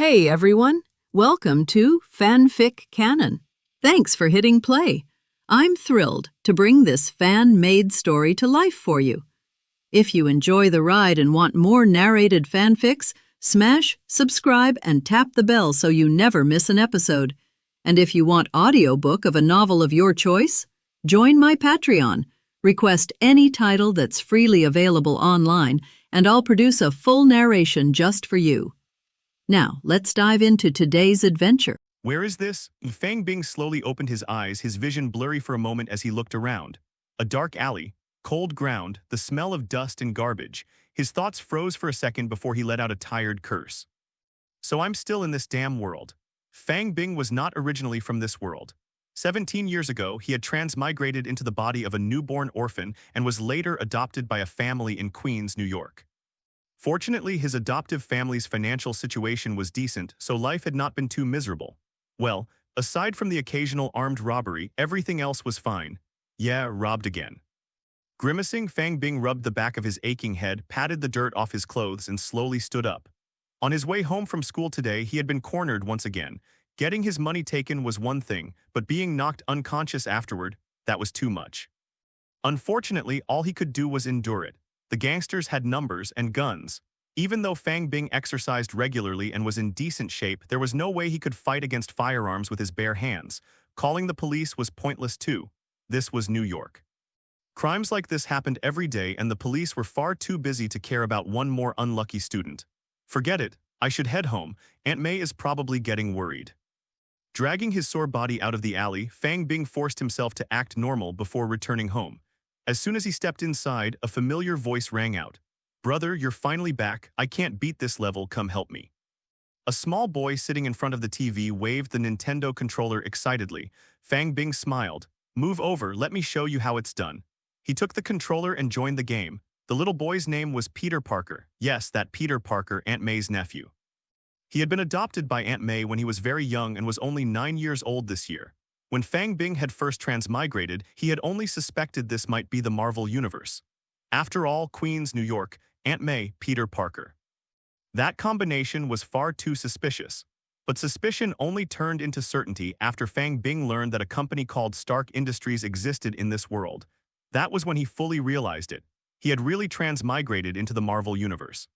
Hey everyone, welcome to FanFic Canon. Thanks for hitting play. I'm thrilled to bring this fan-made story to life for you. If you enjoy the ride and want more narrated fanfics, smash, subscribe, and tap the bell so you never miss an episode. And if you want audiobook of a novel of your choice, join my Patreon. Request any title that's freely available online, and I'll produce a full narration just for you. Now, let's dive into today's adventure. Where is this? Fang Bing slowly opened his eyes, his vision blurry for a moment as he looked around. A dark alley, cold ground, the smell of dust and garbage. His thoughts froze for a second before he let out a tired curse. So I'm still in this damn world. Fang Bing was not originally from this world. 17 years ago, he had transmigrated into the body of a newborn orphan and was later adopted by a family in Queens, New York. Fortunately, his adoptive family's financial situation was decent, so life had not been too miserable. Well, aside from the occasional armed robbery, everything else was fine. Yeah, robbed again. Grimacing, Fang Bing rubbed the back of his aching head, patted the dirt off his clothes, and slowly stood up. On his way home from school today, he had been cornered once again. Getting his money taken was one thing, but being knocked unconscious afterward, that was too much. Unfortunately, all he could do was endure it. The gangsters had numbers and guns. Even though Fang Bing exercised regularly and was in decent shape, there was no way he could fight against firearms with his bare hands. Calling the police was pointless too. This was New York. Crimes like this happened every day, and the police were far too busy to care about one more unlucky student. Forget it, I should head home. Aunt May is probably getting worried. Dragging his sore body out of the alley, Fang Bing forced himself to act normal before returning home. As soon as he stepped inside, a familiar voice rang out. "Brother, you're finally back. I can't beat this level, come help me." A small boy sitting in front of the TV waved the Nintendo controller excitedly. Fang Bing smiled. "Move over, let me show you how it's done." He took the controller and joined the game. The little boy's name was Peter Parker. Yes, that Peter Parker, Aunt May's nephew. He had been adopted by Aunt May when he was very young and was only 9 years old this year. When Fang Bing had first transmigrated, he had only suspected this might be the Marvel Universe. After all, Queens, New York, Aunt May, Peter Parker. That combination was far too suspicious. But suspicion only turned into certainty after Fang Bing learned that a company called Stark Industries existed in this world. That was when he fully realized it. He had really transmigrated into the Marvel Universe.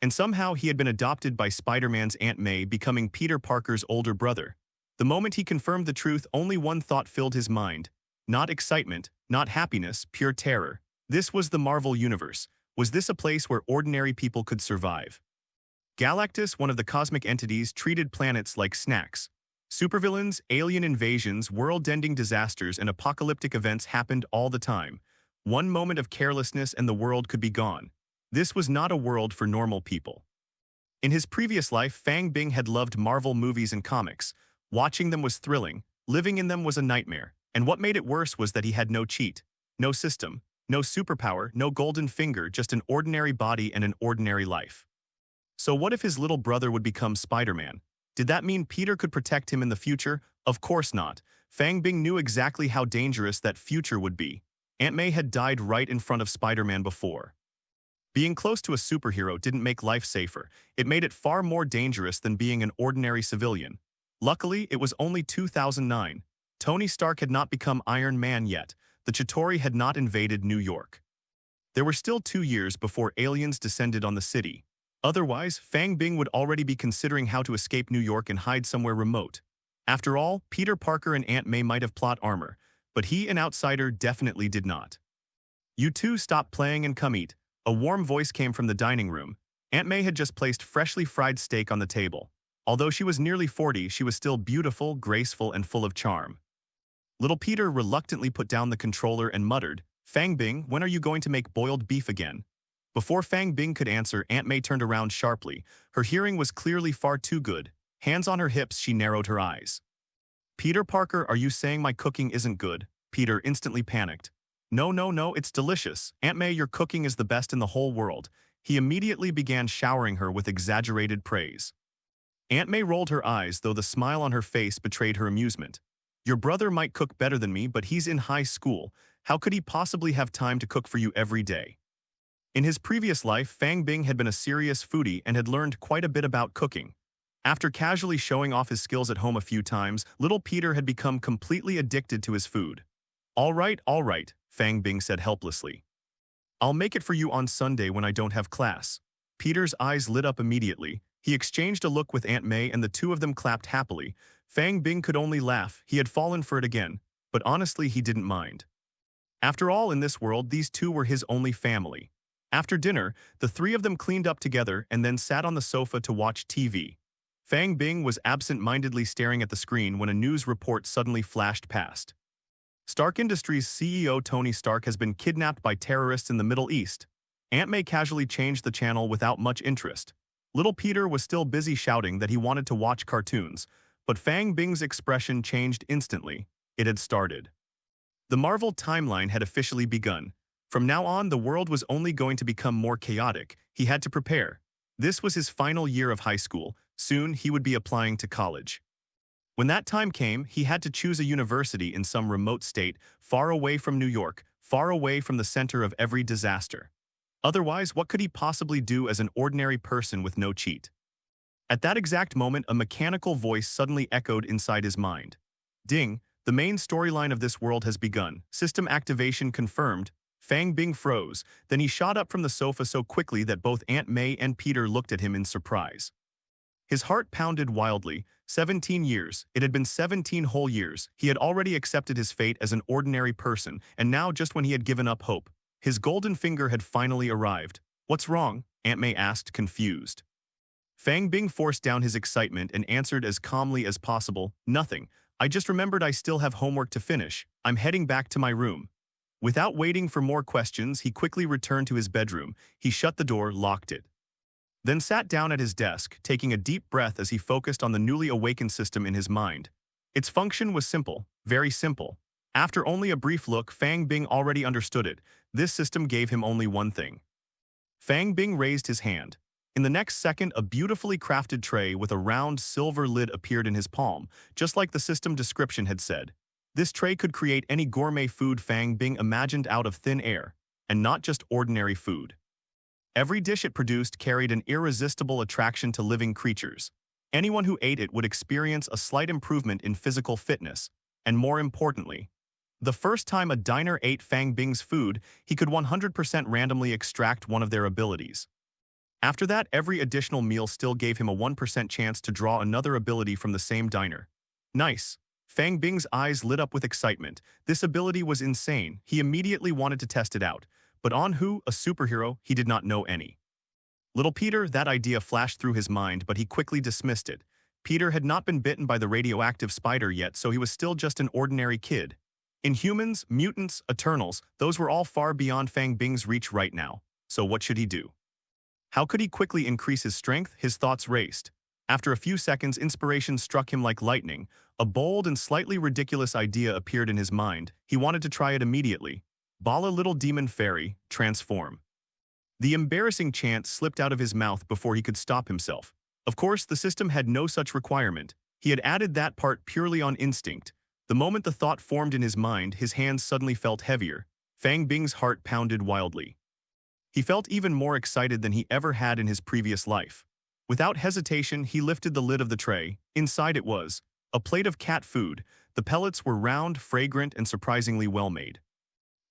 And somehow he had been adopted by Spider-Man's Aunt May, becoming Peter Parker's older brother. The moment he confirmed the truth, only one thought filled his mind. Not excitement, not happiness, pure terror. This was the Marvel Universe. Was this a place where ordinary people could survive? Galactus, one of the cosmic entities, treated planets like snacks. Supervillains, alien invasions, world-ending disasters, and apocalyptic events happened all the time. One moment of carelessness and the world could be gone. This was not a world for normal people. In his previous life, Fang Bing had loved Marvel movies and comics. Watching them was thrilling, living in them was a nightmare, and what made it worse was that he had no cheat, no system, no superpower, no golden finger, just an ordinary body and an ordinary life. So what if his little brother would become Spider-Man? Did that mean Peter could protect him in the future? Of course not. Fang Bing knew exactly how dangerous that future would be. Aunt May had died right in front of Spider-Man before. Being close to a superhero didn't make life safer. It made it far more dangerous than being an ordinary civilian. Luckily, it was only 2009. Tony Stark had not become Iron Man yet. The Chitauri had not invaded New York. There were still 2 years before aliens descended on the city. Otherwise, Fang Bing would already be considering how to escape New York and hide somewhere remote. After all, Peter Parker and Aunt May might have plot armor, but he, an outsider, definitely did not. "You two stop playing and come eat." A warm voice came from the dining room. Aunt May had just placed freshly fried steak on the table. Although she was nearly 40, she was still beautiful, graceful, and full of charm. Little Peter reluctantly put down the controller and muttered, "Fang Bing, when are you going to make boiled beef again?" Before Fang Bing could answer, Aunt May turned around sharply. Her hearing was clearly far too good. Hands on her hips, she narrowed her eyes. "Peter Parker, are you saying my cooking isn't good?" Peter instantly panicked. No, it's delicious. Aunt May, your cooking is the best in the whole world." He immediately began showering her with exaggerated praise. Aunt May rolled her eyes, though the smile on her face betrayed her amusement. "Your brother might cook better than me, but he's in high school. How could he possibly have time to cook for you every day?" In his previous life, Fang Bing had been a serious foodie and had learned quite a bit about cooking. After casually showing off his skills at home a few times, little Peter had become completely addicted to his food. All right, Fang Bing said helplessly. I'll make it for you on Sunday when I don't have class. Peter's eyes lit up immediately. He exchanged a look with Aunt May and the two of them clapped happily. Fang Bing could only laugh. He had fallen for it again, but honestly he didn't mind. After all, in this world, these two were his only family. After dinner, the three of them cleaned up together and then sat on the sofa to watch TV. Fang Bing was absent-mindedly staring at the screen when a news report suddenly flashed past. Stark Industries CEO Tony Stark has been kidnapped by terrorists in the Middle East. Aunt May casually changed the channel without much interest. Little Peter was still busy shouting that he wanted to watch cartoons, but Fang Bing's expression changed instantly. It had started. The Marvel timeline had officially begun. From now on, the world was only going to become more chaotic. He had to prepare. This was his final year of high school. Soon, he would be applying to college. When that time came, he had to choose a university in some remote state, far away from New York, far away from the center of every disaster. Otherwise, what could he possibly do as an ordinary person with no cheat? At that exact moment, a mechanical voice suddenly echoed inside his mind. Ding, the main storyline of this world has begun. System activation confirmed. Fang Bing froze, then he shot up from the sofa so quickly that both Aunt May and Peter looked at him in surprise. His heart pounded wildly. 17 years. It had been 17 whole years. He had already accepted his fate as an ordinary person, and now, just when he had given up hope, his golden finger had finally arrived. What's wrong? Aunt May asked, confused. Fang Bing forced down his excitement and answered as calmly as possible, nothing. I just remembered I still have homework to finish. I'm heading back to my room. Without waiting for more questions, he quickly returned to his bedroom. He shut the door, locked it. Then sat down at his desk, taking a deep breath as he focused on the newly awakened system in his mind. Its function was simple, very simple. After only a brief look, Fang Bing already understood it. This system gave him only one thing. Fang Bing raised his hand. In the next second, a beautifully crafted tray with a round silver lid appeared in his palm, just like the system description had said. This tray could create any gourmet food Fang Bing imagined out of thin air, and not just ordinary food. Every dish it produced carried an irresistible attraction to living creatures. Anyone who ate it would experience a slight improvement in physical fitness, and more importantly, the first time a diner ate Fang Bing's food, he could 100% randomly extract one of their abilities. After that, every additional meal still gave him a 1% chance to draw another ability from the same diner. Nice. Fang Bing's eyes lit up with excitement. This ability was insane. He immediately wanted to test it out. But on who, a superhero, he did not know any. Little Peter, that idea flashed through his mind, but he quickly dismissed it. Peter had not been bitten by the radioactive spider yet, so he was still just an ordinary kid. Inhumans, mutants, Eternals, those were all far beyond Fang Bing's reach right now. So what should he do? How could he quickly increase his strength? His thoughts raced. After a few seconds, inspiration struck him like lightning. A bold and slightly ridiculous idea appeared in his mind. He wanted to try it immediately. Bala little demon fairy, transform. The embarrassing chant slipped out of his mouth before he could stop himself. Of course, the system had no such requirement. He had added that part purely on instinct. The moment the thought formed in his mind, his hands suddenly felt heavier. Fang Bing's heart pounded wildly. He felt even more excited than he ever had in his previous life. Without hesitation, he lifted the lid of the tray. Inside it was a plate of cat food. The pellets were round, fragrant, and surprisingly well-made.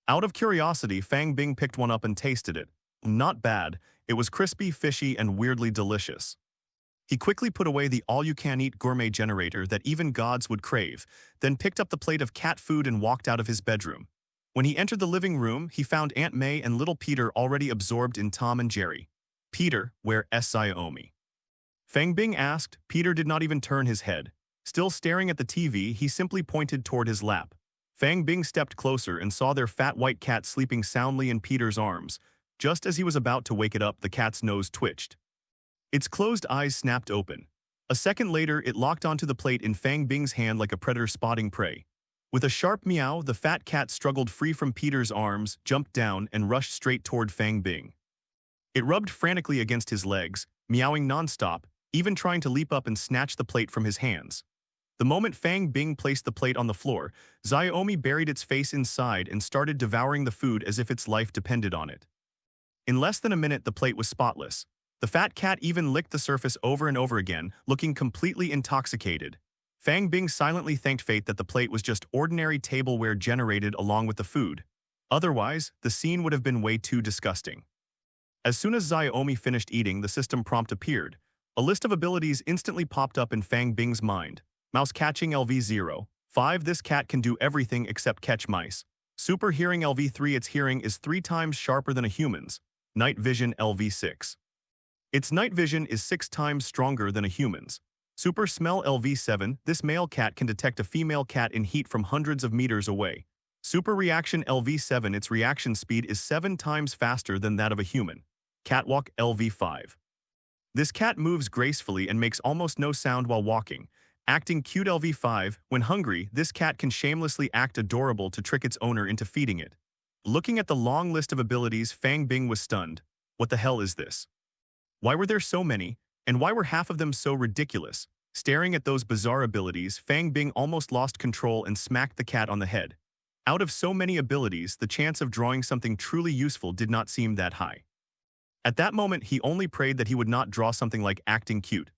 Out of curiosity, Fang Bing picked one up and tasted it. Not bad. It was crispy, fishy, and weirdly delicious. He quickly put away the all-you-can-eat Gourmet Generator that even gods would crave, then picked up the plate of cat food and walked out of his bedroom. When he entered the living room, he found Aunt May and little Peter already absorbed in Tom and Jerry. Peter, where Siomi? Fang Bing asked. Peter did not even turn his head. Still staring at the TV, he simply pointed toward his lap. Fang Bing stepped closer and saw their fat white cat sleeping soundly in Peter's arms. Just as he was about to wake it up, the cat's nose twitched. Its closed eyes snapped open. A second later, it locked onto the plate in Fang Bing's hand like a predator spotting prey. With a sharp meow, the fat cat struggled free from Peter's arms, jumped down, and rushed straight toward Fang Bing. It rubbed frantically against his legs, meowing nonstop, even trying to leap up and snatch the plate from his hands. The moment Fang Bing placed the plate on the floor, Xiaomi buried its face inside and started devouring the food as if its life depended on it. In less than a minute, the plate was spotless. The fat cat even licked the surface over and over again, looking completely intoxicated. Fang Bing silently thanked fate that the plate was just ordinary tableware generated along with the food. Otherwise, the scene would have been way too disgusting. As soon as Xiaomi finished eating, the system prompt appeared. A list of abilities instantly popped up in Fang Bing's mind. Mouse catching LV0. 5. This cat can do everything except catch mice. Super hearing LV3. Its hearing is 3 times sharper than a human's. Night vision LV6. Its night vision is 6 times stronger than a human's. Super smell LV7. This male cat can detect a female cat in heat from hundreds of meters away. Super reaction LV7. Its reaction speed is 7 times faster than that of a human. Catwalk LV5. This cat moves gracefully and makes almost no sound while walking. Acting cute LV5. When hungry, this cat can shamelessly act adorable to trick its owner into feeding it. Looking at the long list of abilities, Fang Bing was stunned. What the hell is this? Why were there so many, and why were half of them so ridiculous? Staring at those bizarre abilities, Fang Bing almost lost control and smacked the cat on the head. Out of so many abilities, the chance of drawing something truly useful did not seem that high. At that moment, he only prayed that he would not draw something like acting cute.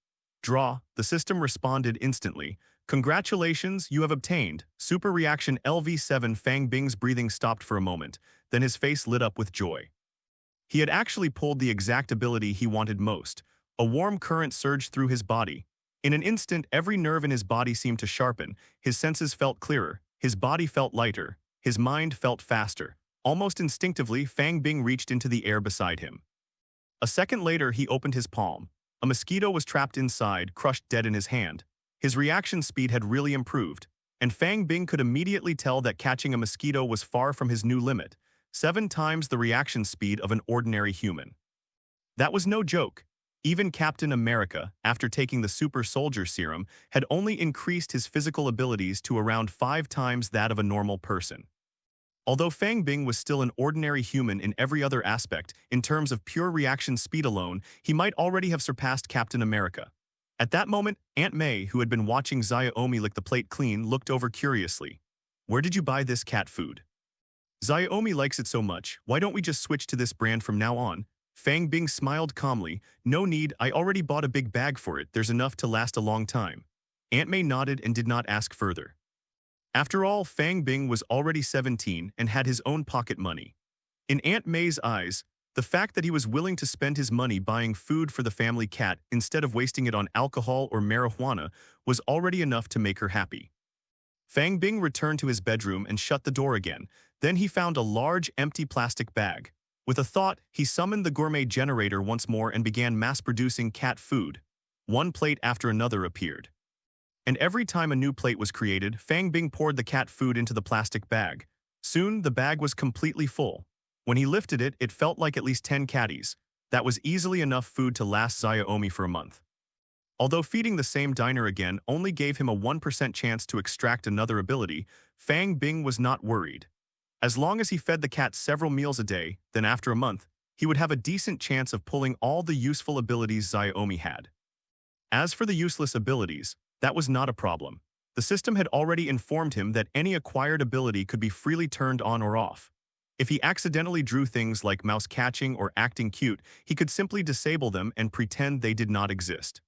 Draw, the system responded instantly. Congratulations, you have obtained Super Reaction LV7. Fang Bing's breathing stopped for a moment, then his face lit up with joy. He had actually pulled the exact ability he wanted most. A warm current surged through his body. In an instant, every nerve in his body seemed to sharpen, his senses felt clearer, his body felt lighter, his mind felt faster. Almost instinctively, Fang Bing reached into the air beside him. A second later, he opened his palm. A mosquito was trapped inside, crushed dead in his hand. His reaction speed had really improved, and Fang Bing could immediately tell that catching a mosquito was far from his new limit, 7 times the reaction speed of an ordinary human. That was no joke. Even Captain America, after taking the super soldier serum, had only increased his physical abilities to around 5 times that of a normal person. Although Fang Bing was still an ordinary human in every other aspect, in terms of pure reaction speed alone, he might already have surpassed Captain America. At that moment, Aunt May, who had been watching Xiaomi lick the plate clean, looked over curiously. Where did you buy this cat food? Xiaomi likes it so much, why don't we just switch to this brand from now on? Fang Bing smiled calmly. No need, I already bought a big bag for it, there's enough to last a long time. Aunt May nodded and did not ask further. After all, Fang Bing was already 17 and had his own pocket money. In Aunt May's eyes, the fact that he was willing to spend his money buying food for the family cat instead of wasting it on alcohol or marijuana was already enough to make her happy. Fang Bing returned to his bedroom and shut the door again. Then he found a large, empty plastic bag. With a thought, he summoned the Gourmet Generator once more and began mass-producing cat food. One plate after another appeared. And every time a new plate was created, Fang Bing poured the cat food into the plastic bag. Soon, the bag was completely full. When he lifted it, it felt like at least 10 catties. That was easily enough food to last Xiaomi for a month. Although feeding the same diner again only gave him a 1% chance to extract another ability, Fang Bing was not worried. As long as he fed the cat several meals a day, then after a month, he would have a decent chance of pulling all the useful abilities Xiaomi had. As for the useless abilities, that was not a problem. The system had already informed him that any acquired ability could be freely turned on or off. If he accidentally drew things like mouse catching or acting cute, he could simply disable them and pretend they did not exist.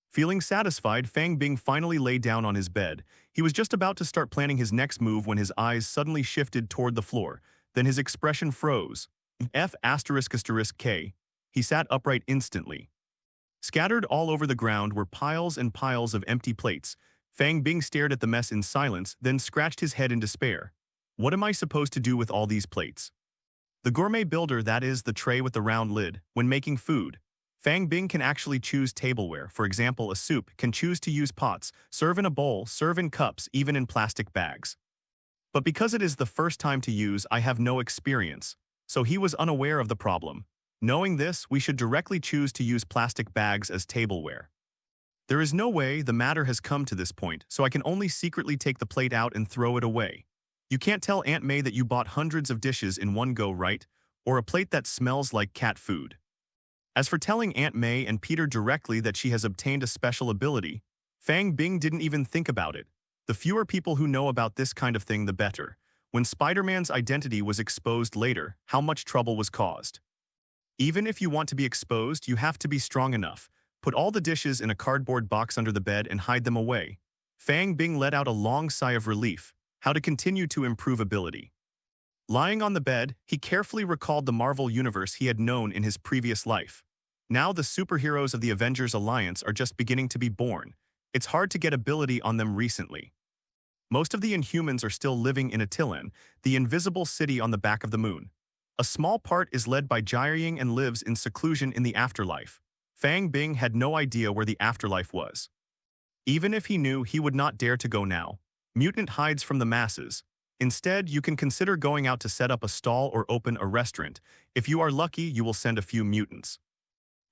Feeling satisfied, Fang Bing finally lay down on his bed. He was just about to start planning his next move when his eyes suddenly shifted toward the floor. Then his expression froze. F***K. He sat upright instantly. Scattered all over the ground were piles and piles of empty plates. Fang Bing stared at the mess in silence, then scratched his head in despair. What am I supposed to do with all these plates? The gourmet builder, that is, the tray with the round lid, when making food. Fang Bing can actually choose tableware. For example, a soup can choose to use pots, serve in a bowl, serve in cups, even in plastic bags. But because it is the first time to use, I have no experience. So he was unaware of the problem. Knowing this, we should directly choose to use plastic bags as tableware. There is no way the matter has come to this point, so I can only secretly take the plate out and throw it away. You can't tell Aunt May that you bought hundreds of dishes in one go, right? Or a plate that smells like cat food. As for telling Aunt May and Peter directly that she has obtained a special ability, Fang Bing didn't even think about it. The fewer people who know about this kind of thing, the better. When Spider-Man's identity was exposed later, how much trouble was caused. Even if you want to be exposed, you have to be strong enough. Put all the dishes in a cardboard box under the bed and hide them away. Fang Bing let out a long sigh of relief. How to continue to improve ability. Lying on the bed, he carefully recalled the Marvel universe he had known in his previous life. Now the superheroes of the Avengers Alliance are just beginning to be born. It's hard to get ability on them recently. Most of the Inhumans are still living in Attilan, the invisible city on the back of the moon. A small part is led by Jirying and lives in seclusion in the afterlife. Fang Bing had no idea where the afterlife was. Even if he knew, he would not dare to go now. Mutant hides from the masses. Instead, you can consider going out to set up a stall or open a restaurant. If you are lucky, you will send a few mutants.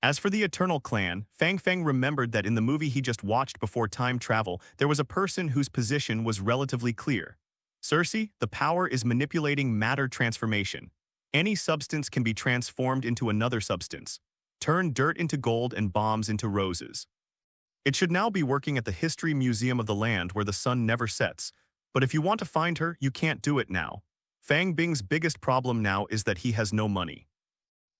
As for the Eternal Clan, Fang remembered that in the movie he just watched before time travel, there was a person whose position was relatively clear. Cersei, the power is manipulating matter transformation. Any substance can be transformed into another substance. Turn dirt into gold and bombs into roses. It should now be working at the History Museum of the land where the sun never sets. But if you want to find her, you can't do it now. Fang Bing's biggest problem now is that he has no money.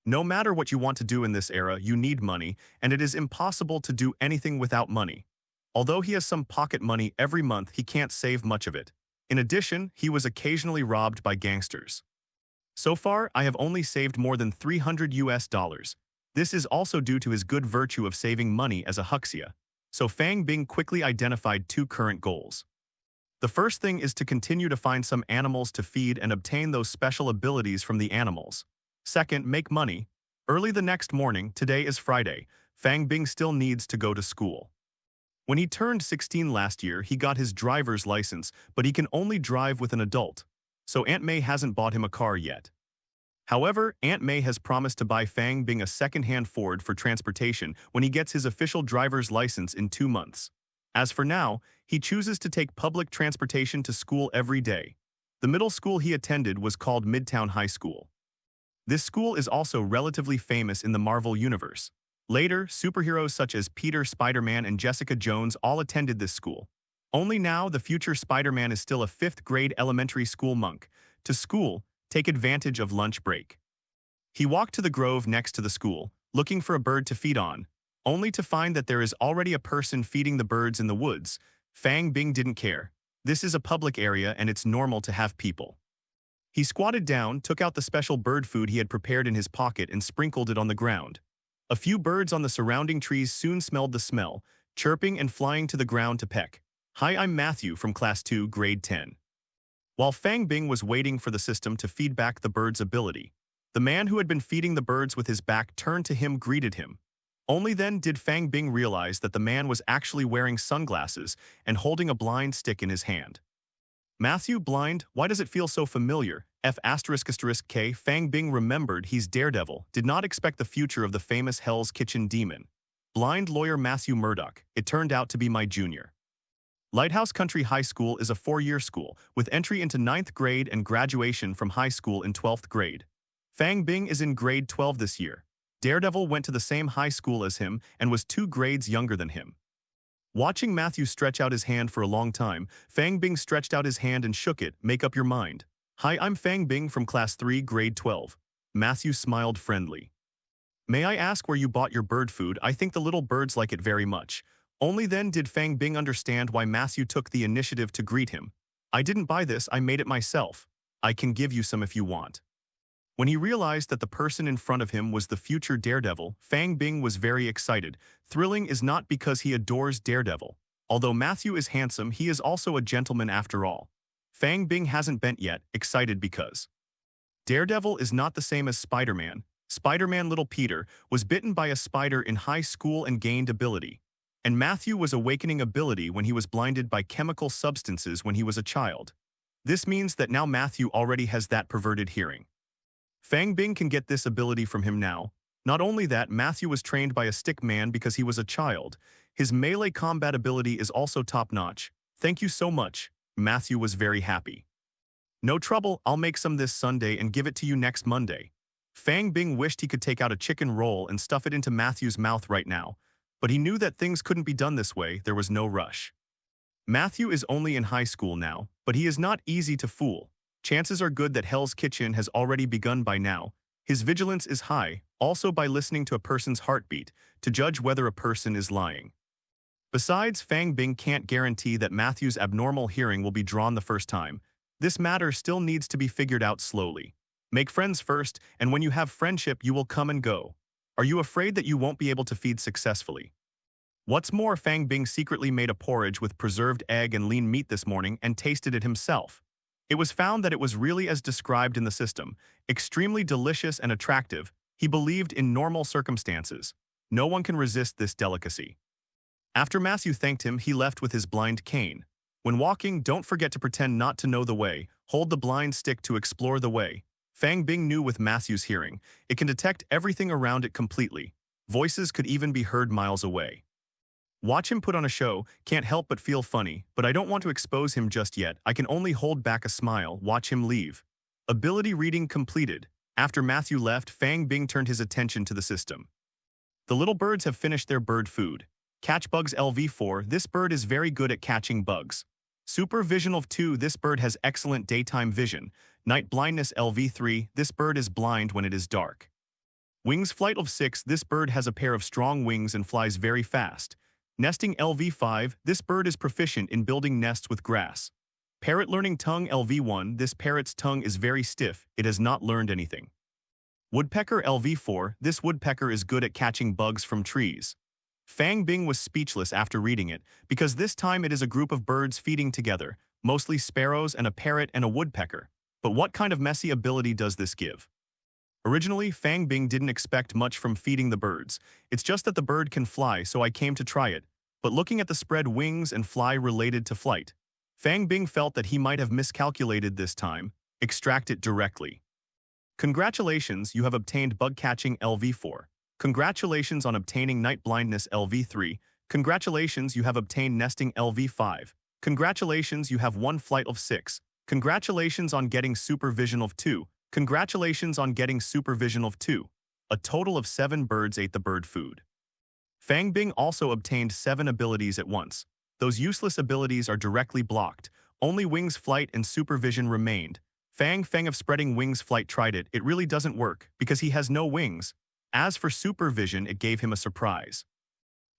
No matter what you want to do in this era, you need money, and it is impossible to do anything without money. Although he has some pocket money every month, he can't save much of it. In addition, he was occasionally robbed by gangsters. So far, I have only saved more than $300. This is also due to his good virtue of saving money as a Huxia. So Fang Bing quickly identified two current goals. The first thing is to continue to find some animals to feed and obtain those special abilities from the animals. Second, make money. Early the next morning, today is Friday, Fang Bing still needs to go to school. When he turned 16 last year, he got his driver's license, but he can only drive with an adult. So Aunt May hasn't bought him a car yet. However, Aunt May has promised to buy Fang Bing a second-hand Ford for transportation when he gets his official driver's license in 2 months. As for now, he chooses to take public transportation to school every day. The middle school he attended was called Midtown High School. This school is also relatively famous in the Marvel universe. Later, superheroes such as Peter, Spider-Man, and Jessica Jones all attended this school. Only now, the future Spider-Man is still a 5th grade elementary school monk. To school, take advantage of lunch break. He walked to the grove next to the school, looking for a bird to feed on, only to find that there is already a person feeding the birds in the woods. Fang Bing didn't care. This is a public area and it's normal to have people. He squatted down, took out the special bird food he had prepared in his pocket and sprinkled it on the ground. A few birds on the surrounding trees soon smelled the smell, chirping and flying to the ground to peck. Hi, I'm Matthew from Class 2, Grade 10. While Fang Bing was waiting for the system to feed back the bird's ability, the man who had been feeding the birds with his back turned to him, greeted him. Only then did Fang Bing realize that the man was actually wearing sunglasses and holding a blind stick in his hand. Matthew, blind, why does it feel so familiar? K. Fang Bing remembered he's Daredevil, did not expect the future of the famous Hell's Kitchen demon. Blind lawyer Matthew Murdoch, it turned out to be my junior. Lighthouse Country High School is a 4-year school, with entry into 9th grade and graduation from high school in 12th grade. Fang Bing is in grade 12 this year. Daredevil went to the same high school as him and was 2 grades younger than him. Watching Matthew stretch out his hand for a long time, Fang Bing stretched out his hand and shook it. Make up your mind. Hi, I'm Fang Bing from Class 3, Grade 12. Matthew smiled friendly. May I ask where you bought your bird food? I think the little birds like it very much. Only then did Fang Bing understand why Matthew took the initiative to greet him. I didn't buy this, I made it myself. I can give you some if you want. When he realized that the person in front of him was the future Daredevil, Fang Bing was very excited. Thrilling is not because he adores Daredevil. Although Matthew is handsome, he is also a gentleman after all. Fang Bing hasn't bent yet, excited because Daredevil is not the same as Spider-Man. Spider-Man Little Peter was bitten by a spider in high school and gained ability. And Matthew was awakening ability when he was blinded by chemical substances when he was a child. This means that now Matthew already has that perverted hearing. Fang Bing can get this ability from him now. Not only that, Matthew was trained by a stick man because he was a child. His melee combat ability is also top-notch. Thank you so much. Matthew was very happy. No trouble, I'll make some this Sunday and give it to you next Monday. Fang Bing wished he could take out a chicken roll and stuff it into Matthew's mouth right now, but he knew that things couldn't be done this way, there was no rush. Matthew is only in high school now, but he is not easy to fool. Chances are good that Hell's Kitchen has already begun by now. His vigilance is high, also by listening to a person's heartbeat to judge whether a person is lying. Besides, Fang Bing can't guarantee that Matthew's abnormal hearing will be drawn the first time. This matter still needs to be figured out slowly. Make friends first, and when you have friendship, you will come and go. Are you afraid that you won't be able to feed successfully? What's more, Fang Bing secretly made a porridge with preserved egg and lean meat this morning and tasted it himself. It was found that it was really as described in the system, extremely delicious and attractive. He believed in normal circumstances. No one can resist this delicacy. After Matthew thanked him, he left with his blind cane. When walking, don't forget to pretend not to know the way. Hold the blind stick to explore the way. Fang Bing knew with Matthew's hearing, it can detect everything around it completely. Voices could even be heard miles away. Watch him put on a show, can't help but feel funny, but I don't want to expose him just yet. I can only hold back a smile, watch him leave. Ability reading completed. After Matthew left, Fang Bing turned his attention to the system. The little birds have finished their bird food. Catch bugs LV4, this bird is very good at catching bugs. Super vision of 2, this bird has excellent daytime vision. Night blindness LV3, this bird is blind when it is dark. Wings flight of 6, this bird has a pair of strong wings and flies very fast. Nesting LV5, this bird is proficient in building nests with grass. Parrot learning tongue LV1, this parrot's tongue is very stiff, it has not learned anything. Woodpecker LV4, this woodpecker is good at catching bugs from trees. Fang Bing was speechless after reading it, because this time it is a group of birds feeding together, mostly sparrows and a parrot and a woodpecker. But what kind of messy ability does this give? Originally, Fang Bing didn't expect much from feeding the birds. It's just that the bird can fly, so I came to try it. But looking at the spread wings and fly related to flight, Fang Bing felt that he might have miscalculated this time. Extract it directly. Congratulations, you have obtained bug catching LV4. Congratulations on obtaining night blindness LV3. Congratulations, you have obtained nesting LV5. Congratulations, you have one flight of 6. Congratulations on getting supervision of 2. Congratulations on getting supervision of 2. A total of 7 birds ate the bird food. Fang Bing also obtained 7 abilities at once. Those useless abilities are directly blocked. Only wings flight and supervision remained. Fang of spreading wings flight tried it. It really doesn't work, because he has no wings. As for supervision, it gave him a surprise.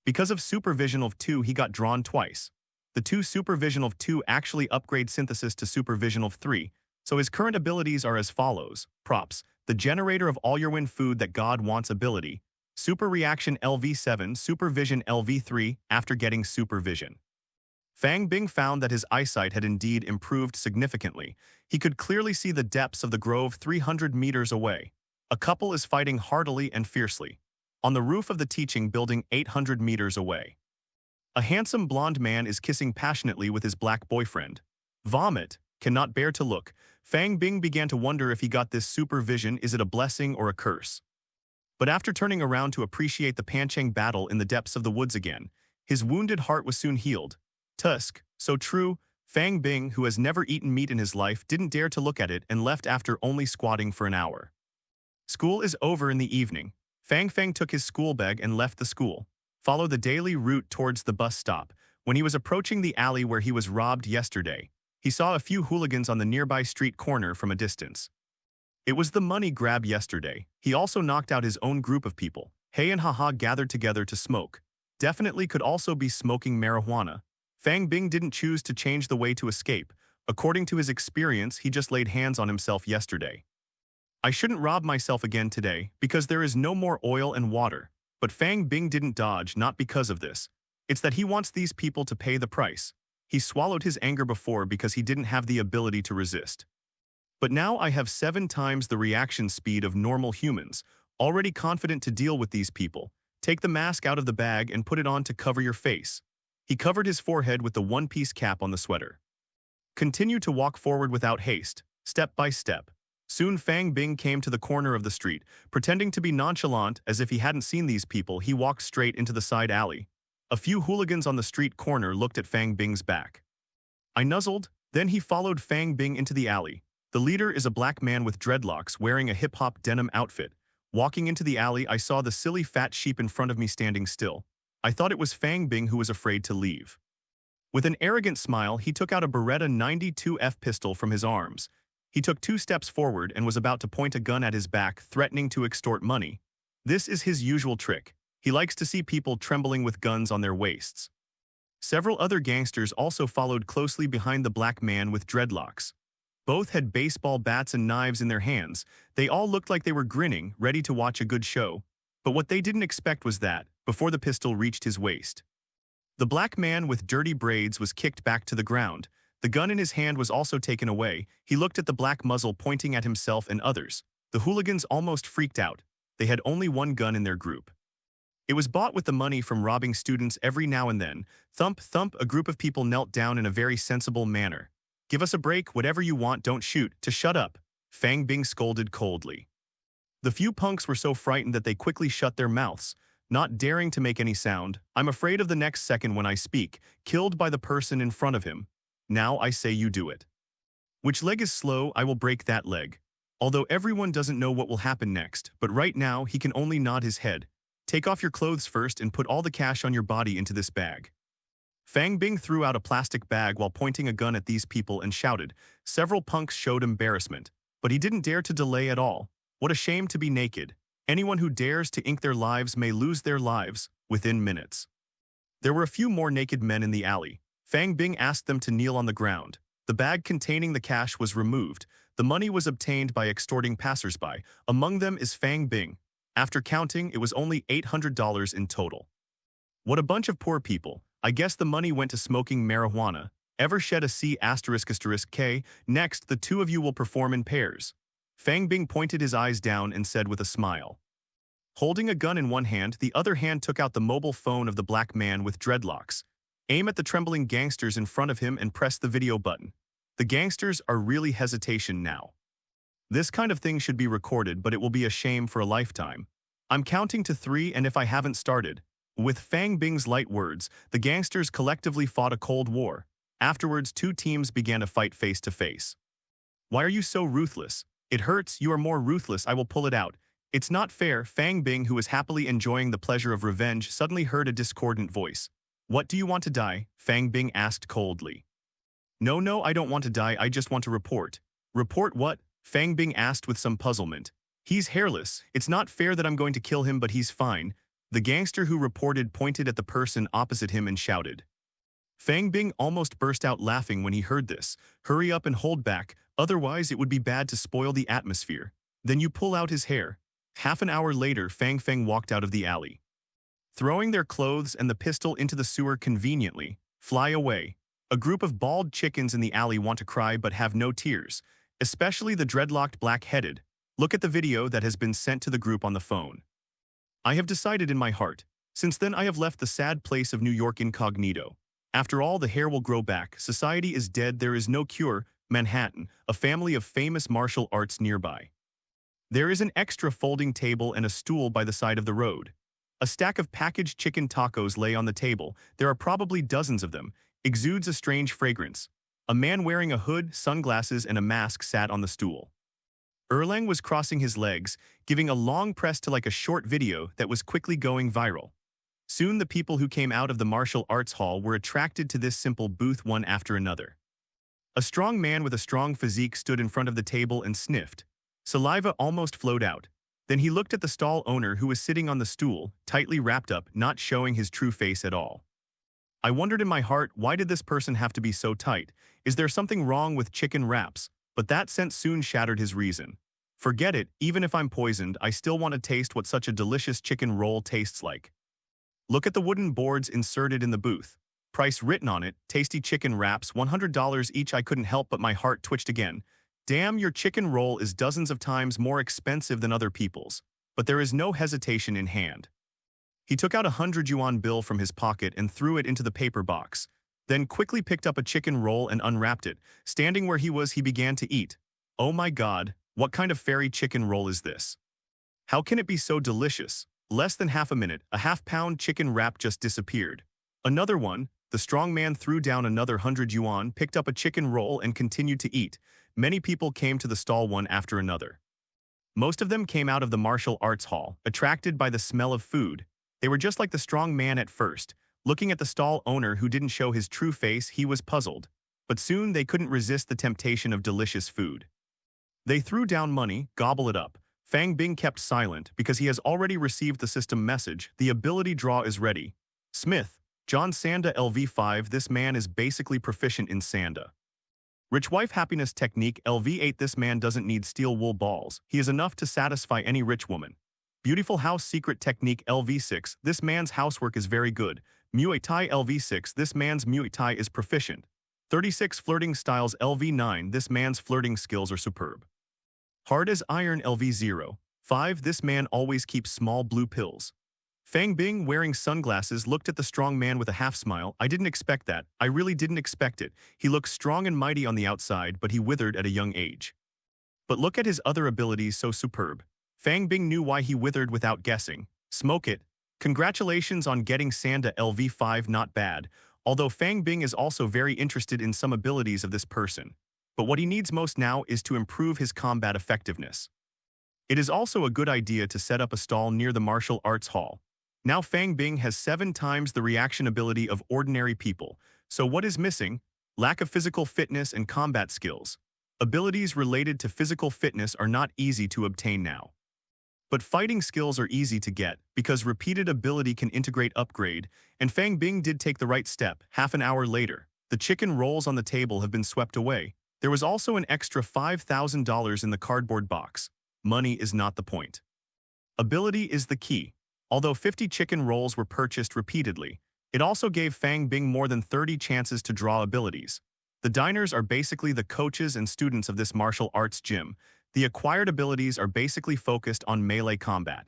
Because of supervision of 2, he got drawn twice. The 2 supervision of 2 actually upgrade synthesis to supervision of 3, so his current abilities are as follows. Props, the generator of all your win food that God wants ability. Super reaction LV7, supervision LV3, after getting supervision. Fang Bing found that his eyesight had indeed improved significantly. He could clearly see the depths of the grove 300 meters away. A couple is fighting heartily and fiercely on the roof of the teaching building 800 meters away. A handsome blonde man is kissing passionately with his black boyfriend. Vomit, cannot bear to look. Fang Bing began to wonder if he got this supervision, is it a blessing or a curse? But after turning around to appreciate the Panchang battle in the depths of the woods again, his wounded heart was soon healed. Tusk, so true. Fang Bing, who has never eaten meat in his life, didn't dare to look at it and left after only squatting for an hour. School is over in the evening. Fang took his school bag and left the school. Followed the daily route towards the bus stop. When he was approaching the alley where he was robbed yesterday, he saw a few hooligans on the nearby street corner from a distance. It was the money grab yesterday. He also knocked out his own group of people. Hey and Haha gathered together to smoke. Definitely could also be smoking marijuana. Fang Bing didn't choose to change the way to escape. According to his experience, he just laid hands on himself yesterday. I shouldn't rob myself again today, because there is no more oil and water. But Fang Bing didn't dodge, not because of this. It's that he wants these people to pay the price. He swallowed his anger before because he didn't have the ability to resist. But now I have 7 times the reaction speed of normal humans, already confident to deal with these people. Take the mask out of the bag and put it on to cover your face. He covered his forehead with the one-piece cap on the sweater. Continue to walk forward without haste, step by step. Soon Fang Bing came to the corner of the street. Pretending to be nonchalant as if he hadn't seen these people, he walked straight into the side alley. A few hooligans on the street corner looked at Fang Bing's back. I nuzzled, then he followed Fang Bing into the alley. The leader is a black man with dreadlocks wearing a hip-hop denim outfit. Walking into the alley, I saw the silly fat sheep in front of me standing still. I thought it was Fang Bing who was afraid to leave. With an arrogant smile, he took out a Beretta 92F pistol from his arms. He took 2 steps forward and was about to point a gun at his back, threatening to extort money. This is his usual trick. He likes to see people trembling with guns on their waists. Several other gangsters also followed closely behind the black man with dreadlocks. Both had baseball bats and knives in their hands. They all looked like they were grinning, ready to watch a good show. But what they didn't expect was that, before the pistol reached his waist, the black man with dirty braids was kicked back to the ground. The gun in his hand was also taken away. He looked at the black muzzle pointing at himself and others. The hooligans almost freaked out. They had only one gun in their group. It was bought with the money from robbing students every now and then. Thump, thump, a group of people knelt down in a very sensible manner. Give us a break, whatever you want, don't shoot, to shut up, Fang Bing scolded coldly. The few punks were so frightened that they quickly shut their mouths, not daring to make any sound. I'm afraid of the next second when I speak, killed by the person in front of him. Now I say you do it. Which leg is slow, I will break that leg. Although everyone doesn't know what will happen next, but right now he can only nod his head. Take off your clothes first and put all the cash on your body into this bag. Fang Bing threw out a plastic bag while pointing a gun at these people and shouted. Several punks showed embarrassment, but he didn't dare to delay at all. What a shame to be naked. Anyone who dares to ink their lives may lose their lives within minutes. There were a few more naked men in the alley. Fang Bing asked them to kneel on the ground. The bag containing the cash was removed. The money was obtained by extorting passersby. Among them is Fang Bing. After counting, it was only $800 in total. What a bunch of poor people. I guess the money went to smoking marijuana. Ever shed a C***K? Next, the two of you will perform in pairs. Fang Bing pointed his eyes down and said with a smile. Holding a gun in one hand, the other hand took out the mobile phone of the black man with dreadlocks. Aim at the trembling gangsters in front of him and press the video button. The gangsters are really hesitation now. This kind of thing should be recorded, but it will be a shame for a lifetime. I'm counting to 3, and if I haven't started. With Fang Bing's light words, the gangsters collectively fought a cold war. Afterwards, two teams began to fight face to face. Why are you so ruthless? It hurts, you are more ruthless, I will pull it out. It's not fair. Fang Bing, who was happily enjoying the pleasure of revenge, suddenly heard a discordant voice. What do you want to die? Fang Bing asked coldly. No, I don't want to die, I just want to report. Report what? Fang Bing asked with some puzzlement. He's hairless. It's not fair that I'm going to kill him, but he's fine. The gangster who reported pointed at the person opposite him and shouted. Fang Bing almost burst out laughing when he heard this. Hurry up and hold back, otherwise it would be bad to spoil the atmosphere. Then you pull out his hair. Half an hour later, Fang walked out of the alley. Throwing their clothes and the pistol into the sewer conveniently. Fly away. A group of bald chickens in the alley want to cry but have no tears, especially the dreadlocked black-headed. Look at the video that has been sent to the group on the phone. I have decided in my heart. Since then I have left the sad place of New York incognito. After all, the hair will grow back. Society is dead. There is no cure. Manhattan, a family of famous martial arts nearby. There is an extra folding table and a stool by the side of the road. A stack of packaged chicken tacos lay on the table. There are probably dozens of them. Exudes a strange fragrance. A man wearing a hood, sunglasses, and a mask sat on the stool. Erlang was crossing his legs, giving a long press to like a short video that was quickly going viral. Soon the people who came out of the martial arts hall were attracted to this simple booth one after another. A strong man with a strong physique stood in front of the table and sniffed. Saliva almost flowed out. Then he looked at the stall owner who was sitting on the stool, tightly wrapped up, not showing his true face at all. I wondered in my heart, why did this person have to be so tight? Is there something wrong with chicken wraps? But that sense soon shattered his reason. Forget it, even if I'm poisoned, I still want to taste what such a delicious chicken roll tastes like. Look at the wooden boards inserted in the booth. Price written on it, tasty chicken wraps, $100 each. I couldn't help but my heart twitched again. Damn, your chicken roll is dozens of times more expensive than other people's. But there is no hesitation in hand. He took out a 100 yuan bill from his pocket and threw it into the paper box, then quickly picked up a chicken roll and unwrapped it. Standing where he was, he began to eat. Oh my God, what kind of fairy chicken roll is this? How can it be so delicious? Less than half a minute, a half-pound chicken wrap just disappeared. Another one, the strong man threw down another 100 yuan, picked up a chicken roll and continued to eat. Many people came to the stall one after another. Most of them came out of the martial arts hall, attracted by the smell of food. They were just like the strong man at first. Looking at the stall owner who didn't show his true face, he was puzzled. But soon they couldn't resist the temptation of delicious food. They threw down money, gobble it up. Fang Bing kept silent because he has already received the system message. The ability draw is ready. Smith, John Sanda LV5. This man is basically proficient in Sanda. Rich wife happiness technique LV8. This man doesn't need steel wool balls. He is enough to satisfy any rich woman. Beautiful house secret technique LV6. This man's housework is very good. Muay Thai LV6. This man's Muay Thai is proficient. 36 flirting styles LV9. This man's flirting skills are superb. Hard as iron LV0. 5. This man always keeps small blue pills. Fang Bing, wearing sunglasses, looked at the strong man with a half smile. I didn't expect that. I really didn't expect it. He looks strong and mighty on the outside, but he withered at a young age. But look at his other abilities, so superb. Fang Bing knew why he withered without guessing. Smoke it. Congratulations on getting Sanda LV5, not bad, although Fang Bing is also very interested in some abilities of this person. But what he needs most now is to improve his combat effectiveness. It is also a good idea to set up a stall near the martial arts hall. Now Fang Bing has 7 times the reaction ability of ordinary people, so what is missing? Lack of physical fitness and combat skills. Abilities related to physical fitness are not easy to obtain now. But fighting skills are easy to get, because repeated ability can integrate upgrade, and Fang Bing did take the right step. Half an hour later, the chicken rolls on the table have been swept away. There was also an extra $5,000 in the cardboard box. Money is not the point. Ability is the key. Although 50 chicken rolls were purchased repeatedly, it also gave Fang Bing more than 30 chances to draw abilities. The diners are basically the coaches and students of this martial arts gym. The acquired abilities are basically focused on melee combat.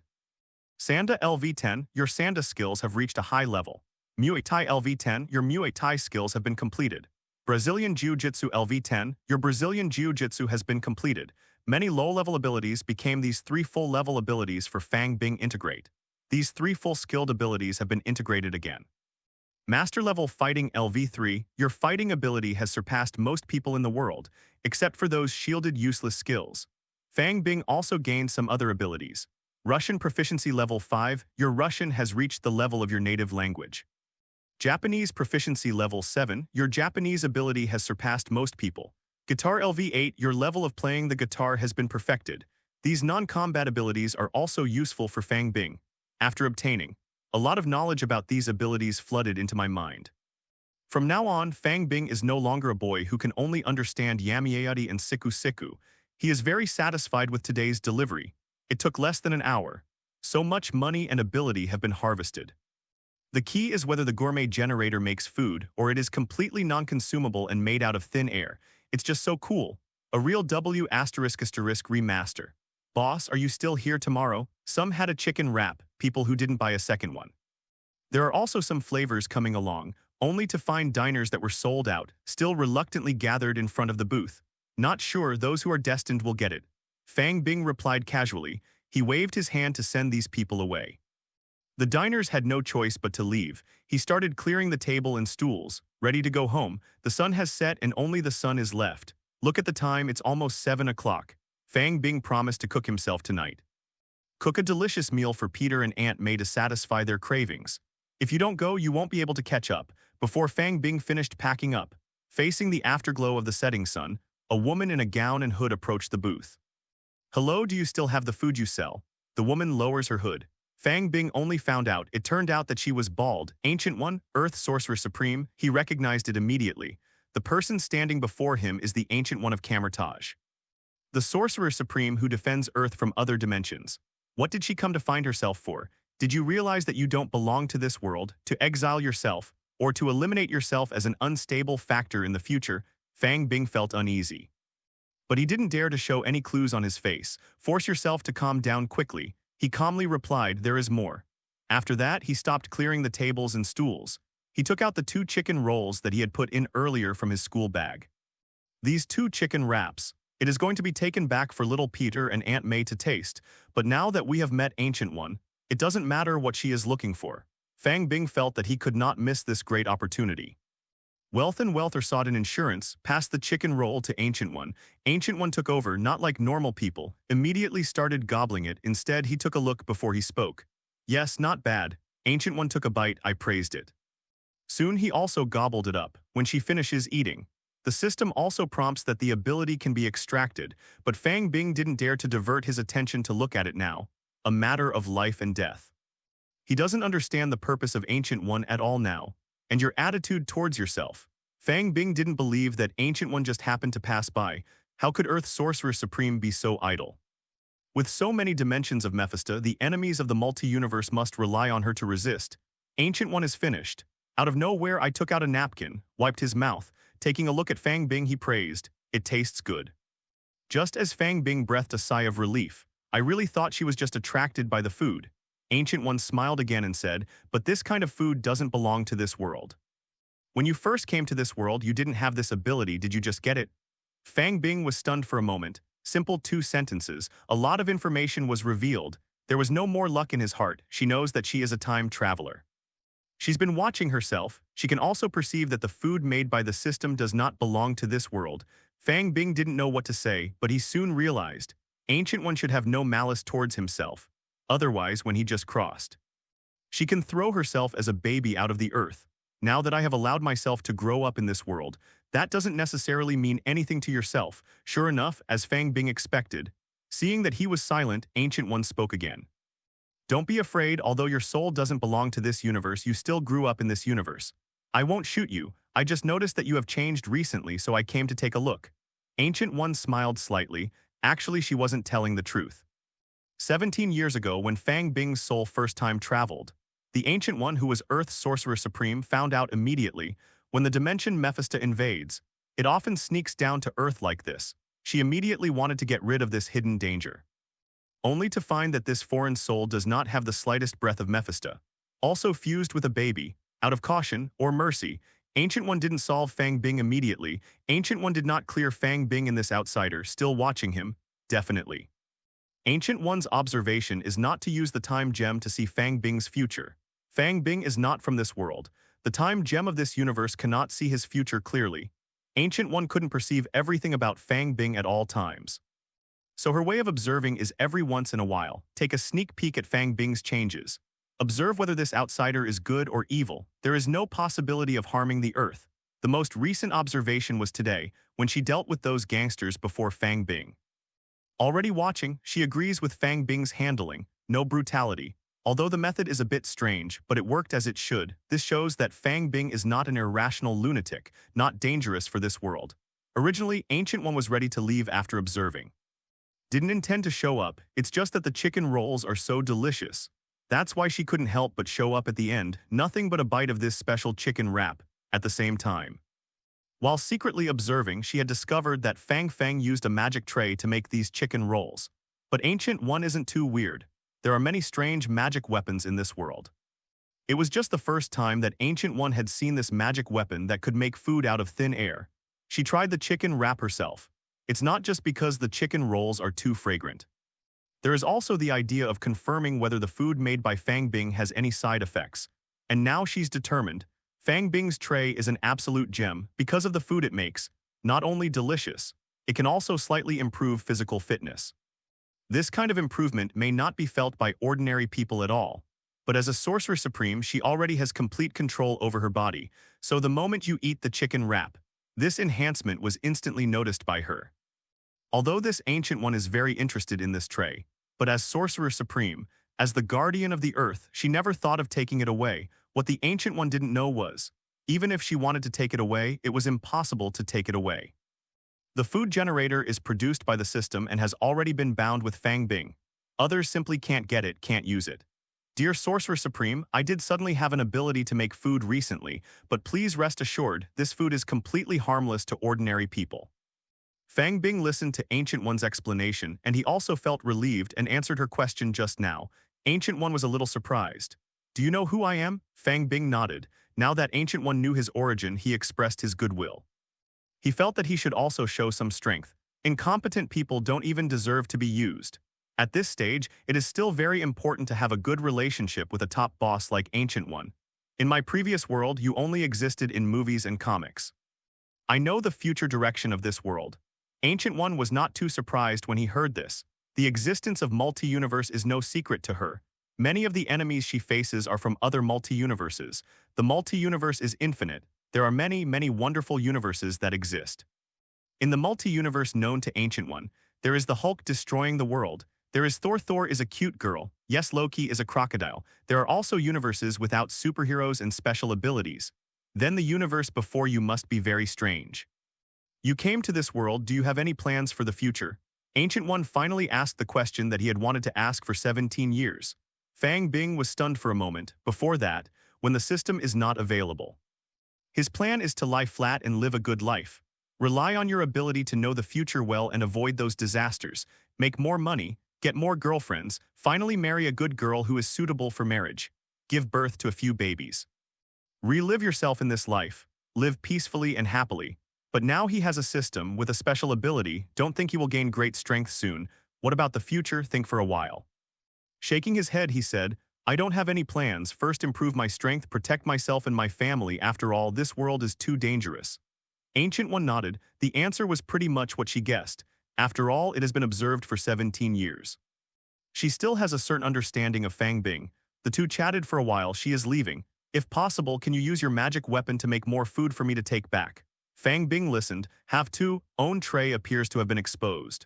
Sanda LV10, your Sanda skills have reached a high level. Muay Thai LV10, your Muay Thai skills have been completed. Brazilian Jiu-Jitsu LV10, your Brazilian Jiu-Jitsu has been completed. Many low-level abilities became these 3 full-level abilities for Fang Bing integrate. These 3 full-skilled abilities have been integrated again. Master-level fighting LV3, your fighting ability has surpassed most people in the world, except for those shielded useless skills. Fang Bing also gained some other abilities. Russian proficiency level 5, your Russian has reached the level of your native language. Japanese proficiency level 7, your Japanese ability has surpassed most people. Guitar LV8, your level of playing the guitar has been perfected. These non-combat abilities are also useful for Fang Bing. After obtaining, a lot of knowledge about these abilities flooded into my mind. From now on, Fang Bing is no longer a boy who can only understand Yamiayadi and Siku Siku. He is very satisfied with today's delivery. It took less than an hour. So much money and ability have been harvested. The key is whether the Gourmet Generator makes food or it is completely non-consumable and made out of thin air. It's just so cool. A real W*** remaster. Boss, are you still here tomorrow? Some had a chicken wrap, people who didn't buy a second one. There are also some flavors coming along, only to find diners that were sold out, still reluctantly gathered in front of the booth. Not sure those who are destined will get it. Fang Bing replied casually. He waved his hand to send these people away. The diners had no choice but to leave. He started clearing the table and stools, ready to go home. The sun has set and only the sun is left. Look at the time, it's almost 7 o'clock. Fang Bing promised to cook himself tonight. Cook a delicious meal for Peter and Aunt May to satisfy their cravings. If you don't go, you won't be able to catch up. Before Fang Bing finished packing up, facing the afterglow of the setting sun, a woman in a gown and hood approached the booth. Hello, do you still have the food you sell? The woman lowers her hood. Fang Bing only found out it turned out that she was bald. Ancient One, Earth Sorcerer Supreme, he recognized it immediately. The person standing before him is the Ancient One of Camertage. The Sorcerer Supreme who defends Earth from other dimensions. What did she come to find herself for? Did you realize that you don't belong to this world, to exile yourself, or to eliminate yourself as an unstable factor in the future? Fang Bing felt uneasy. But he didn't dare to show any clues on his face. Force yourself to calm down quickly. He calmly replied, there is more. After that, he stopped clearing the tables and stools. He took out the 2 chicken rolls that he had put in earlier from his school bag. These 2 chicken wraps. It is going to be taken back for little Peter and Aunt May to taste, but now that we have met Ancient One, it doesn't matter what she is looking for. Fang Bing felt that he could not miss this great opportunity. Wealth and Wealth are sought in insurance, passed the chicken roll to Ancient One. Ancient One took over, not like normal people, immediately started gobbling it. Instead, he took a look before he spoke. Yes, not bad. Ancient One took a bite, I praised it. Soon he also gobbled it up. When she finishes eating, The system also prompts that the ability can be extracted, but Fang Bing didn't dare to divert his attention to look at it now, a matter of life and death. He doesn't understand the purpose of Ancient One at all now, and your attitude towards yourself. Fang Bing didn't believe that Ancient One just happened to pass by. How could Earth's Sorcerer Supreme be so idle? With so many dimensions of Mephisto, the enemies of the multi-universe must rely on her to resist. Ancient One is finished. Out of nowhere, I took out a napkin, wiped his mouth. Taking a look at Fang Bing, he praised, "It tastes good." Just as Fang Bing breathed a sigh of relief, I really thought she was just attracted by the food. Ancient One smiled again and said, "But this kind of food doesn't belong to this world. When you first came to this world, you didn't have this ability, did you just get it?" Fang Bing was stunned for a moment. Simple 2 sentences, a lot of information was revealed. There was no more luck in his heart. She knows that she is a time traveler. She's been watching herself. She can also perceive that the food made by the system does not belong to this world. Fang Bing didn't know what to say, but he soon realized. Ancient One should have no malice towards himself. Otherwise, when he just crossed. She can throw herself as a baby out of the earth. Now that I have allowed myself to grow up in this world, that doesn't necessarily mean anything to yourself. Sure enough, as Fang Bing expected, seeing that he was silent, Ancient One spoke again. "Don't be afraid, although your soul doesn't belong to this universe, you still grew up in this universe. I won't shoot you, I just noticed that you have changed recently, so I came to take a look." Ancient One smiled slightly. Actually, she wasn't telling the truth. 17 years ago, when Fang Bing's soul first time traveled, the Ancient One, who was Earth's Sorcerer Supreme, found out immediately. When the dimension Mephisto invades, it often sneaks down to Earth like this. She immediately wanted to get rid of this hidden danger, only to find that this foreign soul does not have the slightest breath of Mephisto. Also fused with a baby, out of caution or mercy, Ancient One didn't solve Fang Bing immediately. Ancient One did not clear Fang Bing in this outsider, still watching him, definitely. Ancient One's observation is not to use the time gem to see Fang Bing's future. Fang Bing is not from this world. The time gem of this universe cannot see his future clearly. Ancient One couldn't perceive everything about Fang Bing at all times. So her way of observing is every once in a while, take a sneak peek at Fang Bing's changes. Observe whether this outsider is good or evil. There is no possibility of harming the Earth. The most recent observation was today, when she dealt with those gangsters before Fang Bing. Already watching, she agrees with Fang Bing's handling, no brutality. Although the method is a bit strange, but it worked as it should. This shows that Fang Bing is not an irrational lunatic, not dangerous for this world. Originally, Ancient One was ready to leave after observing. Didn't intend to show up, it's just that the chicken rolls are so delicious. That's why she couldn't help but show up at the end, nothing but a bite of this special chicken wrap, at the same time. While secretly observing, she had discovered that Fang used a magic tray to make these chicken rolls. But Ancient One isn't too weird. There are many strange magic weapons in this world. It was just the first time that Ancient One had seen this magic weapon that could make food out of thin air. She tried the chicken wrap herself. It's not just because the chicken rolls are too fragrant. There is also the idea of confirming whether the food made by Fang Bing has any side effects. And now she's determined. Fang Bing's tray is an absolute gem because of the food it makes. Not only delicious, it can also slightly improve physical fitness. This kind of improvement may not be felt by ordinary people at all, but as a Sorcerer Supreme, she already has complete control over her body, so the moment you eat the chicken wrap, this enhancement was instantly noticed by her. Although this Ancient One is very interested in this tray, but as Sorcerer Supreme, as the guardian of the Earth, she never thought of taking it away. What the Ancient One didn't know was, even if she wanted to take it away, it was impossible to take it away. The food generator is produced by the system and has already been bound with Fang Bing. Others simply can't get it, can't use it. Dear Sorcerer Supreme, I did suddenly have an ability to make food recently, but please rest assured, this food is completely harmless to ordinary people. Fang Bing listened to Ancient One's explanation, and he also felt relieved and answered her question just now. Ancient One was a little surprised. Do you know who I am? Fang Bing nodded. Now that Ancient One knew his origin, he expressed his goodwill. He felt that he should also show some strength. Incompetent people don't even deserve to be used. At this stage, it is still very important to have a good relationship with a top boss like Ancient One. In my previous world, you only existed in movies and comics. I know the future direction of this world. Ancient One was not too surprised when he heard this. The existence of multi-universe is no secret to her. Many of the enemies she faces are from other multi-universes. The multi-universe is infinite. There are many, many wonderful universes that exist. In the multi-universe known to Ancient One, there is the Hulk destroying the world. There is Thor. Thor is a cute girl. Yes, Loki is a crocodile. There are also universes without superheroes and special abilities. Then the universe before you must be very strange. You came to this world. Do you have any plans for the future? Ancient One finally asked the question that he had wanted to ask for 17 years. Fang Bing was stunned for a moment. Before that, when the system is not available. His plan is to lie flat and live a good life. Rely on your ability to know the future well and avoid those disasters. Make more money, get more girlfriends, finally marry a good girl who is suitable for marriage. Give birth to a few babies. Relive yourself in this life. Live peacefully and happily. But now he has a system with a special ability. Don't think he will gain great strength soon. What about the future? Think for a while. Shaking his head, he said, I don't have any plans. First improve my strength, protect myself and my family. After all, this world is too dangerous. Ancient One nodded. The answer was pretty much what she guessed. After all, it has been observed for 17 years. She still has a certain understanding of Fang Bing. The two chatted for a while. She is leaving. If possible, can you use your magic weapon to make more food for me to take back? Fang Bing listened. Have to. Own tray appears to have been exposed.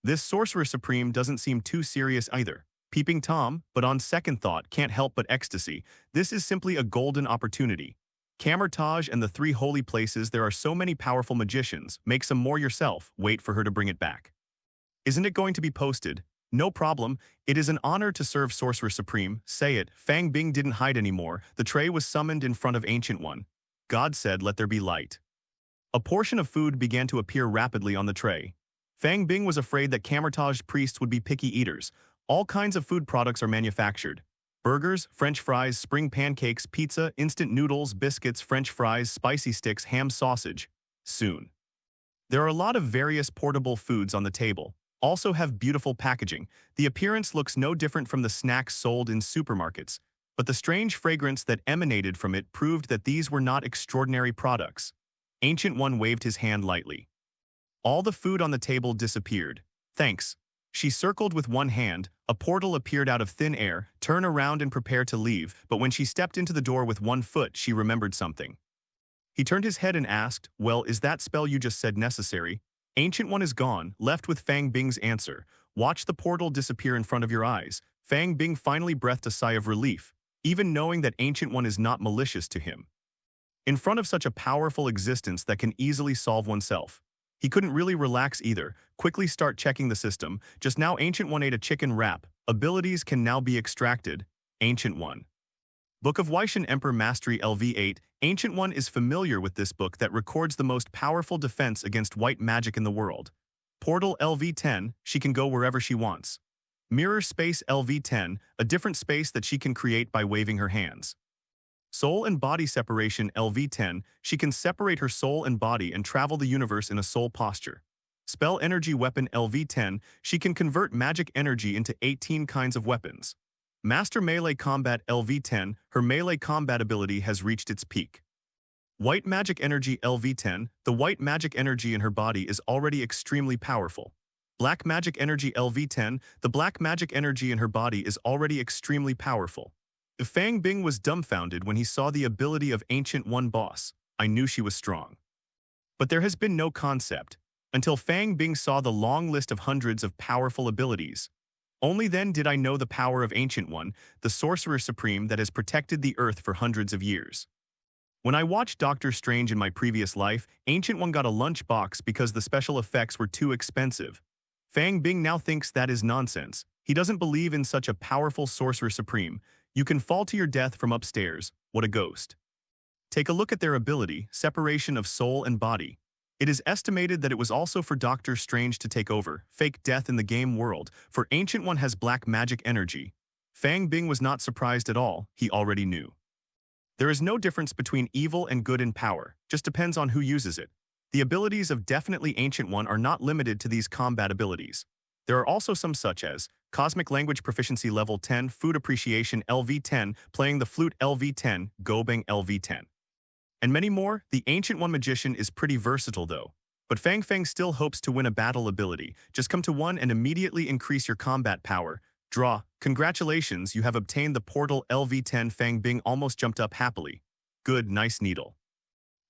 This Sorcerer Supreme doesn't seem too serious either. Peeping Tom, but on second thought, can't help but ecstasy. This is simply a golden opportunity. Camertage and the 3 holy places. There are so many powerful magicians. Make some more yourself. Wait for her to bring it back. Isn't it going to be posted? No problem. It is an honor to serve Sorcerer Supreme. Say it. Fang Bing didn't hide anymore. The tray was summoned in front of Ancient One. God said, let there be light. A portion of food began to appear rapidly on the tray. Fang Bing was afraid that Camertage priests would be picky eaters. All kinds of food products are manufactured. Burgers, French fries, spring pancakes, pizza, instant noodles, biscuits, French fries, spicy sticks, ham sausage. Soon. There are a lot of various portable foods on the table. Also have beautiful packaging. The appearance looks no different from the snacks sold in supermarkets. But the strange fragrance that emanated from it proved that these were not extraordinary products. Ancient One waved his hand lightly. All the food on the table disappeared. Thanks. She circled with one hand. A portal appeared out of thin air. Turn around and prepare to leave. But when she stepped into the door with one foot, she remembered something. He turned his head and asked, well, is that spell you just said necessary? Ancient One is gone, left with Fang Bing's answer. Watch the portal disappear in front of your eyes. Fang Bing finally breathed a sigh of relief, even knowing that Ancient One is not malicious to him. In front of such a powerful existence that can easily solve oneself. He couldn't really relax either. Quickly start checking the system. Just now Ancient One ate a chicken wrap. Abilities can now be extracted. Ancient One. Book of Wycian Emperor Mastery LV8. Ancient One is familiar with this book that records the most powerful defense against white magic in the world. Portal LV10, she can go wherever she wants. Mirror Space LV10, a different space that she can create by waving her hands. Soul and Body Separation LV10, she can separate her soul and body and travel the universe in a soul posture. Spell Energy Weapon LV10, she can convert magic energy into 18 kinds of weapons. Master Melee Combat LV10, her melee combat ability has reached its peak. White Magic Energy LV10, the white magic energy in her body is already extremely powerful. Black Magic Energy LV10, the black magic energy in her body is already extremely powerful. Fang Bing was dumbfounded when he saw the ability of Ancient One boss. I knew she was strong. But there has been no concept, until Fang Bing saw the long list of hundreds of powerful abilities. Only then did I know the power of Ancient One, the Sorcerer Supreme that has protected the Earth for hundreds of years. When I watched Doctor Strange in my previous life, Ancient One got a lunch box because the special effects were too expensive. Fang Bing now thinks that is nonsense. He doesn't believe in such a powerful Sorcerer Supreme. You can fall to your death from upstairs. What a ghost. Take a look at their ability, separation of soul and body. It is estimated that it was also for Doctor Strange to take over, fake death in the game world, for Ancient One has black magic energy. Fang Bing was not surprised at all, he already knew. There is no difference between evil and good in power, just depends on who uses it. The abilities of definitely Ancient One are not limited to these combat abilities. There are also some such as Cosmic Language Proficiency Level 10, Food Appreciation LV10, Playing the Flute LV10, Gobang LV10. And many more. The Ancient One Magician is pretty versatile though. But Fang still hopes to win a battle ability. Just come to one and immediately increase your combat power. Draw. Congratulations, you have obtained the portal LV10. Fang Bing almost jumped up happily. Good, nice needle.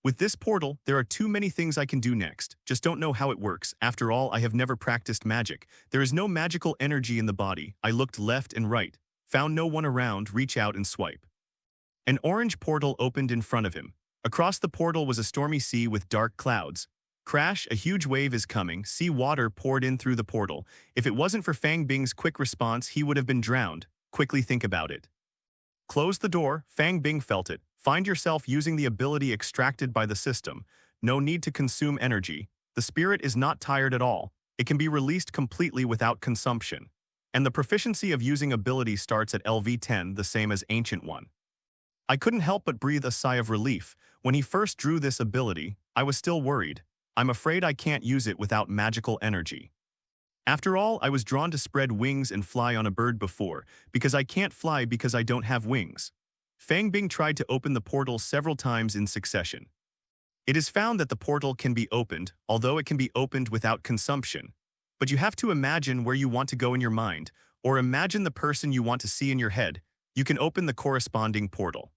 With this portal, there are too many things I can do next. Just don't know how it works. After all, I have never practiced magic. There is no magical energy in the body. I looked left and right. Found no one around. Reach out and swipe. An orange portal opened in front of him. Across the portal was a stormy sea with dark clouds. Crash, a huge wave is coming. Sea water poured in through the portal. If it wasn't for Fang Bing's quick response, he would have been drowned. Quickly think about it. Close the door. Fang Bing felt it. Find yourself using the ability extracted by the system. No need to consume energy. The spirit is not tired at all. It can be released completely without consumption. And the proficiency of using ability starts at LV10, the same as Ancient One. I couldn't help but breathe a sigh of relief. When he first drew this ability, I was still worried. I'm afraid I can't use it without magical energy. After all, I was drawn to spread wings and fly on a bird before, because I can't fly because I don't have wings. Fang Bing tried to open the portal several times in succession. It is found that the portal can be opened, although it can be opened without consumption. But you have to imagine where you want to go in your mind, or imagine the person you want to see in your head. You can open the corresponding portal.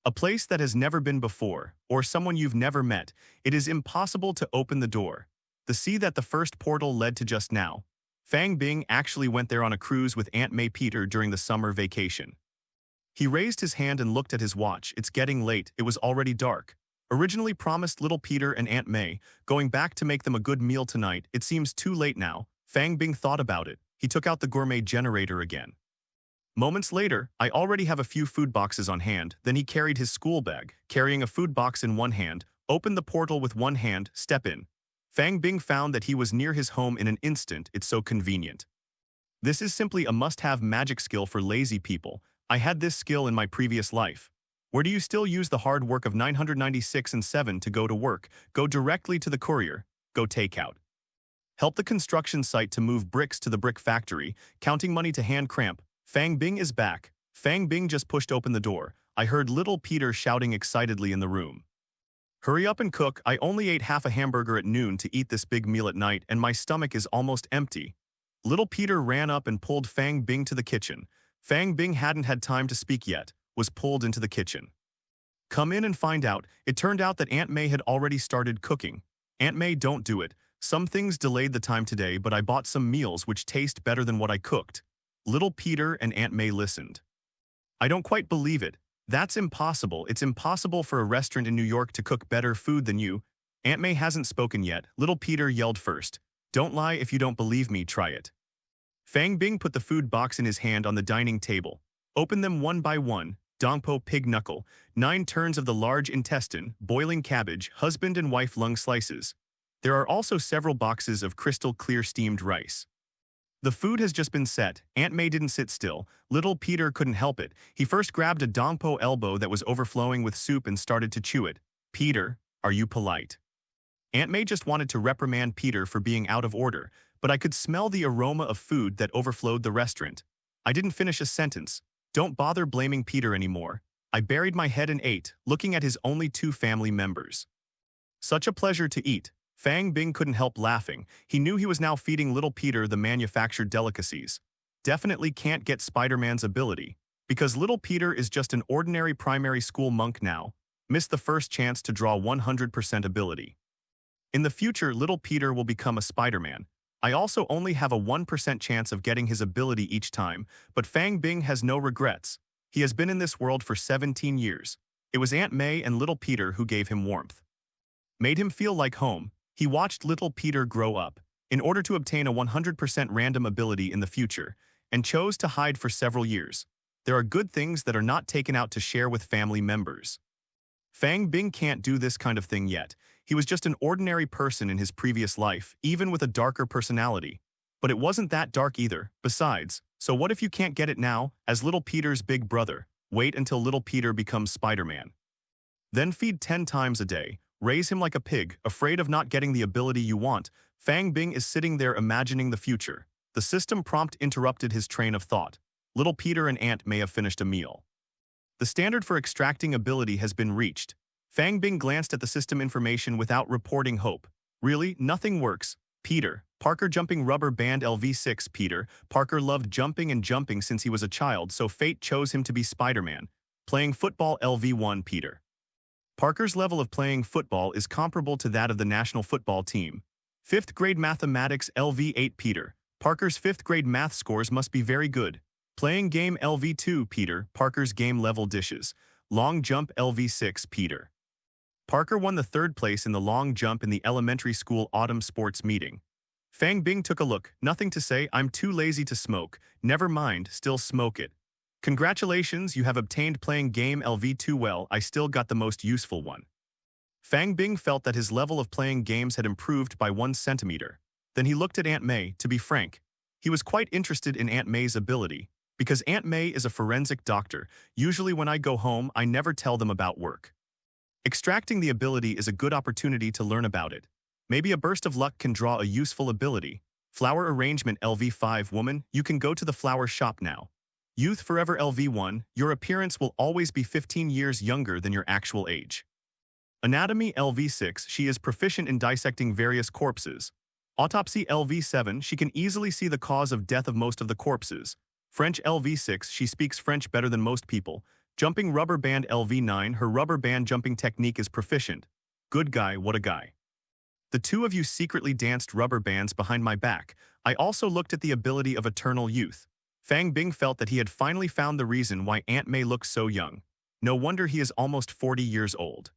A place that has never been before, or someone you've never met, it is impossible to open the door. The sea that the first portal led to just now. Fang Bing actually went there on a cruise with Aunt May Peter during the summer vacation. He raised his hand and looked at his watch. It's getting late. It was already dark. Originally promised little Peter and Aunt May, going back to make them a good meal tonight. It seems too late now. Fang Bing thought about it. He took out the Gourmet Generator again. Moments later, I already have a few food boxes on hand. Then he carried his school bag, carrying a food box in one hand, opened the portal with one hand, step in. Fang Bing found that he was near his home in an instant. It's so convenient. This is simply a must-have magic skill for lazy people. I had this skill in my previous life. Where do you still use the hard work of 996 and 7 to go to work? Go directly to the courier. Go takeout. Help the construction site to move bricks to the brick factory, counting money to hand cramp. Fang Bing is back. Fang Bing just pushed open the door. I heard little Peter shouting excitedly in the room. Hurry up and cook. I only ate half a hamburger at noon to eat this big meal at night, and my stomach is almost empty. Little Peter ran up and pulled Fang Bing to the kitchen. Fang Bing hadn't had time to speak yet, was pulled into the kitchen. Come in and find out. It turned out that Aunt May had already started cooking. Aunt May, don't do it. Some things delayed the time today, but I bought some meals which taste better than what I cooked. Little Peter and Aunt May listened. I don't quite believe it. That's impossible. It's impossible for a restaurant in New York to cook better food than you. Aunt May hasn't spoken yet. Little Peter yelled first. Don't lie. If you don't believe me, try it. Fang Bing put the food box in his hand on the dining table. Open them one by one. Dongpo pig knuckle, 9 turns of the large intestine, boiling cabbage, husband and wife lung slices. There are also several boxes of crystal clear steamed rice. The food has just been set. Aunt May didn't sit still. Little Peter couldn't help it. He first grabbed a Dongpo elbow that was overflowing with soup and started to chew it. Peter, are you polite? Aunt May just wanted to reprimand Peter for being out of order, but I could smell the aroma of food that overflowed the restaurant. I didn't finish a sentence. Don't bother blaming Peter anymore. I buried my head and ate, looking at his only 2 family members. Such a pleasure to eat. Fang Bing couldn't help laughing. He knew he was now feeding little Peter the manufactured delicacies. Definitely can't get Spider-Man's ability, because little Peter is just an ordinary primary school monk now. Missed the first chance to draw 100% ability. In the future, little Peter will become a Spider-Man. I also only have a 1% chance of getting his ability each time, but Fang Bing has no regrets. He has been in this world for 17 years. It was Aunt May and little Peter who gave him warmth. Made him feel like home. He watched little Peter grow up, in order to obtain a 100% random ability in the future, and chose to hide for several years. There are good things that are not taken out to share with family members. Fang Bing can't do this kind of thing yet. He was just an ordinary person in his previous life, even with a darker personality. But it wasn't that dark either, besides. So what if you can't get it now, as little Peter's big brother? Wait until little Peter becomes Spider-Man. Then feed 10 times a day. Raise him like a pig, afraid of not getting the ability you want. Fang Bing is sitting there imagining the future. The system prompt interrupted his train of thought. Little Peter and Aunt May have finished a meal. The standard for extracting ability has been reached. Fang Bing glanced at the system information without reporting hope. Really, nothing works. Peter, Parker jumping rubber band LV6. Peter, Parker loved jumping and jumping since he was a child, so fate chose him to be Spider-Man. Playing football LV1. Peter. Parker's level of playing football is comparable to that of the national football team. 5th grade mathematics LV8 Peter. Parker's 5th grade math scores must be very good. Playing game LV2 Peter. Parker's game level dishes. Long jump LV6 Peter. Parker won the 3rd place in the long jump in the elementary school autumn sports meeting. Fang Bing took a look. Nothing to say, I'm too lazy to smoke. Never mind, still smoke it. Congratulations, you have obtained playing game LV2 well, I still got the most useful one. Fang Bing felt that his level of playing games had improved by 1 centimeter. Then he looked at Aunt May. To be frank, he was quite interested in Aunt May's ability, because Aunt May is a forensic doctor. Usually when I go home, I never tell them about work. Extracting the ability is a good opportunity to learn about it. Maybe a burst of luck can draw a useful ability. Flower arrangement LV5 woman, you can go to the flower shop now. Youth forever LV1, your appearance will always be 15 years younger than your actual age. Anatomy LV6, she is proficient in dissecting various corpses. Autopsy LV7, she can easily see the cause of death of most of the corpses. French LV6, she speaks French better than most people. Jumping rubber band LV9, her rubber band jumping technique is proficient. Good guy, what a guy. The two of you secretly danced rubber bands behind my back. I also looked at the ability of eternal youth. Fang Bing felt that he had finally found the reason why Aunt May looks so young. No wonder he is almost 40 years old.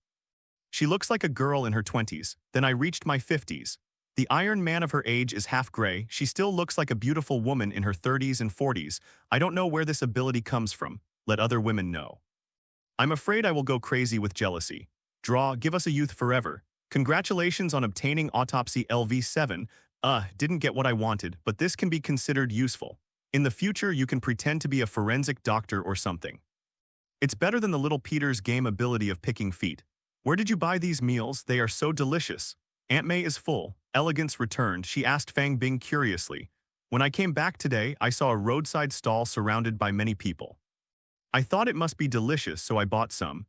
She looks like a girl in her 20s, then I reached my 50s. The Iron Man of her age is half gray, she still looks like a beautiful woman in her 30s and 40s. I don't know where this ability comes from, let other women know. I'm afraid I will go crazy with jealousy. Draw, give us a youth forever. Congratulations on obtaining Autopsy LV7. Didn't get what I wanted, but this can be considered useful. In the future, you can pretend to be a forensic doctor or something. It's better than the little Peter's game ability of picking feet. Where did you buy these meals? They are so delicious. Aunt May is full. Elegance returned, she asked Fang Bing curiously. When I came back today, I saw a roadside stall surrounded by many people. I thought it must be delicious, so I bought some.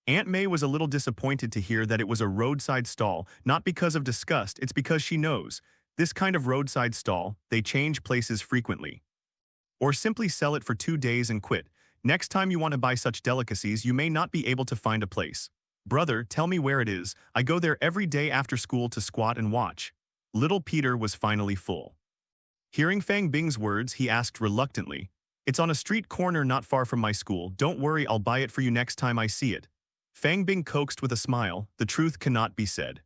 Aunt May was a little disappointed to hear that it was a roadside stall, not because of disgust, it's because she knows. This kind of roadside stall, they change places frequently. Or simply sell it for 2 days and quit. Next time you want to buy such delicacies, you may not be able to find a place. Brother, tell me where it is. I go there every day after school to squat and watch. Little Peter was finally full. Hearing Fang Bing's words, he asked reluctantly, It's on a street corner not far from my school. Don't worry, I'll buy it for you next time I see it. Fang Bing coaxed with a smile. The truth cannot be said.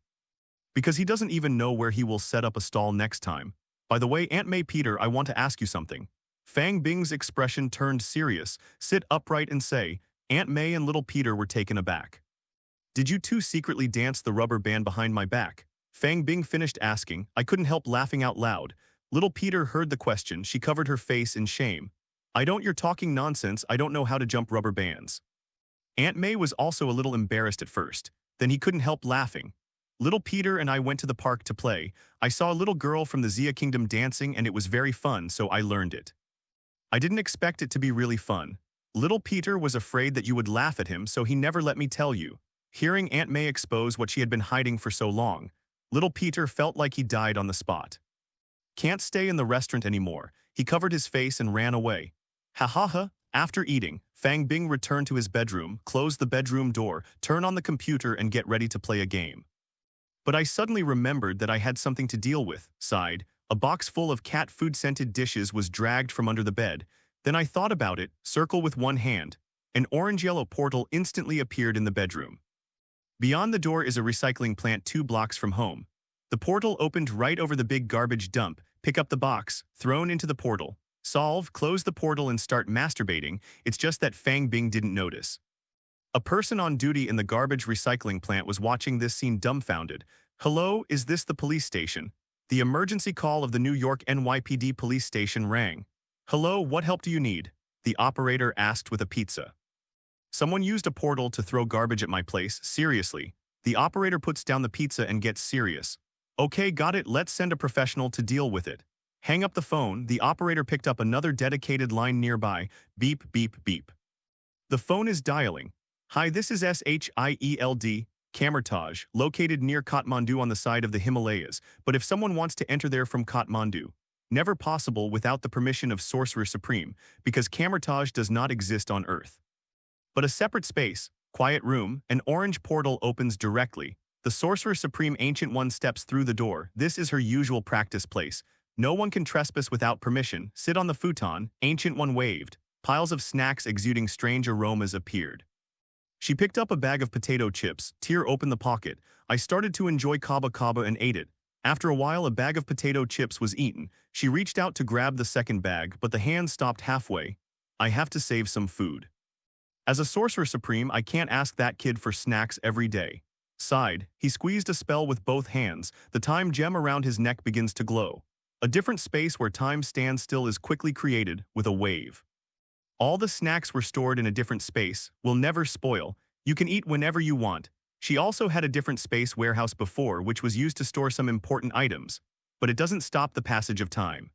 Because he doesn't even know where he will set up a stall next time. By the way, Aunt May Peter, I want to ask you something. Fang Bing's expression turned serious. Sit upright and say, Aunt May and little Peter were taken aback. Did you two secretly dance the rubber band behind my back? Fang Bing finished asking. I couldn't help laughing out loud. Little Peter heard the question. She covered her face in shame. You're talking nonsense. I don't know how to jump rubber bands. Aunt May was also a little embarrassed at first. Then he couldn't help laughing. Little Peter and I went to the park to play. I saw a little girl from the Zia Kingdom dancing and it was very fun, so I learned it. I didn't expect it to be really fun. Little Peter was afraid that you would laugh at him, so he never let me tell you. Hearing Aunt May expose what she had been hiding for so long, little Peter felt like he died on the spot. Can't stay in the restaurant anymore. He covered his face and ran away. Ha ha ha. After eating, Fang Bing returned to his bedroom, closed the bedroom door, turned on the computer and get ready to play a game. But I suddenly remembered that I had something to deal with, sighed. A box full of cat food-scented dishes was dragged from under the bed. Then I thought about it, circle with one hand. An orange-yellow portal instantly appeared in the bedroom. Beyond the door is a recycling plant 2 blocks from home. The portal opened right over the big garbage dump. Pick up the box, thrown into the portal. Solve, close the portal and start masturbating. It's just that Fang Bing didn't notice. A person on duty in the garbage recycling plant was watching this scene dumbfounded. Hello, is this the police station? The emergency call of the New York NYPD police station rang. Hello, what help do you need? The operator asked with a pizza. Someone used a portal to throw garbage at my place, seriously. The operator puts down the pizza and gets serious. Okay, got it, let's send a professional to deal with it. Hang up the phone, the operator picked up another dedicated line nearby. Beep, beep, beep. The phone is dialing. Hi, this is SHIELD, Kamartaj, located near Kathmandu on the side of the Himalayas, but if someone wants to enter there from Kathmandu, never possible without the permission of Sorcerer Supreme, because Kamartaj does not exist on Earth. But a separate space, Quiet room, an orange portal opens directly. The Sorcerer Supreme Ancient One steps through the door. This is her usual practice place. No one can trespass without permission. Sit on the futon, Ancient One waved. Piles of snacks exuding strange aromas appeared. She picked up a bag of potato chips. Tear opened the pocket. I started to enjoy kaba kaba and ate it. After a while, a bag of potato chips was eaten. She reached out to grab the second bag, but the hand stopped halfway. I have to save some food. As a Sorcerer Supreme, I can't ask that kid for snacks every day. Sighed, he squeezed a spell with both hands. The time gem around his neck begins to glow. A different space where time stands still is quickly created with a wave. All the snacks were stored in a different space, will never spoil. You can eat whenever you want. She also had a different space warehouse before, which was used to store some important items. But it doesn't stop the passage of time.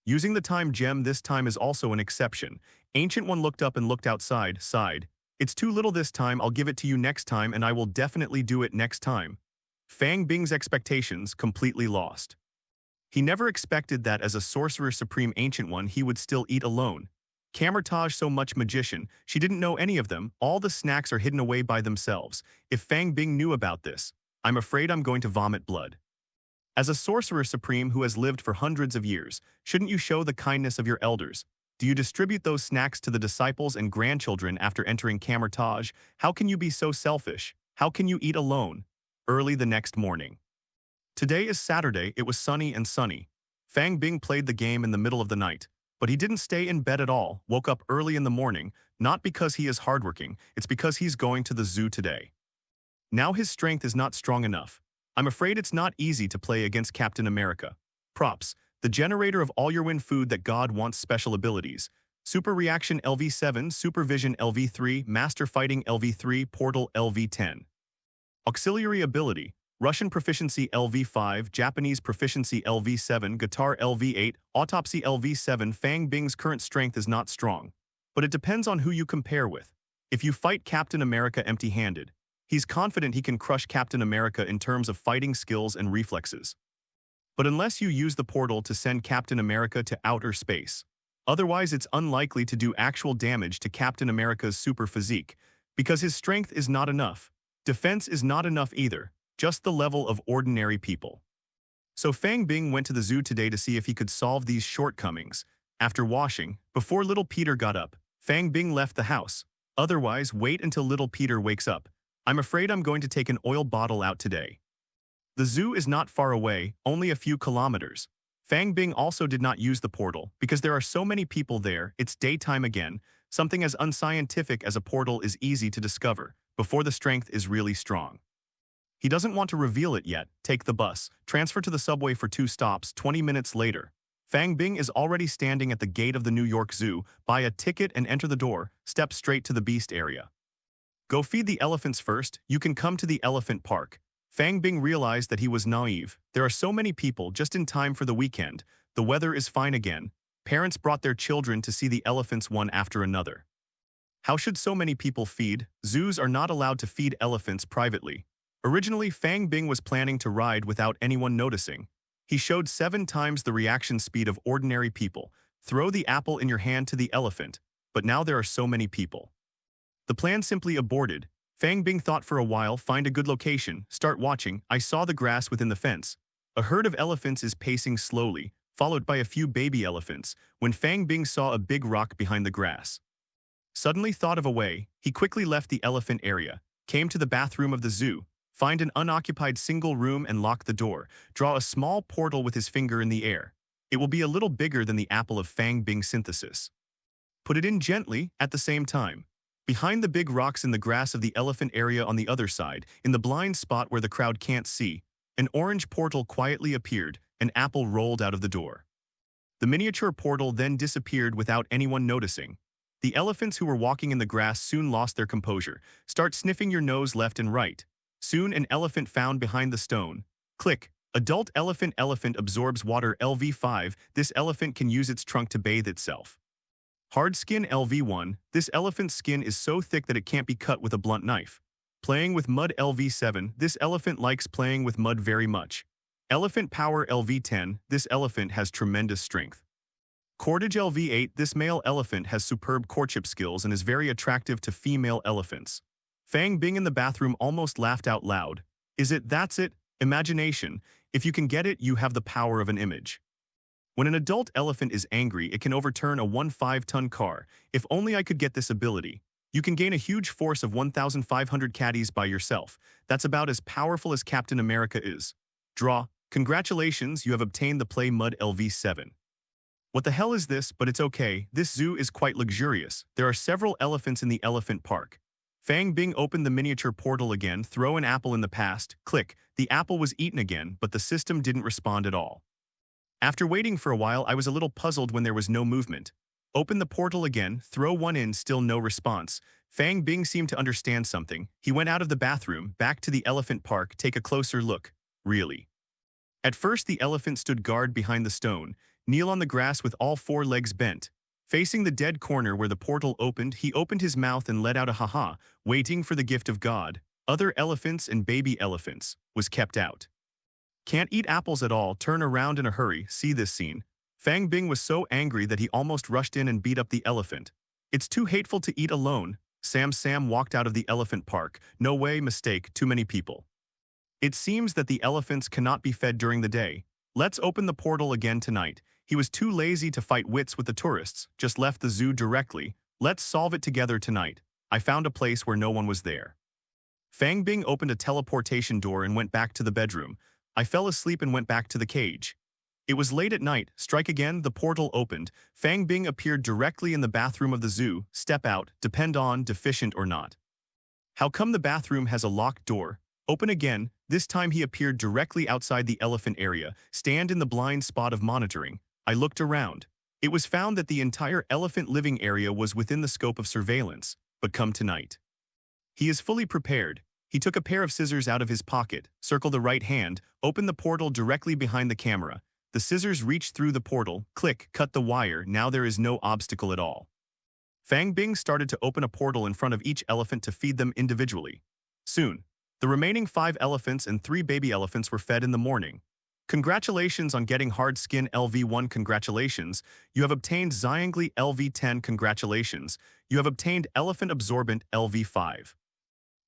Using the time gem this time is also an exception. Ancient One looked up and looked outside, sighed. It's too little this time, I'll give it to you next time, and I will definitely do it next time. Fang Bing's expectations completely lost. He never expected that as a Sorcerer Supreme Ancient One he would still eat alone. Camertage so much magician, she didn't know any of them, all the snacks are hidden away by themselves. If Fang Bing knew about this, I'm afraid I'm going to vomit blood. As a Sorcerer Supreme who has lived for hundreds of years, shouldn't you show the kindness of your elders? Do you distribute those snacks to the disciples and grandchildren after entering Camertage? How can you be so selfish? How can you eat alone? Early the next morning. Today is Saturday, it was sunny and sunny. Fang Bing played the game in the middle of the night. But he didn't stay in bed at all, woke up early in the morning, not because he is hardworking, it's because he's going to the zoo today. Now his strength is not strong enough. I'm afraid it's not easy to play against Captain America. Props, the generator of all your win food that God wants special abilities. Super Reaction LV7, Supervision LV3, Master Fighting LV3, Portal LV10. Auxiliary Ability. Russian Proficiency LV5, Japanese Proficiency LV7, Guitar LV8, Autopsy LV7. Fang Bing's current strength is not strong. But it depends on who you compare with. If you fight Captain America empty-handed, he's confident he can crush Captain America in terms of fighting skills and reflexes. But unless you use the portal to send Captain America to outer space, otherwise it's unlikely to do actual damage to Captain America's super physique, because his strength is not enough. Defense is not enough either. Just the level of ordinary people. So Fang Bing went to the zoo today to see if he could solve these shortcomings. After washing, before little Peter got up, Fang Bing left the house. Otherwise, wait until little Peter wakes up. I'm afraid I'm going to take an oil bottle out today. The zoo is not far away, only a few kilometers. Fang Bing also did not use the portal because there are so many people there, it's daytime again. Something as unscientific as a portal is easy to discover before the strength is really strong. He doesn't want to reveal it yet. Take the bus, transfer to the subway for 2 stops. 20 minutes later. Fang Bing is already standing at the gate of the New York Zoo. Buy a ticket and enter the door. Step straight to the beast area. Go feed the elephants first. You can come to the elephant park. Fang Bing realized that he was naive. There are so many people just in time for the weekend. The weather is fine again. Parents brought their children to see the elephants one after another. How should so many people feed? Zoos are not allowed to feed elephants privately. Originally, Fang Bing was planning to ride without anyone noticing. He showed 7 times the reaction speed of ordinary people. Throw the apple in your hand to the elephant. But now there are so many people. The plan simply aborted. Fang Bing thought for a while, find a good location, start watching. I saw the grass within the fence. A herd of elephants is pacing slowly, followed by a few baby elephants, when Fang Bing saw a big rock behind the grass. Suddenly thought of a way, he quickly left the elephant area, came to the bathroom of the zoo. Find an unoccupied single room and lock the door. Draw a small portal with his finger in the air. It will be a little bigger than the apple of Fang Bing synthesis. Put it in gently at the same time. Behind the big rocks in the grass of the elephant area on the other side, in the blind spot where the crowd can't see, an orange portal quietly appeared, an apple rolled out of the door. The miniature portal then disappeared without anyone noticing. The elephants who were walking in the grass soon lost their composure. Start sniffing your nose left and right. Soon an elephant found behind the stone. Click. Adult elephant absorbs water LV5. This elephant can use its trunk to bathe itself. Hard skin LV1. This elephant's skin is so thick that it can't be cut with a blunt knife. Playing with mud LV7. This elephant likes playing with mud very much. Elephant power LV10. This elephant has tremendous strength. Cordage LV8. This male elephant has superb courtship skills and is very attractive to female elephants. Fang Bing in the bathroom almost laughed out loud. That's it? Imagination. If you can get it, you have the power of an image. When an adult elephant is angry, it can overturn a 15-ton car. If only I could get this ability. You can gain a huge force of 1,500 caddies by yourself. That's about as powerful as Captain America is. Draw. Congratulations, you have obtained the Play Mud LV7. What the hell is this? But it's okay, this zoo is quite luxurious. There are several elephants in the elephant park. Fang Bing opened the miniature portal again, throw an apple in the past, click, the apple was eaten again, but the system didn't respond at all. After waiting for a while, I was a little puzzled when there was no movement. Open the portal again, throw one in, still no response. Fang Bing seemed to understand something. He went out of the bathroom, back to the elephant park, take a closer look. Really. At first the elephant stood guard behind the stone, kneel on the grass with all four legs bent. Facing the dead corner where the portal opened, he opened his mouth and let out a ha-ha, waiting for the gift of God. Other elephants and baby elephants was kept out. Can't eat apples at all, turn around in a hurry, see this scene. Fang Bing was so angry that he almost rushed in and beat up the elephant. It's too hateful to eat alone. Sam walked out of the elephant park. No way, mistake, too many people. It seems that the elephants cannot be fed during the day. Let's open the portal again tonight. He was too lazy to fight wits with the tourists, just left the zoo directly. Let's solve it together tonight. I found a place where no one was there. Fang Bing opened a teleportation door and went back to the bedroom. I fell asleep and went back to the cage. It was late at night, strike again, the portal opened. Fang Bing appeared directly in the bathroom of the zoo, step out, depend on, deficient or not. How come the bathroom has a locked door? Open again, this time he appeared directly outside the elephant area, stand in the blind spot of monitoring. I looked around. It was found that the entire elephant living area was within the scope of surveillance, but come tonight. He is fully prepared. He took a pair of scissors out of his pocket, circle the right hand, open the portal directly behind the camera. The scissors reached through the portal, click, cut the wire, now there is no obstacle at all. Fang Bing started to open a portal in front of each elephant to feed them individually. Soon, the remaining 5 elephants and 3 baby elephants were fed in the morning. Congratulations on getting hard skin LV1. Congratulations, you have obtained Zyangli LV10. Congratulations, you have obtained Elephant Absorbent LV5.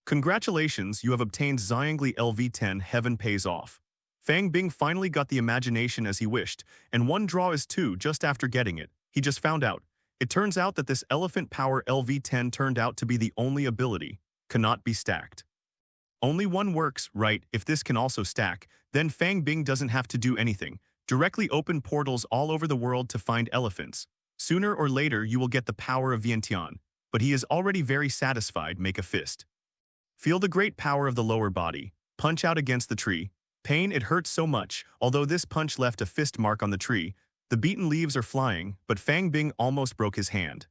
Congratulations, you have obtained Zyangli LV10. Heaven pays off. Fang Bing finally got the imagination as he wished, and 1 draw is 2 just after getting it. He just found out. It turns out that this Elephant Power LV10 turned out to be the only ability. Cannot be stacked. Only one works, right? If this can also stack, then Fang Bing doesn't have to do anything. Directly open portals all over the world to find elephants. Sooner or later you will get the power of Vientiane, but he is already very satisfied. Make a fist. Feel the great power of the lower body. Punch out against the tree. Pain, it hurts so much, although this punch left a fist mark on the tree. The beaten leaves are flying, but Fang Bing almost broke his hand.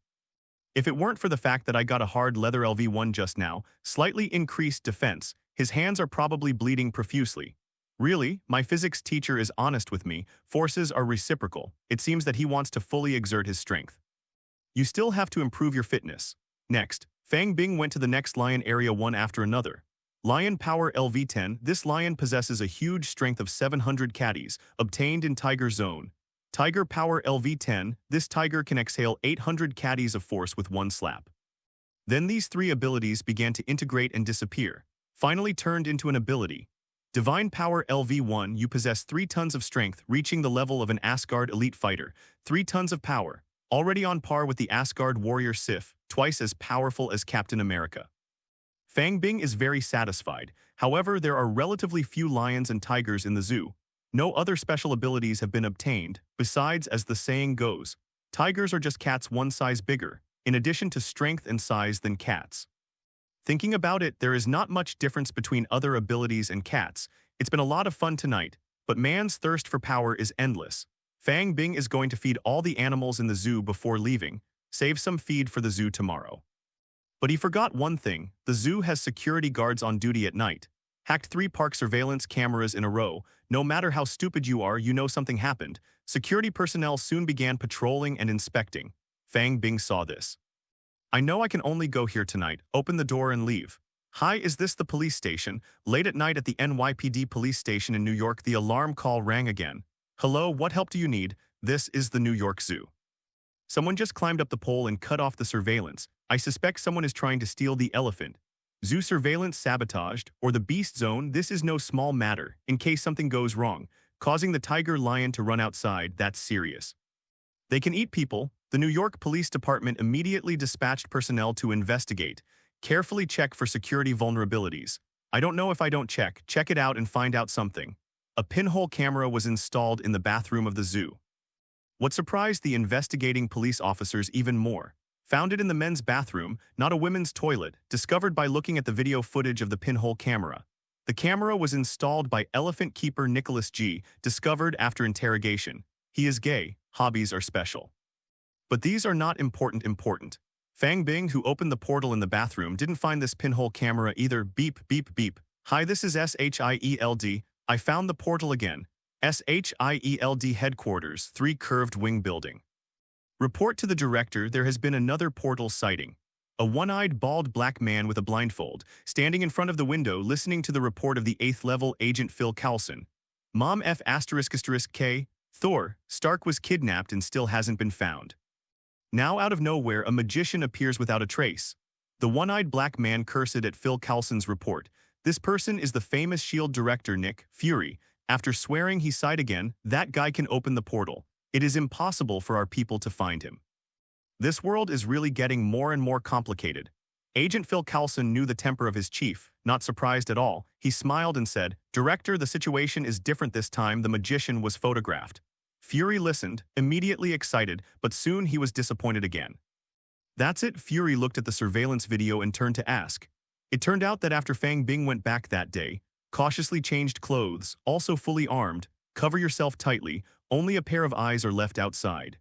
If it weren't for the fact that I got a hard leather LV1 just now, slightly increased defense, his hands are probably bleeding profusely. Really, my physics teacher is honest with me, forces are reciprocal. It seems that he wants to fully exert his strength. You still have to improve your fitness. Next, Fang Bing went to the next lion area one after another. Lion Power LV10, this lion possesses a huge strength of 700 caddies, obtained in Tiger Zone. Tiger Power LV10, this tiger can exhale 800 caddies of force with 1 slap. Then these 3 abilities began to integrate and disappear, finally turned into an ability. Divine Power LV1, you possess 3 tons of strength, reaching the level of an Asgard elite fighter, 3 tons of power, already on par with the Asgard warrior Sif, twice as powerful as Captain America. Fang Bing is very satisfied, however there are relatively few lions and tigers in the zoo. No other special abilities have been obtained, besides, as the saying goes, tigers are just cats 1 size bigger, in addition to strength and size than cats. Thinking about it, there is not much difference between other abilities and cats. It's been a lot of fun tonight, but man's thirst for power is endless. Fang Bing is going to feed all the animals in the zoo before leaving, save some feed for the zoo tomorrow. But he forgot one thing, the zoo has security guards on duty at night. Hacked 3 park surveillance cameras in a row. No matter how stupid you are, you know something happened. Security personnel soon began patrolling and inspecting. Fang Bing saw this. I know I can only go here tonight, open the door and leave. Hi, is this the police station? Late at night at the NYPD police station in New York, the alarm call rang again. Hello, what help do you need? This is the New York Zoo. Someone just climbed up the pole and cut off the surveillance. I suspect someone is trying to steal the elephant. Zoo surveillance sabotaged, or the beast zone, this is no small matter, in case something goes wrong. Causing the tiger lion to run outside, that's serious. They can eat people. The New York Police Department immediately dispatched personnel to investigate, carefully check for security vulnerabilities. I don't know if I don't check it out and find out something. A pinhole camera was installed in the bathroom of the zoo. What surprised the investigating police officers even more? Found it in the men's bathroom, not a women's toilet, discovered by looking at the video footage of the pinhole camera. The camera was installed by elephant keeper Nicholas G., discovered after interrogation. He is gay, hobbies are special. But these are not important. Fang Bing, who opened the portal in the bathroom, didn't find this pinhole camera either. Beep, beep, beep. Hi, this is SHIELD. I found the portal again. SHIELD headquarters, 3 curved wing building. Report to the director, there has been another portal sighting. A one-eyed, bald black man with a blindfold, standing in front of the window listening to the report of the 8th level agent Phil Coulson. Mom F **K. Thor, Stark was kidnapped and still hasn't been found. Now out of nowhere, a magician appears without a trace. The one-eyed black man cursed at Phil Coulson's report. This person is the famous S.H.I.E.L.D. director Nick Fury. After swearing he sighed again, that guy can open the portal. It is impossible for our people to find him. This world is really getting more and more complicated. Agent Phil Coulson knew the temper of his chief, not surprised at all. He smiled and said, "Director, the situation is different this time. The magician was photographed." Fury listened, immediately excited, but soon he was disappointed again. That's it. Fury looked at the surveillance video and turned to ask. It turned out that after Fang Bing went back that day, cautiously changed clothes, also fully armed, cover yourself tightly, only a pair of eyes are left outside.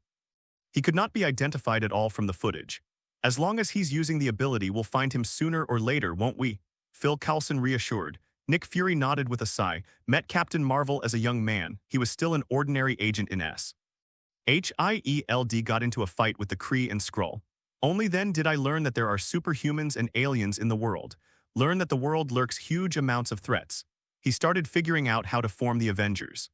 He could not be identified at all from the footage. As long as he's using the ability, we'll find him sooner or later, won't we? Phil Coulson reassured. Nick Fury nodded with a sigh, met Captain Marvel as a young man. He was still an ordinary agent in SHIELD. Got into a fight with the Kree and Skrull. Only then did I learn that there are superhumans and aliens in the world. Learn that the world lurks huge amounts of threats. He started figuring out how to form the Avengers.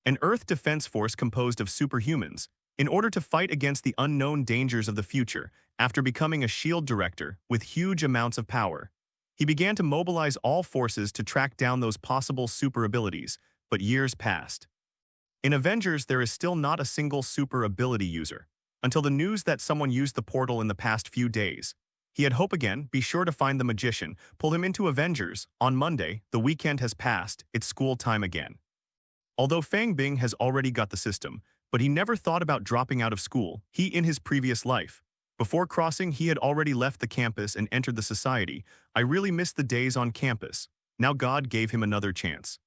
An Earth defense force composed of superhumans, in order to fight against the unknown dangers of the future. After becoming a S.H.I.E.L.D. director with huge amounts of power, he began to mobilize all forces to track down those possible super abilities, but years passed. In Avengers, there is still not a single super ability user, until the news that someone used the portal in the past few days. He had hope again. Be sure to find the magician, pull him into Avengers. On Monday, the weekend has passed, it's school time again. Although Fang Bing has already got the system, but he never thought about dropping out of school. He in his previous life. Before crossing, he had already left the campus and entered the society. I really missed the days on campus. Now God gave him another chance.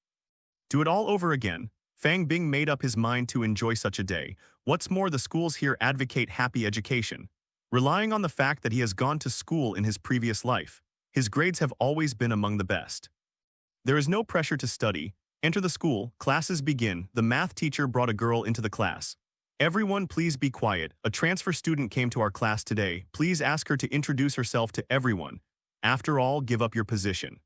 Do it all over again. Fang Bing made up his mind to enjoy such a day. What's more, the schools here advocate happy education. Relying on the fact that he has gone to school in his previous life, his grades have always been among the best. There is no pressure to study. Enter the school, classes begin. The math teacher brought a girl into the class. Everyone please be quiet. A transfer student came to our class today. Please ask her to introduce herself to everyone. After all, give up your position.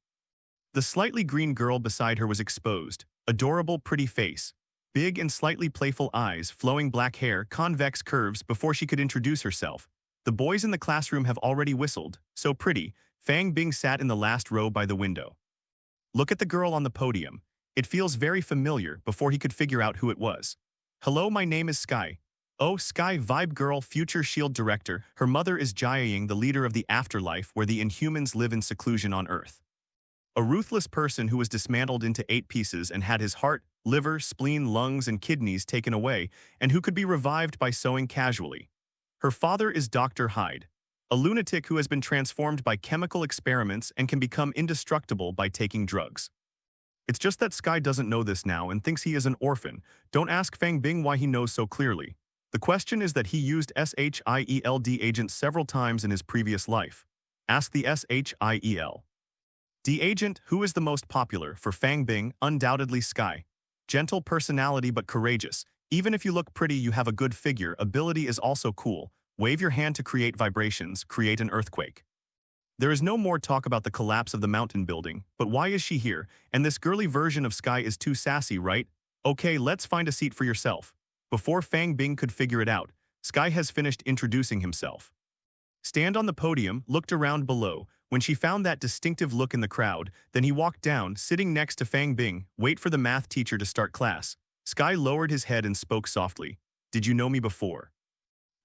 The slightly green girl beside her was exposed. Adorable, pretty face. Big and slightly playful eyes, flowing black hair, convex curves. Before she could introduce herself, the boys in the classroom have already whistled. So pretty. Fang Bing sat in the last row by the window. Look at the girl on the podium. It feels very familiar. Before he could figure out who it was. Hello, my name is Skye. Oh, Skye, vibe girl, future S.H.I.E.L.D. director. Her mother is Jiaying, the leader of the afterlife where the Inhumans live in seclusion on Earth. A ruthless person who was dismantled into 8 pieces and had his heart, liver, spleen, lungs, and kidneys taken away, and who could be revived by sewing casually. Her father is Dr. Hyde, a lunatic who has been transformed by chemical experiments and can become indestructible by taking drugs. It's just that Skye doesn't know this now and thinks he is an orphan. Don't ask Fang Bing why he knows so clearly. The question is that he used SHIELD agents several times in his previous life. Ask the SHIELD agent who is the most popular. For Fang Bing, undoubtedly Skye. Gentle personality but courageous. Even if you look pretty, you have a good figure. Ability is also cool. Wave your hand to create vibrations, create an earthquake. There is no more talk about the collapse of the mountain building, but why is she here? And this girly version of Skye is too sassy, right? Okay, let's find a seat for yourself. Before Fang Bing could figure it out, Skye has finished introducing himself. Stand on the podium, looked around below. When she found that distinctive look in the crowd, then he walked down, sitting next to Fang Bing, wait for the math teacher to start class. Skye lowered his head and spoke softly. Did you know me before?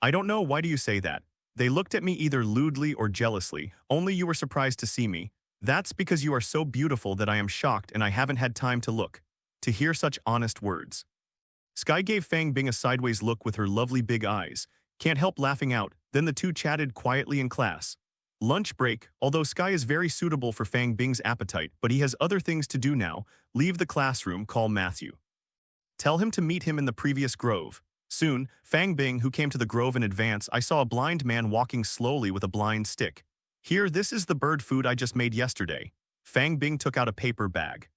I don't know, why do you say that? They looked at me either lewdly or jealously, only you were surprised to see me. That's because you are so beautiful that I am shocked and I haven't had time to look. To hear such honest words. Skye gave Fang Bing a sideways look with her lovely big eyes. Can't help laughing out, then the two chatted quietly in class. Lunch break, although Skye is very suitable for Fang Bing's appetite, but he has other things to do now. Leave the classroom, call Matthew. Tell him to meet him in the previous grove. Soon, Fang Bing, who came to the grove in advance, I saw a blind man walking slowly with a blind stick. Here, this is the bird food I just made yesterday. Fang Bing took out a paper bag.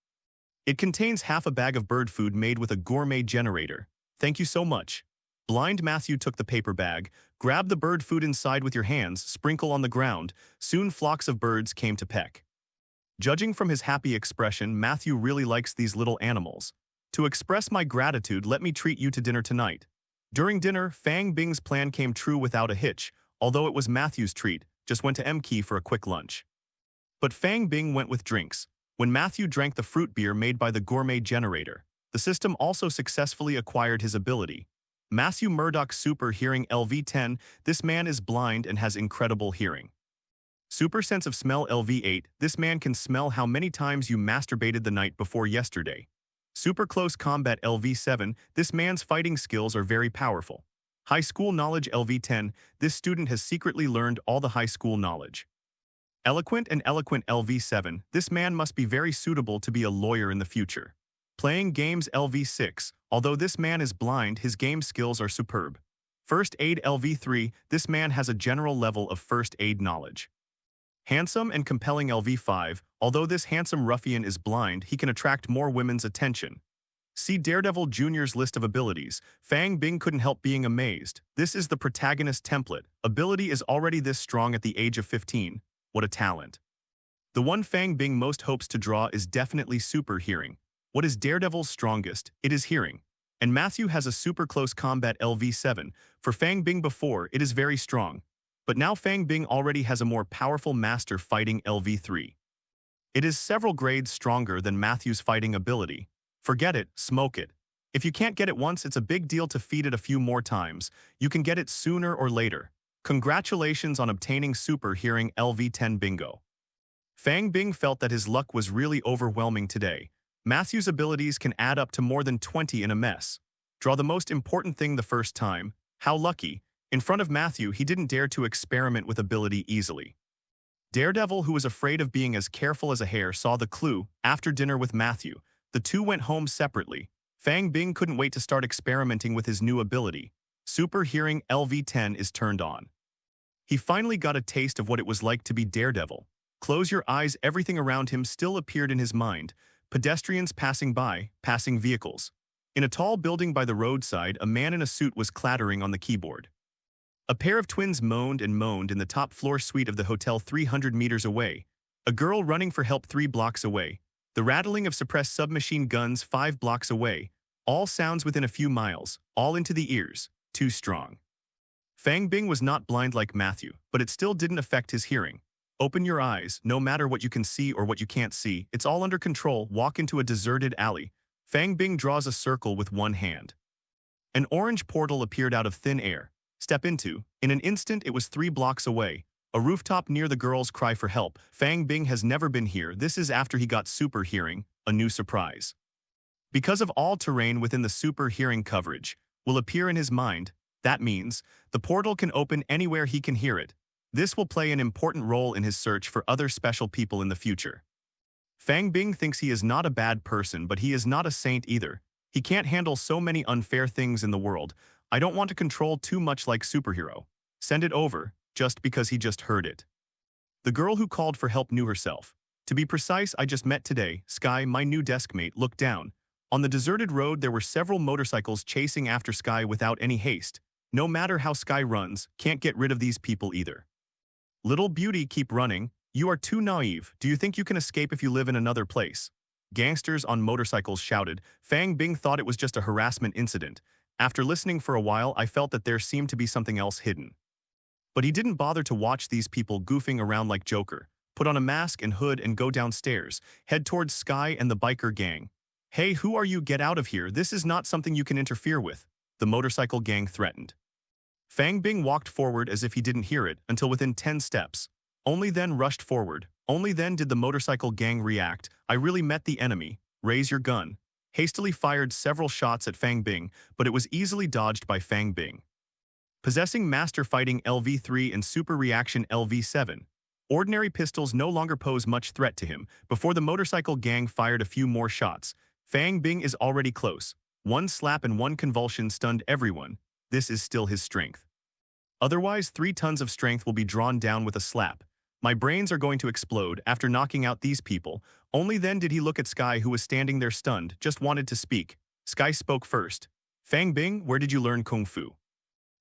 It contains half a bag of bird food made with a Gourmet Generator. Thank you so much. Blind Matthew took the paper bag, grab the bird food inside with your hands, sprinkle on the ground. Soon flocks of birds came to peck. Judging from his happy expression, Matthew really likes these little animals. To express my gratitude, let me treat you to dinner tonight. During dinner, Fang Bing's plan came true without a hitch, although it was Matthew's treat, just went to M-Key for a quick lunch. But Fang Bing went with drinks. When Matthew drank the fruit beer made by the Gourmet Generator, the system also successfully acquired his ability. Matthew Murdoch's super hearing LV10, this man is blind and has incredible hearing. Super sense of smell LV8, this man can smell how many times you masturbated the night before yesterday. Super close combat LV7, this man's fighting skills are very powerful. High school knowledge LV10, this student has secretly learned all the high school knowledge. Eloquent and eloquent LV7, this man must be very suitable to be a lawyer in the future. Playing games LV6, although this man is blind, his game skills are superb. First aid LV3, this man has a general level of first aid knowledge. Handsome and compelling LV5, although this handsome ruffian is blind, he can attract more women's attention. See Daredevil Jr.'s list of abilities. Fang Bing couldn't help being amazed. This is the protagonist template. Ability is already this strong at the age of 15. What a talent. The one Fang Bing most hopes to draw is definitely super hearing. What is Daredevil's strongest? It is hearing. And Matthew has a super close combat LV7. For Fang Bing before, it is very strong. But now Fang Bing already has a more powerful master fighting LV3. It is several grades stronger than Matthew's fighting ability. Forget it, smoke it. If you can't get it once, it's a big deal to feed it a few more times. You can get it sooner or later. Congratulations on obtaining super hearing LV10 bingo. Fang Bing felt that his luck was really overwhelming today. Matthew's abilities can add up to more than 20 in a mess. Draw the most important thing the first time. How lucky. In front of Matthew, he didn't dare to experiment with ability easily. Daredevil, who was afraid of being as careful as a hare, saw the clue. After dinner with Matthew, the two went home separately. Fang Bing couldn't wait to start experimenting with his new ability. Super hearing LV10 is turned on. He finally got a taste of what it was like to be Daredevil. Close your eyes, everything around him still appeared in his mind. Pedestrians passing by, passing vehicles. In a tall building by the roadside, a man in a suit was clattering on the keyboard. A pair of twins moaned and moaned in the top floor suite of the hotel 300 meters away. A girl running for help 3 blocks away. The rattling of suppressed submachine guns 5 blocks away. All sounds within a few miles, all into the ears, too strong. Fang Bing was not blind like Matthew, but it still didn't affect his hearing. Open your eyes, no matter what you can see or what you can't see, it's all under control. Walk into a deserted alley. Fang Bing draws a circle with one hand. An orange portal appeared out of thin air. Step into. In an instant, it was 3 blocks away. A rooftop near the girls' cry for help. Fang Bing has never been here. This is after he got super hearing, a new surprise. Because of all terrain within the super hearing coverage will appear in his mind, that means the portal can open anywhere he can hear it. This will play an important role in his search for other special people in the future. Fang Bing thinks he is not a bad person, but he is not a saint either. He can't handle so many unfair things in the world. I don't want to control too much like superhero. Send it over, just because he just heard it. The girl who called for help knew herself. To be precise, I just met today, Skye, my new desk mate, looked down. On the deserted road, there were several motorcycles chasing after Skye without any haste. No matter how Skye runs, can't get rid of these people either. Little beauty, keep running. You are too naive. Do you think you can escape if you live in another place? Gangsters on motorcycles shouted. Fang Bing thought it was just a harassment incident. After listening for a while, I felt that there seemed to be something else hidden. But he didn't bother to watch these people goofing around like Joker. put on a mask and hood and go downstairs, head towards Skye and the biker gang. Hey, who are you? Get out of here. This is not something you can interfere with, the motorcycle gang threatened. Fang Bing walked forward as if he didn't hear it until within 10 steps. Only then rushed forward. Only then did the motorcycle gang react. I really met the enemy. Raise your gun. Hastily fired several shots at Fang Bing, but it was easily dodged by Fang Bing. Possessing Master Fighting LV3 and Super Reaction LV7, ordinary pistols no longer pose much threat to him. Before the motorcycle gang fired a few more shots, Fang Bing is already close. One slap and one convulsion stunned everyone. This is still his strength. Otherwise, 3 tons of strength will be drawn down with a slap. My brains are going to explode after knocking out these people. Only then did he look at Skye, who was standing there stunned, just wanted to speak. Skye spoke first. Fang Bing, where did you learn Kung Fu?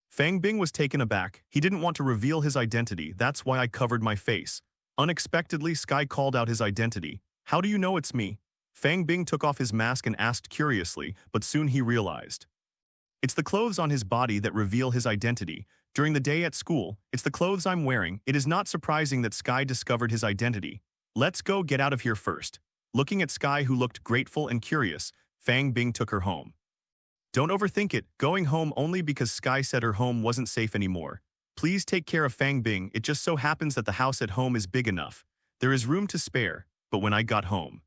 Fang Bing was taken aback. He didn't want to reveal his identity, that's why I covered my face. Unexpectedly, Skye called out his identity. How do you know it's me? Fang Bing took off his mask and asked curiously, but soon he realized. It's the clothes on his body that reveal his identity. During the day at school, it's the clothes I'm wearing. It is not surprising that Skye discovered his identity. Let's go get out of here first. Looking at Skye, who looked grateful and curious, Fang Bing took her home. Don't overthink it, going home only because Skye said her home wasn't safe anymore. Please take care of Fang Bing. It just so happens that the house at home is big enough. There is room to spare, but when I got home.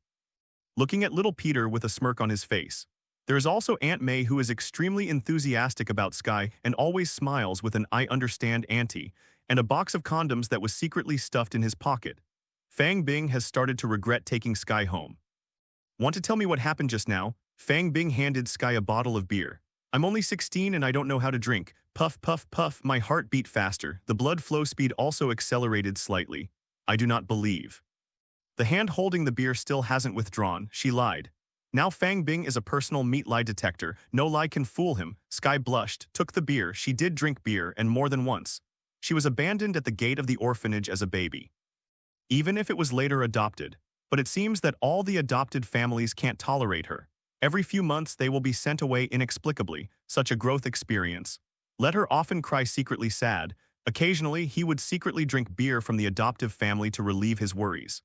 Looking at little Peter with a smirk on his face. There is also Aunt May, who is extremely enthusiastic about Skye and always smiles with an "I understand, Auntie," and a box of condoms that was secretly stuffed in his pocket. Fang Bing has started to regret taking Skye home. Want to tell me what happened just now? Fang Bing handed Skye a bottle of beer. I'm only 16 and I don't know how to drink. Puff, puff, puff. My heart beat faster. The blood flow speed also accelerated slightly. I do not believe. The hand holding the beer still hasn't withdrawn. She lied. Now Fang Bing is a personal meat lie detector. No lie can fool him. Skye blushed, took the beer. She did drink beer, and more than once. She was abandoned at the gate of the orphanage as a baby. Even if it was later adopted. But it seems that all the adopted families can't tolerate her. Every few months they will be sent away inexplicably. Such a growth experience. Let her often cry secretly sad. Occasionally he would secretly drink beer from the adoptive family to relieve his worries.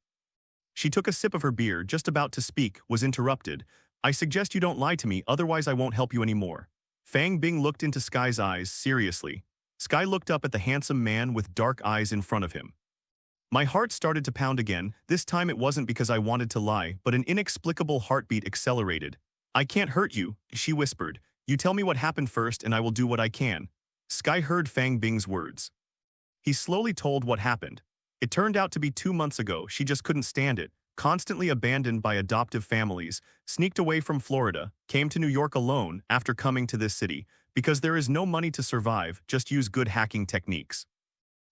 She took a sip of her beer, just about to speak, was interrupted. I suggest you don't lie to me, otherwise I won't help you anymore. Fang Bing looked into Skye's eyes, seriously. Skye looked up at the handsome man with dark eyes in front of him. My heart started to pound again. This time it wasn't because I wanted to lie, but an inexplicable heartbeat accelerated. I can't hurt you, she whispered. You tell me what happened first and I will do what I can. Skye heard Fang Bing's words. He slowly told what happened. It turned out to be 2 months ago. She just couldn't stand it. Constantly abandoned by adoptive families, sneaked away from Florida, came to New York alone after coming to this city, because there is no money to survive, just use good hacking techniques.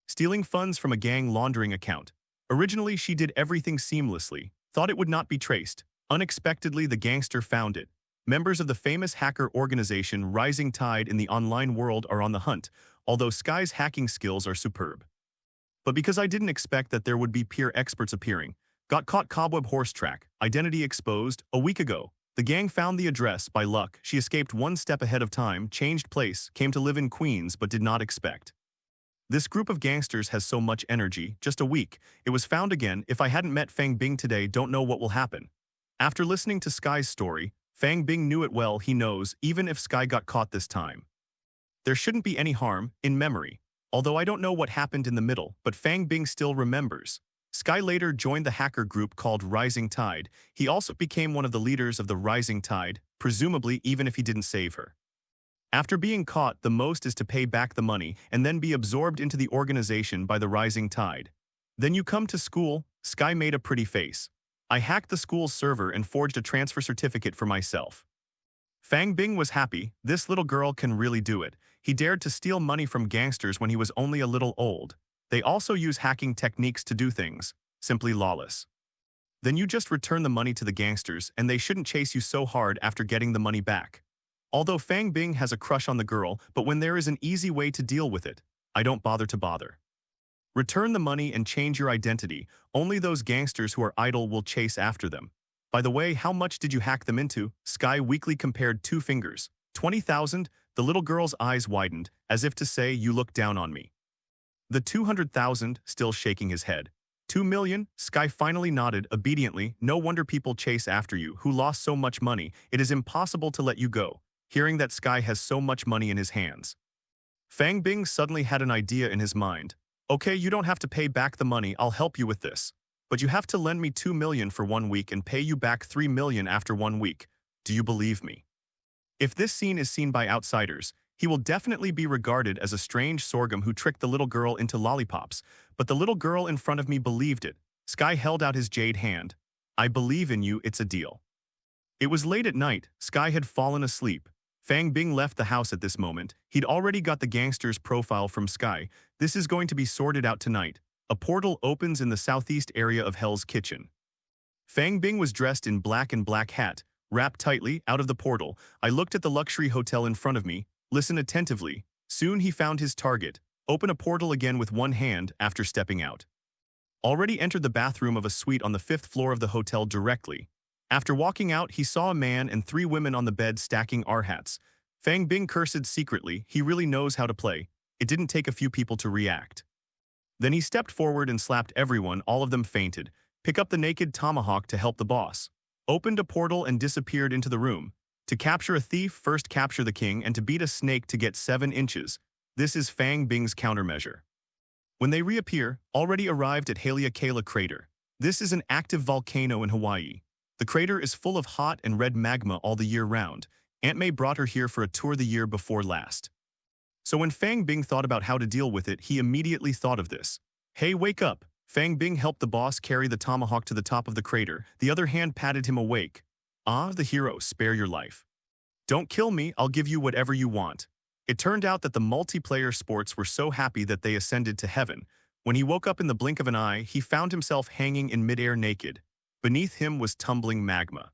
Stealing funds from a gang laundering account. Originally she did everything seamlessly, thought it would not be traced. Unexpectedly the gangster found it. Members of the famous hacker organization Rising Tide in the online world are on the hunt, although Skye's hacking skills are superb. But because I didn't expect that there would be peer experts appearing, got caught cobweb horse track, identity exposed, a week ago. The gang found the address, by luck. She escaped one step ahead of time, changed place, came to live in Queens but did not expect. This group of gangsters has so much energy, just a week. It was found again. If I hadn't met Fang Bing today, don't know what will happen. After listening to Skye's story, Fang Bing knew it well. He knows, even if Skye got caught this time, there shouldn't be any harm, in memory. Although I don't know what happened in the middle, but Fang Bing still remembers. Skye later joined the hacker group called Rising Tide. He also became one of the leaders of the Rising Tide, presumably even if he didn't save her. After being caught, the most is to pay back the money and then be absorbed into the organization by the Rising Tide. Then you come to school. Skye made a pretty face. I hacked the school's server and forged a transfer certificate for myself. Fang Bing was happy. This little girl can really do it. He dared to steal money from gangsters when he was only a little old. They also use hacking techniques to do things, simply lawless. Then you just return the money to the gangsters and they shouldn't chase you so hard after getting the money back. Although Fang Bing has a crush on the girl, but when there is an easy way to deal with it, I don't bother to bother. Return the money and change your identity. Only those gangsters who are idle will chase after them. By the way, how much did you hack them into? Skye weakly compared 2 fingers. 20,000? The little girl's eyes widened, as if to say, you look down on me. The 200,000, still shaking his head. 2 million? Skye finally nodded obediently. No wonder people chase after you, who lost so much money. It is impossible to let you go. Hearing that Skye has so much money in his hands, Fang Bing suddenly had an idea in his mind. Okay, you don't have to pay back the money, I'll help you with this. But you have to lend me 2 million for 1 week and pay you back 3 million after 1 week. Do you believe me? If this scene is seen by outsiders, he will definitely be regarded as a strange sorghum who tricked the little girl into lollipops, but the little girl in front of me believed it. Skye held out his jade hand. I believe in you, it's a deal. It was late at night, Skye had fallen asleep. Fang Bing left the house at this moment. He'd already got the gangster's profile from Skye. This is going to be sorted out tonight. A portal opens in the southeast area of Hell's Kitchen. Fang Bing was dressed in black and black hat, wrapped tightly out of the portal. I looked at the luxury hotel in front of me, listened attentively. Soon he found his target. Open a portal again with one hand after stepping out. Already entered the bathroom of a suite on the 5th floor of the hotel directly. After walking out, he saw a man and 3 women on the bed stacking R-hats. Fang Bing cursed secretly. He really knows how to play. It didn't take a few people to react. Then he stepped forward and slapped everyone. All of them fainted. Pick up the naked tomahawk to help the boss. Opened a portal and disappeared into the room. To capture a thief, first capture the king, and to beat a snake to get 7 inches. This is Fang Bing's countermeasure. When they reappear, already arrived at Haleakala Crater. This is an active volcano in Hawaii. The crater is full of hot and red magma all the year round. Aunt May brought her here for a tour the year before last. So when Fang Bing thought about how to deal with it, he immediately thought of this. Hey, wake up! Fang Bing helped the boss carry the tomahawk to the top of the crater. The other hand patted him awake. Ah, the hero, spare your life. Don't kill me, I'll give you whatever you want. It turned out that the multiplayer sports were so happy that they ascended to heaven. When he woke up in the blink of an eye, he found himself hanging in midair naked. Beneath him was tumbling magma.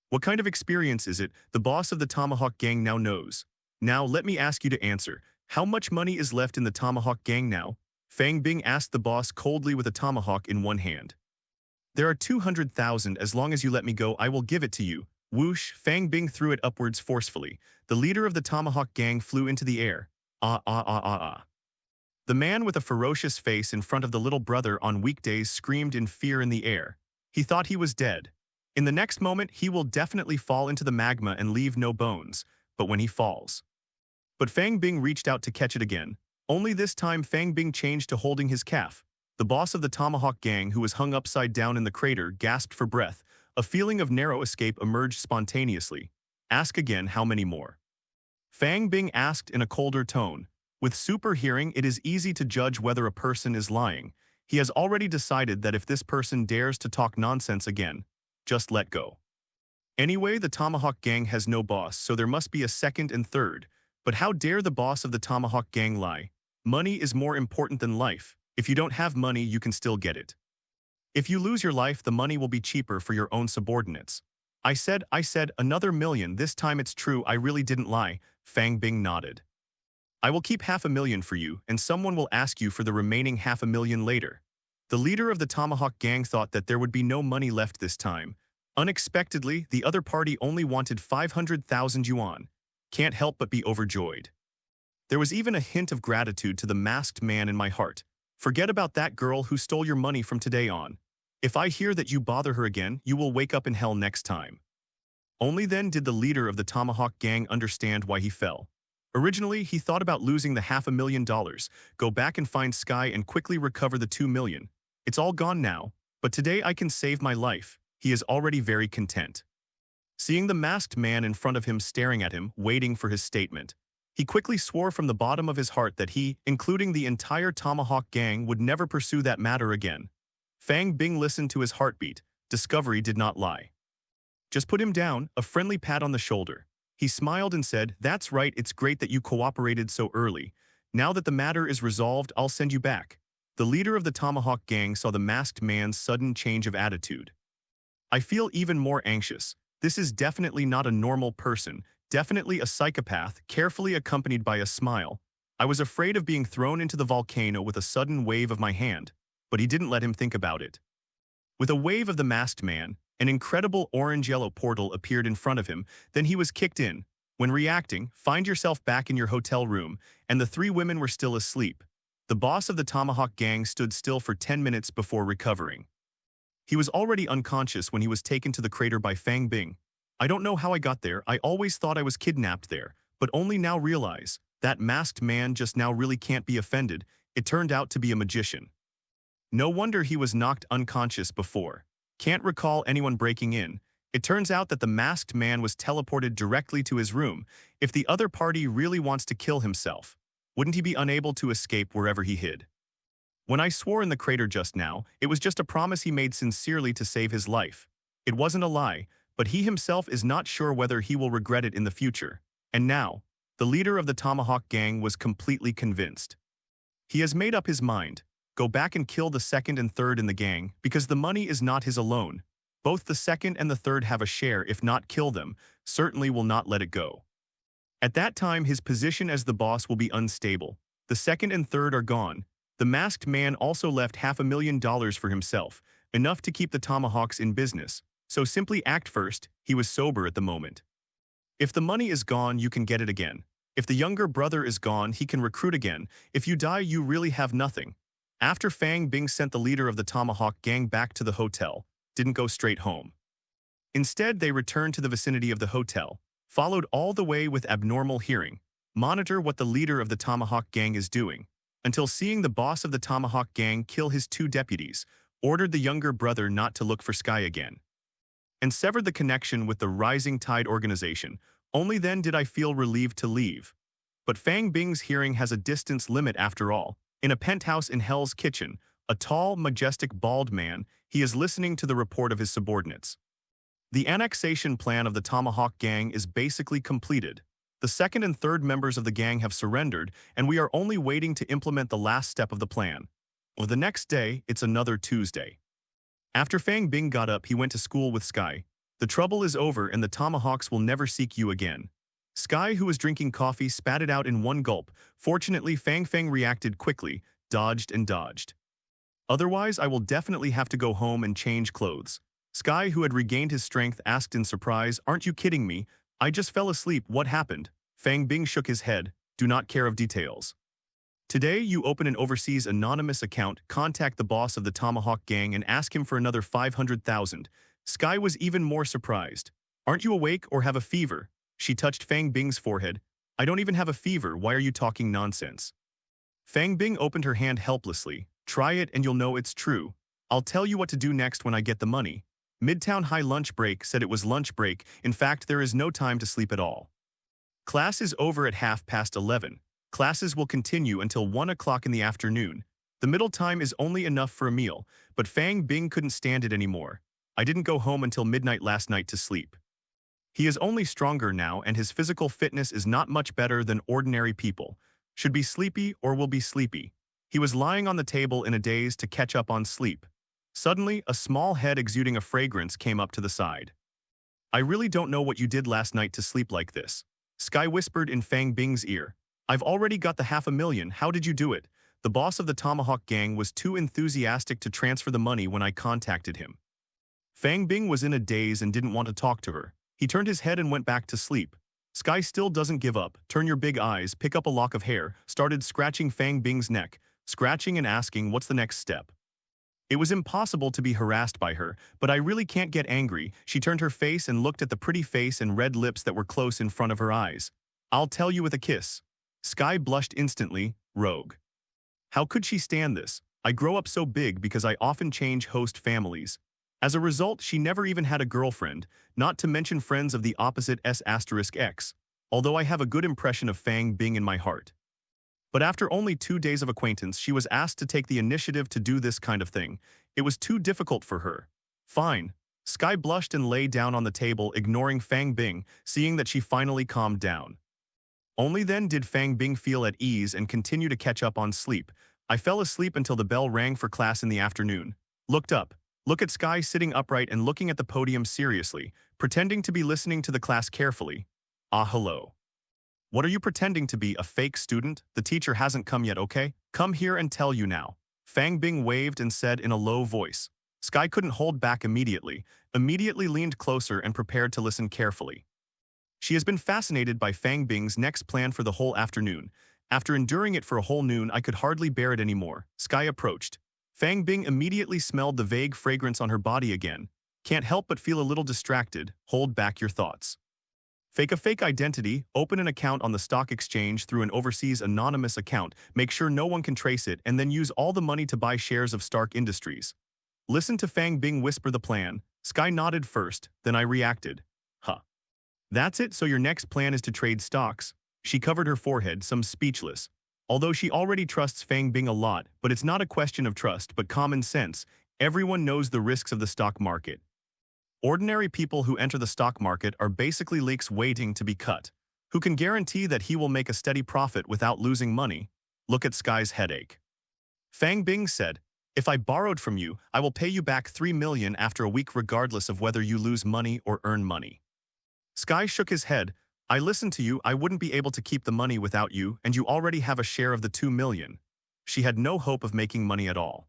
What kind of experience is it? The boss of the Tomahawk Gang now knows. Now let me ask you to answer. How much money is left in the Tomahawk Gang now? Fang Bing asked the boss coldly with a tomahawk in one hand. There are 200,000. As long as you let me go, I will give it to you. Whoosh, Fang Bing threw it upwards forcefully. The leader of the Tomahawk Gang flew into the air. Ah, ah, ah, ah, ah. The man with a ferocious face in front of the little brother on weekdays screamed in fear in the air. He thought he was dead. In the next moment, he will definitely fall into the magma and leave no bones, but when he falls. But Fang Bing reached out to catch it again. Only this time Fang Bing changed to holding his calf. The boss of the Tomahawk Gang, who was hung upside down in the crater, gasped for breath. A feeling of narrow escape emerged spontaneously. Ask again, how many more? Fang Bing asked in a colder tone. With super hearing, it is easy to judge whether a person is lying. He has already decided that if this person dares to talk nonsense again, just let go. Anyway, the Tomahawk Gang has no boss, so there must be a second and third. But how dare the boss of the Tomahawk Gang lie? Money is more important than life. If you don't have money, you can still get it. If you lose your life, the money will be cheaper for your own subordinates. I said, another million. This time it's true, I really didn't lie. Fang Bing nodded. I will keep 500,000 for you, and someone will ask you for the remaining 500,000 later. The leader of the Tomahawk Gang thought that there would be no money left this time. Unexpectedly, the other party only wanted 500,000 yuan. Can't help but be overjoyed. There was even a hint of gratitude to the masked man in my heart. Forget about that girl who stole your money from today on. If I hear that you bother her again, you will wake up in hell next time. Only then did the leader of the Tomahawk Gang understand why he fell. Originally, he thought about losing the $500,000, go back and find Skye and quickly recover the 2 million. It's all gone now, but today I can save my life. He is already very content. Seeing the masked man in front of him staring at him, waiting for his statement, he quickly swore from the bottom of his heart that he, including the entire Tomahawk Gang, would never pursue that matter again. Fang Bing listened to his heartbeat. Discovery did not lie. Just put him down, a friendly pat on the shoulder. He smiled and said, "That's right, it's great that you cooperated so early. Now that the matter is resolved, I'll send you back." The leader of the Tomahawk Gang saw the masked man's sudden change of attitude. I feel even more anxious. This is definitely not a normal person, definitely a psychopath, carefully accompanied by a smile. I was afraid of being thrown into the volcano with a sudden wave of my hand, but he didn't let him think about it. With a wave of the masked man, an incredible orange-yellow portal appeared in front of him, then he was kicked in. When reacting, find yourself back in your hotel room, and the 3 women were still asleep. The boss of the Tomahawk gang stood still for 10 minutes before recovering. He was already unconscious when he was taken to the crater by Fang Bing. I don't know how I got there. I always thought I was kidnapped there, but only now realize that masked man just now really can't be offended. It turned out to be a magician. No wonder he was knocked unconscious before. Can't recall anyone breaking in. It turns out that the masked man was teleported directly to his room. If the other party really wants to kill himself, wouldn't he be unable to escape wherever he hid? When I swore in the crater just now, it was just a promise he made sincerely to save his life. It wasn't a lie, but he himself is not sure whether he will regret it in the future. And now, the leader of the Tomahawk gang was completely convinced. He has made up his mind. Go back and kill the second and third in the gang, because the money is not his alone. Both the second and the third have a share. If not kill them, certainly will not let it go. At that time his position as the boss will be unstable. The second and third are gone. The masked man also left $500,000 for himself, enough to keep the Tomahawks in business. So simply act first. He was sober at the moment. If the money is gone, you can get it again. If the younger brother is gone, he can recruit again. If you die, you really have nothing. After Fang Bing sent the leader of the Tomahawk gang back to the hotel, didn't go straight home. Instead, they returned to the vicinity of the hotel, followed all the way with abnormal hearing, monitor what the leader of the Tomahawk gang is doing, until seeing the boss of the Tomahawk gang kill his 2 deputies, ordered the younger brother not to look for Skye again, and severed the connection with the Rising Tide organization. Only then did I feel relieved to leave. But Fang Bing's hearing has a distance limit after all. In a penthouse in Hell's Kitchen, a tall, majestic, bald man, he is listening to the report of his subordinates. The annexation plan of the Tomahawk gang is basically completed. The second and third members of the gang have surrendered, and we are only waiting to implement the last step of the plan. Well, the next day, it's another Tuesday. After Fang Bing got up, he went to school with Skye. The trouble is over and the Tomahawks will never seek you again. Skye, who was drinking coffee, spat it out in one gulp. Fortunately, Fang reacted quickly, dodged and dodged. Otherwise, I will definitely have to go home and change clothes. Skye, who had regained his strength, asked in surprise, "Aren't you kidding me? I just fell asleep. What happened?" Fang Bing shook his head, "Do not care of details. Today, you open an overseas anonymous account, contact the boss of the Tomahawk gang and ask him for another 500,000. Skye was even more surprised. "Aren't you awake or have a fever?" She touched Fang Bing's forehead. "I don't even have a fever. Why are you talking nonsense?" Fang Bing opened her hand helplessly. "Try it and you'll know it's true. I'll tell you what to do next when I get the money." Midtown High lunch break said it was lunch break. In fact, there is no time to sleep at all. Class is over at 11:30. Classes will continue until 1 o'clock in the afternoon. The middle time is only enough for a meal, but Fang Bing couldn't stand it anymore. "I didn't go home until midnight last night to sleep." He is only stronger now and his physical fitness is not much better than ordinary people. Should be sleepy or will be sleepy. He was lying on the table in a daze to catch up on sleep. Suddenly, a small head exuding a fragrance came up to the side. "I really don't know what you did last night to sleep like this." Skye whispered in Fang Bing's ear. "I've already got the $500,000. How did you do it?" The boss of the Tomahawk gang was too enthusiastic to transfer the money when I contacted him. Fang Bing was in a daze and didn't want to talk to her. He turned his head and went back to sleep. Skye still doesn't give up. "Turn your big eyes, pick up a lock of hair," started scratching Fang Bing's neck, scratching and asking what's the next step. It was impossible to be harassed by her, but I really can't get angry. She turned her face and looked at the pretty face and red lips that were close in front of her eyes. "I'll tell you with a kiss." Skye blushed instantly. Rogue. How could she stand this? I grow up so big because I often change host families. As a result, she never even had a girlfriend, not to mention friends of the opposite S*X, although I have a good impression of Fang Bing in my heart. But after only 2 days of acquaintance, she was asked to take the initiative to do this kind of thing. It was too difficult for her. "Fine." Skye blushed and lay down on the table, ignoring Fang Bing, seeing that she finally calmed down. Only then did Fang Bing feel at ease and continue to catch up on sleep. I fell asleep until the bell rang for class in the afternoon. Looked up. Look at Skye sitting upright and looking at the podium seriously, pretending to be listening to the class carefully. "Ah, hello. What are you pretending to be, a fake student? The teacher hasn't come yet, okay? Come here and tell you now." Fang Bing waved and said in a low voice. Skye couldn't hold back immediately leaned closer and prepared to listen carefully. She has been fascinated by Fang Bing's next plan for the whole afternoon. After enduring it for a whole noon, I could hardly bear it anymore. Skye approached. Fang Bing immediately smelled the vague fragrance on her body again. Can't help but feel a little distracted. Hold back your thoughts. Fake a fake identity, open an account on the stock exchange through an overseas anonymous account, make sure no one can trace it, and then use all the money to buy shares of Stark Industries. Listen to Fang Bing whisper the plan. Skye nodded first, then I reacted. Huh. That's it, so your next plan is to trade stocks? She covered her forehead, some speechless. Although she already trusts Fang Bing a lot, but it's not a question of trust, but common sense. Everyone knows the risks of the stock market. Ordinary people who enter the stock market are basically leaks waiting to be cut. Who can guarantee that he will make a steady profit without losing money? Look at Skye's headache. Fang Bing said, if I borrowed from you, I will pay you back 3 million after a week regardless of whether you lose money or earn money. Skye shook his head. I listened to you, I wouldn't be able to keep the money without you, and you already have a share of the 2 million. She had no hope of making money at all.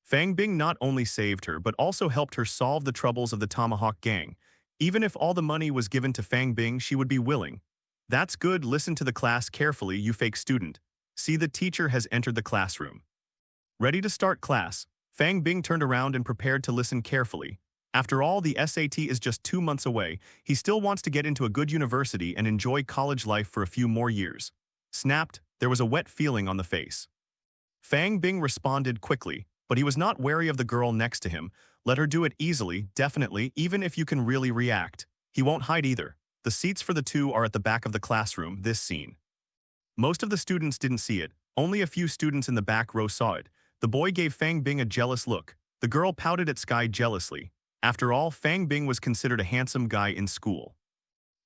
Fang Bing not only saved her but also helped her solve the troubles of the Tomahawk gang. Even if all the money was given to Fang Bing, she would be willing. That's good, listen to the class carefully, you fake student. See, the teacher has entered the classroom. Ready to start class, Fang Bing turned around and prepared to listen carefully. After all, the SAT is just 2 months away. He still wants to get into a good university and enjoy college life for a few more years. Snapped, there was a wet feeling on the face. Fang Bing responded quickly, but he was not wary of the girl next to him. Let her do it easily, definitely, even if you can really react. He won't hide either. The seats for the two are at the back of the classroom, this scene. Most of the students didn't see it. Only a few students in the back row saw it. The boy gave Fang Bing a jealous look. The girl pouted at Skye jealously. After all, Fang Bing was considered a handsome guy in school.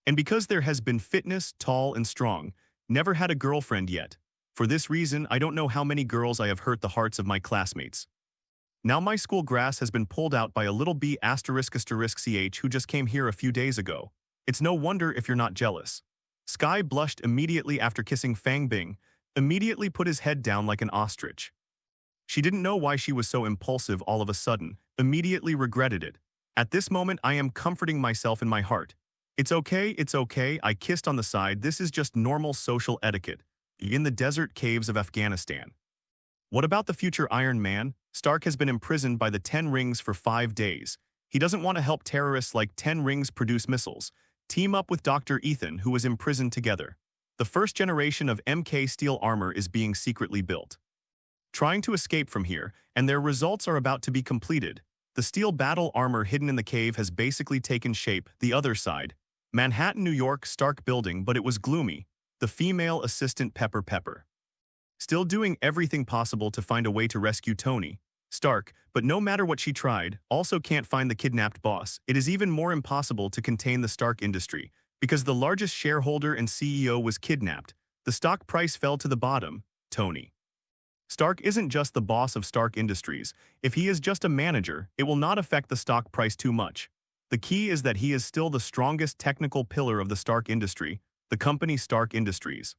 And because there has been fitness, tall and strong, never had a girlfriend yet. For this reason, I don't know how many girls I have hurt the hearts of my classmates. Now my school grass has been pulled out by a little b****ch who just came here a few days ago. It's no wonder if you're not jealous. Skye blushed immediately after kissing Fang Bing, immediately put his head down like an ostrich. She didn't know why she was so impulsive all of a sudden, immediately regretted it. At this moment I am comforting myself in my heart. It's okay, I kissed on the side, this is just normal social etiquette. In the desert caves of Afghanistan. What about the future Iron Man? Stark has been imprisoned by the 10 Rings for 5 days. He doesn't want to help terrorists like 10 Rings produce missiles. Team up with Dr. Ethan, who was imprisoned together. The first generation of MK steel armor is being secretly built. Trying to escape from here, and their results are about to be completed. The steel battle armor hidden in the cave has basically taken shape. The other side. Manhattan, New York, Stark building, but it was gloomy. The female assistant Pepper. Still doing everything possible to find a way to rescue Tony Stark, but no matter what she tried, also can't find the kidnapped boss. It is even more impossible to contain the Stark industry, because the largest shareholder and CEO was kidnapped. The stock price fell to the bottom. Tony Stark isn't just the boss of Stark Industries. If he is just a manager, it will not affect the stock price too much. The key is that he is still the strongest technical pillar of the Stark industry, the company Stark Industries.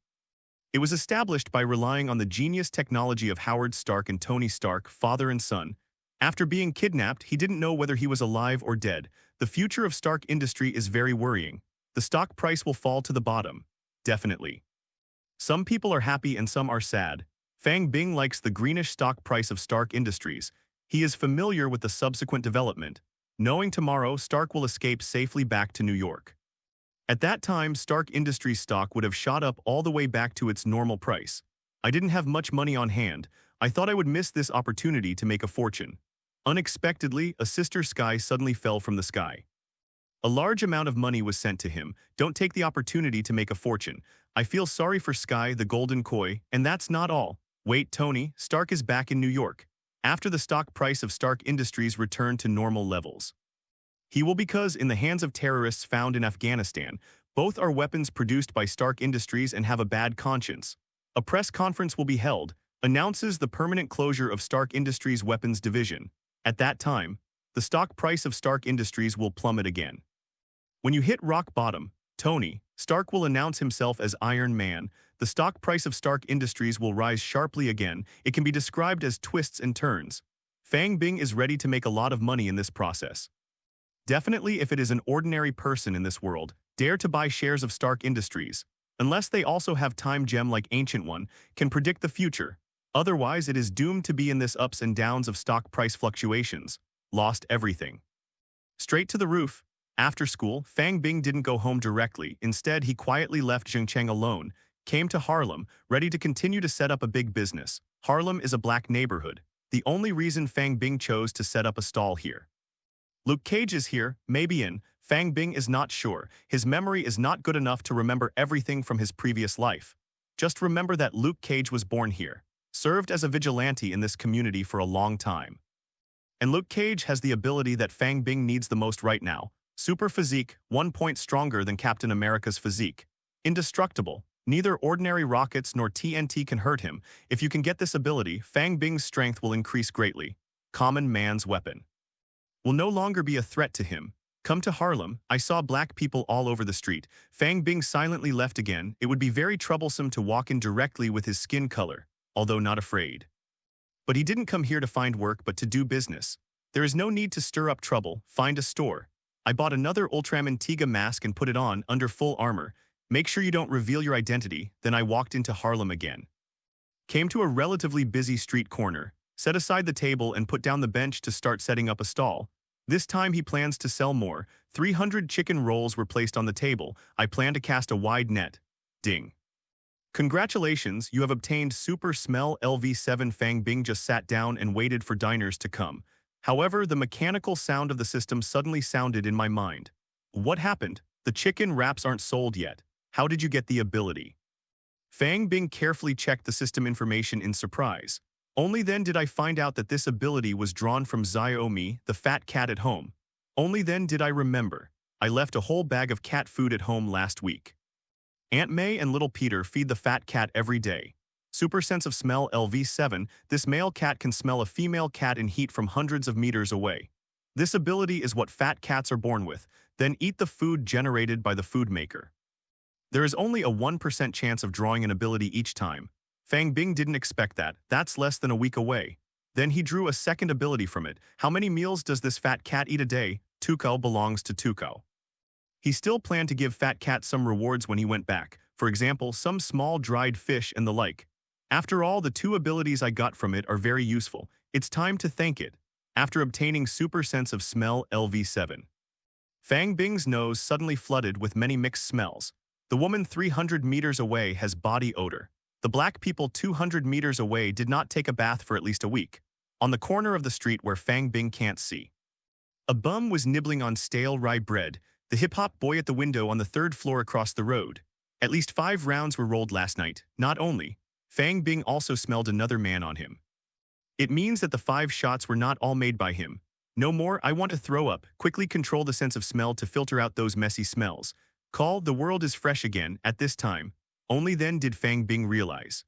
It was established by relying on the genius technology of Howard Stark and Tony Stark, father and son. After being kidnapped, he didn't know whether he was alive or dead. The future of Stark Industry is very worrying. The stock price will fall to the bottom. Definitely. Some people are happy and some are sad. Fang Bing likes the greenish stock price of Stark Industries. He is familiar with the subsequent development, knowing tomorrow Stark will escape safely back to New York. At that time, Stark Industries stock would have shot up all the way back to its normal price. I didn't have much money on hand. I thought I would miss this opportunity to make a fortune. Unexpectedly, a sister Skye suddenly fell from the sky. A large amount of money was sent to him. Don't take the opportunity to make a fortune. I feel sorry for Skye, the golden koi, and that's not all. Wait, Tony, Stark is back in New York. After the stock price of Stark Industries returned to normal levels. He will because in the hands of terrorists found in Afghanistan, both are weapons produced by Stark Industries and have a bad conscience. A press conference will be held, announces the permanent closure of Stark Industries weapons division. At that time, the stock price of Stark Industries will plummet again. When you hit rock bottom, Tony Stark will announce himself as Iron Man. The stock price of Stark Industries will rise sharply again. It can be described as twists and turns. Fang Bing is ready to make a lot of money in this process. Definitely if it is an ordinary person in this world, dare to buy shares of Stark Industries. Unless they also have time gem like Ancient One, can predict the future. Otherwise, it is doomed to be in this ups and downs of stock price fluctuations. Lost everything. Straight to the roof. After school, Fang Bing didn't go home directly. Instead, he quietly left Zhengcheng alone, came to Harlem, ready to continue to set up a big business. Harlem is a black neighborhood. The only reason Fang Bing chose to set up a stall here. Luke Cage is here, maybe in. Fang Bing is not sure. His memory is not good enough to remember everything from his previous life. Just remember that Luke Cage was born here, served as a vigilante in this community for a long time. And Luke Cage has the ability that Fang Bing needs the most right now. Super physique, 1 point stronger than Captain America's physique. Indestructible. Neither ordinary rockets nor TNT can hurt him. If you can get this ability, Fang Bing's strength will increase greatly. Common man's weapon will no longer be a threat to him. Come to Harlem, I saw black people all over the street. Fang Bing silently left again. It would be very troublesome to walk in directly with his skin color, although not afraid. But he didn't come here to find work but to do business. There is no need to stir up trouble, find a store. I bought another Ultramantiga mask and put it on under full armor. Make sure you don't reveal your identity. Then I walked into Harlem again. Came to a relatively busy street corner, set aside the table and put down the bench to start setting up a stall. This time he plans to sell more. 300 chicken rolls were placed on the table. I plan to cast a wide net. Ding. Congratulations, you have obtained Super Smell LV7. Fang Bing just sat down and waited for diners to come. However, the mechanical sound of the system suddenly sounded in my mind. What happened? The chicken wraps aren't sold yet. How did you get the ability? Fang Bing carefully checked the system information in surprise. Only then did I find out that this ability was drawn from Xiaomi, the fat cat at home. Only then did I remember. I left a whole bag of cat food at home last week. Aunt May and little Peter feed the fat cat every day. Super Sense of Smell LV7, this male cat can smell a female cat in heat from hundreds of meters away. This ability is what fat cats are born with, then eat the food generated by the food maker. There is only a 1% chance of drawing an ability each time. Fang Bing didn't expect that. That's less than a week away. Then he drew a second ability from it. How many meals does this fat cat eat a day? Tuco belongs to Tuco. He still planned to give fat cat some rewards when he went back. For example, some small dried fish and the like. After all, the two abilities I got from it are very useful. It's time to thank it. After obtaining Super Sense of Smell LV7. Fang Bing's nose suddenly flooded with many mixed smells. The woman 300 meters away has body odor. The black people 200 meters away did not take a bath for at least a week. On the corner of the street where Fang Bing can't see. A bum was nibbling on stale rye bread, the hip-hop boy at the window on the third floor across the road. At least 5 rounds were rolled last night. Not only, Fang Bing also smelled another man on him. It means that the 5 shots were not all made by him. No more, I want to throw up. Quickly control the sense of smell to filter out those messy smells. Call, the world is fresh again, at this time. Only then did Fang Bing realize.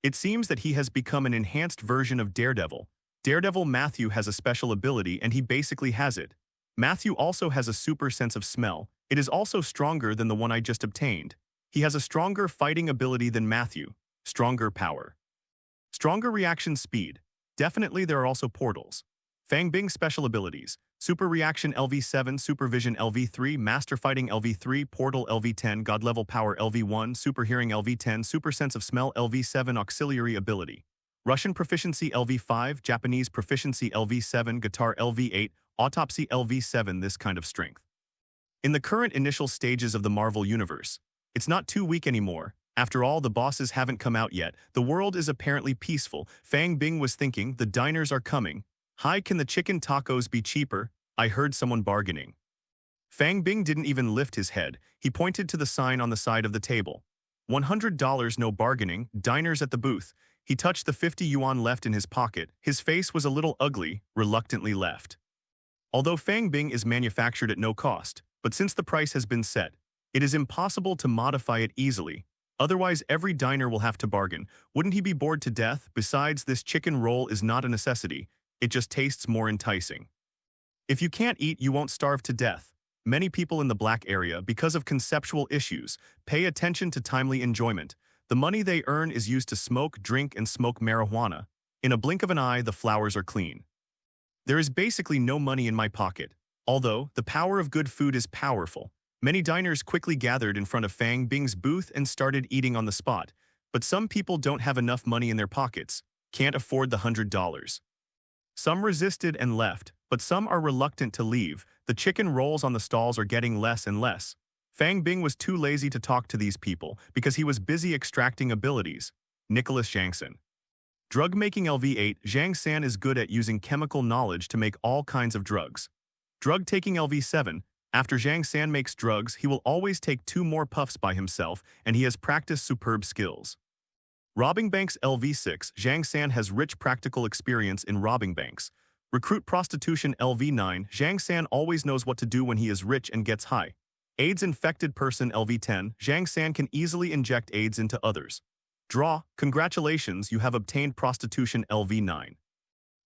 It seems that he has become an enhanced version of Daredevil. Daredevil Matthew has a special ability and he basically has it. Matthew also has a super sense of smell. It is also stronger than the one I just obtained. He has a stronger fighting ability than Matthew. Stronger power. Stronger reaction speed. Definitely there are also portals. Fang Bing special abilities. Super Reaction LV7, Supervision LV3, Master Fighting LV3, Portal LV10, God Level Power LV1, Super Hearing LV10, Super Sense of Smell LV7, Auxiliary Ability. Russian Proficiency LV5, Japanese Proficiency LV7, Guitar LV8, Autopsy LV7. This kind of strength. In the current initial stages of the Marvel Universe, it's not too weak anymore. After all, the bosses haven't come out yet. The world is apparently peaceful. Fang Bing was thinking, the diners are coming. Hi, can the chicken tacos be cheaper? I heard someone bargaining. Fang Bing didn't even lift his head. He pointed to the sign on the side of the table. $100 no bargaining, diners at the booth. He touched the 50 yuan left in his pocket. His face was a little ugly, reluctantly left. Although Fang Bing is manufactured at no cost, but since the price has been set, it is impossible to modify it easily. Otherwise, every diner will have to bargain. Wouldn't he be bored to death? Besides, this chicken roll is not a necessity. It just tastes more enticing. If you can't eat, you won't starve to death. Many people in the black area, because of conceptual issues, pay attention to timely enjoyment. The money they earn is used to smoke, drink, and smoke marijuana. In a blink of an eye, the flowers are clean. There is basically no money in my pocket. Although, the power of good food is powerful. Many diners quickly gathered in front of Fang Bing's booth and started eating on the spot, but some people don't have enough money in their pockets, can't afford the $100. Some resisted and left, but some are reluctant to leave. The chicken rolls on the stalls are getting less and less. Fang Bing was too lazy to talk to these people because he was busy extracting abilities. Nicholas Zhangsan. Drug making LV8, Zhang San is good at using chemical knowledge to make all kinds of drugs. Drug taking LV7, after Zhang San makes drugs, he will always take 2 more puffs by himself, and he has practiced superb skills. Robbing banks LV6, Zhang San has rich practical experience in robbing banks. Recruit prostitution LV9, Zhang San always knows what to do when he is rich and gets high. AIDS infected person LV10, Zhang San can easily inject AIDS into others. Draw, congratulations, you have obtained prostitution LV9.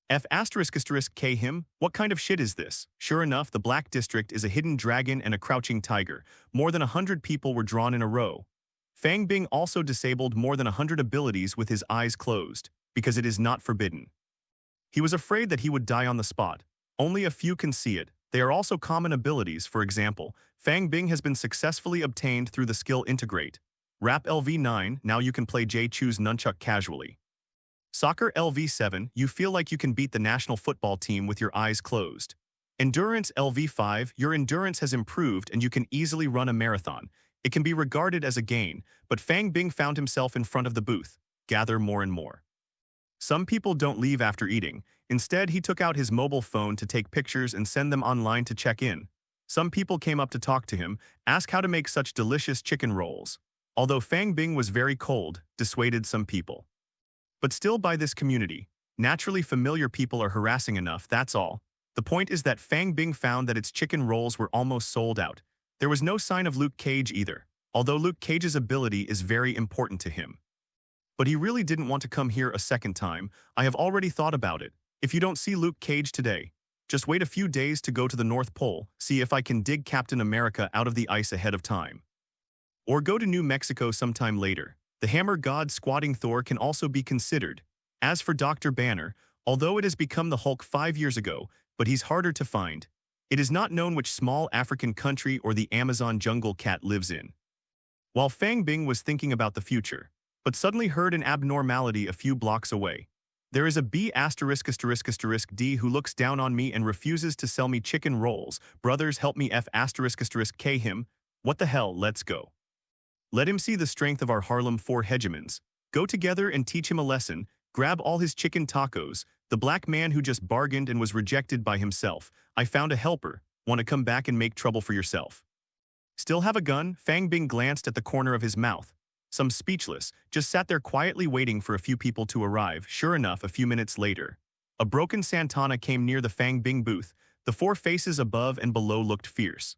F***K him, what kind of shit is this? Sure enough, the Black District is a hidden dragon and a crouching tiger. More than 100 people were drawn in a row. Fang Bing also disabled more than 100 abilities with his eyes closed, because it is not forbidden. He was afraid that he would die on the spot. Only a few can see it. They are also common abilities. For example, Fang Bing has been successfully obtained through the skill Integrate. Rap LV9, now you can play J-Choose Nunchuck casually. Soccer LV7, you feel like you can beat the national football team with your eyes closed. Endurance LV5, your endurance has improved and you can easily run a marathon. It can be regarded as a gain, but Fang Bing found himself in front of the booth. Gather more and more. Some people don't leave after eating. Instead, he took out his mobile phone to take pictures and send them online to check in. Some people came up to talk to him, ask how to make such delicious chicken rolls. Although Fang Bing was very cold, dissuaded some people. But still by this community, naturally familiar people are harassing enough, that's all. The point is that Fang Bing found that its chicken rolls were almost sold out. There was no sign of Luke Cage either, although Luke Cage's ability is very important to him. But he really didn't want to come here a second time. I have already thought about it. If you don't see Luke Cage today, just wait a few days to go to the North Pole, see if I can dig Captain America out of the ice ahead of time. Or go to New Mexico sometime later. The hammer god squatting Thor can also be considered. As for Dr. Banner, although it has become the Hulk 5 years ago, but he's harder to find. It is not known which small African country or the Amazon jungle cat lives in. While Fang Bing was thinking about the future, but suddenly heard an abnormality a few blocks away. There is a B*******D who looks down on me and refuses to sell me chicken rolls. Brothers, help me F***K him. What the hell, let's go. Let him see the strength of our Harlem 4 hegemons. Go together and teach him a lesson. Grab all his chicken tacos. The black man who just bargained and was rejected by himself. I found a helper. Want to come back and make trouble for yourself? Still have a gun? Fang Bing glanced at the corner of his mouth. Some speechless, just sat there quietly waiting for a few people to arrive. Sure enough, a few minutes later, a broken Santana came near the Fang Bing booth. The 4 faces above and below looked fierce.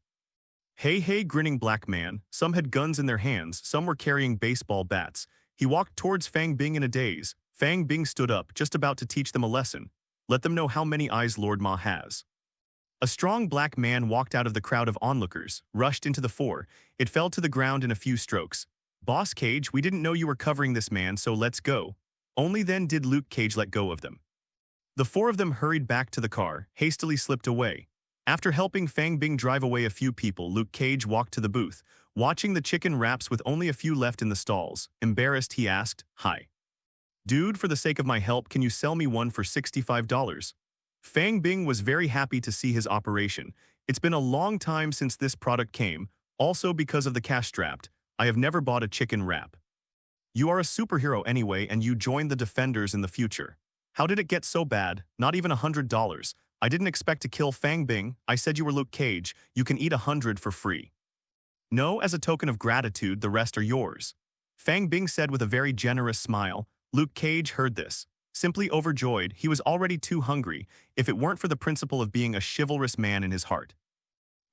Hey, grinning black man. Some had guns in their hands, some were carrying baseball bats. He walked towards Fang Bing in a daze. Fang Bing stood up, just about to teach them a lesson. Let them know how many eyes Lord Ma has. A strong black man walked out of the crowd of onlookers, rushed into the 4. It fell to the ground in a few strokes. Boss Cage, we didn't know you were covering this man, so let's go. Only then did Luke Cage let go of them. The 4 of them hurried back to the car, hastily slipped away. After helping Fang Bing drive away a few people, Luke Cage walked to the booth, watching the chicken wraps with only a few left in the stalls. Embarrassed, he asked, "Hi. Dude, for the sake of my help, can you sell me one for $65? Fang Bing was very happy to see his operation. It's been a long time since this product came, also because of the cash strapped. I have never bought a chicken wrap. You are a superhero anyway and you joined the Defenders in the future. How did it get so bad? Not even $100. I didn't expect to kill Fang Bing. I said you were Luke Cage. You can eat 100 for free. No, as a token of gratitude, the rest are yours. Fang Bing said with a very generous smile. Luke Cage heard this. Simply overjoyed, he was already too hungry, if it weren't for the principle of being a chivalrous man in his heart.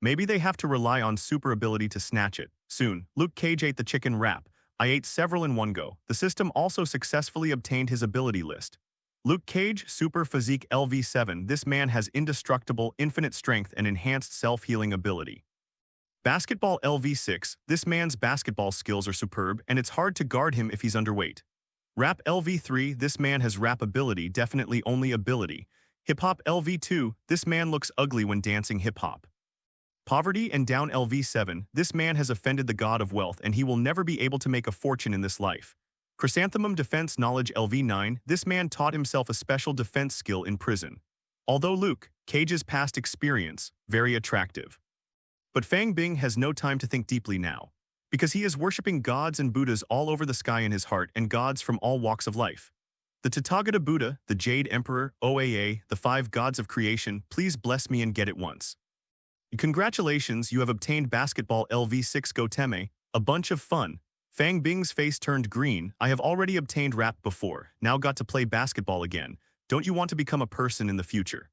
Maybe they have to rely on super ability to snatch it. Soon, Luke Cage ate the chicken wrap. I ate several in one go. The system also successfully obtained his ability list. Luke Cage, Super Physique LV7. This man has indestructible, infinite strength and enhanced self-healing ability. Basketball LV6. This man's basketball skills are superb, and it's hard to guard him if he's underweight. Rap LV3. This man has rap ability, definitely only ability. Hip-hop LV2. This man looks ugly when dancing hip-hop. Poverty and down LV7, this man has offended the god of wealth and he will never be able to make a fortune in this life. Chrysanthemum Defense Knowledge LV9, this man taught himself a special defense skill in prison. Although Luke Cage's past experience, very attractive. But Fang Bing has no time to think deeply now, because he is worshipping gods and Buddhas all over the sky in his heart and gods from all walks of life. The Tathagata Buddha, the Jade Emperor, OAA, the 5 gods of creation, please bless me and get it once. Congratulations, you have obtained basketball LV6 Goteme, a bunch of fun. Fang Bing's face turned green. I have already obtained rap before, now got to play basketball again. Don't you want to become a person in the future?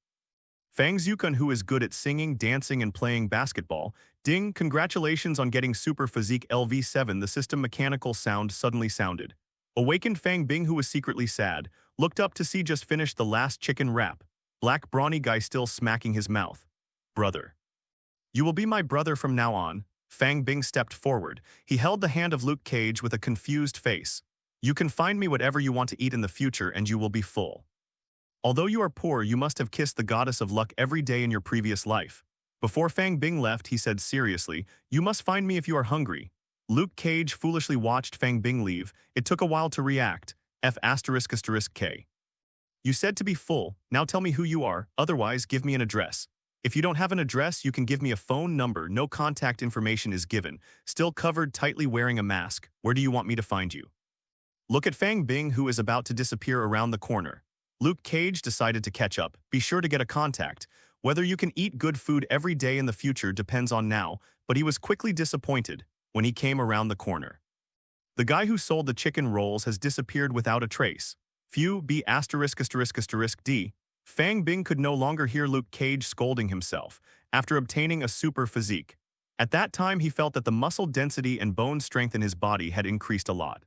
Fang Zukun, who is good at singing, dancing, and playing basketball. Ding, congratulations on getting super physique LV7. The system mechanical sound suddenly sounded. Awakened Fang Bing, who was secretly sad, looked up to see just finished the last chicken wrap. Black brawny guy still smacking his mouth. Brother. You will be my brother from now on. Fang Bing stepped forward. He held the hand of Luke Cage with a confused face. You can find me whatever you want to eat in the future and you will be full. Although you are poor, you must have kissed the goddess of luck every day in your previous life. Before Fang Bing left, he said seriously, you must find me if you are hungry. Luke Cage foolishly watched Fang Bing leave. It took a while to react. F***K. You said to be full, now tell me who you are, otherwise give me an address. If you don't have an address, you can give me a phone number. No contact information is given. Still covered tightly wearing a mask. Where do you want me to find you? Look at Fang Bing, who is about to disappear around the corner. Luke Cage decided to catch up. Be sure to get a contact. Whether you can eat good food every day in the future depends on now, but he was quickly disappointed when he came around the corner. The guy who sold the chicken rolls has disappeared without a trace. Few B********D. Fang Bing could no longer hear Luke Cage scolding himself after obtaining a super physique. At that time, he felt that the muscle density and bone strength in his body had increased a lot.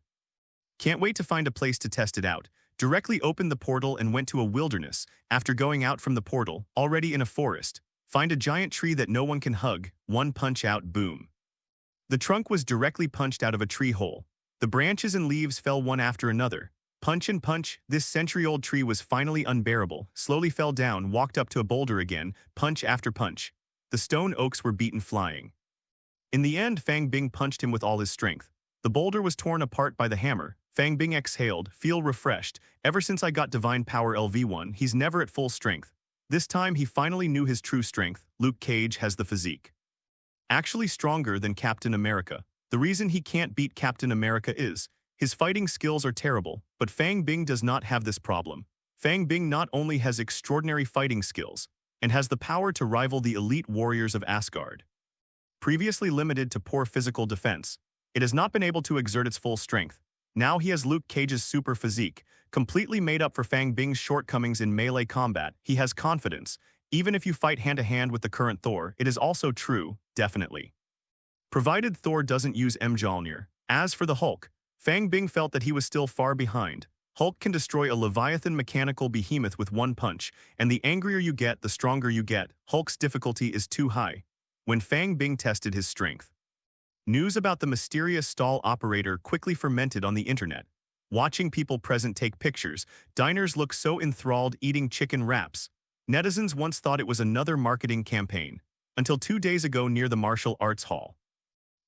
Can't wait to find a place to test it out. Directly opened the portal and went to a wilderness. After going out from the portal, already in a forest, find a giant tree that no one can hug. One punch out, boom. The trunk was directly punched out of a tree hole. The branches and leaves fell one after another. Punch and punch, this century-old tree was finally unbearable, slowly fell down, walked up to a boulder again, punch after punch. The stone oaks were beaten flying. In the end, Fang Bing punched him with all his strength. The boulder was torn apart by the hammer. Fang Bing exhaled, feel refreshed. Ever since I got Divine Power LV1, he's never at full strength. This time he finally knew his true strength. Luke Cage has the physique. Actually stronger than Captain America. The reason he can't beat Captain America is his fighting skills are terrible, but Fang Bing does not have this problem. Fang Bing not only has extraordinary fighting skills, and has the power to rival the elite warriors of Asgard. Previously limited to poor physical defense, it has not been able to exert its full strength. Now he has Luke Cage's super physique, completely made up for Fang Bing's shortcomings in melee combat. He has confidence. Even if you fight hand-to-hand with the current Thor, it is also true, definitely. Provided Thor doesn't use Mjolnir. As for the Hulk, Fang Bing felt that he was still far behind. Hulk can destroy a Leviathan mechanical behemoth with one punch, and the angrier you get, the stronger you get. Hulk's difficulty is too high. When Fang Bing tested his strength. News about the mysterious stall operator quickly fermented on the internet. Watching people present take pictures, diners look so enthralled eating chicken wraps. Netizens once thought it was another marketing campaign, until 2 days ago near the martial arts hall.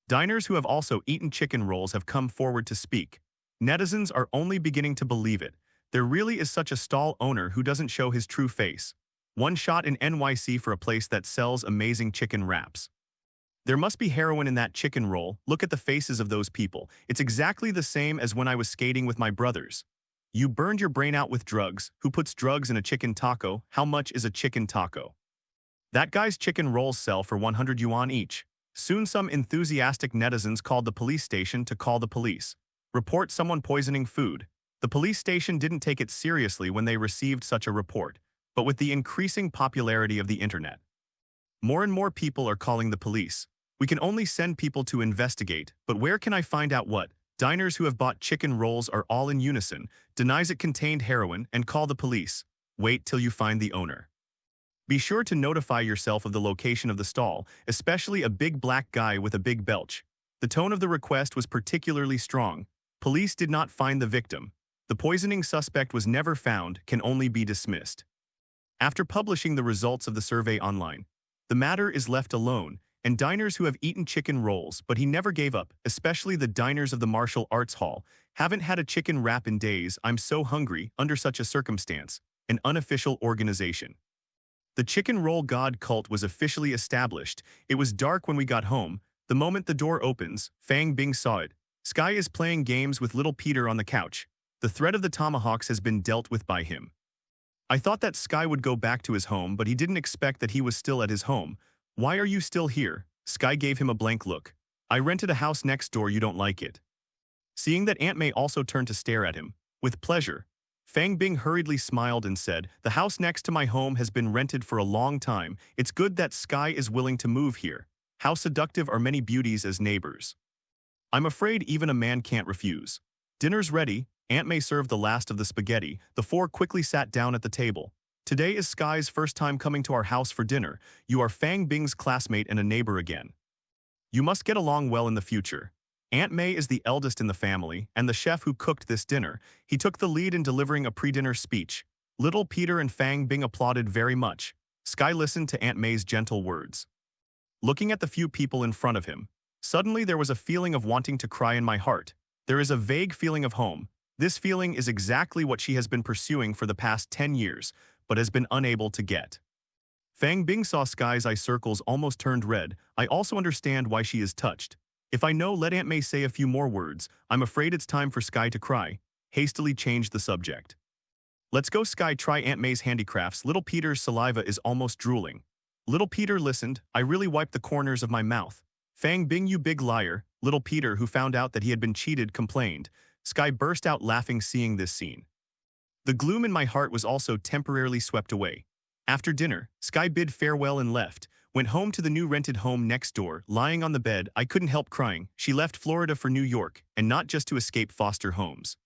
Diners who have also eaten chicken rolls have come forward to speak. Netizens are only beginning to believe it. There really is such a stall owner who doesn't show his true face. One shot in NYC for a place that sells amazing chicken wraps. There must be heroin in that chicken roll. Look at the faces of those people. It's exactly the same as when I was skating with my brothers. You burned your brain out with drugs. Who puts drugs in a chicken taco? How much is a chicken taco? That guy's chicken rolls sell for 100 yuan each. Soon some enthusiastic netizens called the police station to call the police. Report someone poisoning food. The police station didn't take it seriously when they received such a report, but with the increasing popularity of the internet, more and more people are calling the police. We can only send people to investigate, but where can I find out what? Diners who have bought chicken rolls are all in unison, denies it contained heroin, and call the police. Wait till you find the owner. Be sure to notify yourself of the location of the stall, especially a big black guy with a big belch. The tone of the request was particularly strong. Police did not find the victim. The poisoning suspect was never found, can only be dismissed. After publishing the results of the survey online, the matter is left alone. and diners who have eaten chicken rolls, but he never gave up, especially the diners of the martial arts hall. Haven't had a chicken wrap in days, I'm so hungry, under such a circumstance. An unofficial organization. The chicken roll god cult was officially established. It was dark when we got home. The moment the door opens, Fang Bing saw it. Skye is playing games with little Peter on the couch. The threat of the tomahawks has been dealt with by him. I thought that Skye would go back to his home, but he didn't expect that he was still at his home. Why are you still here? Skye gave him a blank look. I rented a house next door, you don't like it. Seeing that Aunt May also turned to stare at him, with pleasure, Fang Bing hurriedly smiled and said, the house next to my home has been rented for a long time. It's good that Skye is willing to move here. How seductive are many beauties as neighbors. I'm afraid even a man can't refuse. Dinner's ready. Aunt May served the last of the spaghetti. The four quickly sat down at the table. Today is Skye's first time coming to our house for dinner. You are Fang Bing's classmate and a neighbor again. You must get along well in the future. Aunt May is the eldest in the family, and the chef who cooked this dinner. He took the lead in delivering a pre-dinner speech. Little Peter and Fang Bing applauded very much. Skye listened to Aunt May's gentle words. Looking at the few people in front of him, suddenly there was a feeling of wanting to cry in my heart. There is a vague feeling of home. This feeling is exactly what she has been pursuing for the past 10 years, but has been unable to get. Fang Bing saw Skye's eye circles almost turned red. I also understand why she is touched. If I know, let Aunt May say a few more words. I'm afraid it's time for Skye to cry. Hastily changed the subject. Let's go, Skye, try Aunt May's handicrafts. Little Peter's saliva is almost drooling. Little Peter listened. I really wiped the corners of my mouth. Fang Bing, you big liar. Little Peter, who found out that he had been cheated, complained. Skye burst out laughing seeing this scene. The gloom in my heart was also temporarily swept away. After dinner, Skye bid farewell and left. Went home to the new rented home next door. Lying on the bed, I couldn't help crying. She left Florida for New York, and not just to escape foster homes.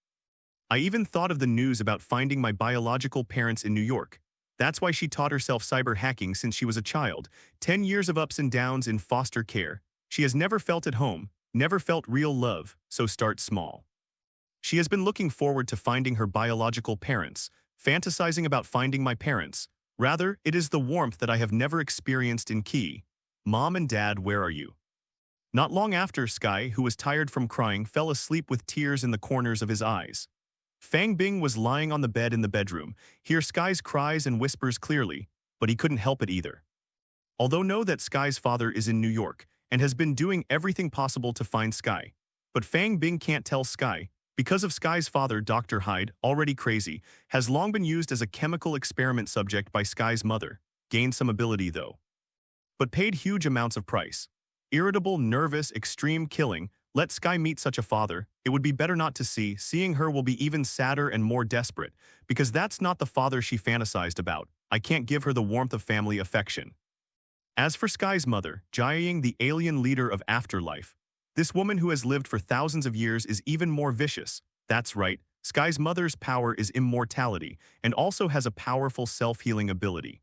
I even thought of the news about finding my biological parents in New York. That's why she taught herself cyber hacking since she was a child. 10 years of ups and downs in foster care. She has never felt at home, never felt real love, so start small. She has been looking forward to finding her biological parents, fantasizing about finding my parents. Rather, it is the warmth that I have never experienced in Key. Mom and Dad, where are you? Not long after, Skye, who was tired from crying, fell asleep with tears in the corners of his eyes. Fang Bing was lying on the bed in the bedroom, hear Skye's cries and whispers clearly, but he couldn't help it either. Although know that Skye's father is in New York and has been doing everything possible to find Skye. But Fang Bing can't tell Skye, because of Skye's father, Dr. Hyde, already crazy, has long been used as a chemical experiment subject by Skye's mother, gained some ability though. But paid huge amounts of price. Irritable, nervous, extreme killing, let Skye meet such a father, it would be better not to see. Seeing her will be even sadder and more desperate, because that's not the father she fantasized about. I can't give her the warmth of family affection. As for Skye's mother, Jiaying, the alien leader of afterlife, this woman who has lived for thousands of years is even more vicious. That's right, Skye's mother's power is immortality, and also has a powerful self-healing ability.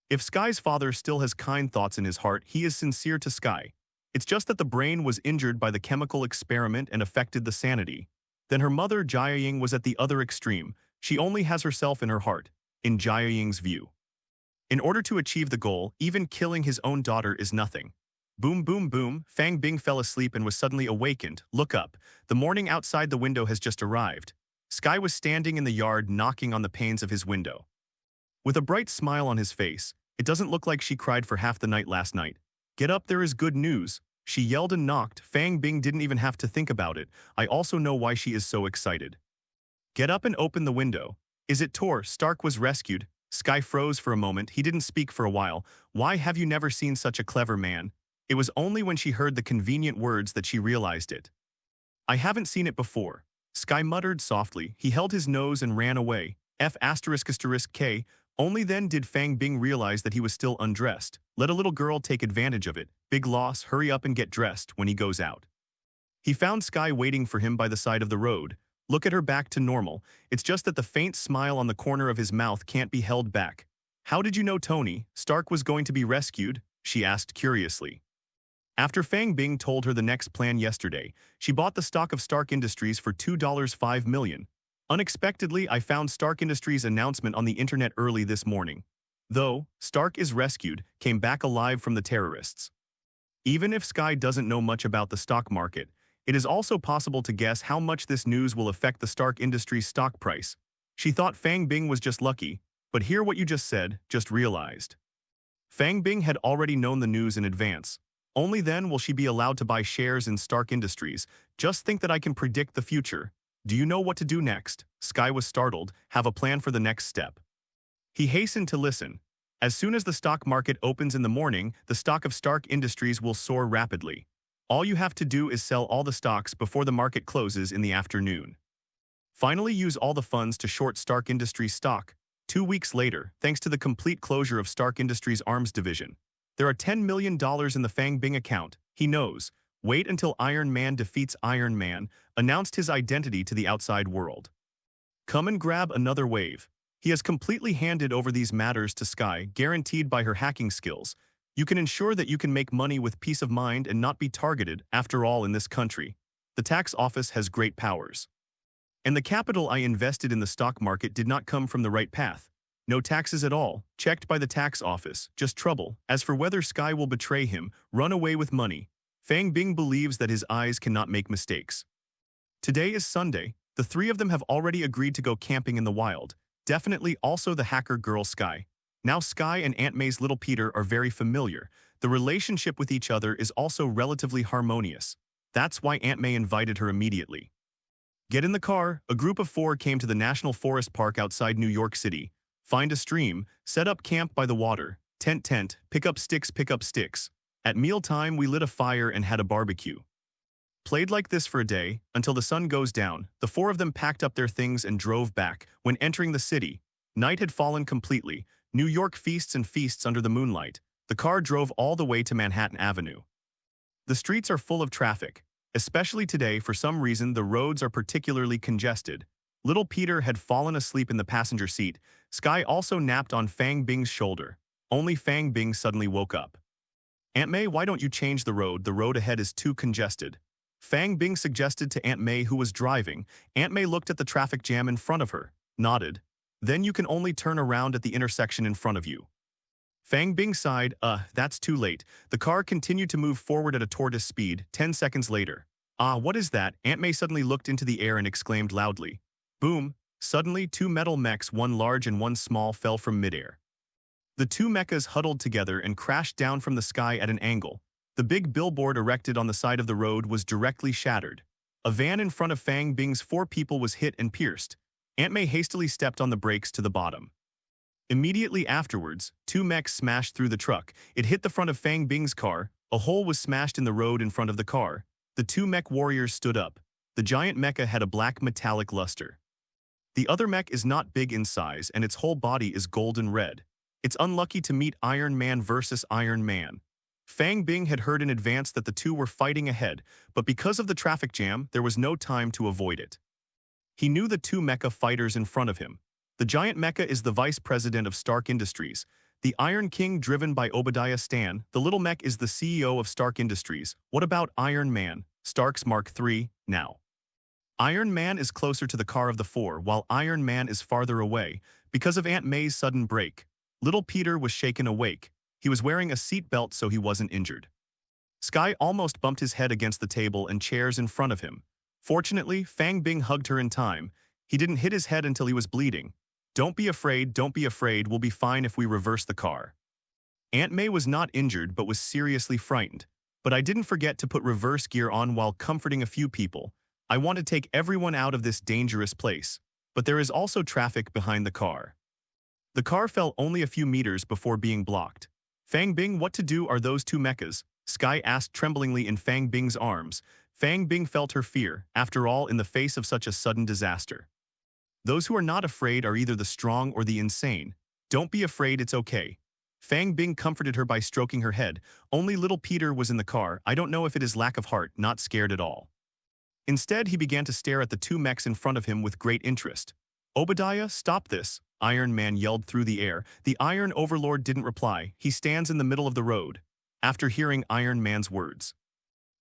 If Skye's father still has kind thoughts in his heart, he is sincere to Skye. It's just that the brain was injured by the chemical experiment and affected the sanity. Then her mother, Jiaying, was at the other extreme. She only has herself in her heart, in Jiaying's view. In order to achieve the goal, even killing his own daughter is nothing. Boom, boom, boom, Fang Bing fell asleep and was suddenly awakened. Look up. The morning outside the window has just arrived. Skye was standing in the yard knocking on the panes of his window. With a bright smile on his face, it doesn't look like she cried for half the night last night. Get up, there is good news. She yelled and knocked. Fang Bing didn't even have to think about it. I also know why she is so excited. Get up and open the window. Is it Thor? Stark was rescued. Skye froze for a moment. He didn't speak for a while. Why have you never seen such a clever man? It was only when she heard the convenient words that she realized it. I haven't seen it before. Skye muttered softly. He held his nose and ran away. F***K. Only then did Fang Bing realize that he was still undressed. Let a little girl take advantage of it. Big loss, hurry up and get dressed when he goes out. He found Skye waiting for him by the side of the road. Look at her back to normal. It's just that the faint smile on the corner of his mouth can't be held back. How did you know Tony Stark was going to be rescued? She asked curiously. After Fang Bing told her the next plan yesterday, she bought the stock of Stark Industries for $2.5 million. Unexpectedly, I found Stark Industries' announcement on the internet early this morning. Though Stark is rescued, came back alive from the terrorists. Even if Skye doesn't know much about the stock market, it is also possible to guess how much this news will affect the Stark Industries stock price. She thought Fang Bing was just lucky, but hear what you just said, just realized. Fang Bing had already known the news in advance. Only then will she be allowed to buy shares in Stark Industries. Just think that I can predict the future. Do you know what to do next? Skye was startled, have a plan for the next step. He hastened to listen. As soon as the stock market opens in the morning, the stock of Stark Industries will soar rapidly. All you have to do is sell all the stocks before the market closes in the afternoon. Finally, use all the funds to short Stark Industries stock. 2 weeks later, thanks to the complete closure of Stark Industries' arms division, there are $10 million in the Fang Bing account. He knows. Wait until Iron Man defeats Iron Man, announced his identity to the outside world. Come and grab another wave. He has completely handed over these matters to Skye, guaranteed by her hacking skills. You can ensure that you can make money with peace of mind and not be targeted, after all, in this country. The tax office has great powers. And the capital I invested in the stock market did not come from the right path. No taxes at all, checked by the tax office, just trouble. As for whether Skye will betray him, run away with money, Fang Bing believes that his eyes cannot make mistakes. Today is Sunday. The three of them have already agreed to go camping in the wild. Definitely also the hacker girl Skye. Now Skye and Aunt May's little Peter are very familiar. The relationship with each other is also relatively harmonious. That's why Aunt May invited her immediately. Get in the car. A group of 4 came to the National Forest Park outside New York City. Find a stream, set up camp by the water, tent, pick up sticks. At mealtime, we lit a fire and had a barbecue. Played like this for a day, until the sun goes down. The 4 of them packed up their things and drove back. When entering the city, night had fallen completely. New York feasts and feasts under the moonlight. The car drove all the way to Manhattan Avenue. The streets are full of traffic. Especially today, for some reason, the roads are particularly congested. Little Peter had fallen asleep in the passenger seat. Skye also napped on Fang Bing's shoulder. Only Fang Bing suddenly woke up. Aunt May, why don't you change the road? The road ahead is too congested. Fang Bing suggested to Aunt May, who was driving. Aunt May looked at the traffic jam in front of her, nodded. Then you can only turn around at the intersection in front of you. Fang Bing sighed, that's too late. The car continued to move forward at a tortoise speed. 10 seconds later. What is that? Aunt May suddenly looked into the air and exclaimed loudly. Boom! Suddenly, 2 metal mechs, one large and one small, fell from midair. The 2 mechas huddled together and crashed down from the sky at an angle. The big billboard erected on the side of the road was directly shattered. A van in front of Fang Bing's 4 people was hit and pierced. Aunt May hastily stepped on the brakes to the bottom. Immediately afterwards, 2 mechs smashed through the truck. It hit the front of Fang Bing's car. A hole was smashed in the road in front of the car. The 2 mech warriors stood up. The giant mecha had a black metallic luster. The other mech is not big in size and its whole body is golden red. It's unlucky to meet Iron Man versus Iron Man. Fang Bing had heard in advance that the 2 were fighting ahead, but because of the traffic jam, there was no time to avoid it. He knew the 2 mecha fighters in front of him. The giant mecha is the vice president of Stark Industries. The Iron King driven by Obadiah Stan. The little mech is the CEO of Stark Industries. What about Iron Man? Stark's Mark III, now. Iron Man is closer to the car of the 4, while Iron Man is farther away. Because of Aunt May's sudden break, little Peter was shaken awake. He was wearing a seat belt so he wasn't injured. Skye almost bumped his head against the table and chairs in front of him. Fortunately, Fang Bing hugged her in time. He didn't hit his head until he was bleeding. Don't be afraid, we'll be fine if we reverse the car. Aunt May was not injured but was seriously frightened. But I didn't forget to put reverse gear on while comforting a few people. I want to take everyone out of this dangerous place. But there is also traffic behind the car. The car fell only a few meters before being blocked. Fang Bing, what to do are those 2 mechas? Skye asked tremblingly in Fang Bing's arms. Fang Bing felt her fear, after all, in the face of such a sudden disaster. Those who are not afraid are either the strong or the insane. Don't be afraid, it's okay. Fang Bing comforted her by stroking her head. Only little Peter was in the car. I don't know if it is lack of heart, not scared at all. Instead, he began to stare at the 2 mechs in front of him with great interest. Obadiah, stop this, Iron Man yelled through the air. The Iron Overlord didn't reply. He stands in the middle of the road. After hearing Iron Man's words.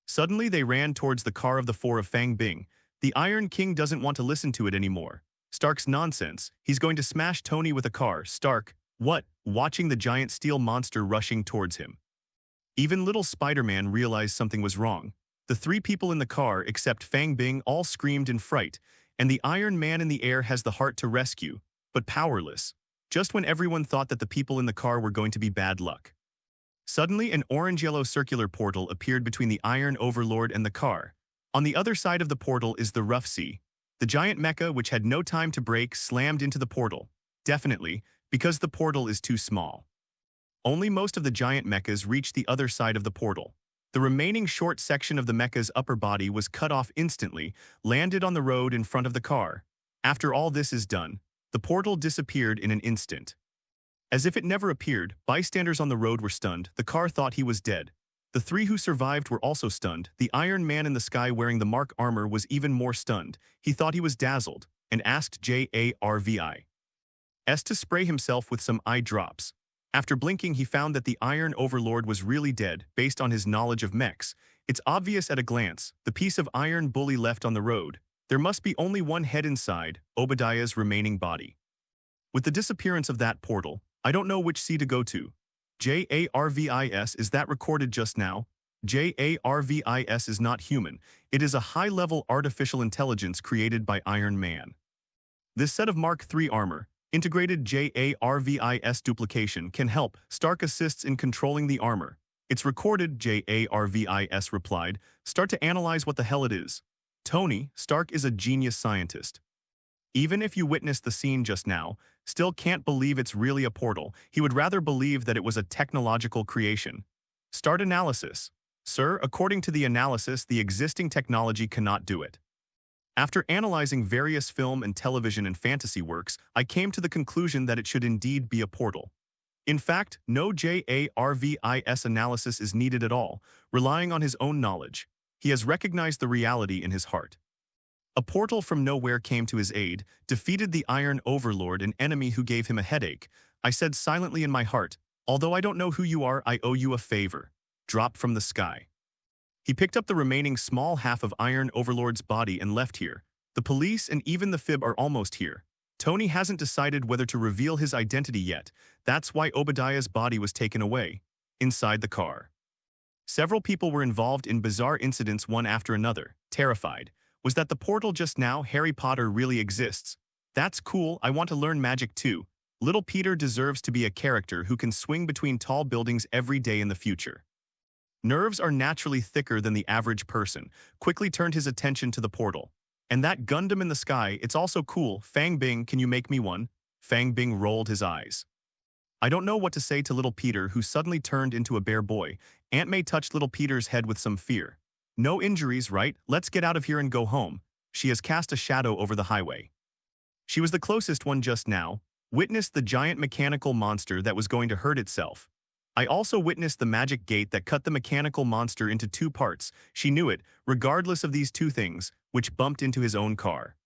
Suddenly, they ran towards the car of the 4 of Fang Bing. The Iron King doesn't want to listen to it anymore. Stark's nonsense. He's going to smash Tony with a car. Stark, what? Watching the giant steel monster rushing towards him. Even little Spider-Man realized something was wrong. The three people in the car, except Fang Bing, all screamed in fright, and the Iron Man in the air has the heart to rescue, but powerless. Just when everyone thought that the people in the car were going to be bad luck. Suddenly, an orange-yellow circular portal appeared between the Iron Overlord and the car. On the other side of the portal is the Rough Sea. The giant mecha, which had no time to break, slammed into the portal. Definitely, because the portal is too small. Only most of the giant mechas reached the other side of the portal. The remaining short section of the mecha's upper body was cut off instantly, landed on the road in front of the car. After all this is done, the portal disappeared in an instant. As if it never appeared, bystanders on the road were stunned. The car thought he was dead. The three who survived were also stunned. The Iron Man in the sky wearing the Mark armor was even more stunned. He thought he was dazzled, and asked Jarvis to spray himself with some eye drops. After blinking, he found that the Iron Overlord was really dead, based on his knowledge of mechs. It's obvious at a glance, the piece of iron bully left on the road. There must be only one head inside, Obadiah's remaining body. With the disappearance of that portal, I don't know which sea to go to. Jarvis, is that recorded just now? Jarvis is not human. It is a high-level artificial intelligence created by Iron Man. This set of Mark III armor, integrated Jarvis duplication, can help. Stark assists in controlling the armor. It's recorded, Jarvis replied. Start to analyze what the hell it is. Tony, Stark is a genius scientist. Even if you witnessed the scene just now, still can't believe it's really a portal. He would rather believe that it was a technological creation. Start analysis. Sir, according to the analysis, the existing technology cannot do it. After analyzing various film and television and fantasy works, I came to the conclusion that it should indeed be a portal. In fact, no Jarvis analysis is needed at all, relying on his own knowledge. He has recognized the reality in his heart. A portal from nowhere came to his aid, defeated the Iron Overlord, an enemy who gave him a headache. I said silently in my heart, although I don't know who you are, I owe you a favor. Drop from the sky. He picked up the remaining small half of Iron Overlord's body and left here. The police and even the Fib are almost here. Tony hasn't decided whether to reveal his identity yet. That's why Obadiah's body was taken away. Inside the car. Several people were involved in bizarre incidents one after another, terrified. Was that the portal just now? Harry Potter really exists. That's cool, I want to learn magic too. Little Peter deserves to be a character who can swing between tall buildings every day in the future. Nerves are naturally thicker than the average person. Quickly turned his attention to the portal. And that Gundam in the sky, it's also cool. Fang Bing, can you make me one? Fang Bing rolled his eyes. I don't know what to say to little Peter, who suddenly turned into a bear boy. Aunt May touched little Peter's head with some fear. No injuries, right? Let's get out of here and go home. She has cast a shadow over the highway. She was the closest one just now, witnessed the giant mechanical monster that was going to hurt itself. I also witnessed the magic gate that cut the mechanical monster into two parts. She knew it, regardless of these two things, which bumped into his own car.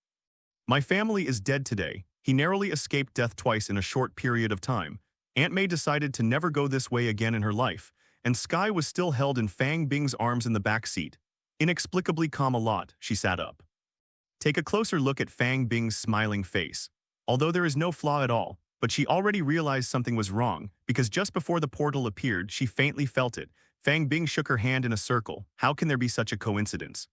My family is dead today. He narrowly escaped death twice in a short period of time. Aunt May decided to never go this way again in her life, and Skye was still held in Fang Bing's arms in the back seat. Inexplicably calm a lot, she sat up. Take a closer look at Fang Bing's smiling face. Although there is no flaw at all, but she already realized something was wrong, because just before the portal appeared, she faintly felt it. Fang Bing shook her hand in a circle. How can there be such a coincidence?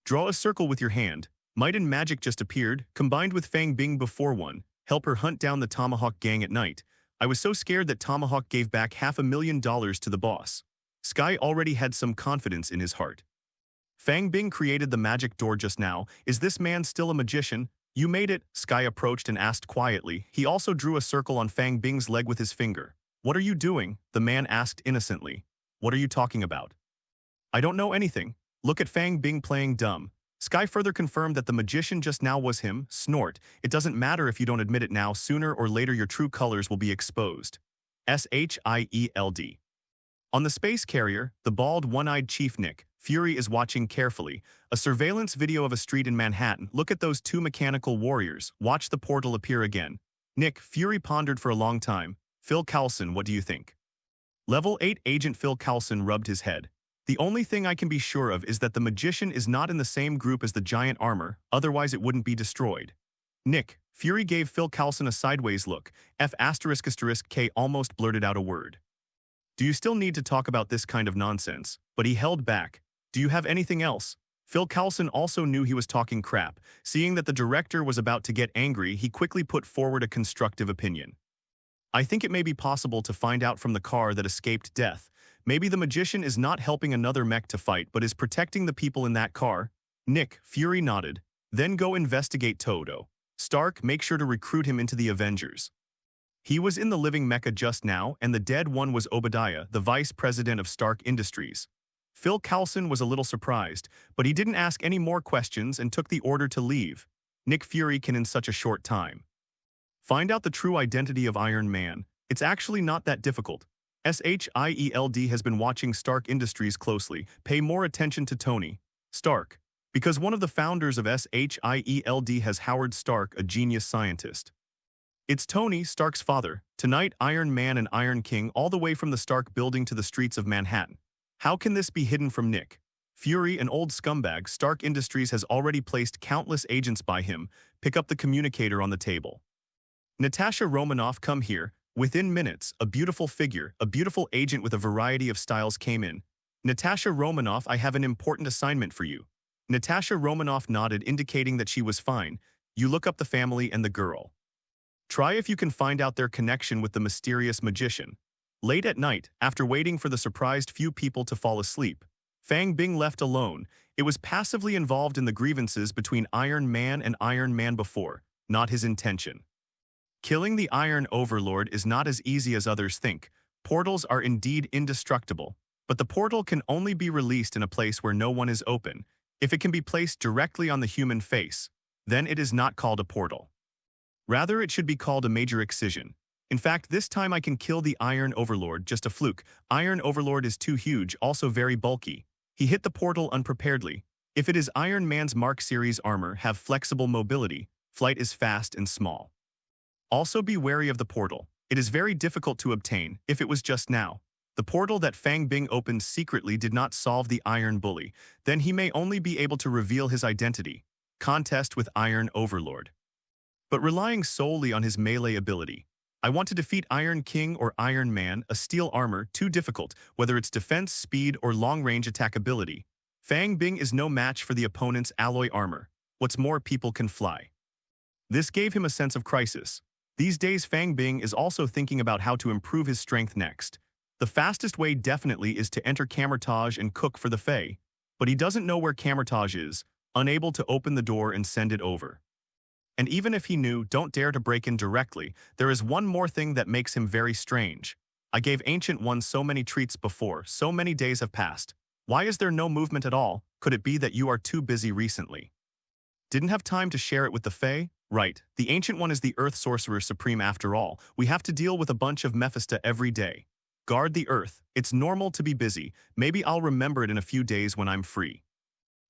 Draw a circle with your hand. Might and magic just appeared, combined with Fang Bing before one. Help her hunt down the Tomahawk gang at night. I was so scared that Tomahawk gave back $500,000 to the boss. Skye already had some confidence in his heart. Fang Bing created the magic door just now. Is this man still a magician? You made it, Skye approached and asked quietly. He also drew a circle on Fang Bing's leg with his finger. What are you doing? The man asked innocently. What are you talking about? I don't know anything. Look at Fang Bing playing dumb. Skye further confirmed that the magician just now was him. Snort. It doesn't matter if you don't admit it now. Sooner or later your true colors will be exposed. SHIELD. On the space carrier, the bald, one-eyed Chief Nick Fury is watching carefully. A surveillance video of a street in Manhattan. Look at those two mechanical warriors. Watch the portal appear again. Nick Fury pondered for a long time. Phil Coulson, what do you think? Level 8 Agent Phil Coulson rubbed his head. The only thing I can be sure of is that the magician is not in the same group as the giant armor, otherwise it wouldn't be destroyed. Nick Fury gave Phil Coulson a sideways look. F***K almost blurted out a word. Do you still need to talk about this kind of nonsense? But he held back. Do you have anything else? Phil Coulson also knew he was talking crap. Seeing that the director was about to get angry, he quickly put forward a constructive opinion. I think it may be possible to find out from the car that escaped death. Maybe the magician is not helping another mech to fight but is protecting the people in that car. Nick Fury nodded. Then go investigate Todo. Stark, make sure to recruit him into the Avengers. He was in the living mecha just now, and the dead one was Obadiah, the vice president of Stark Industries. Phil Coulson was a little surprised, but he didn't ask any more questions and took the order to leave. Nick Fury can in such a short time. Find out the true identity of Iron Man. It's actually not that difficult. SHIELD has been watching Stark Industries closely. Pay more attention to Tony Stark, because one of the founders of SHIELD has Howard Stark, a genius scientist. It's Tony Stark's father. Tonight, Iron Man and Iron King all the way from the Stark building to the streets of Manhattan. How can this be hidden from Nick Fury, an old scumbag? Stark Industries has already placed countless agents by him. Pick up the communicator on the table. Natasha Romanoff, come here. Within minutes, a beautiful figure, a beautiful agent with a variety of styles came in. Natasha Romanoff, I have an important assignment for you. Natasha Romanoff nodded, indicating that she was fine. You look up the family and the girl. Try if you can find out their connection with the mysterious magician. Late at night, after waiting for the surprised few people to fall asleep, Fang Bing left alone. It was passively involved in the grievances between Iron Man and Iron Man before, not his intention. Killing the Iron Overlord is not as easy as others think. Portals are indeed indestructible, but the portal can only be released in a place where no one is open. If it can be placed directly on the human face, then it is not called a portal. Rather, it should be called a major excision. In fact, this time I can kill the Iron Overlord, just a fluke. Iron Overlord is too huge, also very bulky. He hit the portal unpreparedly. If it is Iron Man's Mark series armor, have flexible mobility, flight is fast and small. Also be wary of the portal. It is very difficult to obtain. If it was just now, the portal that Fang Bing opened secretly did not solve the Iron Bully, then he may only be able to reveal his identity. Contest with Iron Overlord. But relying solely on his melee ability. I want to defeat Iron King or Iron Man, a steel armor, too difficult, whether it's defense, speed, or long-range attack ability. Fang Bing is no match for the opponent's alloy armor. What's more, people can fly. This gave him a sense of crisis. These days, Fang Bing is also thinking about how to improve his strength next. The fastest way definitely is to enter Camertage and cook for the Fae, but he doesn't know where Camertage is, unable to open the door and send it over. And even if he knew, don't dare to break in directly. There is one more thing that makes him very strange. I gave Ancient One so many treats before, so many days have passed. Why is there no movement at all? Could it be that you are too busy recently? Didn't have time to share it with the Fae? Right, the Ancient One is the Earth Sorcerer Supreme after all. We have to deal with a bunch of Mephisto every day. Guard the Earth. It's normal to be busy. Maybe I'll remember it in a few days when I'm free.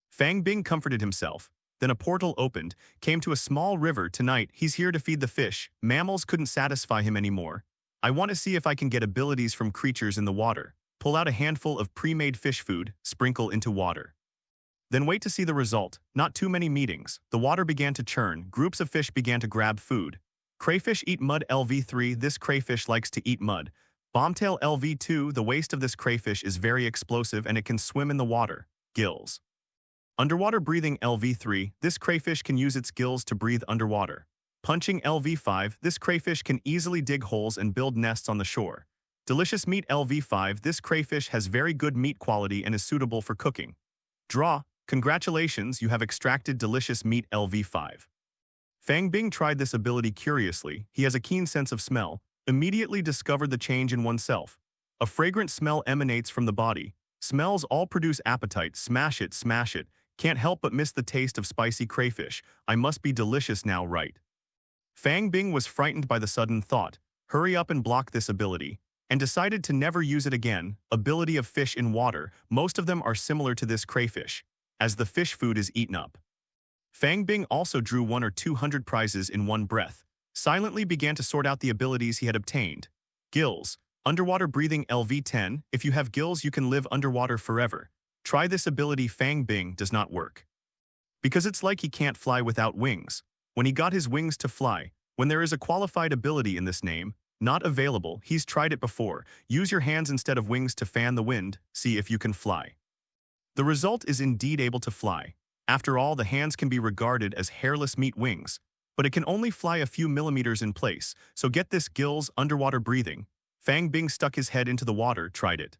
Fang Bing comforted himself. Then a portal opened, came to a small river. Tonight, he's here to feed the fish. Mammals couldn't satisfy him anymore. I want to see if I can get abilities from creatures in the water. Pull out a handful of pre-made fish food, sprinkle into water. Then wait to see the result. Not too many meetings. The water began to churn. Groups of fish began to grab food. Crayfish eat mud. LV3, this crayfish likes to eat mud. Bombtail LV2, the waist of this crayfish is very explosive and it can swim in the water. Gills. Underwater breathing. LV3, this crayfish can use its gills to breathe underwater. Punching. LV5, this crayfish can easily dig holes and build nests on the shore. Delicious meat. LV5, this crayfish has very good meat quality and is suitable for cooking. Draw. Congratulations, you have extracted delicious meat. LV5. Fang Bing tried this ability curiously. He has a keen sense of smell, immediately discovered the change in oneself. A fragrant smell emanates from the body. Smells all produce appetite. Smash it, smash it. Can't help but miss the taste of spicy crayfish. I must be delicious now, right? Fang Bing was frightened by the sudden thought. Hurry up and block this ability. And decided to never use it again. Ability of fish in water. Most of them are similar to this crayfish, as the fish food is eaten up. Fang Bing also drew 100 or 200 prizes in one breath. Silently began to sort out the abilities he had obtained. Gills. Underwater breathing. LV10, if you have gills you can live underwater forever. Try this ability. Fang Bing does not work. Because it's like he can't fly without wings. When he got his wings to fly, when there is a qualified ability in this name, Not available. He's tried it before. Use your hands instead of wings to fan the wind. See if you can fly. The result is indeed able to fly. After all, the hands can be regarded as hairless meat wings, but it can only fly a few millimeters in place, so get this gills, underwater breathing. Fang Bing stuck his head into the water, tried it.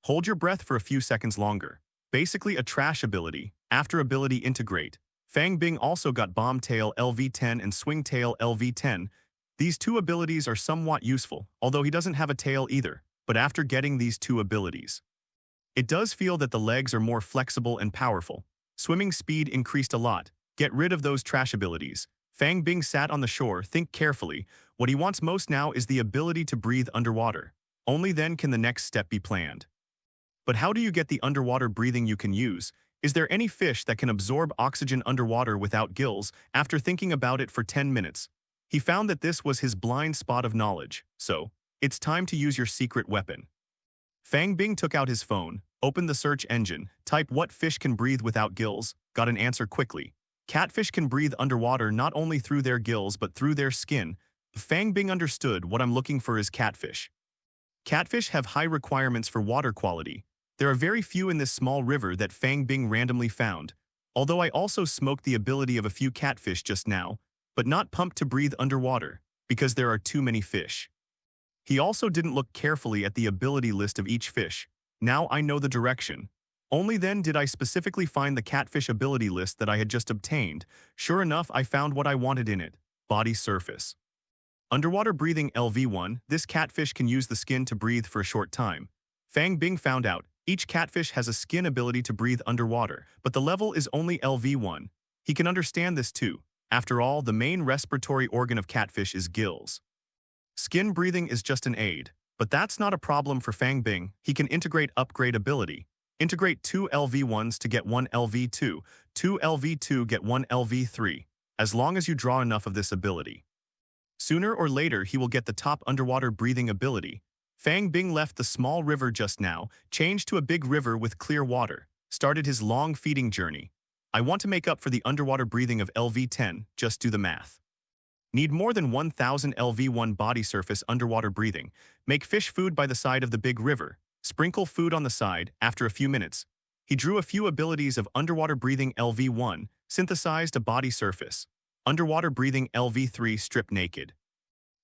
Hold your breath for a few seconds longer. Basically a trash ability. After ability integrate. Fang Bing also got Bomb Tail LV10 and Swing Tail LV10. These two abilities are somewhat useful, although he doesn't have a tail either, but after getting these two abilities, it does feel that the legs are more flexible and powerful. Swimming speed increased a lot. Get rid of those trash abilities. Fang Bing sat on the shore, think carefully. What he wants most now is the ability to breathe underwater. Only then can the next step be planned. But how do you get the underwater breathing you can use? Is there any fish that can absorb oxygen underwater without gills? After thinking about it for 10 minutes, he found that this was his blind spot of knowledge. So, it's time to use your secret weapon. Fang Bing took out his phone, opened the search engine, typed what fish can breathe without gills, got an answer quickly. Catfish can breathe underwater not only through their gills but through their skin. Fang Bing understood what I'm looking for is catfish. Catfish have high requirements for water quality. There are very few in this small river that Fang Bing randomly found, although I also smoked the ability of a few catfish just now, but not pumped to breathe underwater, because there are too many fish. He also didn't look carefully at the ability list of each fish. Now I know the direction. Only then did I specifically find the catfish ability list that I had just obtained. Sure enough, I found what I wanted in it. Body surface. Underwater breathing LV1, this catfish can use the skin to breathe for a short time. Fang Bing found out, each catfish has a skin ability to breathe underwater, but the level is only LV1. He can understand this too. After all, the main respiratory organ of catfish is gills. Skin breathing is just an aid, but that's not a problem for Fang Bing. He can integrate upgrade ability. Integrate 2 LV1s to get 1 LV2, 2 LV2 get 1 LV3, as long as you draw enough of this ability. Sooner or later, he will get the top underwater breathing ability. Fang Bing left the small river just now, changed to a big river with clear water, started his long feeding journey. I want to make up for the underwater breathing of LV10, just do the math. Need more than 1000 LV1 body surface underwater breathing. Make fish food by the side of the big river. Sprinkle food on the side. After a few minutes, he drew a few abilities of underwater breathing LV1, synthesized a body surface. Underwater breathing LV3 stripped naked.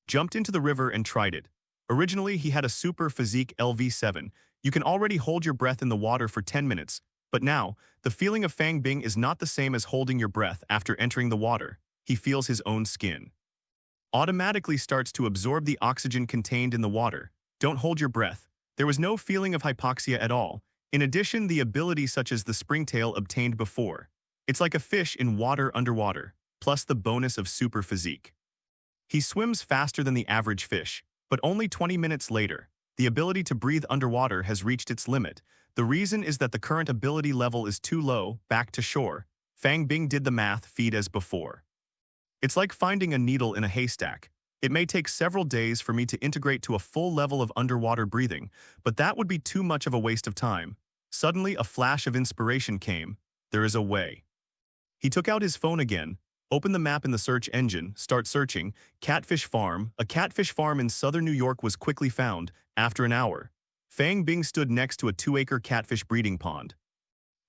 Jumped into the river and tried it. Originally, he had a super physique LV7. You can already hold your breath in the water for 10 minutes. But now, the feeling of Fang Bing is not the same as holding your breath after entering the water. He feels his own skin automatically starts to absorb the oxygen contained in the water. Don't hold your breath. There was no feeling of hypoxia at all. In addition, the ability such as the springtail obtained before. It's like a fish in water underwater, plus the bonus of super physique. He swims faster than the average fish, but only 20 minutes later, the ability to breathe underwater has reached its limit. The reason is that the current ability level is too low. Back to shore. Fang Bing did the math, feed as before. It's like finding a needle in a haystack. It may take several days for me to integrate to a full level of underwater breathing, but that would be too much of a waste of time. Suddenly, a flash of inspiration came. There is a way. He took out his phone again, opened the map in the search engine, start searching. Catfish Farm. A catfish farm in southern New York was quickly found. After an hour, Fang Bing stood next to a 2-acre catfish breeding pond.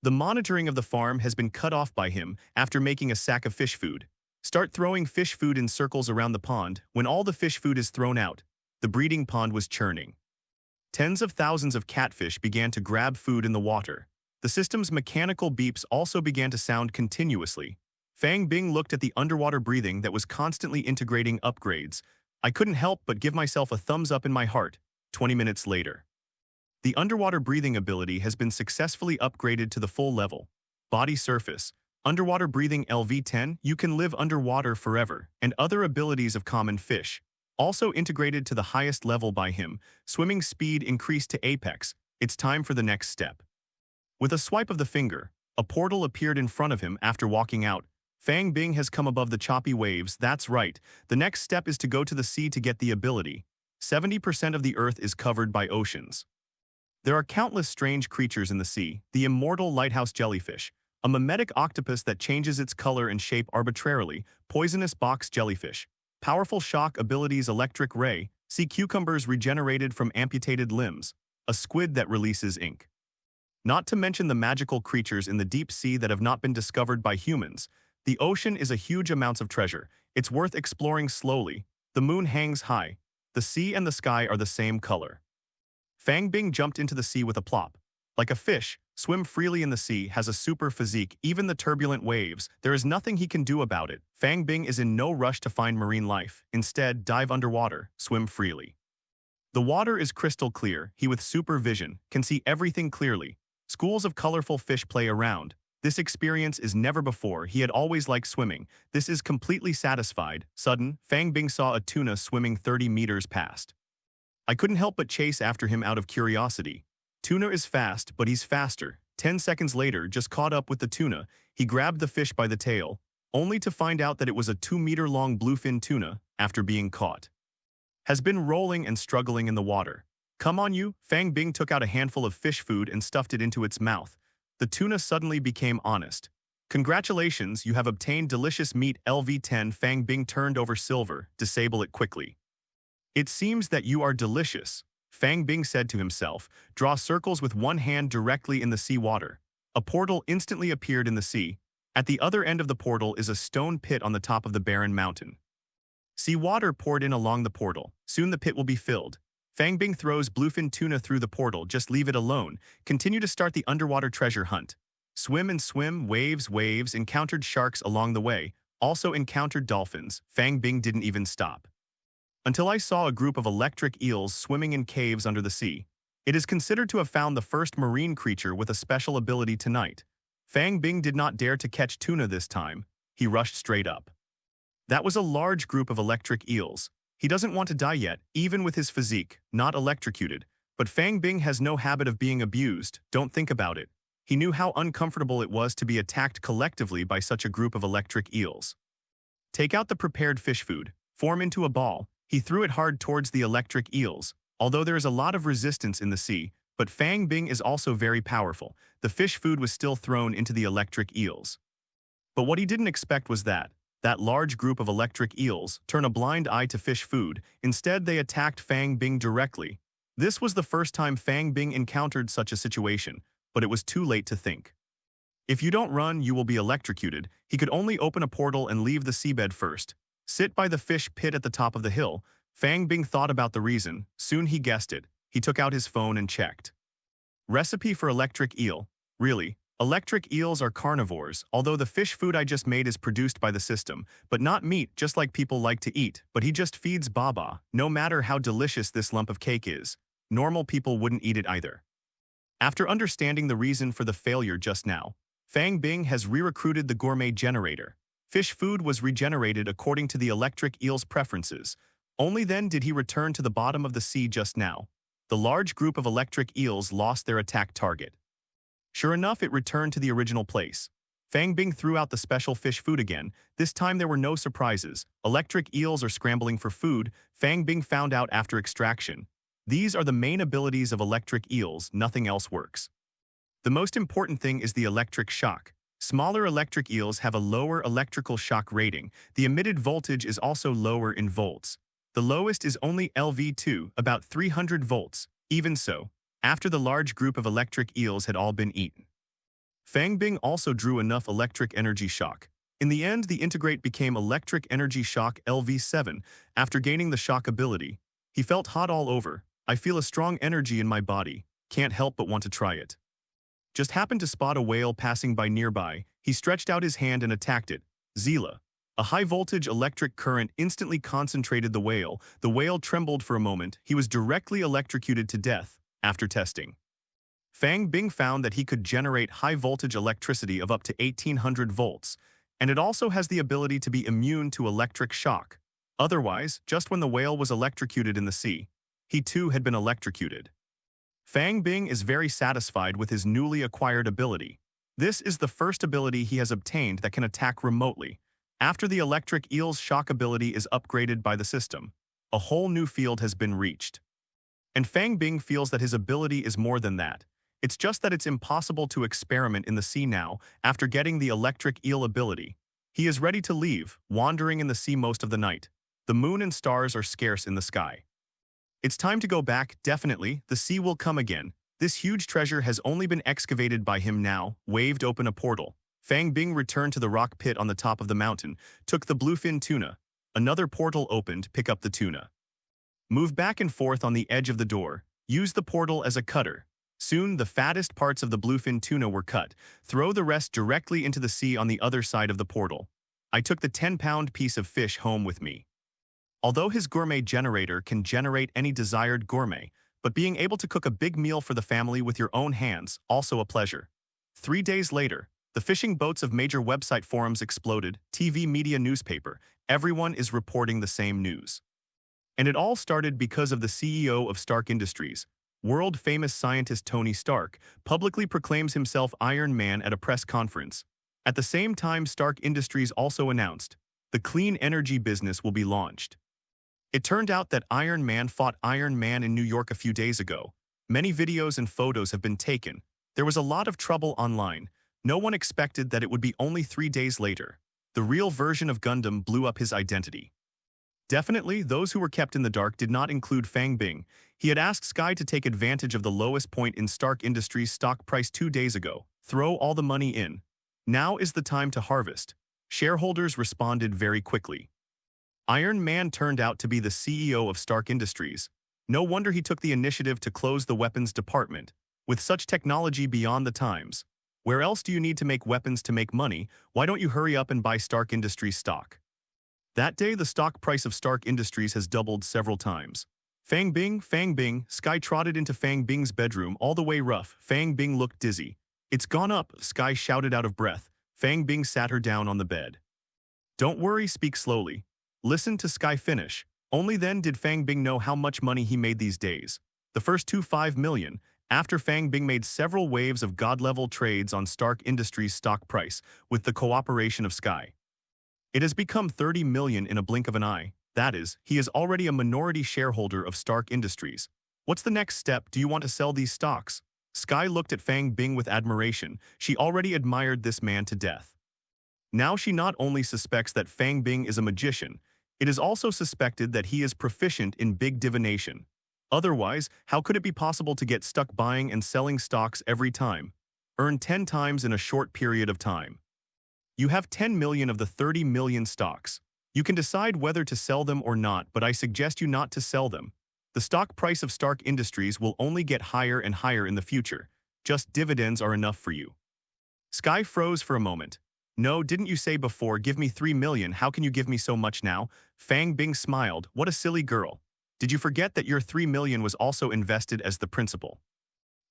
The monitoring of the farm has been cut off by him after making a sack of fish food. Start throwing fish food in circles around the pond. When all the fish food is thrown out, the breeding pond was churning. Tens of thousands of catfish began to grab food in the water. The system's mechanical beeps also began to sound continuously. Fang Bing looked at the underwater breathing that was constantly integrating upgrades. I couldn't help but give myself a thumbs up in my heart. 20 minutes later, the underwater breathing ability has been successfully upgraded to the full level. Body surface. Underwater breathing LV10, you can live underwater forever, and other abilities of common fish. Also integrated to the highest level by him, swimming speed increased to apex. It's time for the next step. With a swipe of the finger, a portal appeared in front of him after walking out. Fang Bing has come above the choppy waves. That's right. The next step is to go to the sea to get the ability. 70% of the earth is covered by oceans. There are countless strange creatures in the sea. The immortal lighthouse jellyfish, a mimetic octopus that changes its color and shape arbitrarily, poisonous box jellyfish, powerful shock abilities electric ray, Sea cucumbers regenerated from amputated limbs, a squid that releases ink. Not to mention the magical creatures in the deep sea that have not been discovered by humans. The ocean is a huge amount of treasure. It's worth exploring slowly. The moon hangs high. The sea and the sky are the same color. Fang Bing jumped into the sea with a plop. Like a fish, swim freely in the sea, has a super physique, even the turbulent waves. There is nothing he can do about it. Fang Bing is in no rush to find marine life. Instead, dive underwater, swim freely. The water is crystal clear. He with super vision can see everything clearly. Schools of colorful fish play around. This experience is never before. He had always liked swimming. This is completely satisfied. Sudden, Fang Bing saw a tuna swimming 30 meters past. I couldn't help but chase after him out of curiosity. Tuna is fast, but he's faster. 10 seconds later, just caught up with the tuna, he grabbed the fish by the tail, only to find out that it was a 2-meter-long bluefin tuna after being caught. Has been rolling and struggling in the water. Come on you, Fang Bing took out a handful of fish food and stuffed it into its mouth. The tuna suddenly became honest. Congratulations, you have obtained delicious meat LV10. Fang Bing turned over silver, disable it quickly. It seems that you are delicious, Fang Bing said to himself. Draw circles with one hand directly in the sea water. A portal instantly appeared in the sea. At the other end of the portal is a stone pit on the top of the barren mountain. Sea water poured in along the portal. Soon the pit will be filled. Fang Bing throws bluefin tuna through the portal. Just leave it alone. Continue to start the underwater treasure hunt. Swim and swim, waves, encountered sharks along the way, also encountered dolphins. Fang Bing didn't even stop. Until I saw a group of electric eels swimming in caves under the sea. It is considered to have found the first marine creature with a special ability tonight. Fang Bing did not dare to catch tuna this time. He rushed straight up. That was a large group of electric eels. He doesn't want to die yet, even with his physique, not electrocuted. But Fang Bing has no habit of being abused. Don't think about it. He knew how uncomfortable it was to be attacked collectively by such a group of electric eels. Take out the prepared fish food. Form into a ball. He threw it hard towards the electric eels. Although there is a lot of resistance in the sea, but Fang Bing is also very powerful. The fish food was still thrown into the electric eels. But what he didn't expect was that large group of electric eels turn a blind eye to fish food. Instead, they attacked Fang Bing directly. This was the first time Fang Bing encountered such a situation, but it was too late to think. If you don't run, you will be electrocuted. He could only open a portal and leave the seabed first. Sit by the fish pit at the top of the hill. Fang Bing thought about the reason. Soon he guessed it. He took out his phone and checked. Recipe for electric eel. Really, electric eels are carnivores, although the fish food I just made is produced by the system, but not meat just like people like to eat. But he just feeds Baba. No matter how delicious this lump of cake is, normal people wouldn't eat it either. After understanding the reason for the failure just now, Fang Bing has re-recruited the Gourmet Generator. Fish food was regenerated according to the electric eel's preferences. Only then did he return to the bottom of the sea just now. The large group of electric eels lost their attack target. Sure enough, it returned to the original place. Fang Bing threw out the special fish food again. This time there were no surprises. Electric eels are scrambling for food. Fang Bing found out after extraction. These are the main abilities of electric eels. Nothing else works. The most important thing is the electric shock. Smaller electric eels have a lower electrical shock rating. The emitted voltage is also lower in volts. The lowest is only LV2, about 300 volts. Even so, after the large group of electric eels had all been eaten, Fang Bing also drew enough electric energy shock. In the end, the integrate became electric energy shock LV7. After gaining the shock ability, he felt hot all over. I feel a strong energy in my body. Can't help but want to try it. Just happened to spot a whale passing by nearby. He stretched out his hand and attacked it. Zila. A high-voltage electric current instantly concentrated the whale. The whale trembled for a moment. He was directly electrocuted to death after testing. Fang Bing found that he could generate high-voltage electricity of up to 1800 volts, and it also has the ability to be immune to electric shock. Otherwise, just when the whale was electrocuted in the sea, he too had been electrocuted. Fang Bing is very satisfied with his newly acquired ability. This is the first ability he has obtained that can attack remotely. After the electric eel's shock ability is upgraded by the system, a whole new field has been reached. And Fang Bing feels that his ability is more than that. It's just that it's impossible to experiment in the sea now after getting the electric eel ability. He is ready to leave, wandering in the sea most of the night. The moon and stars are scarce in the sky. It's time to go back, definitely. The sea will come again. This huge treasure has only been excavated by him now, waved open a portal. Fang Bing returned to the rock pit on the top of the mountain, took the bluefin tuna. Another portal opened, pick up the tuna. Move back and forth on the edge of the door. Use the portal as a cutter. Soon, the fattest parts of the bluefin tuna were cut. Throw the rest directly into the sea on the other side of the portal. I took the 10-pound piece of fish home with me. Although his gourmet generator can generate any desired gourmet, but being able to cook a big meal for the family with your own hands, also a pleasure. 3 days later, the fishing boats of major website forums exploded, TV media newspaper, everyone is reporting the same news. And it all started because of the CEO of Stark Industries. World-famous scientist Tony Stark publicly proclaims himself Iron Man at a press conference. At the same time, Stark Industries also announced, the clean energy business will be launched. It turned out that Iron Man fought Iron Man in New York a few days ago. Many videos and photos have been taken. There was a lot of trouble online. No one expected that it would be only 3 days later. The real version of Gundam blew up his identity. Definitely, those who were kept in the dark did not include Fang Bing. He had asked Skye to take advantage of the lowest point in Stark Industries' stock price 2 days ago. Throw all the money in. Now is the time to harvest. Shareholders responded very quickly. Iron Man turned out to be the CEO of Stark Industries. No wonder he took the initiative to close the weapons department. With such technology beyond the times, where else do you need to make weapons to make money? Why don't you hurry up and buy Stark Industries stock? That day, the stock price of Stark Industries has doubled several times. Fang Bing, Skye trotted into Fang Bing's bedroom all the way rough. Fang Bing looked dizzy. It's gone up, Skye shouted out of breath. Fang Bing sat her down on the bed. Don't worry, speak slowly. Listen to Skye finish. Only then did Fang Bing know how much money he made these days. The first 5 million, after Fang Bing made several waves of god-level trades on Stark Industries' stock price with the cooperation of Skye. It has become 30 million in a blink of an eye. That is, he is already a minority shareholder of Stark Industries. What's the next step? Do you want to sell these stocks? Skye looked at Fang Bing with admiration. She already admired this man to death. Now she not only suspects that Fang Bing is a magician, it is also suspected that he is proficient in big divination. Otherwise, how could it be possible to get stuck buying and selling stocks every time? Earn 10 times in a short period of time. You have 10 million of the 30 million stocks. You can decide whether to sell them or not, but I suggest you not to sell them. The stock price of Stark Industries will only get higher and higher in the future. Just dividends are enough for you. Skye froze for a moment. No, didn't you say before, give me 3 million, how can you give me so much now? Fang Bing smiled, what a silly girl. Did you forget that your 3 million was also invested as the principal?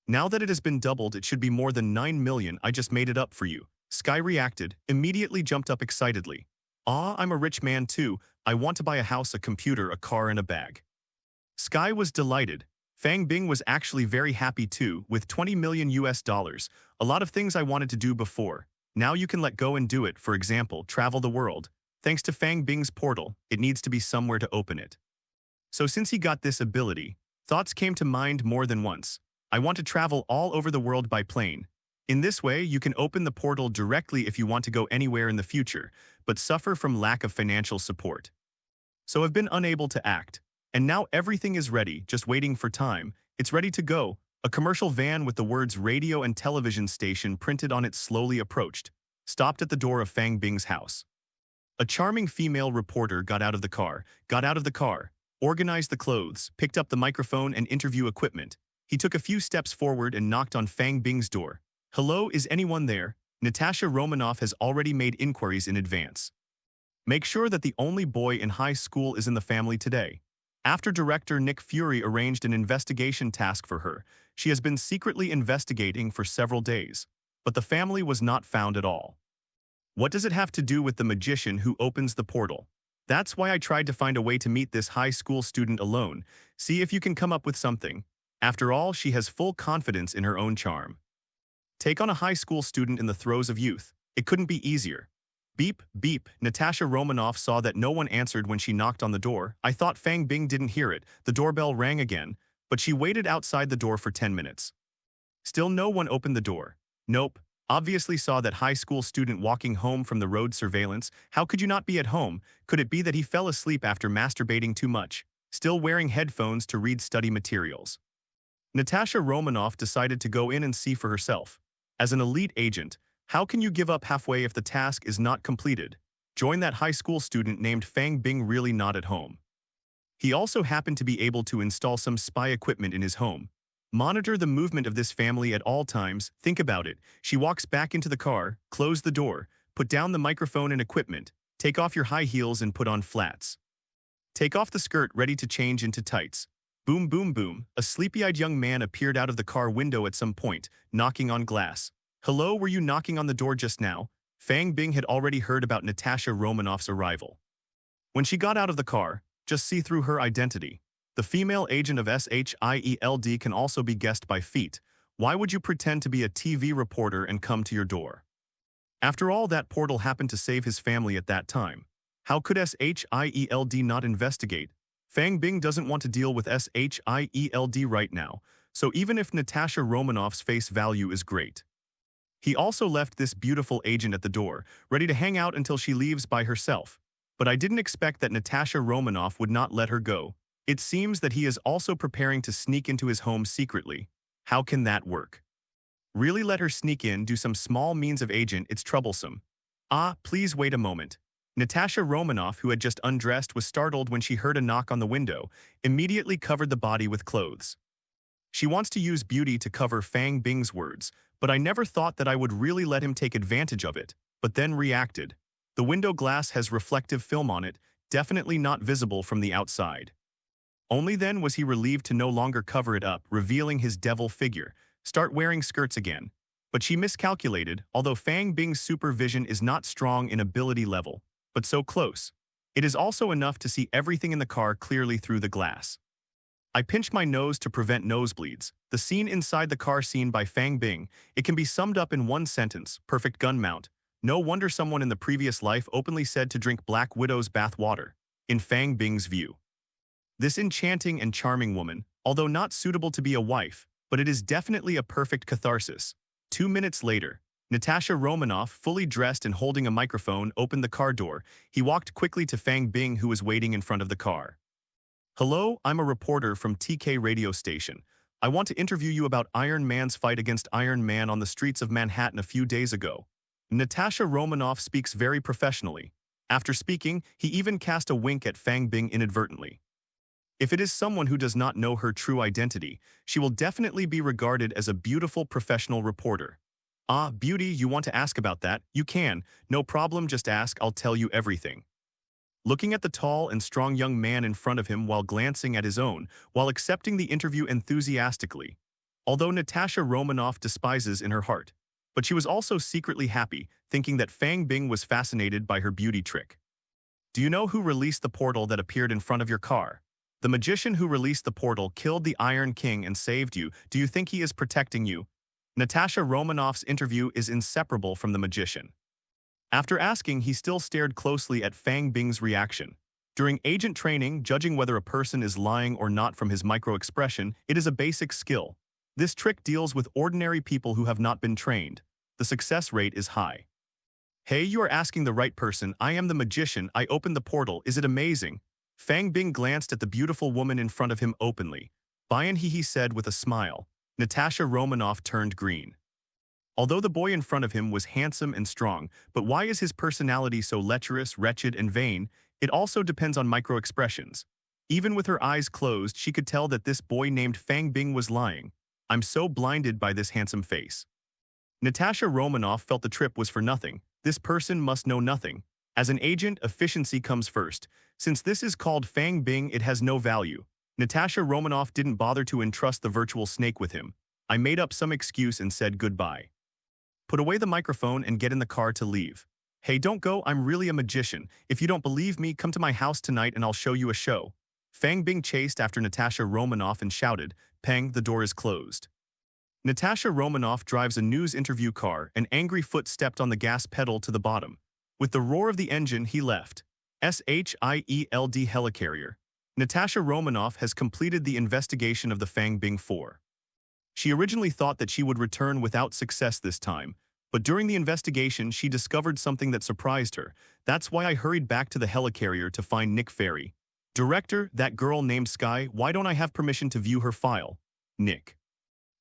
Now that it has been doubled, it should be more than 9 million, I just made it up for you. Skye reacted, immediately jumped up excitedly. Ah, I'm a rich man too, I want to buy a house, a computer, a car and a bag. Skye was delighted. Fang Bing was actually very happy too, with 20 million US dollars, a lot of things I wanted to do before. Now you can let go and do it, for example, travel the world. Thanks to Fang Bing's portal, it needs to be somewhere to open it. So since he got this ability, thoughts came to mind more than once. I want to travel all over the world by plane. In this way, you can open the portal directly if you want to go anywhere in the future, but suffer from lack of financial support. So I've been unable to act. And now everything is ready, just waiting for time. It's ready to go. A commercial van with the words radio and television station printed on it slowly approached, stopped at the door of Fang Bing's house. A charming female reporter got out of the car, organized the clothes, picked up the microphone and interview equipment. He took a few steps forward and knocked on Fang Bing's door. Hello, is anyone there? Natasha Romanoff has already made inquiries in advance. Make sure that the only boy in high school is in the family today. After director Nick Fury arranged an investigation task for her, she has been secretly investigating for several days, but the family was not found at all. What does it have to do with the magician who opens the portal? That's why I tried to find a way to meet this high school student alone. See if you can come up with something. After all, she has full confidence in her own charm. Take on a high school student in the throes of youth. It couldn't be easier. Beep, beep. Natasha Romanoff saw that no one answered when she knocked on the door. I thought Fang Bing didn't hear it. The doorbell rang again, but she waited outside the door for 10 minutes. Still no one opened the door. Nope. Obviously saw that high school student walking home from the road surveillance. How could you not be at home? Could it be that he fell asleep after masturbating too much? still wearing headphones to read study materials. Natasha Romanoff decided to go in and see for herself. As an elite agent, how can you give up halfway if the task is not completed? Join that high school student named Fang Bing really not at home. He also happened to be able to install some spy equipment in his home. Monitor the movement of this family at all times. Think about it. She walks back into the car, close the door, put down the microphone and equipment, take off your high heels and put on flats. Take off the skirt ready to change into tights. Boom, boom, boom. A sleepy-eyed young man appeared out of the car window at some point, knocking on glass. Hello, were you knocking on the door just now? Fang Bing had already heard about Natasha Romanoff's arrival. When she got out of the car, just see through her identity. The female agent of SHIELD can also be guessed by feet. Why would you pretend to be a TV reporter and come to your door? After all, that portal happened to save his family at that time. How could SHIELD not investigate? Fang Bing doesn't want to deal with SHIELD right now, so even if Natasha Romanoff's face value is great. He also left this beautiful agent at the door, ready to hang out until she leaves by herself. But I didn't expect that Natasha Romanoff would not let her go. It seems that he is also preparing to sneak into his home secretly. How can that work? Really let her sneak in, do some small means of agent, it's troublesome. Please wait a moment. Natasha Romanoff, who had just undressed, was startled when she heard a knock on the window, immediately covered the body with clothes. She wants to use beauty to cover Fang Bing's words, but I never thought that I would really let him take advantage of it, but then reacted. The window glass has reflective film on it, definitely not visible from the outside. Only then was he relieved to no longer cover it up, revealing his devil figure. Start wearing skirts again. But she miscalculated, although Fang Bing's supervision is not strong in ability level, but so close. It is also enough to see everything in the car clearly through the glass. I pinched my nose to prevent nosebleeds. The scene inside the car seen by Fang Bing, it can be summed up in one sentence: perfect gun mount. No wonder someone in the previous life openly said to drink Black Widow's bath water, in Fang Bing's view. This enchanting and charming woman, although not suitable to be a wife, but it is definitely a perfect catharsis. 2 minutes later, Natasha Romanoff, fully dressed and holding a microphone, opened the car door. He walked quickly to Fang Bing, who was waiting in front of the car. Hello, I'm a reporter from TK radio station. I want to interview you about Iron Man's fight against Iron Man on the streets of Manhattan a few days ago. Natasha Romanoff speaks very professionally. After speaking, he even cast a wink at Fang Bing inadvertently. If it is someone who does not know her true identity, she will definitely be regarded as a beautiful professional reporter. Beauty, you want to ask about that? You can. No problem, just ask, I'll tell you everything. Looking at the tall and strong young man in front of him while glancing at his own, while accepting the interview enthusiastically. Although Natasha Romanoff despises in her heart, but she was also secretly happy, thinking that Fang Bing was fascinated by her beauty trick. Do you know who released the portal that appeared in front of your car? The magician who released the portal killed the Iron King and saved you. Do you think he is protecting you? Natasha Romanoff's interview is inseparable from the magician. After asking, he still stared closely at Fang Bing's reaction. During agent training, judging whether a person is lying or not from his micro-expression, it is a basic skill. This trick deals with ordinary people who have not been trained. The success rate is high. Hey, you are asking the right person. I am the magician. I opened the portal. Is it amazing? Fang Bing glanced at the beautiful woman in front of him openly. Bayan he said with a smile. Natasha Romanoff turned green. Although the boy in front of him was handsome and strong, but why is his personality so lecherous, wretched, and vain? It also depends on micro-expressions. Even with her eyes closed, she could tell that this boy named Fang Bing was lying. I'm so blinded by this handsome face. Natasha Romanoff felt the trip was for nothing. This person must know nothing. As an agent, efficiency comes first. Since this is called Fang Bing, it has no value. Natasha Romanoff didn't bother to entrust the virtual snake with him. I made up some excuse and said goodbye. Put away the microphone and get in the car to leave. Hey, don't go, I'm really a magician. If you don't believe me, come to my house tonight and I'll show you a show. Fang Bing chased after Natasha Romanoff and shouted, Peng, the door is closed. Natasha Romanoff drives a news interview car. An angry foot stepped on the gas pedal to the bottom. With the roar of the engine, he left. SHIELD helicarrier. Natasha Romanoff has completed the investigation of the Fang Bing 4. She originally thought that she would return without success this time, but during the investigation she discovered something that surprised her. That's why I hurried back to the helicarrier to find Nick Fury. Director, that girl named Skye, why don't I have permission to view her file? Nick.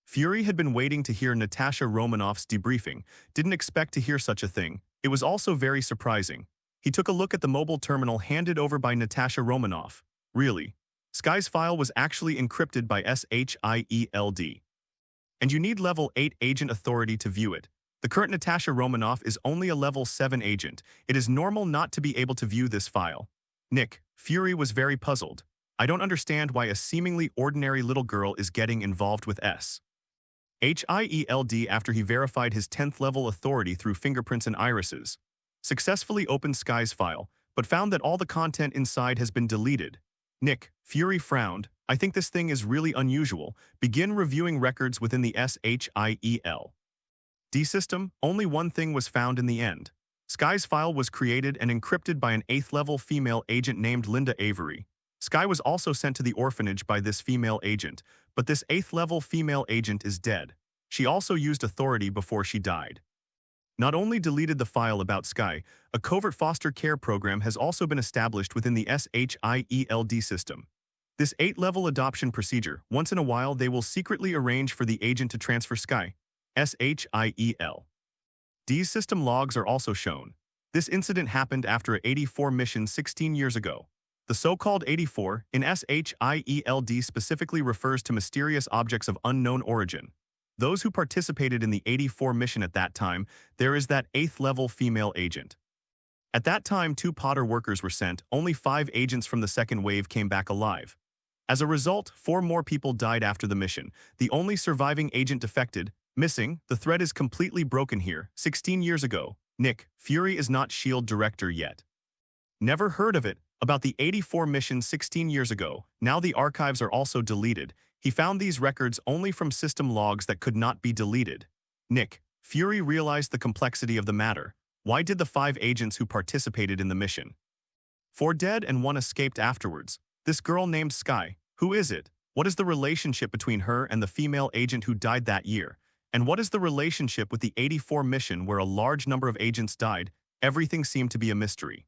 Fury had been waiting to hear Natasha Romanoff's debriefing, didn't expect to hear such a thing. It was also very surprising. He took a look at the mobile terminal handed over by Natasha Romanoff. Really? Skye's file was actually encrypted by SHIELD. And you need level 8 agent authority to view it. The current Natasha Romanoff is only a level 7 agent. It is normal not to be able to view this file. Nick, Fury was very puzzled. I don't understand why a seemingly ordinary little girl is getting involved with SHIELD after he verified his 10th level authority through fingerprints and irises. Successfully opened Skye's file, but found that all the content inside has been deleted. Nick, Fury frowned. I think this thing is really unusual. Begin reviewing records within the SHIELD system. Only one thing was found in the end. Skye's file was created and encrypted by an 8th level female agent named Linda Avery. Skye was also sent to the orphanage by this female agent, but this 8th level female agent is dead. She also used authority before she died. Not only deleted the file about Skye, a covert foster care program has also been established within the SHIELD system. This 8-level adoption procedure, once in a while they will secretly arrange for the agent to transfer Skye. SHIELD system logs are also shown. This incident happened after a 84 mission 16 years ago. The so-called 84 in SHIELD specifically refers to mysterious objects of unknown origin. Those who participated in the 84 mission at that time, there is that 8th level female agent. At that time, 2 Potter workers were sent, only 5 agents from the second wave came back alive. As a result, 4 more people died after the mission. The only surviving agent defected, missing. The thread is completely broken here. 16 years ago, Nick, Fury is not S.H.I.E.L.D. director yet. Never heard of it. About the 84 mission 16 years ago, now the archives are also deleted. He found these records only from system logs that could not be deleted. Nick, Fury realized the complexity of the matter. Why did the 5 agents who participated in the mission? 4 dead and 1 escaped afterwards. This girl named Skye, who is it? What is the relationship between her and the female agent who died that year? And what is the relationship with the 84 mission where a large number of agents died? Everything seemed to be a mystery.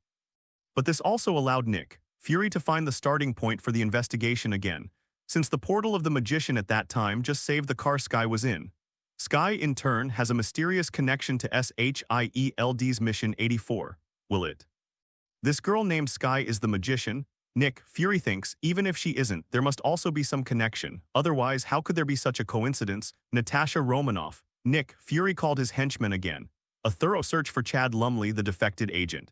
But this also allowed Nick, Fury to find the starting point for the investigation again, since the portal of the magician at that time just saved the car Skye was in. Skye, in turn, has a mysterious connection to SHIELD's Mission 84. Will it? This girl named Skye is the magician. Nick, Fury thinks, even if she isn't, there must also be some connection. Otherwise, how could there be such a coincidence? Natasha Romanoff. Nick, Fury called his henchman again. A thorough search for Chad Lumley, the defected agent.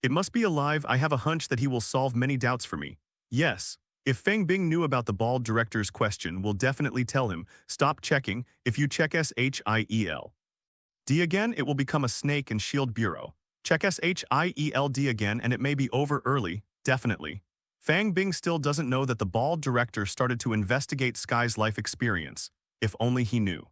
It must be alive. I have a hunch that he will solve many doubts for me. Yes. If Fang Bing knew about the bald director's question, we'll definitely tell him. Stop checking. If you check SHIELD again, it will become a snake and shield bureau. Check SHIELD again and it may be over early. Definitely. Fang Bing still doesn't know that the bald director started to investigate Skye's life experience. If only he knew.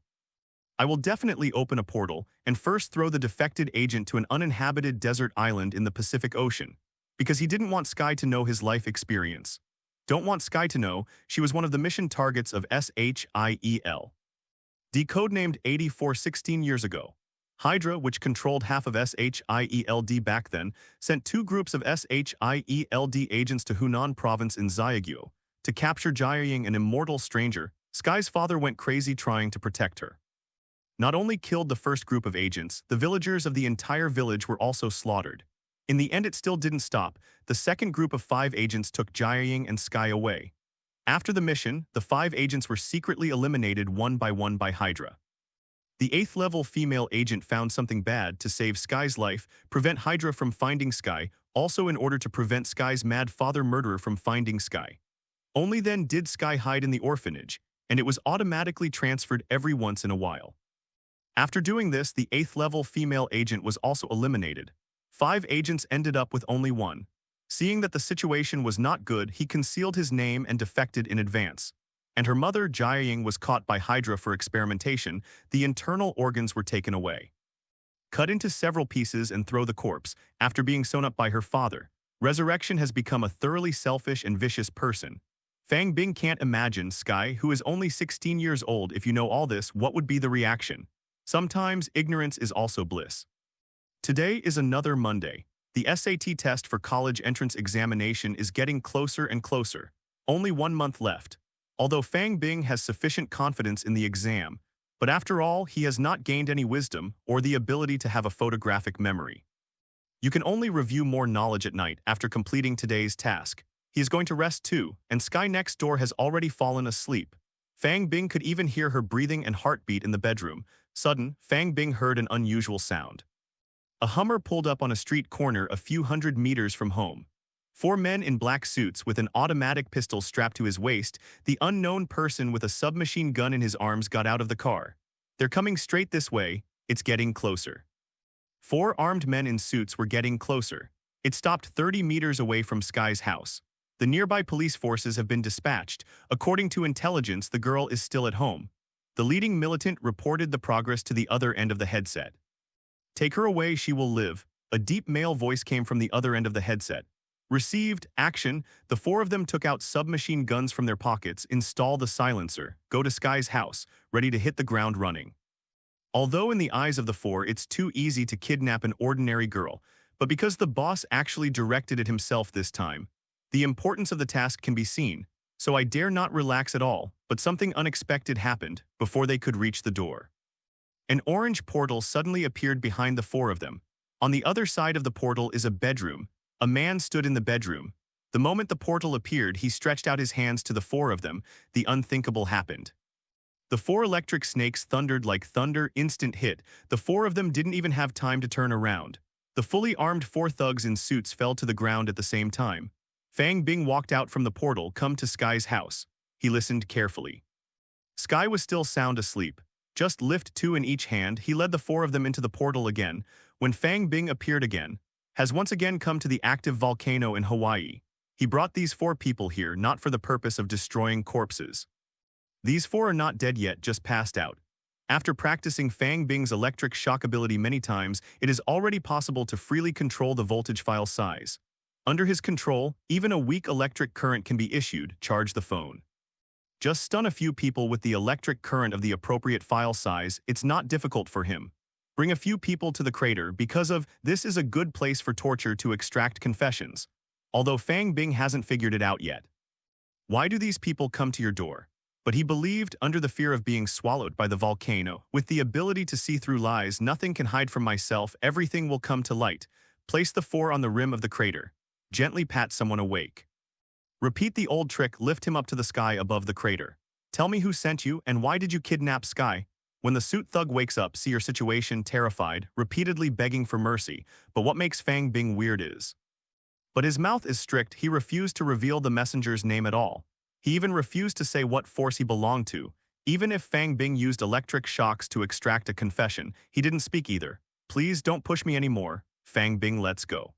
I will definitely open a portal and first throw the defected agent to an uninhabited desert island in the Pacific Ocean, because he didn't want Skye to know his life experience. Don't want Skye to know she was one of the mission targets of SHIELD. Codenamed 84 16 years ago. Hydra, which controlled half of SHIELD back then, sent 2 groups of SHIELD agents to Hunan province in Xiaguo to capture Jiaying, an immortal stranger. Skye's father went crazy trying to protect her. Not only killed the first group of agents, the villagers of the entire village were also slaughtered. In the end, it still didn't stop. The second group of 5 agents took Jiaying and Skye away. After the mission, the 5 agents were secretly eliminated one by Hydra. The 8th level female agent found something bad to save Skye's life, prevent Hydra from finding Skye, also in order to prevent Skye's mad father murderer from finding Skye. Only then did Skye hide in the orphanage, and it was automatically transferred every once in a while. After doing this, the 8th level female agent was also eliminated. 5 agents ended up with only 1. Seeing that the situation was not good, he concealed his name and defected in advance. And her mother, Jiaying, was caught by Hydra for experimentation. The internal organs were taken away. Cut into several pieces and throw the corpse, after being sewn up by her father. Resurrection has become a thoroughly selfish and vicious person. Fang Bing can't imagine Skye, who is only 16 years old. If you know all this, what would be the reaction? Sometimes ignorance is also bliss. Today is another Monday. The SAT test for college entrance examination is getting closer and closer. Only 1 month left. Although Fang Bing has sufficient confidence in the exam, but after all, he has not gained any wisdom or the ability to have a photographic memory. You can only review more knowledge at night after completing today's task. He is going to rest too, and Skye next door has already fallen asleep. Fang Bing could even hear her breathing and heartbeat in the bedroom. Sudden, Fang Bing heard an unusual sound. A Hummer pulled up on a street corner a few hundred meters from home. 4 men in black suits with an automatic pistol strapped to his waist, the unknown person with a submachine gun in his arms got out of the car. They're coming straight this way. It's getting closer. 4 armed men in suits were getting closer. It stopped 30 meters away from Skye's house. The nearby police forces have been dispatched. According to intelligence, the girl is still at home. The leading militant reported the progress to the other end of the headset. "Take her away, she will live," a deep male voice came from the other end of the headset. Received, action. The 4 of them took out submachine guns from their pockets, install the silencer, go to Skye's house, ready to hit the ground running. Although in the eyes of the 4 it's too easy to kidnap an ordinary girl, but because the boss actually directed it himself this time, the importance of the task can be seen, so I dare not relax at all, but something unexpected happened before they could reach the door. An orange portal suddenly appeared behind the 4 of them. On the other side of the portal is a bedroom. A man stood in the bedroom. The moment the portal appeared, he stretched out his hands to the 4 of them. The unthinkable happened. The 4 electric snakes thundered like thunder, instant hit. The 4 of them didn't even have time to turn around. The fully armed 4 thugs in suits fell to the ground at the same time. Fang Bing walked out from the portal, come to Skye's house. He listened carefully. Skye was still sound asleep. Just lift 2 in each hand, he led the 4 of them into the portal again. When Fang Bing appeared again, has once again come to the active volcano in Hawaii. He brought these 4 people here not for the purpose of destroying corpses. These 4 are not dead yet, just passed out. After practicing Fang Bing's electric shock ability many times, it is already possible to freely control the voltage file size. Under his control, even a weak electric current can be issued, charge the phone. Just stun a few people with the electric current of the appropriate file size, it's not difficult for him. Bring a few people to the crater because of this is a good place for torture to extract confessions, although Fang Bing hasn't figured it out yet. Why do these people come to your door? But he believed, under the fear of being swallowed by the volcano, with the ability to see through lies, nothing can hide from myself, everything will come to light. Place the 4 on the rim of the crater. Gently pat someone awake. Repeat the old trick, lift him up to the sky above the crater. Tell me who sent you and why did you kidnap Skye? When the suit thug wakes up, see your situation, terrified, repeatedly begging for mercy, but what makes Fang Bing weird is. But his mouth is strict, he refused to reveal the messenger's name at all. He even refused to say what force he belonged to. Even if Fang Bing used electric shocks to extract a confession, he didn't speak either. Please don't push me anymore. Fang Bing, let's go.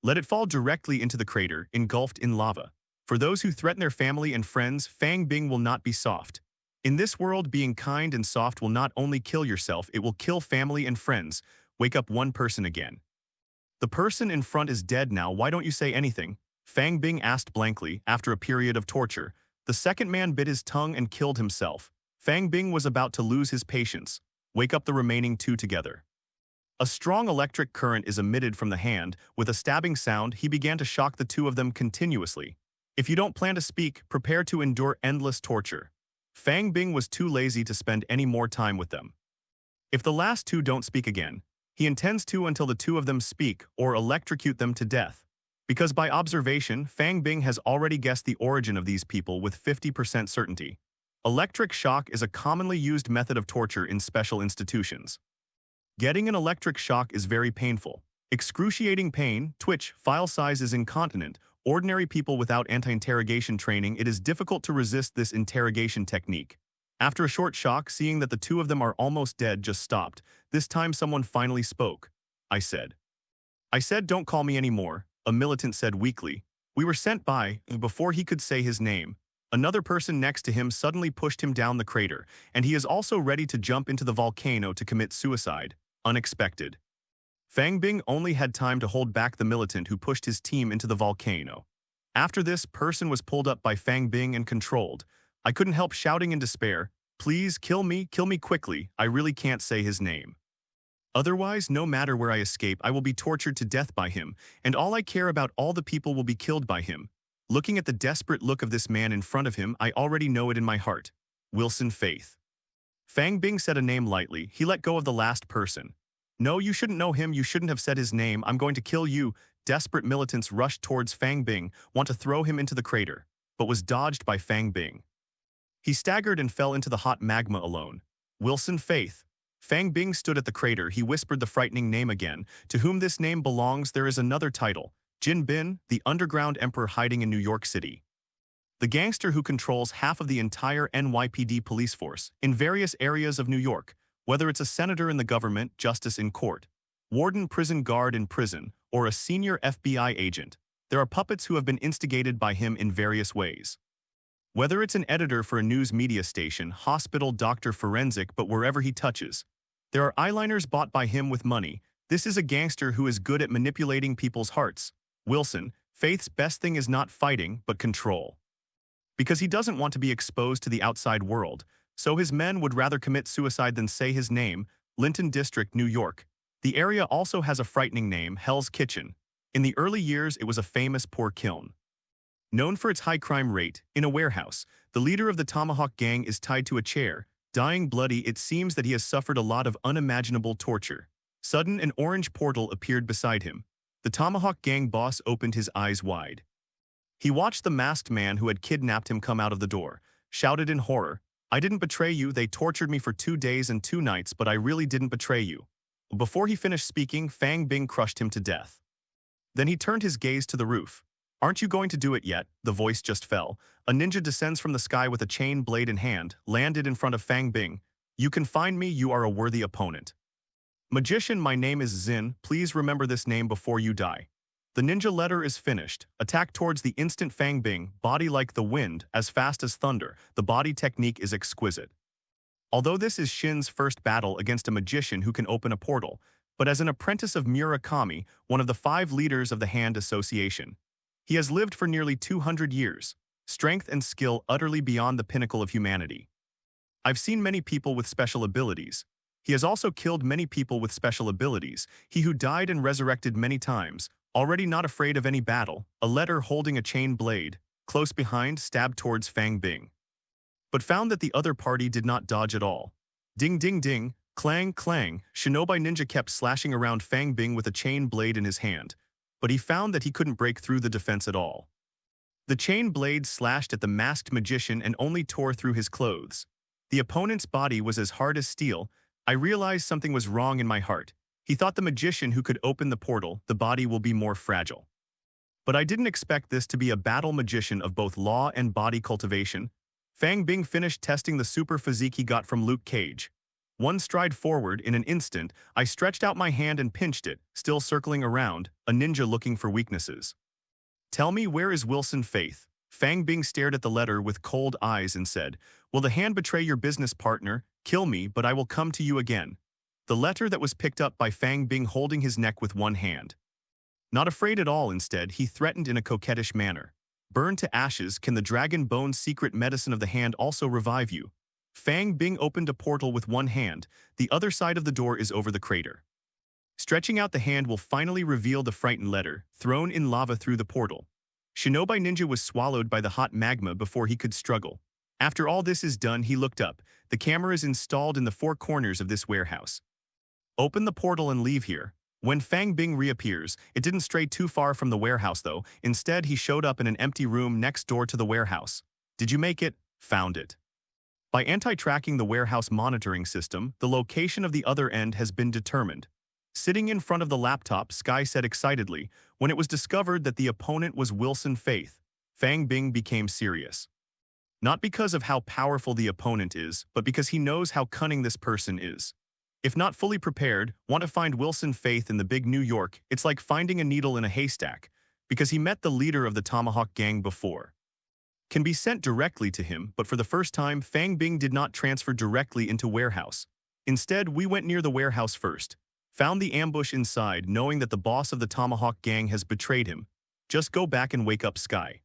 Let it fall directly into the crater, engulfed in lava. For those who threaten their family and friends, Fang Bing will not be soft. In this world, being kind and soft will not only kill yourself, it will kill family and friends. Wake up one person again. The person in front is dead now, why don't you say anything? Fang Bing asked blankly, after a period of torture. The second man bit his tongue and killed himself. Fang Bing was about to lose his patience. Wake up the remaining 2 together. A strong electric current is emitted from the hand. With a stabbing sound, he began to shock the 2 of them continuously. If you don't plan to speak, prepare to endure endless torture. Fang Bing was too lazy to spend any more time with them. If the last 2 don't speak again, he intends to until the 2 of them speak or electrocute them to death. Because by observation, Fang Bing has already guessed the origin of these people with 50% certainty. Electric shock is a commonly used method of torture in special institutions. Getting an electric shock is very painful. Excruciating pain, twitch, file size is incontinent. Ordinary people without anti-interrogation training, it is difficult to resist this interrogation technique. After a short shock, seeing that the 2 of them are almost dead just stopped. This time someone finally spoke. I said, don't call me anymore, a militant said weakly. We were sent by, before he could say his name. Another person next to him suddenly pushed him down the crater, and he is also ready to jump into the volcano to commit suicide. Unexpected. Fang Bing only had time to hold back the militant who pushed his team into the volcano. After this, person was pulled up by Fang Bing and controlled. I couldn't help shouting in despair, please kill me quickly, I really can't say his name. Otherwise, no matter where I escape, I will be tortured to death by him, and all I care about, all the people will be killed by him. Looking at the desperate look of this man in front of him, I already know it in my heart. Wilson Faith. Fang Bing said a name lightly. He let go of the last person. No, you shouldn't know him. You shouldn't have said his name. I'm going to kill you. Desperate militants rushed towards Fang Bing, want to throw him into the crater, but was dodged by Fang Bing. He staggered and fell into the hot magma alone. Wilson Faith. Fang Bing stood at the crater. He whispered the frightening name again. To whom this name belongs, there is another title. Jin Bin, the underground emperor hiding in New York City. The gangster who controls half of the entire NYPD police force in various areas of New York, whether it's a senator in the government, justice in court, warden prison guard in prison, or a senior FBI agent. There are puppets who have been instigated by him in various ways. Whether it's an editor for a news media station, hospital, doctor, forensic, but wherever he touches, there are eyeliners bought by him with money. This is a gangster who is good at manipulating people's hearts. Wilson Faith's best thing is not fighting, but control. Because he doesn't want to be exposed to the outside world, so his men would rather commit suicide than say his name. Linton District, New York. The area also has a frightening name, Hell's Kitchen. In the early years, it was a famous pork kiln. Known for its high crime rate, in a warehouse, the leader of the Tomahawk Gang is tied to a chair, dying bloody. It seems that he has suffered a lot of unimaginable torture. Sudden, an orange portal appeared beside him. The Tomahawk Gang boss opened his eyes wide. He watched the masked man who had kidnapped him come out of the door, shouted in horror, "I didn't betray you. They tortured me for 2 days and 2 nights, but I really didn't betray you." Before he finished speaking, Fang Bing crushed him to death. Then he turned his gaze to the roof. "Aren't you going to do it yet?" The voice just fell. A ninja descends from the sky with a chain blade in hand, landed in front of Fang Bing. "You can find me. You are a worthy opponent." "Magician, my name is Zin. Please remember this name before you die." The ninja letter is finished. Attack towards the instant Fang Bing, body like the wind, as fast as thunder. The body technique is exquisite. Although this is Shin's first battle against a magician who can open a portal, but as an apprentice of Murakami, one of the 5 leaders of the Hand Association. He has lived for nearly 200 years. Strength and skill utterly beyond the pinnacle of humanity. I've seen many people with special abilities. He has also killed many people with special abilities. He who died and resurrected many times, already not afraid of any battle, a letter holding a chain blade, close behind, stabbed towards Fang Bing. But found that the other party did not dodge at all. Ding ding ding, clang clang, Shinobi Ninja kept slashing around Fang Bing with a chain blade in his hand, but he found that he couldn't break through the defense at all. The chain blade slashed at the masked magician and only tore through his clothes. The opponent's body was as hard as steel. I realized something was wrong in my heart. He thought the magician who could open the portal, the body will be more fragile. But I didn't expect this to be a battle magician of both law and body cultivation. Fang Bing finished testing the super physique he got from Luke Cage. One stride forward, in an instant, I stretched out my hand and pinched it, still circling around, a ninja looking for weaknesses. "Tell me, where is Wilson Faith?" Fang Bing stared at the letter with cold eyes and said, "Will the hand betray your business partner? Kill me, but I will come to you again." The letter that was picked up by Fang Bing holding his neck with one hand. Not afraid at all, instead, he threatened in a coquettish manner. "Burn to ashes, can the dragon bone's secret medicine of the hand also revive you?" Fang Bing opened a portal with one hand. The other side of the door is over the crater. Stretching out the hand will finally reveal the frightened letter, thrown in lava through the portal. Shinobi Ninja was swallowed by the hot magma before he could struggle. After all this is done, he looked up. The camera is installed in the 4 corners of this warehouse. "Open the portal and leave here." When Fang Bing reappears, it didn't stray too far from the warehouse though. Instead, he showed up in an empty room next door to the warehouse. "Did you make it?" "Found it." By anti-tracking the warehouse monitoring system, the location of the other end has been determined. Sitting in front of the laptop, Skye said excitedly, when it was discovered that the opponent was Wilson Faith, Fang Bing became serious. Not because of how powerful the opponent is, but because he knows how cunning this person is. If not fully prepared, want to find Wilson Faith in the big New York, it's like finding a needle in a haystack, because he met the leader of the Tomahawk Gang before. Can be sent directly to him, but for the first time, Fang Bing did not transfer directly into warehouse. Instead, we went near the warehouse first. Found the ambush inside, knowing that the boss of the Tomahawk Gang has betrayed him. Just go back and wake up Skye.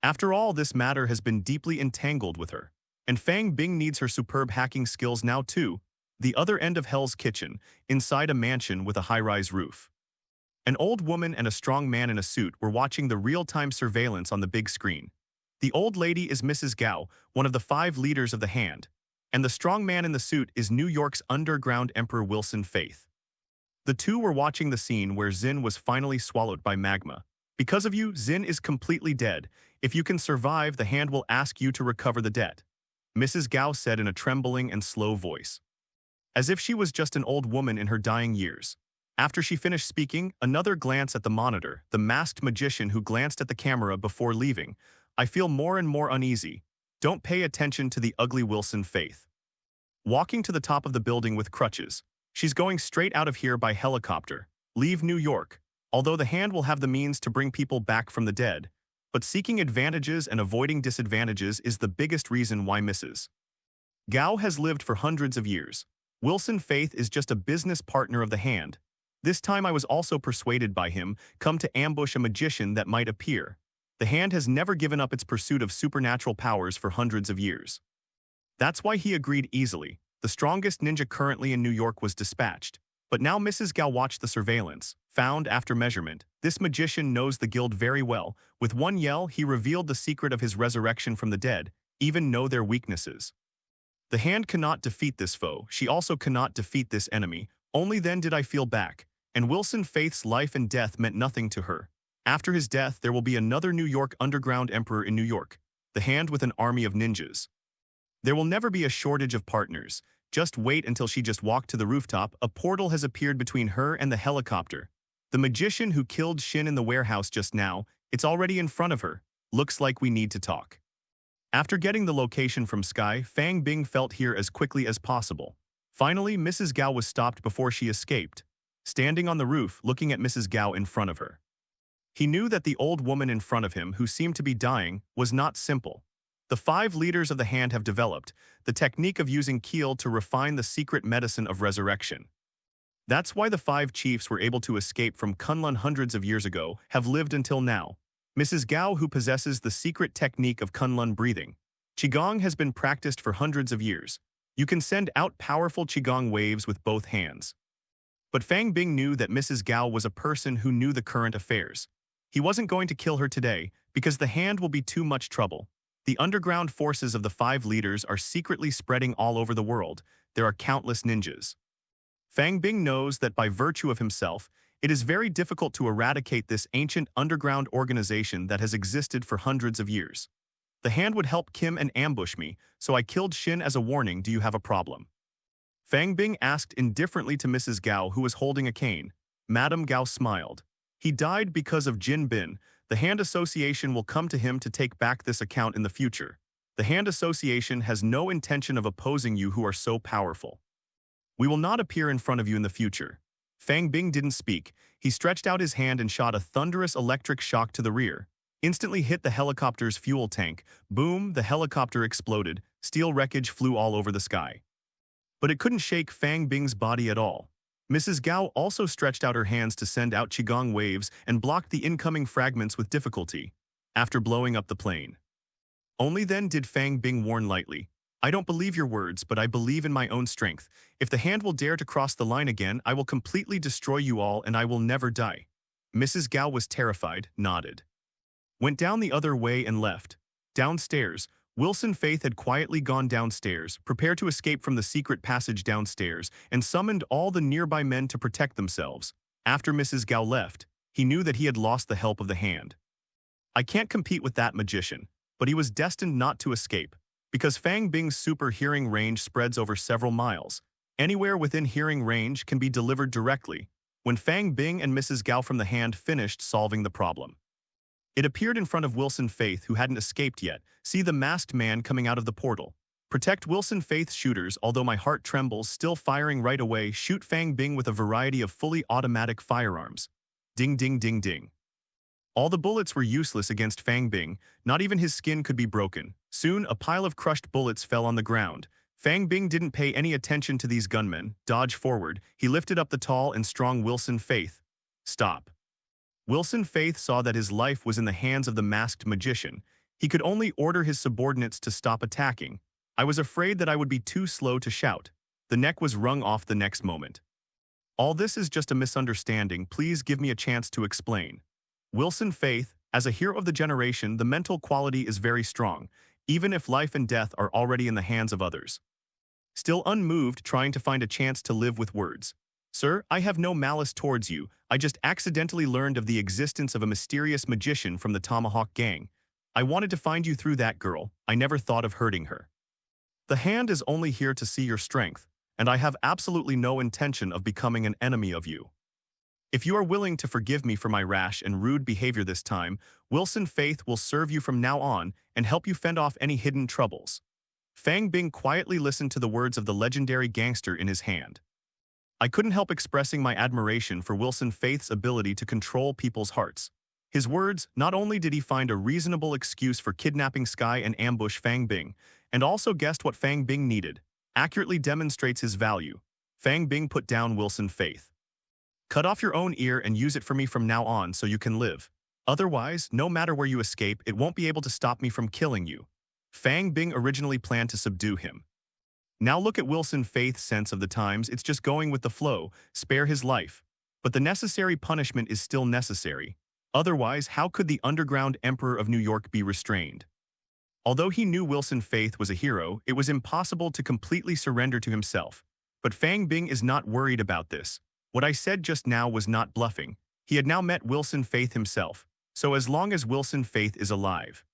After all, this matter has been deeply entangled with her. And Fang Bing needs her superb hacking skills now too. the other end of Hell's Kitchen, inside a mansion with a high-rise roof. An old woman and a strong man in a suit were watching the real-time surveillance on the big screen. The old lady is Mrs. Gao, one of the 5 leaders of the Hand, and the strong man in the suit is New York's underground Emperor Wilson Faith. The two were watching the scene where Xin was finally swallowed by magma. Because of you, Xin is completely dead. If you can survive, the Hand will ask you to recover the debt, Mrs. Gao said in a trembling and slow voice, as if she was just an old woman in her dying years. After she finished speaking, another glance at the monitor, the masked magician who glanced at the camera before leaving. I feel more and more uneasy. Don't pay attention to the ugly Wilson Faith. Walking to the top of the building with crutches. She's going straight out of here by helicopter. Leave New York. Although the Hand will have the means to bring people back from the dead. But seeking advantages and avoiding disadvantages is the biggest reason why Mrs. Gao has lived for hundreds of years. Wilson Faith is just a business partner of the Hand. This time I was also persuaded by him, come to ambush a magician that might appear. The Hand has never given up its pursuit of supernatural powers for hundreds of years. That's why he agreed easily. The strongest ninja currently in New York was dispatched. But now Mrs. Gao watched the surveillance. Found after measurement, this magician knows the guild very well. With one yell, he revealed the secret of his resurrection from the dead, even know their weaknesses. The Hand cannot defeat this foe. She also cannot defeat this enemy. Only then did I feel back. And Wilson Faith's life and death meant nothing to her. After his death, there will be another New York underground emperor in New York, the Hand with an army of ninjas. There will never be a shortage of partners. Just wait until she just walked to the rooftop. A portal has appeared between her and the helicopter. The magician who killed Shin in the warehouse just now, it's already in front of her. Looks like we need to talk. After getting the location from Skye, Fang Bing felt here as quickly as possible. Finally, Mrs. Gao was stopped before she escaped. Standing on the roof, looking at Mrs. Gao in front of her. He knew that the old woman in front of him, who seemed to be dying, was not simple. The 5 leaders of the Hand have developed the technique of using Keel to refine the secret medicine of resurrection. That's why the 5 chiefs were able to escape from Kunlun hundreds of years ago, have lived until now. Mrs. Gao, who possesses the secret technique of Kunlun breathing. Qigong has been practiced for hundreds of years. You can send out powerful Qigong waves with both hands. But Fang Bing knew that Mrs. Gao was a person who knew the current affairs. He wasn't going to kill her today, because the Hand will be too much trouble. The underground forces of the 5 leaders are secretly spreading all over the world. There are countless ninjas. Fang Bing knows that by virtue of himself, it is very difficult to eradicate this ancient underground organization that has existed for hundreds of years. The Hand would help Kim and ambush me, so I killed Shin as a warning. Do you have a problem? Fang Bing asked indifferently to Mrs. Gao, who was holding a cane. Madame Gao smiled. He died because of Jin Bin. The Hand Association will come to him to take back this account in the future. The Hand Association has no intention of opposing you who are so powerful. We will not appear in front of you in the future. Fang Bing didn't speak. He stretched out his hand and shot a thunderous electric shock to the rear. Instantly hit the helicopter's fuel tank. Boom, the helicopter exploded. Steel wreckage flew all over the sky. But it couldn't shake Fang Bing's body at all. Mrs. Gao also stretched out her hands to send out Qigong waves and blocked the incoming fragments with difficulty, after blowing up the plane. Only then did Fang Bing warn lightly, I don't believe your words, but I believe in my own strength. If the Hand will dare to cross the line again, I will completely destroy you all and I will never die. Mrs. Gao was terrified, nodded. Went down the other way and left. Downstairs, Wilson Faith had quietly gone downstairs, prepared to escape from the secret passage downstairs, and summoned all the nearby men to protect themselves. After Mrs. Gao left, he knew that he had lost the help of the Hand. I can't compete with that magician, but he was destined not to escape, because Fang Bing's super hearing range spreads over several miles. Anywhere within hearing range can be delivered directly. When Fang Bing and Mrs. Gao from the Hand finished solving the problem, it appeared in front of Wilson Faith, who hadn't escaped yet. See the masked man coming out of the portal. Protect Wilson Faith's shooters, although my heart trembles, still firing right away. Shoot Fang Bing with a variety of fully automatic firearms. Ding ding ding ding. All the bullets were useless against Fang Bing, not even his skin could be broken. Soon, a pile of crushed bullets fell on the ground. Fang Bing didn't pay any attention to these gunmen. Dodge forward, he lifted up the tall and strong Wilson Faith. Stop. Wilson Faith saw that his life was in the hands of the masked magician. He could only order his subordinates to stop attacking. I was afraid that I would be too slow to shout. The neck was wrung off the next moment. All this is just a misunderstanding. Please give me a chance to explain. Wilson Faith, as a hero of the generation, the mental quality is very strong, even if life and death are already in the hands of others. Still unmoved, trying to find a chance to live with words. Sir, I have no malice towards you. I just accidentally learned of the existence of a mysterious magician from the Tomahawk Gang. I wanted to find you through that girl. I never thought of hurting her. The hand is only here to see your strength, and I have absolutely no intention of becoming an enemy of you. If you are willing to forgive me for my rash and rude behavior this time, Wilson Faith will serve you from now on and help you fend off any hidden troubles. Fang Bing quietly listened to the words of the legendary gangster in his hand. I couldn't help expressing my admiration for Wilson Faith's ability to control people's hearts. His words, not only did he find a reasonable excuse for kidnapping Skye and ambush Fang Bing, and also guessed what Fang Bing needed, accurately demonstrates his value. Fang Bing put down Wilson Faith. Cut off your own ear and use it for me from now on so you can live. Otherwise, no matter where you escape, it won't be able to stop me from killing you. Fang Bing originally planned to subdue him. Now look at Wilson Faith's sense of the times. It's just going with the flow, spare his life. But the necessary punishment is still necessary. Otherwise, how could the underground Emperor of New York be restrained? Although he knew Wilson Faith was a hero, it was impossible to completely surrender to himself. But Fang Bing is not worried about this. What I said just now was not bluffing. He had now met Wilson Faith himself, so as long as Wilson Faith is alive,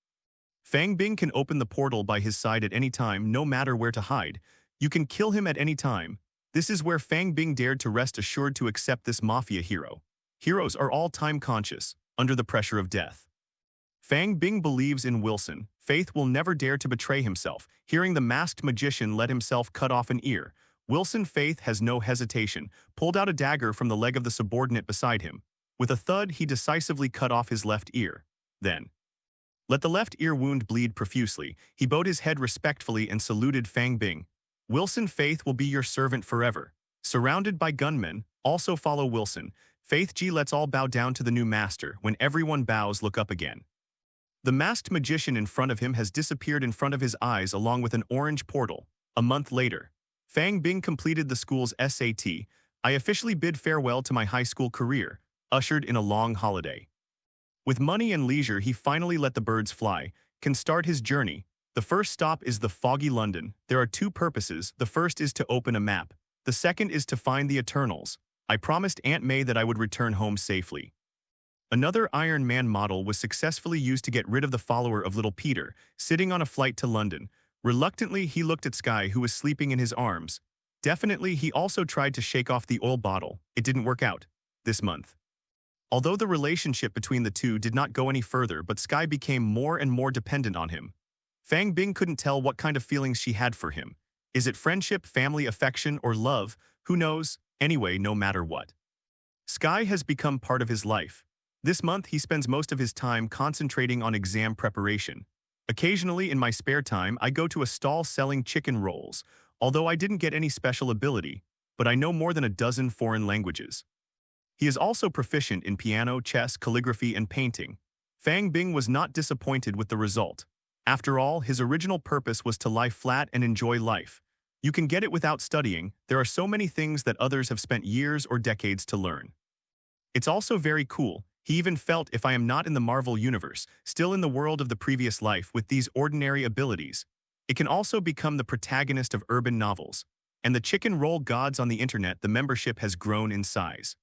Fang Bing can open the portal by his side at any time, no matter where to hide. You can kill him at any time. This is where Fang Bing dared to rest assured to accept this mafia hero. Heroes are all time conscious, under the pressure of death. Fang Bing believes in Wilson. Faith will never dare to betray himself. Hearing the masked magician let himself cut off an ear, Wilson Faith has no hesitation, pulled out a dagger from the leg of the subordinate beside him. With a thud, he decisively cut off his left ear. Then, let the left ear wound bleed profusely. He bowed his head respectfully and saluted Fang Bing. Wilson Faith will be your servant forever. Surrounded by gunmen, also follow Wilson. Faith G lets all bow down to the new master. When everyone bows, look up again. The masked magician in front of him has disappeared in front of his eyes along with an orange portal. A month later, Fang Bing completed the school's SAT. I officially bid farewell to my high school career, ushered in a long holiday. With money and leisure, he finally let the birds fly, can start his journey. The first stop is the foggy London. There are two purposes. The first is to open a map. The second is to find the Eternals. I promised Aunt May that I would return home safely. Another Iron Man model was successfully used to get rid of the follower of Little Peter, sitting on a flight to London. Reluctantly, he looked at Skye, who was sleeping in his arms. Definitely, he also tried to shake off the oil bottle. It didn't work out this month. Although the relationship between the two did not go any further, but Skye became more and more dependent on him. Fang Bing couldn't tell what kind of feelings she had for him. Is it friendship, family, affection, or love? Who knows? Anyway, no matter what, Skye has become part of his life. This month, he spends most of his time concentrating on exam preparation. Occasionally, in my spare time, I go to a stall selling chicken rolls, although I didn't get any special ability, but I know more than a dozen foreign languages. He is also proficient in piano, chess, calligraphy, and painting. Fang Bing was not disappointed with the result. After all, his original purpose was to lie flat and enjoy life. You can get it without studying. There are so many things that others have spent years or decades to learn. It's also very cool. He even felt, if I am not in the Marvel universe, still in the world of the previous life with these ordinary abilities, it can also become the protagonist of urban novels. And the chicken roll gods on the internet, the membership has grown in size.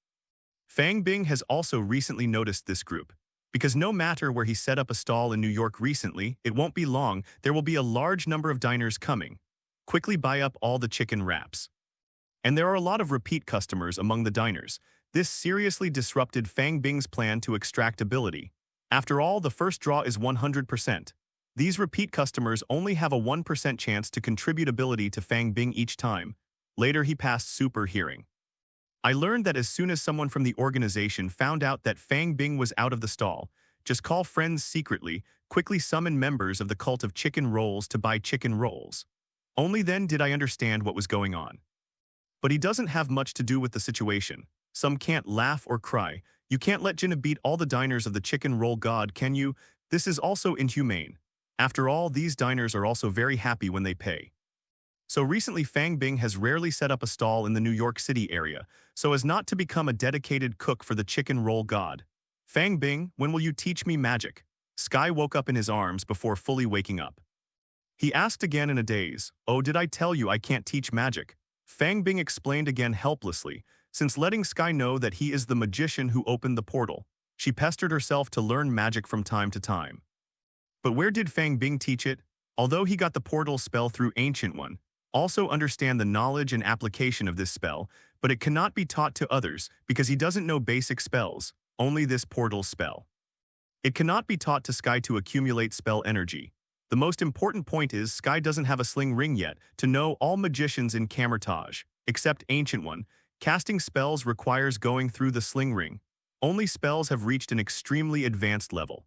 Fang Bing has also recently noticed this group, because no matter where he set up a stall in New York recently, it won't be long, there will be a large number of diners coming. Quickly buy up all the chicken wraps. And there are a lot of repeat customers among the diners. This seriously disrupted Fang Bing's plan to extract ability. After all, the first draw is 100%. These repeat customers only have a 1% chance to contribute ability to Fang Bing each time. Later, he passed super hearing. I learned that as soon as someone from the organization found out that Fang Bing was out of the stall, just call friends secretly, quickly summon members of the cult of chicken rolls to buy chicken rolls. Only then did I understand what was going on. But he doesn't have much to do with the situation. Some can't laugh or cry. You can't let Jinnah beat all the diners of the chicken roll god, can you? This is also inhumane. After all, these diners are also very happy when they pay. So recently Fang Bing has rarely set up a stall in the New York City area, so as not to become a dedicated cook for the chicken roll god. Fang Bing, when will you teach me magic? Skye woke up in his arms before fully waking up. He asked again in a daze, "Oh, did I tell you I can't teach magic?" Fang Bing explained again helplessly, since letting Skye know that he is the magician who opened the portal. She pestered herself to learn magic from time to time. But where did Fang Bing teach it? Although he got the portal spell through Ancient One, also understand the knowledge and application of this spell, but it cannot be taught to others because he doesn't know basic spells, only this portal spell. It cannot be taught to Skye to accumulate spell energy. The most important point is Skye doesn't have a sling ring yet to know all magicians in Camertage, except Ancient One. Casting spells requires going through the sling ring. Only spells have reached an extremely advanced level.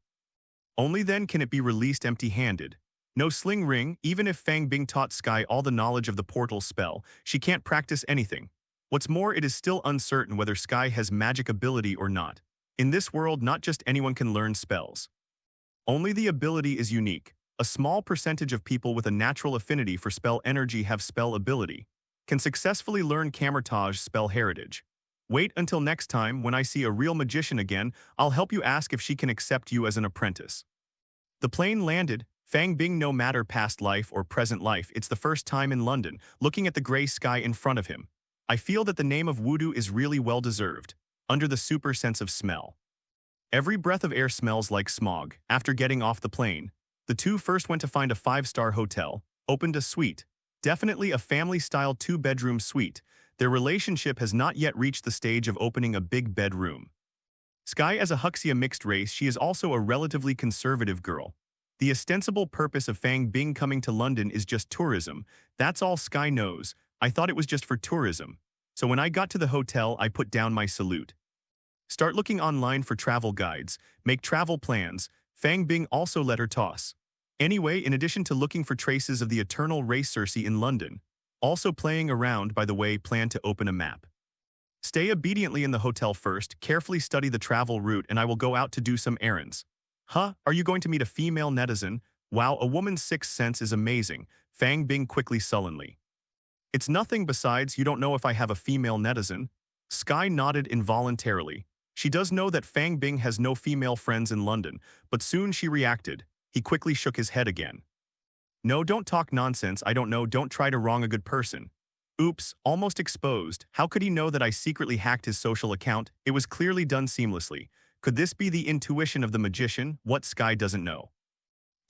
Only then can it be released empty-handed. No sling ring, even if Fang Bing taught Skye all the knowledge of the portal spell, she can't practice anything. What's more, it is still uncertain whether Skye has magic ability or not. In this world, not just anyone can learn spells. Only the ability is unique. A small percentage of people with a natural affinity for spell energy have spell ability, can successfully learn Camertage spell heritage. Wait until next time when I see a real magician again, I'll help you ask if she can accept you as an apprentice. The plane landed. Fang Bing, no matter past life or present life, it's the first time in London, looking at the grey sky in front of him. I feel that the name of Voodoo is really well deserved, under the super sense of smell. Every breath of air smells like smog. After getting off the plane, the two first went to find a 5-star hotel, opened a suite, definitely a family-style 2-bedroom suite. Their relationship has not yet reached the stage of opening a big bedroom. Skye, as a Huxia mixed race, she is also a relatively conservative girl. The ostensible purpose of Fang Bing coming to London is just tourism. That's all Skye knows. I thought it was just for tourism. So when I got to the hotel, I put down my salute. Start looking online for travel guides, make travel plans. Fang Bing also let her toss. Anyway, in addition to looking for traces of the eternal race Circe in London, also playing around, by the way, plan to open a map. Stay obediently in the hotel first, carefully study the travel route, and I will go out to do some errands. Huh? Are you going to meet a female netizen? Wow, a woman's sixth sense is amazing. Fang Bing quickly sullenly. It's nothing, besides you don't know if I have a female netizen. Skye nodded involuntarily. She does know that Fang Bing has no female friends in London, but soon she reacted. He quickly shook his head again. No, don't talk nonsense, I don't know, don't try to wrong a good person. Oops, almost exposed. How could he know that I secretly hacked his social account? It was clearly done seamlessly. Could this be the intuition of the magician? What Skye doesn't know.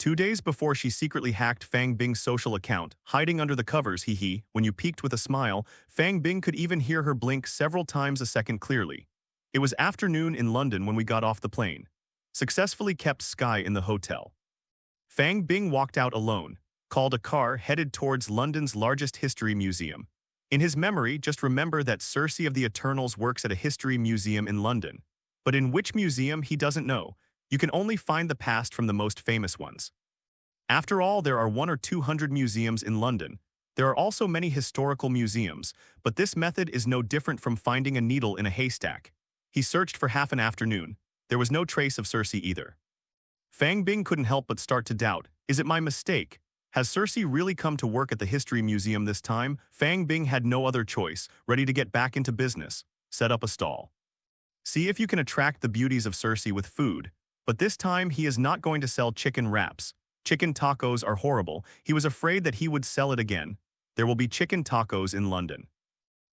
2 days before she secretly hacked Fang Bing's social account, hiding under the covers, when you peeked with a smile, Fang Bing could even hear her blink several times a second clearly. It was afternoon in London when we got off the plane. Successfully kept Skye in the hotel. Fang Bing walked out alone, called a car, headed towards London's largest history museum. In his memory, just remember that Circe of the Eternals works at a history museum in London. But in which museum, he doesn't know. You can only find the past from the most famous ones. After all, there are 100 or 200 museums in London. There are also many historical museums, but this method is no different from finding a needle in a haystack. He searched for half an afternoon. There was no trace of Circe either. Fang Bing couldn't help but start to doubt, is it my mistake? Has Circe really come to work at the history museum this time? Fang Bing had no other choice, ready to get back into business. Set up a stall. See if you can attract the beauties of Circe with food. But this time he is not going to sell chicken wraps. Chicken tacos are horrible. He was afraid that he would sell it again. There will be chicken tacos in London.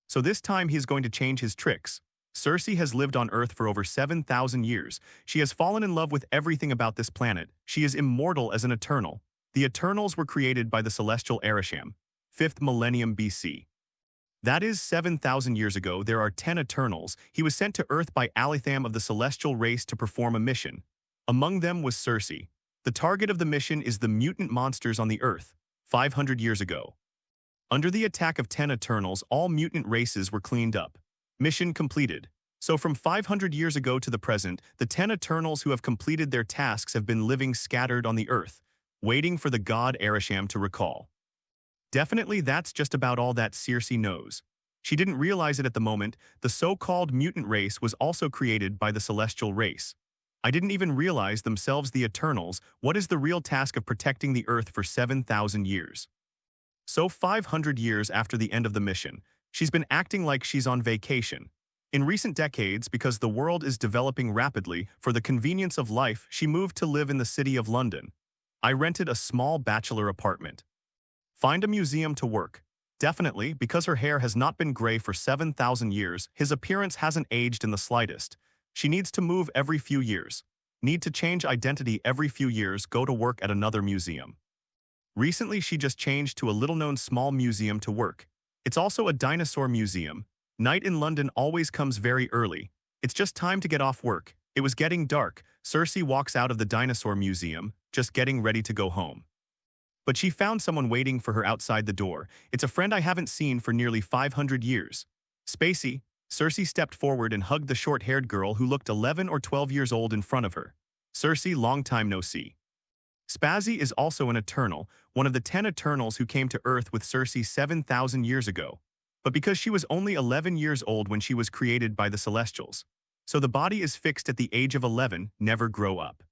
So this time he is going to change his tricks. Circe has lived on Earth for over 7,000 years. She has fallen in love with everything about this planet. She is immortal as an eternal. The Eternals were created by the celestial Ereshkigal, 5th millennium BC. That is 7,000 years ago. There are 10 Eternals. He was sent to Earth by Aletham of the celestial race to perform a mission. Among them was Circe. The target of the mission is the mutant monsters on the Earth, 500 years ago. Under the attack of 10 Eternals, all mutant races were cleaned up. Mission completed. So from 500 years ago to the present, the 10 Eternals who have completed their tasks have been living scattered on the Earth, waiting for the god Ereshkigal to recall. Definitely that's just about all that Circe knows. She didn't realize it at the moment. The so-called mutant race was also created by the celestial race. I didn't even realize themselves the Eternals. What is the real task of protecting the Earth for 7,000 years? So 500 years after the end of the mission, she's been acting like she's on vacation. In recent decades, because the world is developing rapidly, for the convenience of life, she moved to live in the city of London. I rented a small bachelor apartment. Find a museum to work. Definitely, because her hair has not been gray for 7,000 years, his appearance hasn't aged in the slightest. She needs to move every few years. Need to change identity every few years, go to work at another museum. Recently, she just changed to a little-known small museum to work. It's also a dinosaur museum. Night in London always comes very early. It's just time to get off work. It was getting dark. Cersei walks out of the dinosaur museum, just getting ready to go home. But she found someone waiting for her outside the door. It's a friend I haven't seen for nearly 500 years. Spacey. Cersei stepped forward and hugged the short-haired girl who looked 11 or 12 years old in front of her. Cersei, long time no see. Spazzy is also an Eternal, one of the 10 Eternals who came to Earth with Cersei 7,000 years ago. But because she was only 11 years old when she was created by the Celestials. So the body is fixed at the age of 11, never grow up.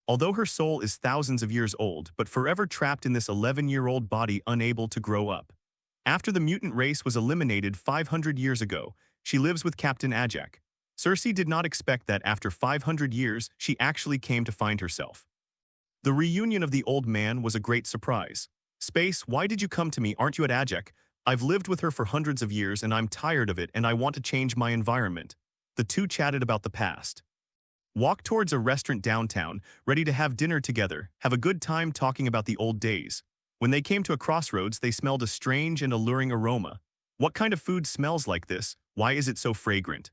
Although her soul is thousands of years old, but forever trapped in this 11-year-old body unable to grow up. After the mutant race was eliminated 500 years ago, she lives with Captain Ajak. Cersei did not expect that after 500 years, she actually came to find herself. The reunion of the old man was a great surprise. Space, why did you come to me? Aren't you at Ajak? I've lived with her for hundreds of years and I'm tired of it and I want to change my environment. The two chatted about the past. Walked towards a restaurant downtown, ready to have dinner together, have a good time talking about the old days. When they came to a crossroads, they smelled a strange and alluring aroma. What kind of food smells like this? Why is it so fragrant?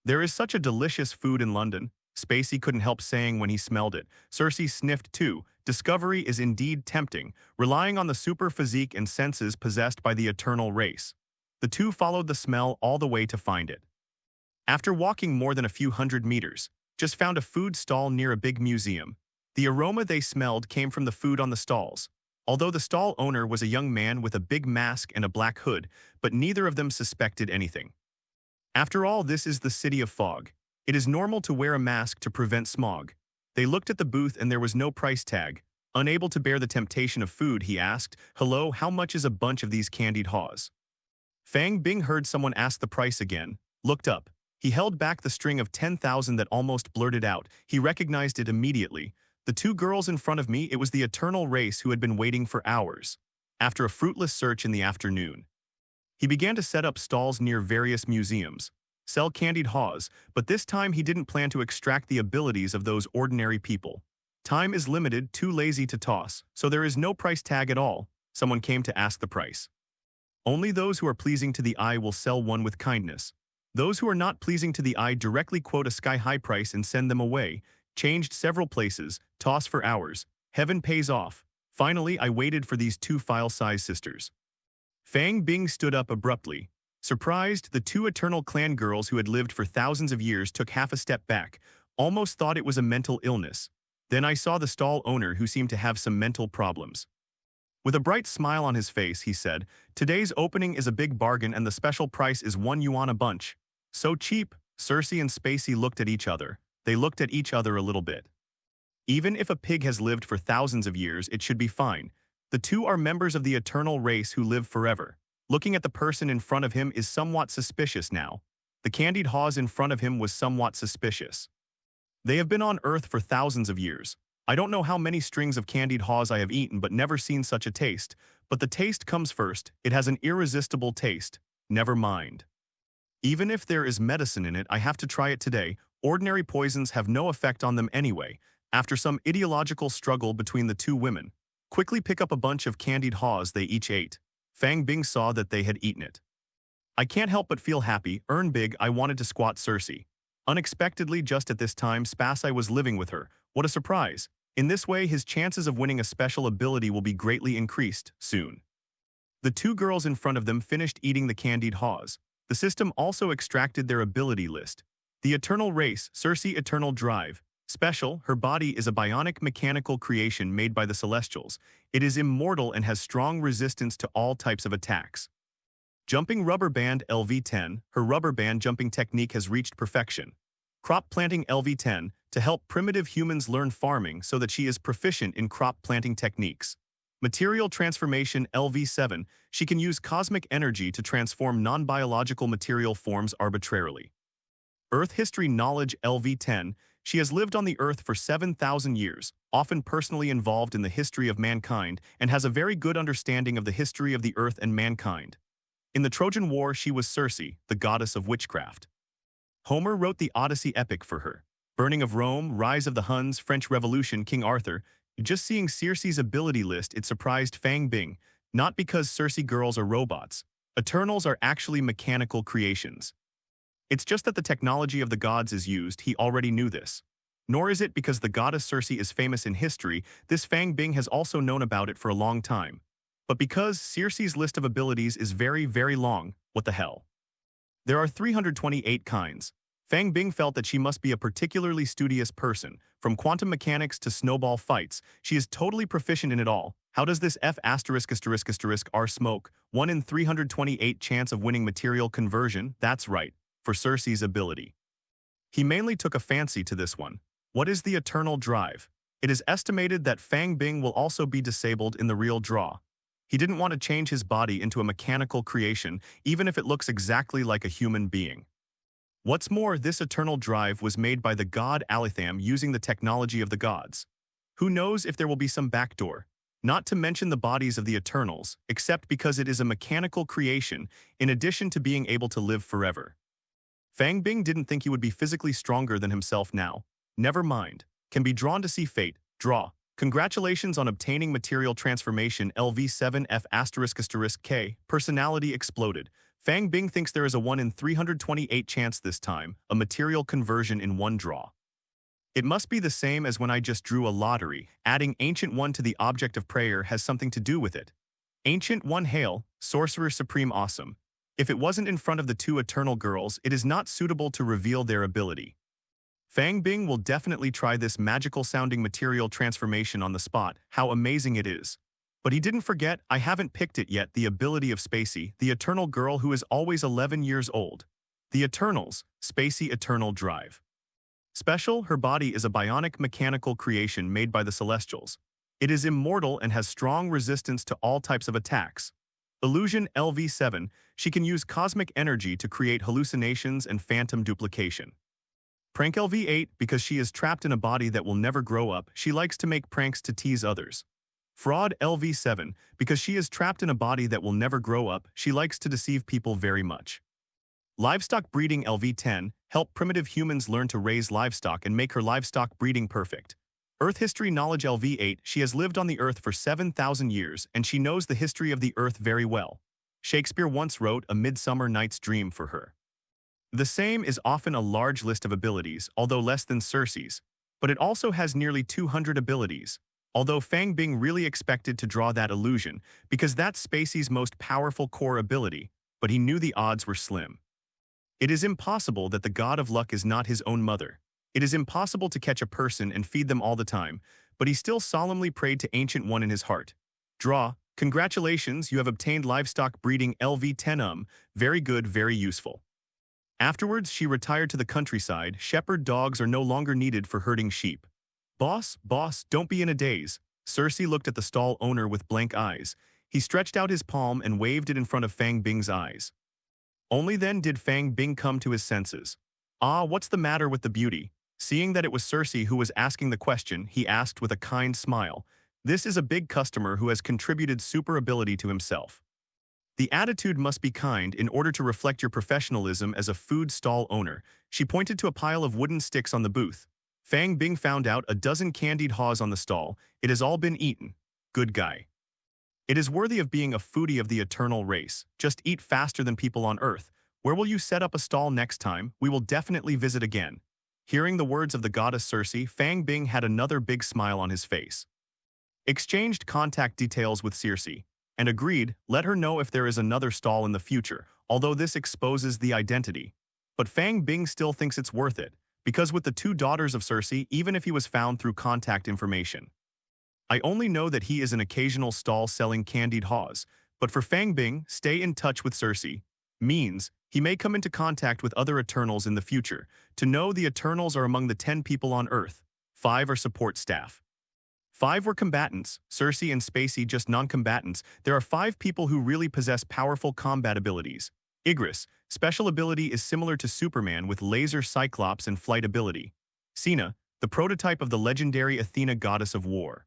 There is such a delicious food in London. Spacey couldn't help saying when he smelled it. Cersei sniffed too. Discovery is indeed tempting, relying on the super physique and senses possessed by the eternal race. The two followed the smell all the way to find it. After walking more than a few hundred meters, just found a food stall near a big museum. The aroma they smelled came from the food on the stalls. Although the stall owner was a young man with a big mask and a black hood, but neither of them suspected anything. After all, this is the city of fog. It is normal to wear a mask to prevent smog. They looked at the booth and there was no price tag. Unable to bear the temptation of food, he asked, "Hello, how much is a bunch of these candied haws?" Fang Bing heard someone ask the price again, looked up. He held back the string of 10,000 that almost blurted out. He recognized it immediately. The two girls in front of me, it was the eternal race who had been waiting for hours. After a fruitless search in the afternoon, he began to set up stalls near various museums, sell candied haws, but this time he didn't plan to extract the abilities of those ordinary people. Time is limited, too lazy to toss, so there is no price tag at all. Someone came to ask the price. Only those who are pleasing to the eye will sell one with kindness. Those who are not pleasing to the eye directly quote a sky-high price and send them away. Changed several places, toss for hours. Heaven pays off. Finally, I waited for these two file-size sisters. Fang Bing stood up abruptly. Surprised, the two eternal clan girls who had lived for thousands of years took half a step back, almost thought it was a mental illness. Then I saw the stall owner who seemed to have some mental problems. With a bright smile on his face, he said, "Today's opening is a big bargain and the special price is 1 yuan a bunch." So cheap. Cersei and Spacey looked at each other. They looked at each other a little bit. Even if a pig has lived for thousands of years, it should be fine. The two are members of the eternal race who live forever. Looking at the person in front of him is somewhat suspicious now. The candied haws in front of him was somewhat suspicious. They have been on Earth for thousands of years. I don't know how many strings of candied haws I have eaten but never seen such a taste. But the taste comes first. It has an irresistible taste. Never mind. Even if there is medicine in it, I have to try it today. Ordinary poisons have no effect on them anyway. After some ideological struggle between the two women, quickly pick up a bunch of candied haws they each ate. Fang Bing saw that they had eaten it. I can't help but feel happy. Earn big. I wanted to squat Cersei. Unexpectedly, just at this time, Spacey was living with her. What a surprise. In this way, his chances of winning a special ability will be greatly increased soon. The two girls in front of them finished eating the candied haws. The system also extracted their ability list. The Eternal Race, Cersei Eternal Drive. Special, her body is a bionic mechanical creation made by the Celestials. It is immortal and has strong resistance to all types of attacks. Jumping Rubber Band LV10, her rubber band jumping technique has reached perfection. Crop Planting LV10, to help primitive humans learn farming so that she is proficient in crop planting techniques. Material transformation LV7, she can use cosmic energy to transform non-biological material forms arbitrarily. Earth history knowledge LV10, she has lived on the Earth for 7,000 years, often personally involved in the history of mankind, and has a very good understanding of the history of the Earth and mankind. In the Trojan War, she was Circe, the goddess of witchcraft. Homer wrote the Odyssey epic for her. Burning of Rome, Rise of the Huns, French Revolution, King Arthur. Just seeing Circe's ability list, it surprised Fang Bing, not because Circe girls are robots. Eternals are actually mechanical creations. It's just that the technology of the gods is used, he already knew this. Nor is it because the goddess Circe is famous in history, this Fang Bing has also known about it for a long time. But because Circe's list of abilities is very, very long, what the hell? There are 328 kinds. Fang Bing felt that she must be a particularly studious person. From quantum mechanics to snowball fights, she is totally proficient in it all. How does this F******R smoke? 1 in 328 chance of winning material conversion? That's right, for Circe's ability. He mainly took a fancy to this one. What is the eternal drive? It is estimated that Fang Bing will also be disabled in the real draw. He didn't want to change his body into a mechanical creation, even if it looks exactly like a human being. What's more, this eternal drive was made by the god Alitham using the technology of the gods. Who knows if there will be some backdoor? Not to mention the bodies of the Eternals, except because it is a mechanical creation, in addition to being able to live forever. Fang Bing didn't think he would be physically stronger than himself now. Never mind. Can be drawn to see fate. Draw. Congratulations on obtaining material transformation LV7F***K. Personality exploded. Fang Bing thinks there is a 1 in 328 chance this time, a material conversion in one draw. It must be the same as when I just drew a lottery. Adding Ancient One to the object of prayer has something to do with it. Ancient One hail, Sorcerer Supreme awesome. If it wasn't in front of the two eternal girls, it is not suitable to reveal their ability. Fang Bing will definitely try this magical-sounding material transformation on the spot, how amazing it is. But he didn't forget, I haven't picked it yet, the ability of Spacey, the eternal girl who is always 11 years old. The Eternals, Spacey Eternal Drive. Special, her body is a bionic mechanical creation made by the Celestials. It is immortal and has strong resistance to all types of attacks. Illusion LV7, she can use cosmic energy to create hallucinations and phantom duplication. Prank LV8, because she is trapped in a body that will never grow up, she likes to make pranks to tease others. Fraud LV7, because she is trapped in a body that will never grow up, she likes to deceive people very much. Livestock breeding LV10, help primitive humans learn to raise livestock and make her livestock breeding perfect. Earth history knowledge LV8, she has lived on the Earth for 7,000 years and she knows the history of the Earth very well. Shakespeare once wrote A Midsummer Night's Dream for her. The same is often a large list of abilities, although less than Circe's, but it also has nearly 200 abilities. Although Fang Bing really expected to draw that illusion, because that's Spacey's most powerful core ability, but he knew the odds were slim. It is impossible that the god of luck is not his own mother. It is impossible to catch a person and feed them all the time, but he still solemnly prayed to Ancient One in his heart. Draw. Congratulations, you have obtained livestock breeding LV10 very good, very useful. Afterwards, she retired to the countryside. Shepherd dogs are no longer needed for herding sheep. Boss, don't be in a daze. Circe looked at the stall owner with blank eyes. He stretched out his palm and waved it in front of Fang Bing's eyes. Only then did Fang Bing come to his senses. Ah, what's the matter with the beauty? Seeing that it was Circe who was asking the question, he asked with a kind smile. This is a big customer who has contributed super ability to himself. The attitude must be kind in order to reflect your professionalism as a food stall owner. She pointed to a pile of wooden sticks on the booth. Fang Bing found out a dozen candied haws on the stall. It has all been eaten. Good guy. It is worthy of being a foodie of the eternal race. Just eat faster than people on Earth. Where will you set up a stall next time? We will definitely visit again. Hearing the words of the goddess Circe, Fang Bing had another big smile on his face. Exchanged contact details with Circe, and agreed, let her know if there is another stall in the future, although this exposes the identity. But Fang Bing still thinks it's worth it, because with the two daughters of Circe, even if he was found through contact information. I only know that he is an occasional stall selling candied haws, but for Fang Bing, stay in touch with Circe means he may come into contact with other Eternals in the future. To know the Eternals are among the 10 people on Earth. 5 are support staff. 5 were combatants, Cersei and Spacey just non-combatants. There are 5 people who really possess powerful combat abilities. Ygritte, special ability is similar to Superman with laser cyclops and flight ability. Cena, the prototype of the legendary Athena goddess of war.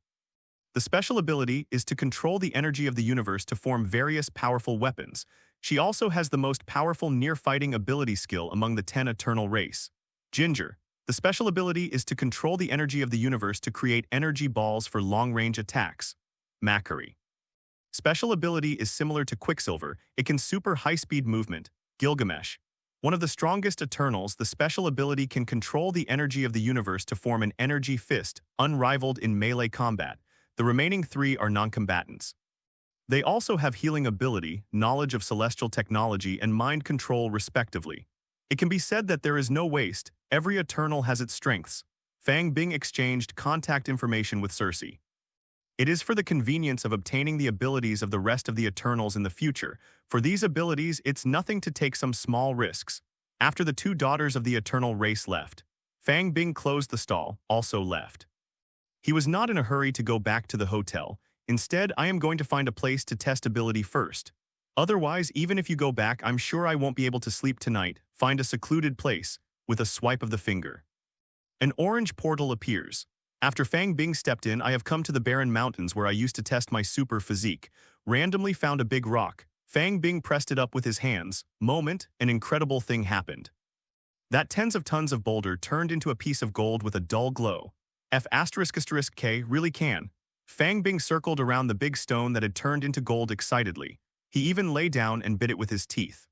The special ability is to control the energy of the universe to form various powerful weapons. She also has the most powerful near-fighting ability skill among the 10 eternal race. Ginger, the special ability is to control the energy of the universe to create energy balls for long-range attacks. Macquarie. Special ability is similar to Quicksilver, it can super high-speed movement. Gilgamesh. One of the strongest Eternals, the special ability can control the energy of the universe to form an energy fist, unrivaled in melee combat. The remaining 3 are non-combatants. They also have healing ability, knowledge of celestial technology, and mind control respectively. It can be said that there is no waste, every Eternal has its strengths. Fang Bing exchanged contact information with Cersei. It is for the convenience of obtaining the abilities of the rest of the Eternals in the future. For these abilities, it's nothing to take some small risks. After the 2 daughters of the Eternal race left, Fang Bing closed the stall, also left. He was not in a hurry to go back to the hotel. Instead, I am going to find a place to test ability first. Otherwise, even if you go back, I'm sure I won't be able to sleep tonight. Find a secluded place, with a swipe of the finger. An orange portal appears. After Fang Bing stepped in, I have come to the barren mountains where I used to test my super physique. Randomly found a big rock. Fang Bing pressed it up with his hands. Moment, an incredible thing happened. That tens of tons of boulder turned into a piece of gold with a dull glow. F***K really can. Fang Bing circled around the big stone that had turned into gold excitedly. He even lay down and bit it with his teeth.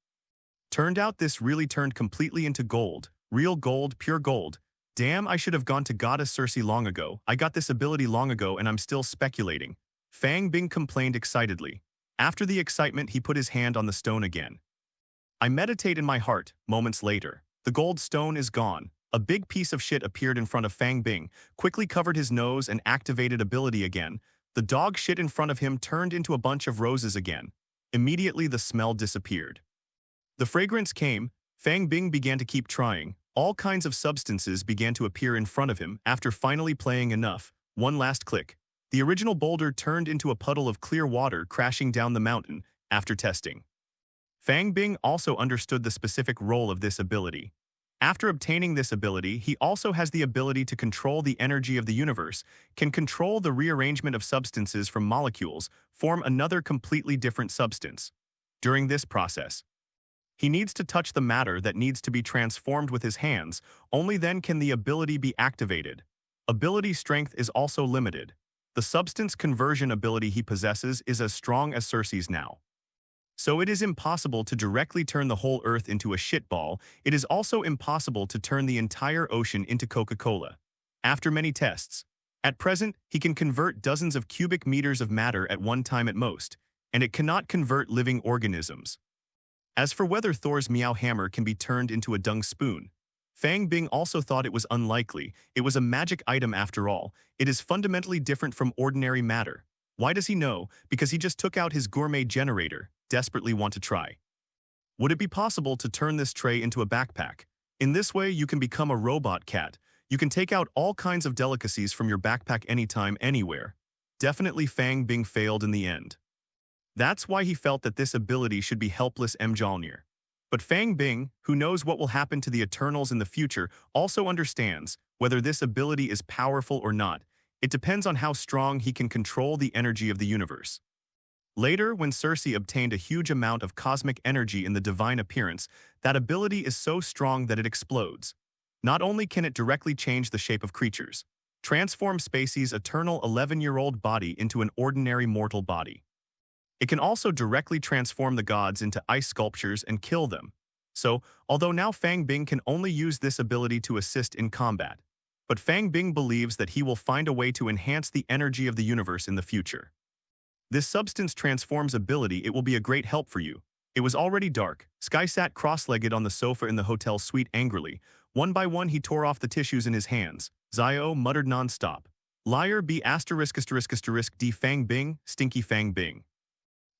Turned out this really turned completely into gold. Real gold, pure gold. Damn, I should have gone to Goddess Cersei long ago. I got this ability long ago and I'm still speculating. Fang Bing complained excitedly. After the excitement, he put his hand on the stone again. I meditate in my heart. Moments later, the gold stone is gone. A big piece of shit appeared in front of Fang Bing, quickly covered his nose and activated ability again. The dog shit in front of him turned into a bunch of roses again. Immediately the smell disappeared. The fragrance came. Fang Bing began to keep trying. All kinds of substances began to appear in front of him after finally playing enough. One last click. The original boulder turned into a puddle of clear water crashing down the mountain after testing. Fang Bing also understood the specific role of this ability. After obtaining this ability, he also has the ability to control the energy of the universe, can control the rearrangement of substances from molecules, form another completely different substance. During this process, he needs to touch the matter that needs to be transformed with his hands, only then can the ability be activated. Ability strength is also limited. The substance conversion ability he possesses is as strong as Cersei's now. So it is impossible to directly turn the whole Earth into a shitball. It is also impossible to turn the entire ocean into Coca-Cola. After many tests, at present, he can convert dozens of cubic meters of matter at one time at most, and it cannot convert living organisms. As for whether Thor's meow hammer can be turned into a dung spoon, Fang Bing also thought it was unlikely. It was a magic item after all. It is fundamentally different from ordinary matter. Why does he know? Because he just took out his Gourmet Generator. Desperately want to try. Would it be possible to turn this tray into a backpack? In this way, you can become a robot cat. You can take out all kinds of delicacies from your backpack anytime, anywhere. Definitely Fang Bing failed in the end. That's why he felt that this ability should be helpless Mjolnir. But Fang Bing, who knows what will happen to the Eternals in the future, also understands whether this ability is powerful or not. It depends on how strong he can control the energy of the universe. Later, when Cersei obtained a huge amount of cosmic energy in the divine appearance, that ability is so strong that it explodes. Not only can it directly change the shape of creatures, transform Spacey's eternal 11-year-old body into an ordinary mortal body. It can also directly transform the gods into ice sculptures and kill them. So, although now Fang Bing can only use this ability to assist in combat, but Fang Bing believes that he will find a way to enhance the energy of the universe in the future. This substance transforms ability, it will be a great help for you. It was already dark. Skye sat cross-legged on the sofa in the hotel suite angrily. One by one he tore off the tissues in his hands. Zio muttered non-stop. Liar B***** D Fang Bing, stinky Fang Bing.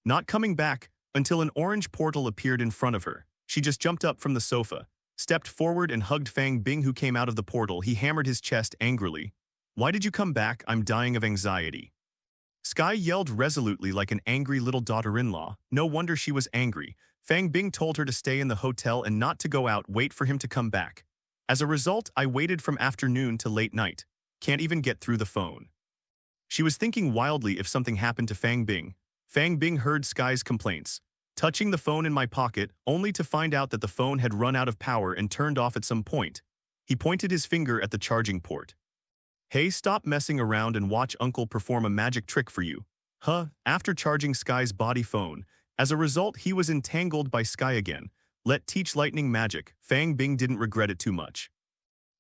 Not coming back until an orange portal appeared in front of her. She just jumped up from the sofa, stepped forward and hugged Fang Bing who came out of the portal. He hammered his chest angrily. Why did you come back? I'm dying of anxiety. Skye yelled resolutely like an angry little daughter-in-law. No wonder she was angry. Fang Bing told her to stay in the hotel and not to go out, wait for him to come back. As a result, I waited from afternoon to late night. Can't even get through the phone. She was thinking wildly if something happened to Fang Bing. Fang Bing heard Skye's complaints, touching the phone in my pocket, only to find out that the phone had run out of power and turned off at some point. He pointed his finger at the charging port. Hey, stop messing around and watch Uncle perform a magic trick for you. Huh, after charging Skye's body phone. As a result, he was entangled by Skye again. Let teach lightning magic. Fang Bing didn't regret it too much.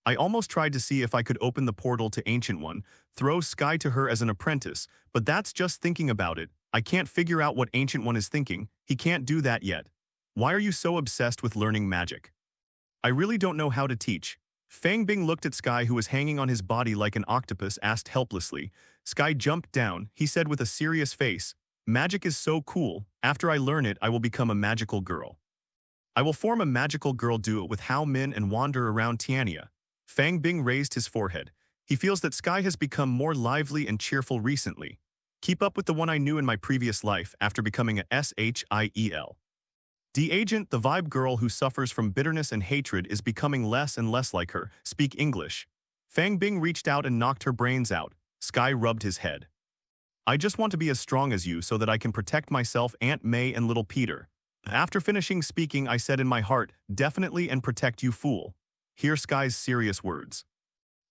I almost tried to see if I could open the portal to Ancient One, throw Skye to her as an apprentice, but that's just thinking about it. I can't figure out what Ancient One is thinking. He can't do that yet. Why are you so obsessed with learning magic? I really don't know how to teach. Fang Bing looked at Skye, who was hanging on his body like an octopus, asked helplessly. Skye jumped down. He said with a serious face, magic is so cool. After I learn it, I will become a magical girl. I will form a magical girl duo with Hao Min and wander around Tiania. Fang Bing raised his forehead. He feels that Skye has become more lively and cheerful recently. Keep up with the one I knew in my previous life after becoming a SHIEL. The agent, the vibe girl who suffers from bitterness and hatred, is becoming less and less like her. Speak English. Fang Bing reached out and knocked her brains out. Skye rubbed his head. I just want to be as strong as you so that I can protect myself, Aunt May and little Peter. After finishing speaking, I said in my heart, definitely, and protect you, fool. Hear Skye's serious words.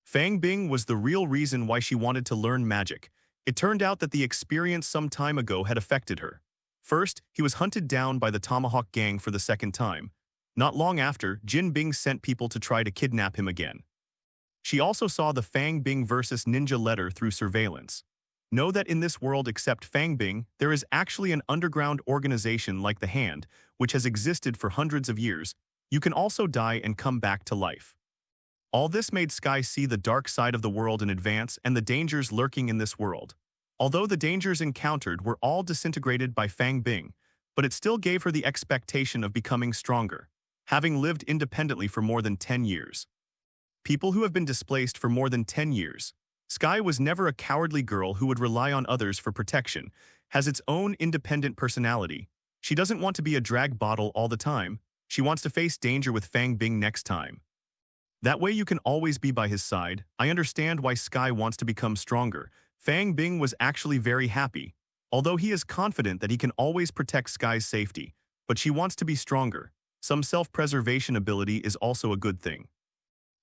Fang Bing was the real reason why she wanted to learn magic. It turned out that the experience some time ago had affected her. First, he was hunted down by the Tomahawk Gang for the second time. Not long after, Jin Bing sent people to try to kidnap him again. She also saw the Fang Bing versus Ninja letter through surveillance. Know that in this world except Fang Bing, there is actually an underground organization like the Hand, which has existed for hundreds of years. You can also die and come back to life. All this made Skye see the dark side of the world in advance and the dangers lurking in this world. Although the dangers encountered were all disintegrated by Fang Bing, but it still gave her the expectation of becoming stronger, having lived independently for more than 10 years. People who have been displaced for more than 10 years. Skye was never a cowardly girl who would rely on others for protection, has its own independent personality. She doesn't want to be a drag bottle all the time. She wants to face danger with Fang Bing next time. That way you can always be by his side. I understand why Skye wants to become stronger. Fang Bing was actually very happy, although he is confident that he can always protect Skye's safety, but she wants to be stronger. Some self-preservation ability is also a good thing.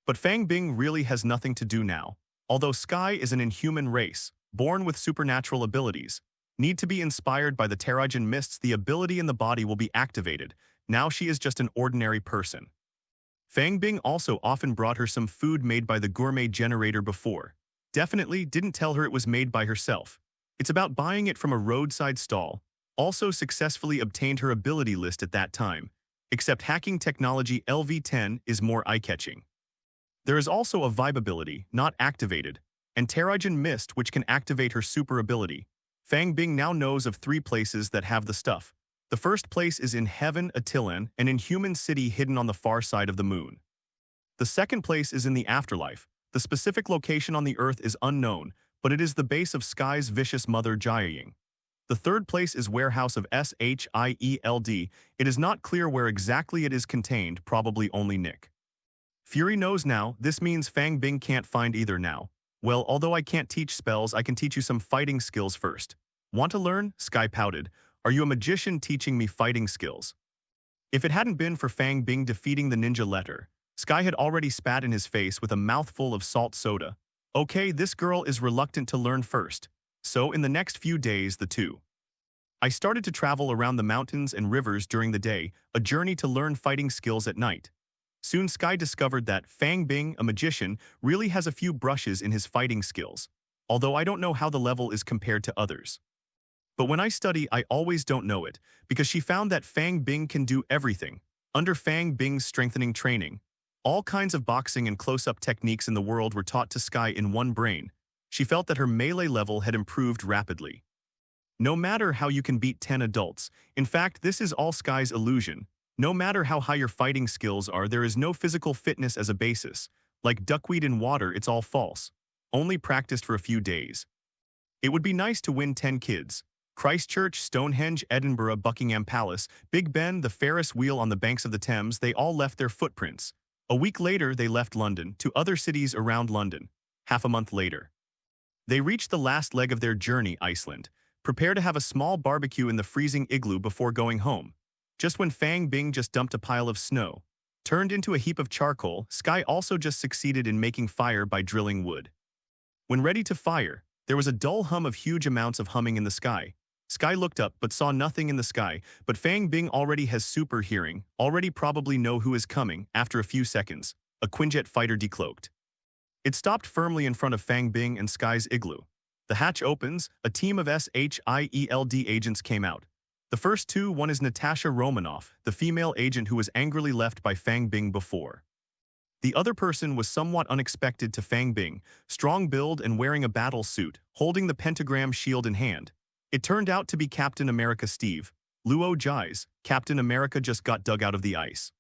But Fang Bing really has nothing to do now. Although Skye is an inhuman race, born with supernatural abilities, need to be inspired by the Terrigen Mists, the ability in the body will be activated. Now she is just an ordinary person. Fang Bing also often brought her some food made by the Gourmet Generator before. Definitely didn't tell her it was made by herself. It's about buying it from a roadside stall. Also successfully obtained her ability list at that time. Except hacking technology LV10 is more eye-catching. There is also a vibe ability, not activated, and Terrigen Mist which can activate her super ability. Fang Bing now knows of 3 places that have the stuff. The first place is in Heaven, Attilan, an inhuman city hidden on the far side of the moon. The second place is in the afterlife. The specific location on the Earth is unknown, but it is the base of Skye's vicious mother Jiaying. The third place is Warehouse of Shield. It is not clear where exactly it is contained, probably only Nick Fury knows now. This means Fang Bing can't find either now. Well, although I can't teach spells, I can teach you some fighting skills first. Want to learn? Skye pouted. Are you a magician teaching me fighting skills? If it hadn't been for Fang Bing defeating the ninja letter, Skye had already spat in his face with a mouthful of salt soda. Okay, this girl is reluctant to learn first. So in the next few days, the two. I started to travel around the mountains and rivers during the day, a journey to learn fighting skills at night. Soon Skye discovered that Fang Bing, a magician, really has a few brushes in his fighting skills, although I don't know how the level is compared to others. But when I study, I always don't know it, because she found that Fang Bing can do everything. Under Fang Bing's strengthening training, all kinds of boxing and close-up techniques in the world were taught to Skye in one brain. She felt that her melee level had improved rapidly. No matter how you can beat 10 adults, in fact, this is all Skye's illusion. No matter how high your fighting skills are, there is no physical fitness as a basis. Like duckweed in water, it's all false. only practiced for a few days. It would be nice to win 10 kids. Christchurch, Stonehenge, Edinburgh, Buckingham Palace, Big Ben, the Ferris wheel on the banks of the Thames, they all left their footprints. A week later, they left London to other cities around London. Half a month later, they reached the last leg of their journey, Iceland. Prepare to have a small barbecue in the freezing igloo before going home. Just when Fang Bing just dumped a pile of snow, turned into a heap of charcoal, Skye also just succeeded in making fire by drilling wood. When ready to fire, there was a dull hum of huge amounts of humming in the sky. Skye looked up but saw nothing in the sky, but Fang Bing already has super hearing, already probably know who is coming. After a few seconds, a Quinjet fighter decloaked. It stopped firmly in front of Fang Bing and Skye's igloo. The hatch opens, a team of SHIELD agents came out. The first two, one is Natasha Romanoff, the female agent who was angrily left by Fang Bing before. The other person was somewhat unexpected to Fang Bing, strong build and wearing a battle suit, holding the pentagram shield in hand. It turned out to be Captain America Steve. Luo Ji's, Captain America just got dug out of the ice.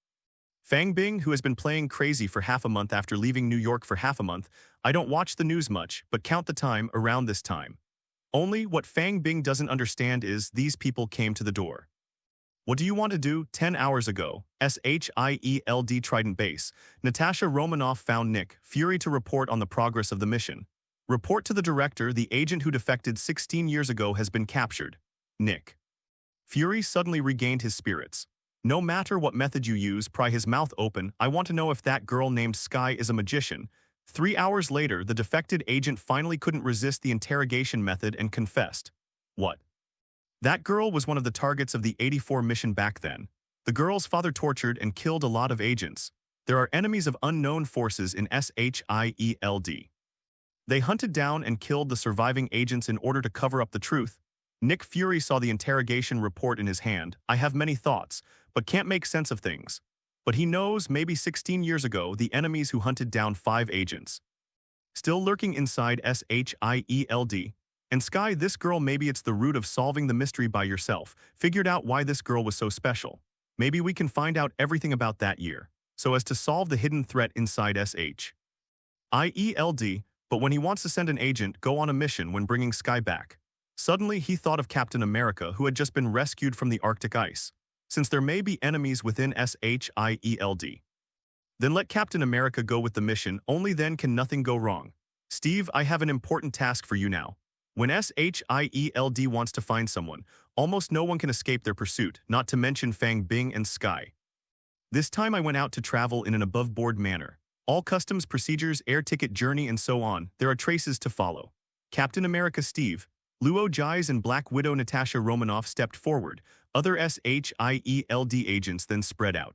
Fang Bing, who has been playing crazy for half a month after leaving New York for half a month, I don't watch the news much, but count the time around this time. Only what Fang Bing doesn't understand is these people came to the door. What do you want to do? 10 hours ago, SHIELD Trident Base, Natasha Romanoff found Nick Fury to report on the progress of the mission. Report to the director, the agent who defected 16 years ago has been captured. Nick Fury suddenly regained his spirits. No matter what method you use, pry his mouth open. I want to know if that girl named Skye is a magician. 3 hours later, the defected agent finally couldn't resist the interrogation method and confessed. What? That girl was one of the targets of the 84 mission back then. The girl's father tortured and killed a lot of agents. There are enemies of unknown forces in SHIELD. They hunted down and killed the surviving agents in order to cover up the truth. Nick Fury saw the interrogation report in his hand. I have many thoughts, but can't make sense of things. But he knows maybe 16 years ago, the enemies who hunted down 5 agents. Still lurking inside SHIELD. And Skye, this girl, maybe it's the root of solving the mystery by yourself. Figured out why this girl was so special. Maybe we can find out everything about that year, so as to solve the hidden threat inside SHIELD. But when he wants to send an agent go on a mission when bringing Skye back, suddenly he thought of Captain America, who had just been rescued from the Arctic ice. Since there may be enemies within SHIELD, then let Captain America go with the mission, only then can nothing go wrong. Steve, I have an important task for you now. When SHIELD wants to find someone, almost no one can escape their pursuit, not to mention Fang Bing and Skye. This time I went out to travel in an above-board manner. All customs procedures, air ticket journey and so on, there are traces to follow. Captain America Steve, Luo Ji's and Black Widow Natasha Romanoff stepped forward. Other SHIELD agents then spread out.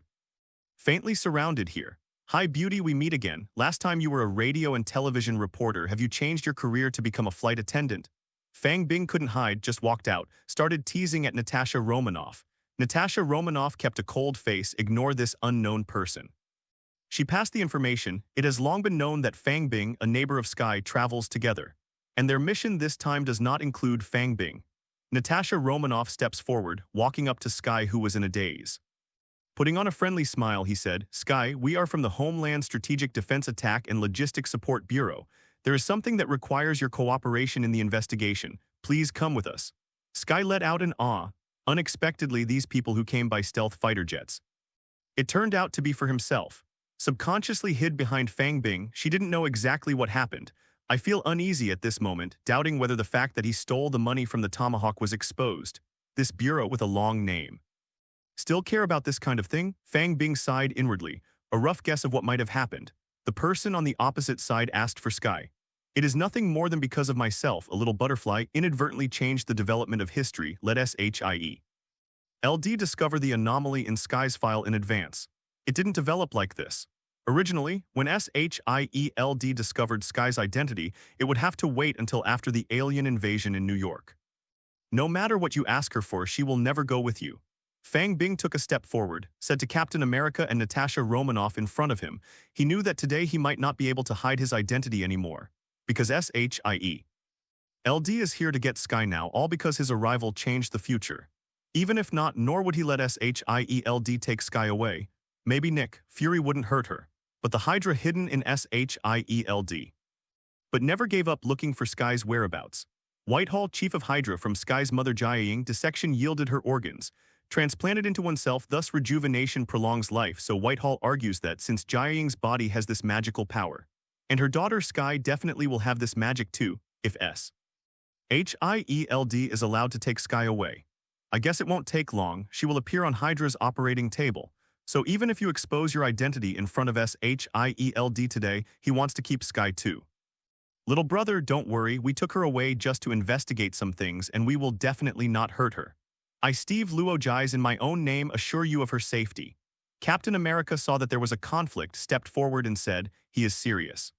Faintly surrounded here. Hi beauty, we meet again. Last time you were a radio and television reporter. Have you changed your career to become a flight attendant? Fang Bing couldn't hide, just walked out, started teasing at Natasha Romanoff. Natasha Romanoff kept a cold face. Ignore this unknown person. She passed the information. It has long been known that Fang Bing, a neighbor of Skye, travels together. And their mission this time does not include Fang Bing. Natasha Romanoff steps forward, walking up to Skye, who was in a daze. Putting on a friendly smile, he said, Skye, we are from the Homeland Strategic Defense Attack and Logistics Support Bureau. There is something that requires your cooperation in the investigation. Please come with us. Skye let out an awe. Unexpectedly, these people who came by stealth fighter jets. It turned out to be for himself. Subconsciously hid behind Fang Bing, she didn't know exactly what happened. I feel uneasy at this moment, doubting whether the fact that he stole the money from the Tomahawk was exposed. This bureau with a long name. Still care about this kind of thing? Fang Bing sighed inwardly, a rough guess of what might have happened. The person on the opposite side asked for Skye. It is nothing more than because of myself, a little butterfly inadvertently changed the development of history. Let SHIELD discover the anomaly in Skye's file in advance. It didn't develop like this. Originally, when SHIELD discovered Skye's identity, it would have to wait until after the alien invasion in New York. No matter what you ask her for, she will never go with you. Fang Bing took a step forward, said to Captain America and Natasha Romanoff in front of him. He knew that today he might not be able to hide his identity anymore. Because SHIELD is here to get Skye now, all because his arrival changed the future. Even if not, nor would he let SHIELD take Skye away. Maybe Nick Fury wouldn't hurt her. But the Hydra hidden in SHIELD. but never gave up looking for Skye's whereabouts. Whitehall, chief of Hydra from Skye's mother Jiaying, dissection yielded her organs. Transplanted into oneself, thus rejuvenation prolongs life, so Whitehall argues that since Jiaying's body has this magical power, and her daughter Skye definitely will have this magic too, if Hield is allowed to take Skye away. I guess it won't take long, she will appear on Hydra's operating table. So even if you expose your identity in front of Hield today, he wants to keep Skye too. Little brother, don't worry, we took her away just to investigate some things and we will definitely not hurt her. I, Steve Luoji's in my own name, assure you of her safety. Captain America saw that there was a conflict, stepped forward and said, he is serious.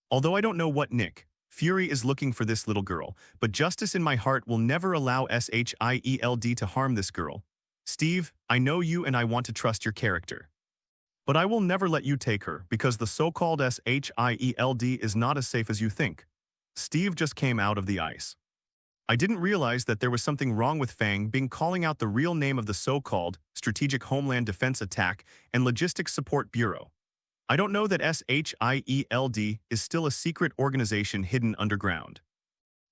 Although I don't know what Nick Fury is looking for this little girl, but justice in my heart will never allow Hield to harm this girl. Steve, I know you and I want to trust your character. But I will never let you take her, because the so-called Hield is not as safe as you think. Steve just came out of the ice. I didn't realize that there was something wrong with Fang Bing calling out the real name of the so-called Strategic Homeland Defense Attack and Logistics Support Bureau. I don't know that Hield is still a secret organization hidden underground.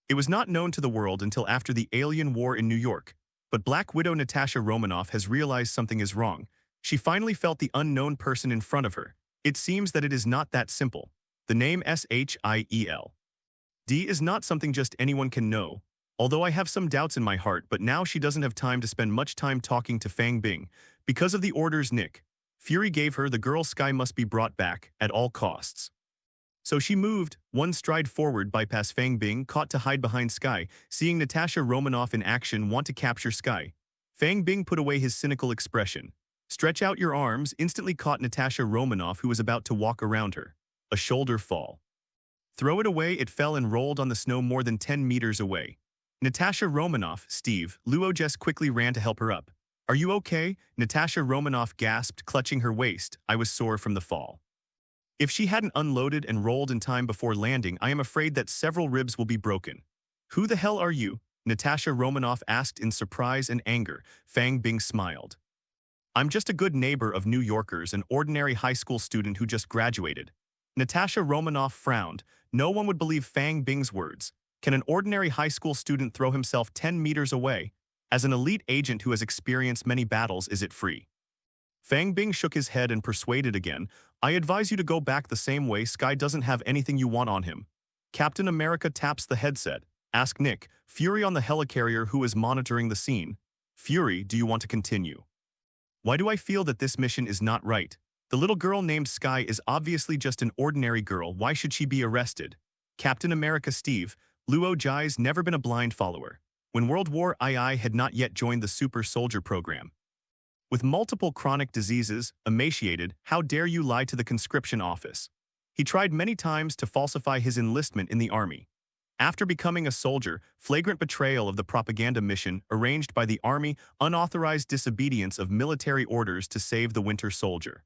It was not known to the world until after the alien war in New York, but Black Widow Natasha Romanoff has realized something is wrong. She finally felt the unknown person in front of her. It seems that it is not that simple. The name Hield is not something just anyone can know. Although I have some doubts in my heart, but now she doesn't have time to spend much time talking to Fang Bing. Because of the orders Nick Fury gave her, the girl Skye must be brought back at all costs. So she moved one stride forward, bypass Fang Bing, caught to hide behind Skye, seeing Natasha Romanoff in action, want to capture Skye. Fang Bing put away his cynical expression. Stretch out your arms, instantly caught Natasha Romanoff, who was about to walk around her. A shoulder fall. Throw it away, it fell and rolled on the snow more than 10 meters away. Natasha Romanoff, Steve Luojes quickly ran to help her up. Are you okay? Natasha Romanoff gasped, clutching her waist. I was sore from the fall. If she hadn't unloaded and rolled in time before landing, I am afraid that several ribs will be broken. Who the hell are you? Natasha Romanoff asked in surprise and anger. Fang Bing smiled. I'm just a good neighbor of New Yorkers, an ordinary high school student who just graduated. Natasha Romanoff frowned. No one would believe Fang Bing's words. Can an ordinary high school student throw himself 10 meters away? As an elite agent who has experienced many battles, is it free? Fang Bing shook his head and persuaded again. I advise you to go back the same way. Skye doesn't have anything you want on him. Captain America taps the headset. Ask Nick Fury on the helicarrier, who is monitoring the scene. Fury, do you want to continue? Why do I feel that this mission is not right? The little girl named Skye is obviously just an ordinary girl. Why should she be arrested? Captain America Steve Luoji's never been a blind follower. When World War II had not yet joined the super soldier program. With multiple chronic diseases, emaciated, how dare you lie to the conscription office? He tried many times to falsify his enlistment in the army. After becoming a soldier, flagrant betrayal of the propaganda mission arranged by the army, unauthorized disobedience of military orders to save the Winter Soldier.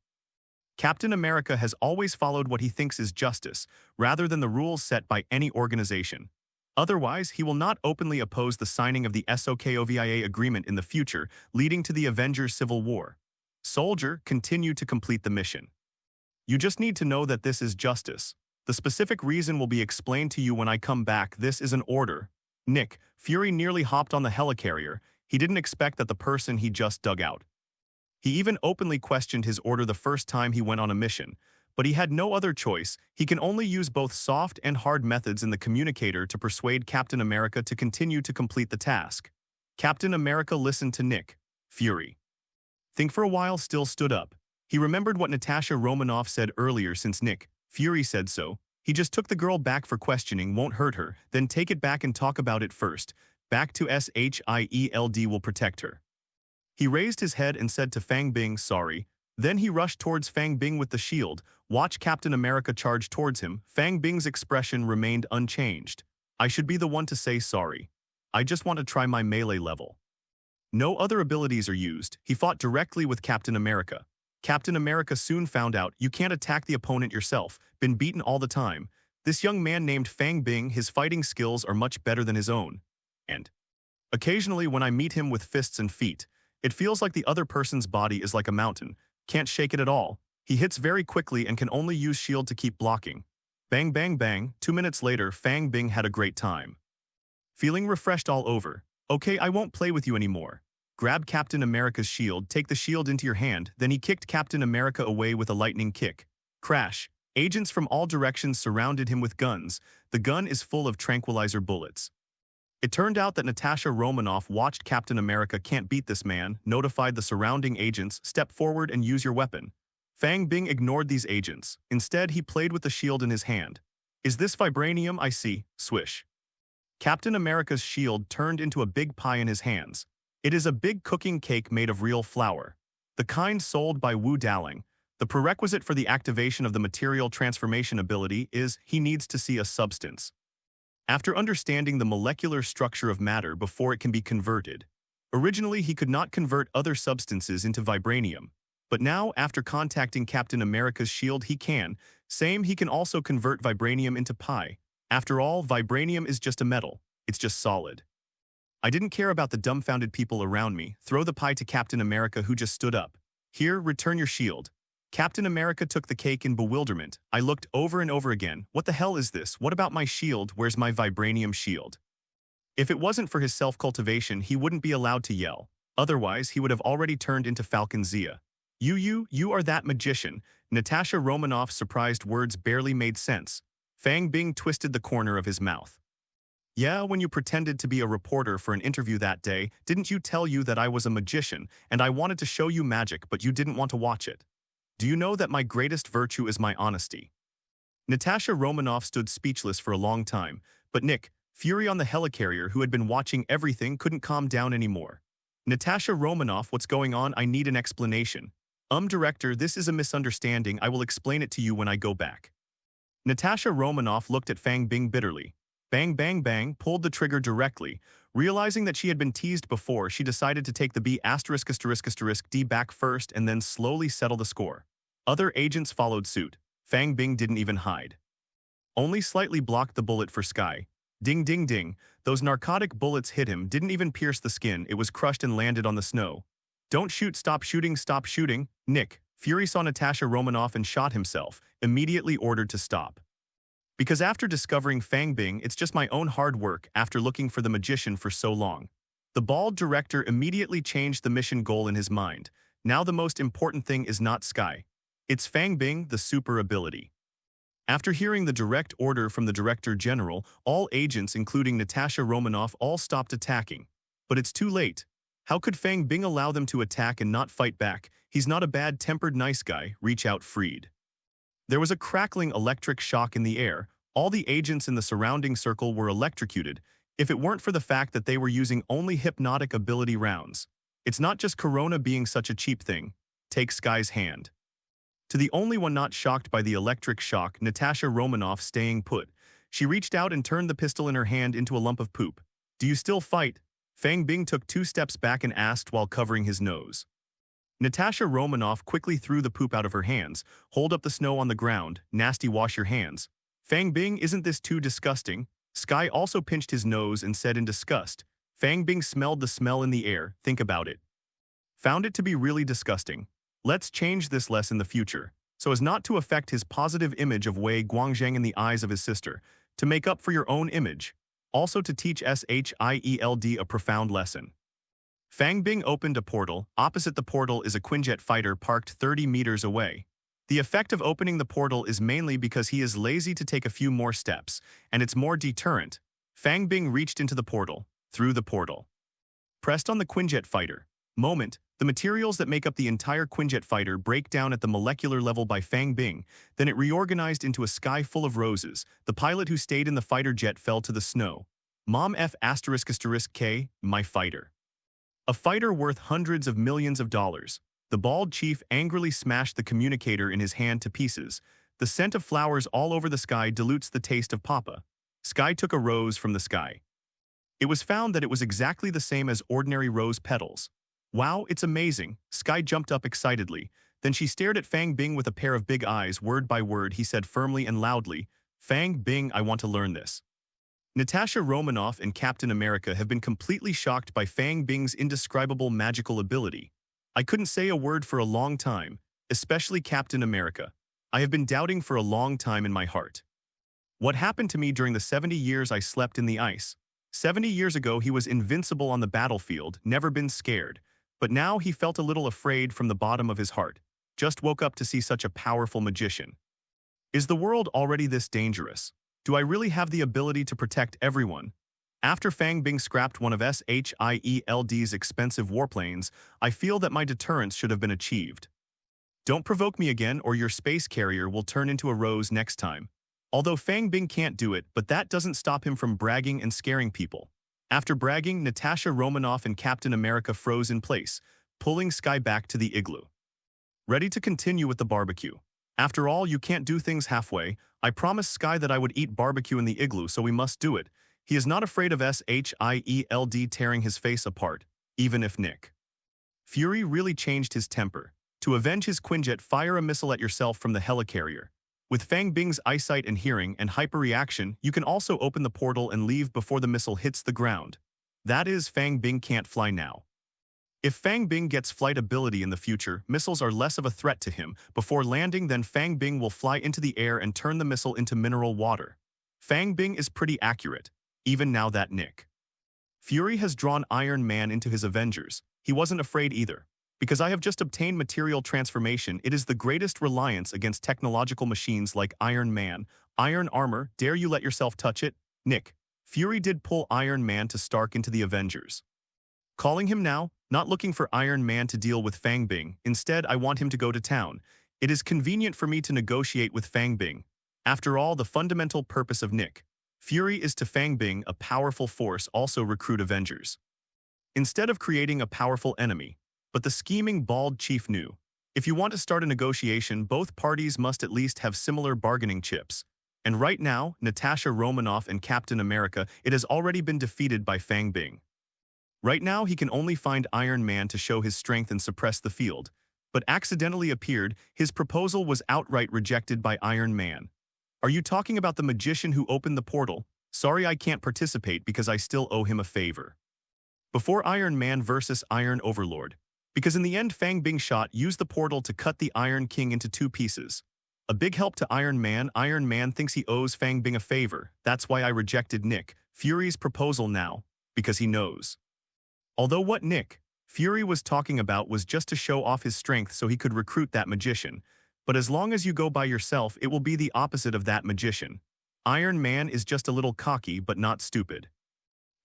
Captain America has always followed what he thinks is justice, rather than the rules set by any organization. Otherwise, he will not openly oppose the signing of the Sokovia agreement in the future, leading to the Avengers Civil War. Soldier, continue to complete the mission. You just need to know that this is justice. The specific reason will be explained to you when I come back. This is an order. Nick Fury nearly hopped on the helicarrier. He didn't expect that the person he just dug out. He even openly questioned his order the first time he went on a mission. But he had no other choice. He can only use both soft and hard methods in the communicator to persuade Captain America to continue to complete the task. Captain America listened to Nick Fury. Think for a while, still stood up. He remembered what Natasha Romanoff said earlier. Since Nick Fury said so, he just took the girl back for questioning, won't hurt her, then take it back and talk about it first. Back to Hield will protect her. He raised his head and said to Fang Bing, sorry. Then he rushed towards Fang Bing with the shield. Watch Captain America charge towards him. Fang Bing's expression remained unchanged. I should be the one to say sorry. I just want to try my melee level. No other abilities are used. He fought directly with Captain America. Captain America soon found out you can't attack the opponent yourself, been beaten all the time. This young man named Fang Bing, his fighting skills are much better than his own. And occasionally when I meet him with fists and feet, it feels like the other person's body is like a mountain. Can't shake it at all. He hits very quickly and can only use shield to keep blocking. Bang bang bang, 2 minutes later Fang Bing had a great time. Feeling refreshed all over. Okay, I won't play with you anymore. Grab Captain America's shield, take the shield into your hand, then he kicked Captain America away with a lightning kick. Crash. Agents from all directions surrounded him with guns. The gun is full of tranquilizer bullets. It turned out that Natasha Romanoff watched Captain America can't beat this man, notified the surrounding agents, step forward and use your weapon. Fang Bing ignored these agents. Instead, he played with the shield in his hand. Is this vibranium? I see. Swish. Captain America's shield turned into a big pie in his hands. It is a big cooking cake made of real flour. The kind sold by Wu Daling. The prerequisite for the activation of the material transformation ability is he needs to see a substance. After understanding the molecular structure of matter before it can be converted, originally he could not convert other substances into vibranium, but now after contacting Captain America's shield he can. Same, he can also convert vibranium into pie. After all, vibranium is just a metal, it's just solid. I didn't care about the dumbfounded people around me. Throw the pie to Captain America who just stood up. Here, return your shield. Captain America took the cake in bewilderment. I looked over and over again. What the hell is this? What about my shield? Where's my vibranium shield? If it wasn't for his self-cultivation, he wouldn't be allowed to yell. Otherwise, he would have already turned into Falcon Zia. You are that magician. Natasha Romanoff's surprised words barely made sense. Fang Bing twisted the corner of his mouth. Yeah, when you pretended to be a reporter for an interview that day, didn't you tell you that I was a magician and I wanted to show you magic but you didn't want to watch it? Do you know that my greatest virtue is my honesty? Natasha Romanoff stood speechless for a long time, but Nick, fury on the helicarrier who had been watching everything, couldn't calm down anymore. Natasha Romanoff, what's going on? I need an explanation. Director, this is a misunderstanding. I will explain it to you when I go back. Natasha Romanoff looked at Fang Bing bitterly. Bang bang bang, pulled the trigger directly. Realizing that she had been teased before, she decided to take the B*****D back first and then slowly settle the score. Other agents followed suit. Fang Bing didn't even hide. Only slightly blocked the bullet for Skye. Ding ding ding, those narcotic bullets hit him, didn't even pierce the skin, it was crushed and landed on the snow. Don't shoot, stop shooting, stop shooting. Nick, Fury saw Natasha Romanoff and shot himself, immediately ordered to stop. Because after discovering Fang Bing, it's just my own hard work after looking for the magician for so long. The bald director immediately changed the mission goal in his mind. Now the most important thing is not Skye. It's Fang Bing, the super ability. After hearing the direct order from the Director General, all agents, including Natasha Romanoff, all stopped attacking. But it's too late. How could Fang Bing allow them to attack and not fight back? He's not a bad-tempered nice guy. Reach out, freed. There was a crackling electric shock in the air. All the agents in the surrounding circle were electrocuted, if it weren't for the fact that they were using only hypnotic ability rounds. It's not just Corona being such a cheap thing. Take Skye's hand. To the only one not shocked by the electric shock, Natasha Romanoff staying put. She reached out and turned the pistol in her hand into a lump of poop. Do you still fight? Fang Bing took 2 steps back and asked while covering his nose. Natasha Romanoff quickly threw the poop out of her hands. Hold up the snow on the ground. Nasty, wash your hands. Fang Bing, isn't this too disgusting? Skye also pinched his nose and said in disgust. Fang Bing smelled the smell in the air. Think about it. Found it to be really disgusting. Let's change this less in the future, so as not to affect his positive image of Wei Guangzhang in the eyes of his sister, to make up for your own image, also to teach SHIELD a profound lesson. Fang Bing opened a portal. Opposite the portal is a Quinjet fighter parked 30 meters away. The effect of opening the portal is mainly because he is lazy to take a few more steps, and it's more deterrent. Fang Bing reached into the portal, through the portal. Pressed on the Quinjet fighter. Moment, the materials that make up the entire Quinjet fighter break down at the molecular level by Fang Bing, then it reorganized into a sky full of roses. The pilot who stayed in the fighter jet fell to the snow. Mom F***** K, my fighter. A fighter worth hundreds of millions of dollars. The bald chief angrily smashed the communicator in his hand to pieces. The scent of flowers all over the sky dilutes the taste of Papa. Skye took a rose from the sky. It was found that it was exactly the same as ordinary rose petals. Wow, it's amazing. Skye jumped up excitedly. Then she stared at Fang Bing with a pair of big eyes. Word by word, he said firmly and loudly, Fang Bing, I want to learn this. Natasha Romanoff and Captain America have been completely shocked by Fang Bing's indescribable magical ability. I couldn't say a word for a long time, especially Captain America. I have been doubting for a long time in my heart. What happened to me during the 70 years I slept in the ice? 70 years ago he was invincible on the battlefield, never been scared. But now he felt a little afraid from the bottom of his heart. Just woke up to see such a powerful magician. Is the world already this dangerous? Do I really have the ability to protect everyone? After Fang Bing scrapped one of Shield's expensive warplanes, I feel that my deterrence should have been achieved. Don't provoke me again or your space carrier will turn into a rose next time. Although Fang Bing can't do it, but that doesn't stop him from bragging and scaring people. After bragging, Natasha, Romanoff, and Captain America froze in place, pulling Skye back to the igloo. Ready to continue with the barbecue. After all, you can't do things halfway. I promised Skye that I would eat barbecue in the igloo, so we must do it. He is not afraid of Shield tearing his face apart, even if Nick Fury really changed his temper. To avenge his Quinjet, fire a missile at yourself from the helicarrier. With Fang Bing's eyesight and hearing and hyperreaction, you can also open the portal and leave before the missile hits the ground. That is, Fang Bing can't fly now. If Fang Bing gets flight ability in the future, missiles are less of a threat to him. Before landing, then Fang Bing will fly into the air and turn the missile into mineral water. Fang Bing is pretty accurate, even now that Nick Fury has drawn Iron Man into his Avengers. He wasn't afraid either. Because I have just obtained material transformation, it is the greatest reliance against technological machines like Iron Man. Iron armor, dare you let yourself touch it? Nick Fury did pull Iron Man to Stark into the Avengers. Calling him now, not looking for Iron Man to deal with Fang Bing. Instead, I want him to go to town. It is convenient for me to negotiate with Fang Bing. After all, the fundamental purpose of Nick Fury is to Fang Bing, a powerful force, also recruit Avengers. Instead of creating a powerful enemy. But the scheming bald chief knew. If you want to start a negotiation, both parties must at least have similar bargaining chips. And right now, Natasha, Romanoff, and Captain America, it has already been defeated by Fang Bing. Right now, he can only find Iron Man to show his strength and suppress the field. But accidentally appeared, his proposal was outright rejected by Iron Man. Are you talking about the magician who opened the portal? Sorry, I can't participate because I still owe him a favor. Before Iron Man versus Iron Overlord. Because in the end, Fang Bing shot used the portal to cut the Iron King into 2 pieces. A big help to Iron Man. Iron Man thinks he owes Fang Bing a favor. That's why I rejected Nick Fury's proposal now, because he knows. Although what Nick Fury was talking about was just to show off his strength so he could recruit that magician. But as long as you go by yourself, it will be the opposite of that magician. Iron Man is just a little cocky but not stupid.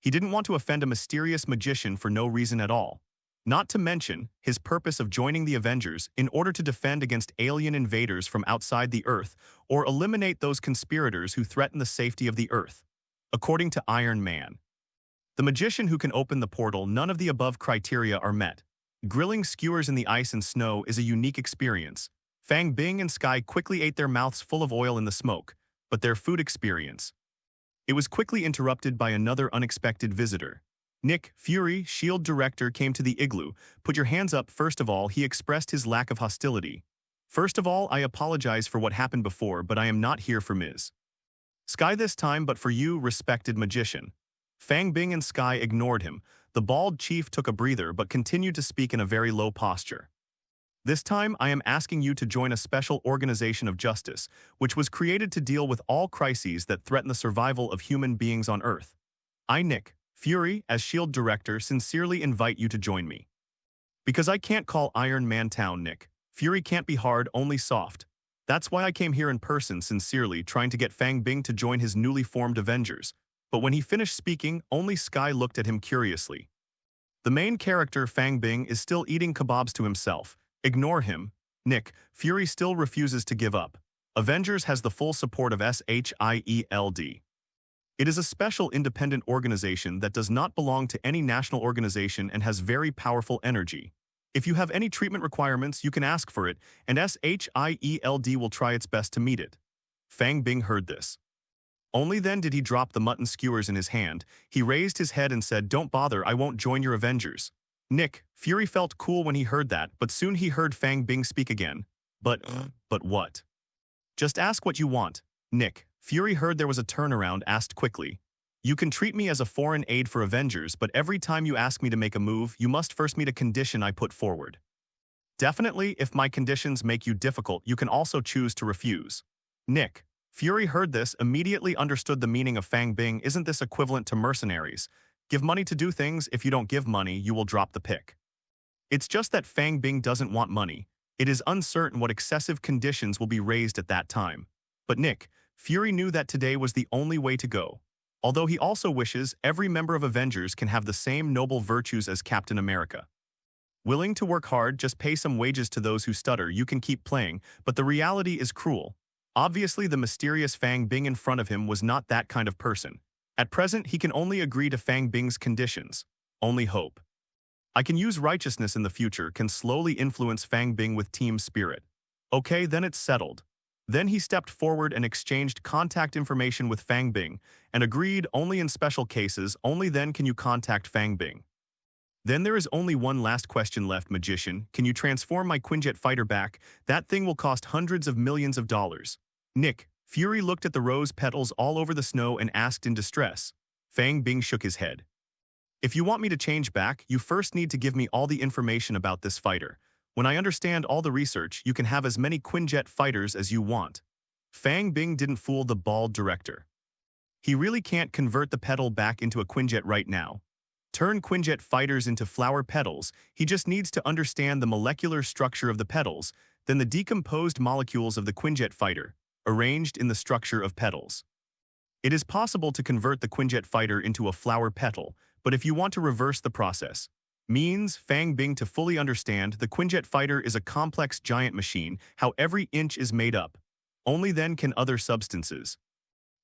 He didn't want to offend a mysterious magician for no reason at all. Not to mention his purpose of joining the Avengers in order to defend against alien invaders from outside the Earth or eliminate those conspirators who threaten the safety of the Earth. According to Iron Man, the magician who can open the portal, none of the above criteria are met. Grilling skewers in the ice and snow is a unique experience. Fang Bing and Skye quickly ate their mouths full of oil in the smoke, but their food experience. It was quickly interrupted by another unexpected visitor. Nick Fury, S.H.I.E.L.D. director, came to the igloo. Put your hands up. First of all, he expressed his lack of hostility. First of all, I apologize for what happened before, but I am not here for Ms. Skye this time, but for you, respected magician. Fang Bing and Skye ignored him. The bald chief took a breather but continued to speak in a very low posture. This time, I am asking you to join a special organization of justice, which was created to deal with all crises that threaten the survival of human beings on Earth. I, Nick Fury, as S.H.I.E.L.D. director, sincerely invite you to join me. Because I can't call Iron Man town, Nick Fury can't be hard, only soft. That's why I came here in person, sincerely trying to get Fang Bing to join his newly formed Avengers. But when he finished speaking, only Skye looked at him curiously. The main character, Fang Bing, is still eating kebabs to himself. Ignore him. Nick Fury still refuses to give up. Avengers has the full support of S.H.I.E.L.D. It is a special independent organization that does not belong to any national organization and has very powerful energy. If you have any treatment requirements, you can ask for it, and S.H.I.E.L.D. will try its best to meet it. Fang Bing heard this. Only then did he drop the mutton skewers in his hand. He raised his head and said, "Don't bother, I won't join your Avengers." Nick Fury felt cool when he heard that, but soon he heard Fang Bing speak again. But what? Just ask what you want. Nick Fury heard there was a turnaround, asked quickly. You can treat me as a foreign aid for Avengers, but every time you ask me to make a move, you must first meet a condition I put forward. Definitely, if my conditions make you difficult, you can also choose to refuse. Nick Fury heard this, immediately understood the meaning of Fang Bing. Isn't this equivalent to mercenaries? Give money to do things, if you don't give money, you will drop the pick. It's just that Fang Bing doesn't want money. It is uncertain what excessive conditions will be raised at that time. But Fury knew that today was the only way to go. Although he also wishes every member of Avengers can have the same noble virtues as Captain America. Willing to work hard, just pay some wages to those who stutter, you can keep playing, but the reality is cruel. Obviously, the mysterious Fang Bing in front of him was not that kind of person. At present, he can only agree to Fang Bing's conditions. Only hope. I can use righteousness in the future, can slowly influence Fang Bing with team spirit. Okay, then it's settled. Then he stepped forward and exchanged contact information with Fang Bing, and agreed only in special cases, only then can you contact Fang Bing. Then there is only one last question left, magician. Can you transform my Quinjet fighter back? That thing will cost hundreds of millions of dollars. Fury looked at the rose petals all over the snow and asked in distress. Fang Bing shook his head. If you want me to change back, you first need to give me all the information about this fighter. When I understand all the research, you can have as many Quinjet fighters as you want. Fang Bing didn't fool the bald director. He really can't convert the petal back into a Quinjet right now. Turn Quinjet fighters into flower petals, he just needs to understand the molecular structure of the petals, then the decomposed molecules of the Quinjet fighter, arranged in the structure of petals. It is possible to convert the Quinjet fighter into a flower petal, but if you want to reverse the process, means Fang Bing to fully understand the Quinjet fighter is a complex giant machine, how every inch is made up. Only then can other substances.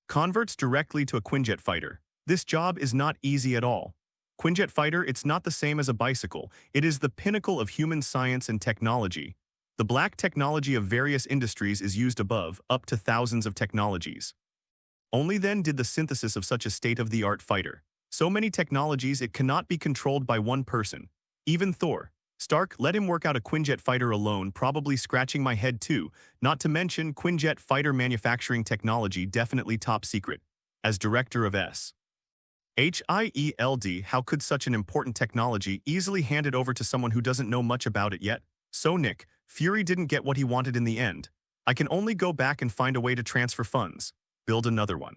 Converts directly to a Quinjet fighter. This job is not easy at all. Quinjet fighter, it's not the same as a bicycle. It is the pinnacle of human science and technology. The black technology of various industries is used above, up to thousands of technologies. Only then did the synthesis of such a state-of-the-art fighter. So many technologies it cannot be controlled by one person. Even Thor. Stark, let him work out a Quinjet fighter alone, probably scratching my head too, not to mention Quinjet fighter manufacturing technology definitely top secret. As director of HIELD, how could such an important technology easily hand it over to someone who doesn't know much about it yet? So Fury didn't get what he wanted in the end. I can only go back and find a way to transfer funds. Build another one.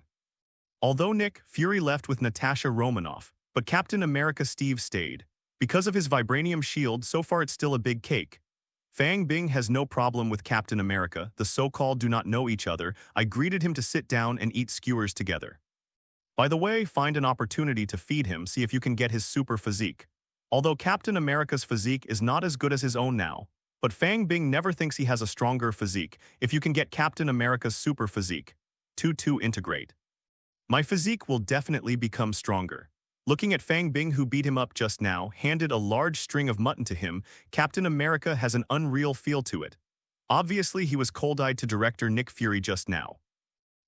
Although Fury left with Natasha Romanoff, but Captain America Steve stayed. Because of his vibranium shield, so far it's still a big cake. Fang Bing has no problem with Captain America, the so-called do not know each other. I greeted him to sit down and eat skewers together. By the way, find an opportunity to feed him, see if you can get his super physique. Although Captain America's physique is not as good as his own now, but Fang Bing never thinks he has a stronger physique. If you can get Captain America's super physique, 2-2 integrate. My physique will definitely become stronger. Looking at Fang Bing, who beat him up just now, handed a large string of mutton to him, Captain America has an unreal feel to it. Obviously, he was cold-eyed to director Nick Fury just now.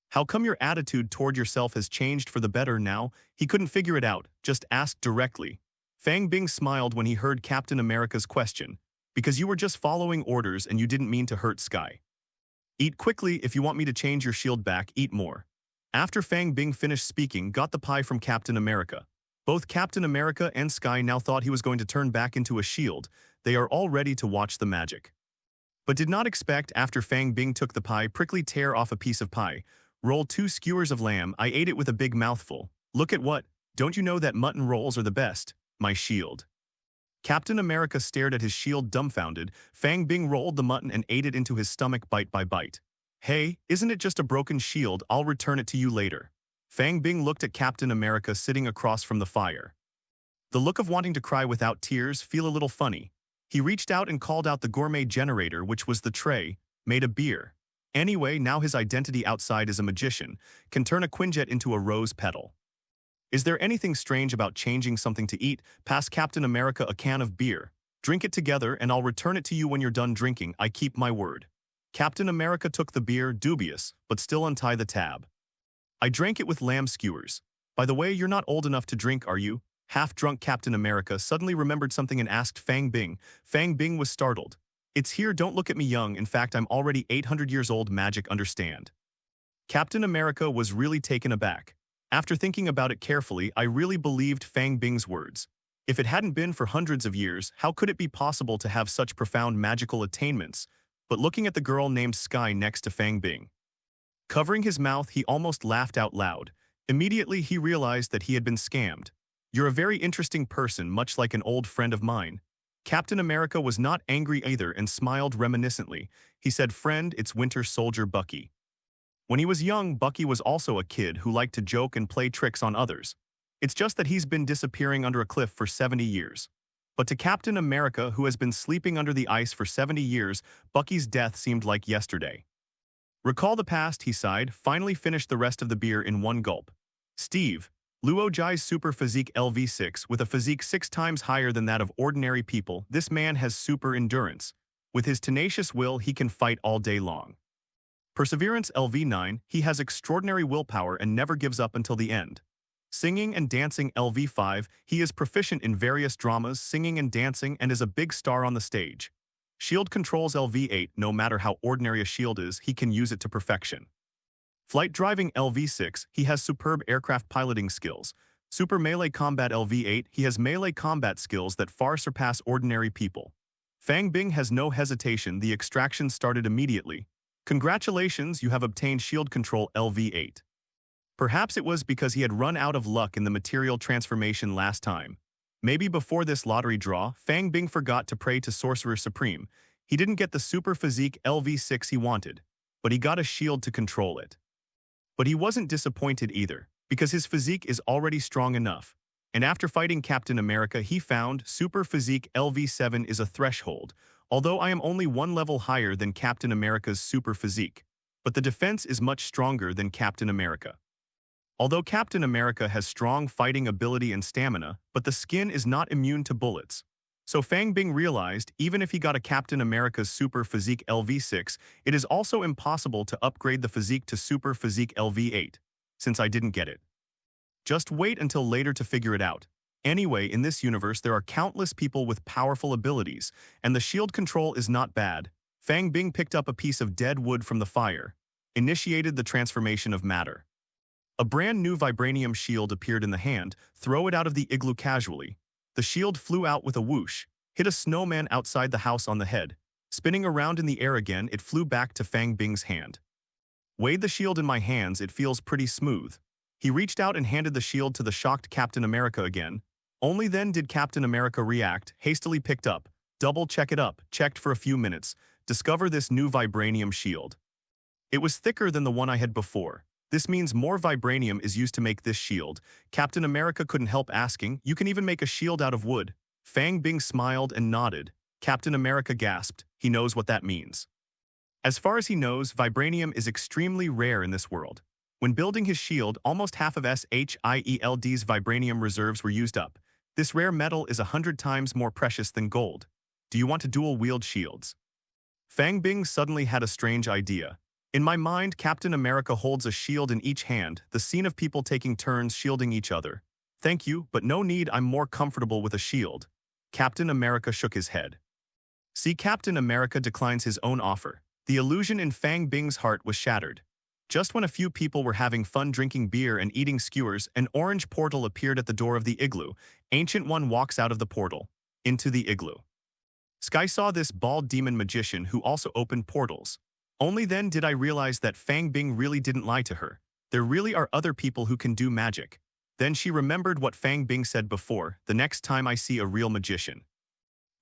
How come your attitude toward yourself has changed for the better now? He couldn't figure it out, just asked directly. Fang Bing smiled when he heard Captain America's question. Because you were just following orders and you didn't mean to hurt Skye. Eat quickly if you want me to change your shield back, eat more. After Fang Bing finished speaking, got the pie from Captain America. Both Captain America and Skye now thought he was going to turn back into a shield. They are all ready to watch the magic. But did not expect after Fang Bing took the pie, prickly tear off a piece of pie. Roll 2 skewers of lamb, I ate it with a big mouthful. Look at what? Don't you know that mutton rolls are the best? My shield. Captain America stared at his shield dumbfounded. Fang Bing rolled the mutton and ate it into his stomach bite by bite. Hey, isn't it just a broken shield? I'll return it to you later. Fang Bing looked at Captain America sitting across from the fire. The look of wanting to cry without tears feel a little funny. He reached out and called out the Gourmet Generator, which was the tray, made a beer. Anyway, now his identity outside is a magician, can turn a Quinjet into a rose petal. Is there anything strange about changing something to eat? Pass Captain America a can of beer. Drink it together and I'll return it to you when you're done drinking. I keep my word. Captain America took the beer, dubious, but still untie the tab. I drank it with lamb skewers. By the way, you're not old enough to drink, are you? Half-drunk Captain America suddenly remembered something and asked Fang Bing. Fang Bing was startled. It's here, don't look at me young, in fact I'm already 800 years old, magic, understand. Captain America was really taken aback. After thinking about it carefully, I really believed Fang Bing's words. If it hadn't been for hundreds of years, how could it be possible to have such profound magical attainments? But looking at the girl named Skye next to Fang Bing. Covering his mouth, he almost laughed out loud. Immediately, he realized that he had been scammed. "You're a very interesting person, much like an old friend of mine." Captain America was not angry either and smiled reminiscently. He said, "Friend, it's Winter Soldier Bucky." When he was young, Bucky was also a kid who liked to joke and play tricks on others. It's just that he's been disappearing under a cliff for 70 years. But to Captain America, who has been sleeping under the ice for 70 years, Bucky's death seemed like yesterday. "Recall the past," he sighed, finally finished the rest of the beer in one gulp. "Steve, Luo Jai's super physique LV6, with a physique 6 times higher than that of ordinary people, this man has super endurance. With his tenacious will, he can fight all day long. Perseverance LV9, he has extraordinary willpower and never gives up until the end. Singing and dancing LV5, he is proficient in various dramas, singing and dancing, and is a big star on the stage. Shield controls LV8, no matter how ordinary a shield is, he can use it to perfection. Flight driving LV6, he has superb aircraft piloting skills. Super melee combat LV8, he has melee combat skills that far surpass ordinary people. Fang Bing has no hesitation, the extraction started immediately. Congratulations, you have obtained shield control LV8. Perhaps it was because he had run out of luck in the material transformation last time. Maybe before this lottery draw, Fang Bing forgot to pray to Sorcerer Supreme. He didn't get the super physique LV6 he wanted, but he got a shield to control it. But he wasn't disappointed either, because his physique is already strong enough. And after fighting Captain America, he found super physique LV7 is a threshold, although I am only one level higher than Captain America's super physique. But the defense is much stronger than Captain America. Although Captain America has strong fighting ability and stamina, but the skin is not immune to bullets. So Fang Bing realized, even if he got a Captain America's super physique LV6, it is also impossible to upgrade the physique to super physique LV8, since I didn't get it. Just wait until later to figure it out. Anyway, in this universe there are countless people with powerful abilities, and the shield control is not bad. Fang Bing picked up a piece of dead wood from the fire, initiated the transformation of matter. A brand new vibranium shield appeared in the hand. Throw it out of the igloo casually. The shield flew out with a whoosh, hit a snowman outside the house on the head. Spinning around in the air again, it flew back to Fang Bing's hand. "Weigh the shield in my hands, it feels pretty smooth." He reached out and handed the shield to the shocked Captain America again. Only then did Captain America react, hastily picked up, double-check it up, checked for a few minutes, discover this new vibranium shield. It was thicker than the one I had before. This means more vibranium is used to make this shield. Captain America couldn't help asking, "You can even make a shield out of wood?" Fang Bing smiled and nodded. Captain America gasped. He knows what that means. As far as he knows, vibranium is extremely rare in this world. When building his shield, almost half of SHIELD's vibranium reserves were used up. This rare metal is 100 times more precious than gold. Do you want to dual-wield shields? Fang Bing suddenly had a strange idea. In my mind, Captain America holds a shield in each hand, the scene of people taking turns shielding each other. "Thank you, but no need, I'm more comfortable with a shield." Captain America shook his head. See, Captain America declines his own offer. The illusion in Fang Bing's heart was shattered. Just when a few people were having fun drinking beer and eating skewers, an orange portal appeared at the door of the igloo. Ancient One walks out of the portal, into the igloo. Skye saw this bald demon magician who also opened portals. Only then did I realize that Fang Bing really didn't lie to her. There really are other people who can do magic. Then she remembered what Fang Bing said before, "The next time I see a real magician,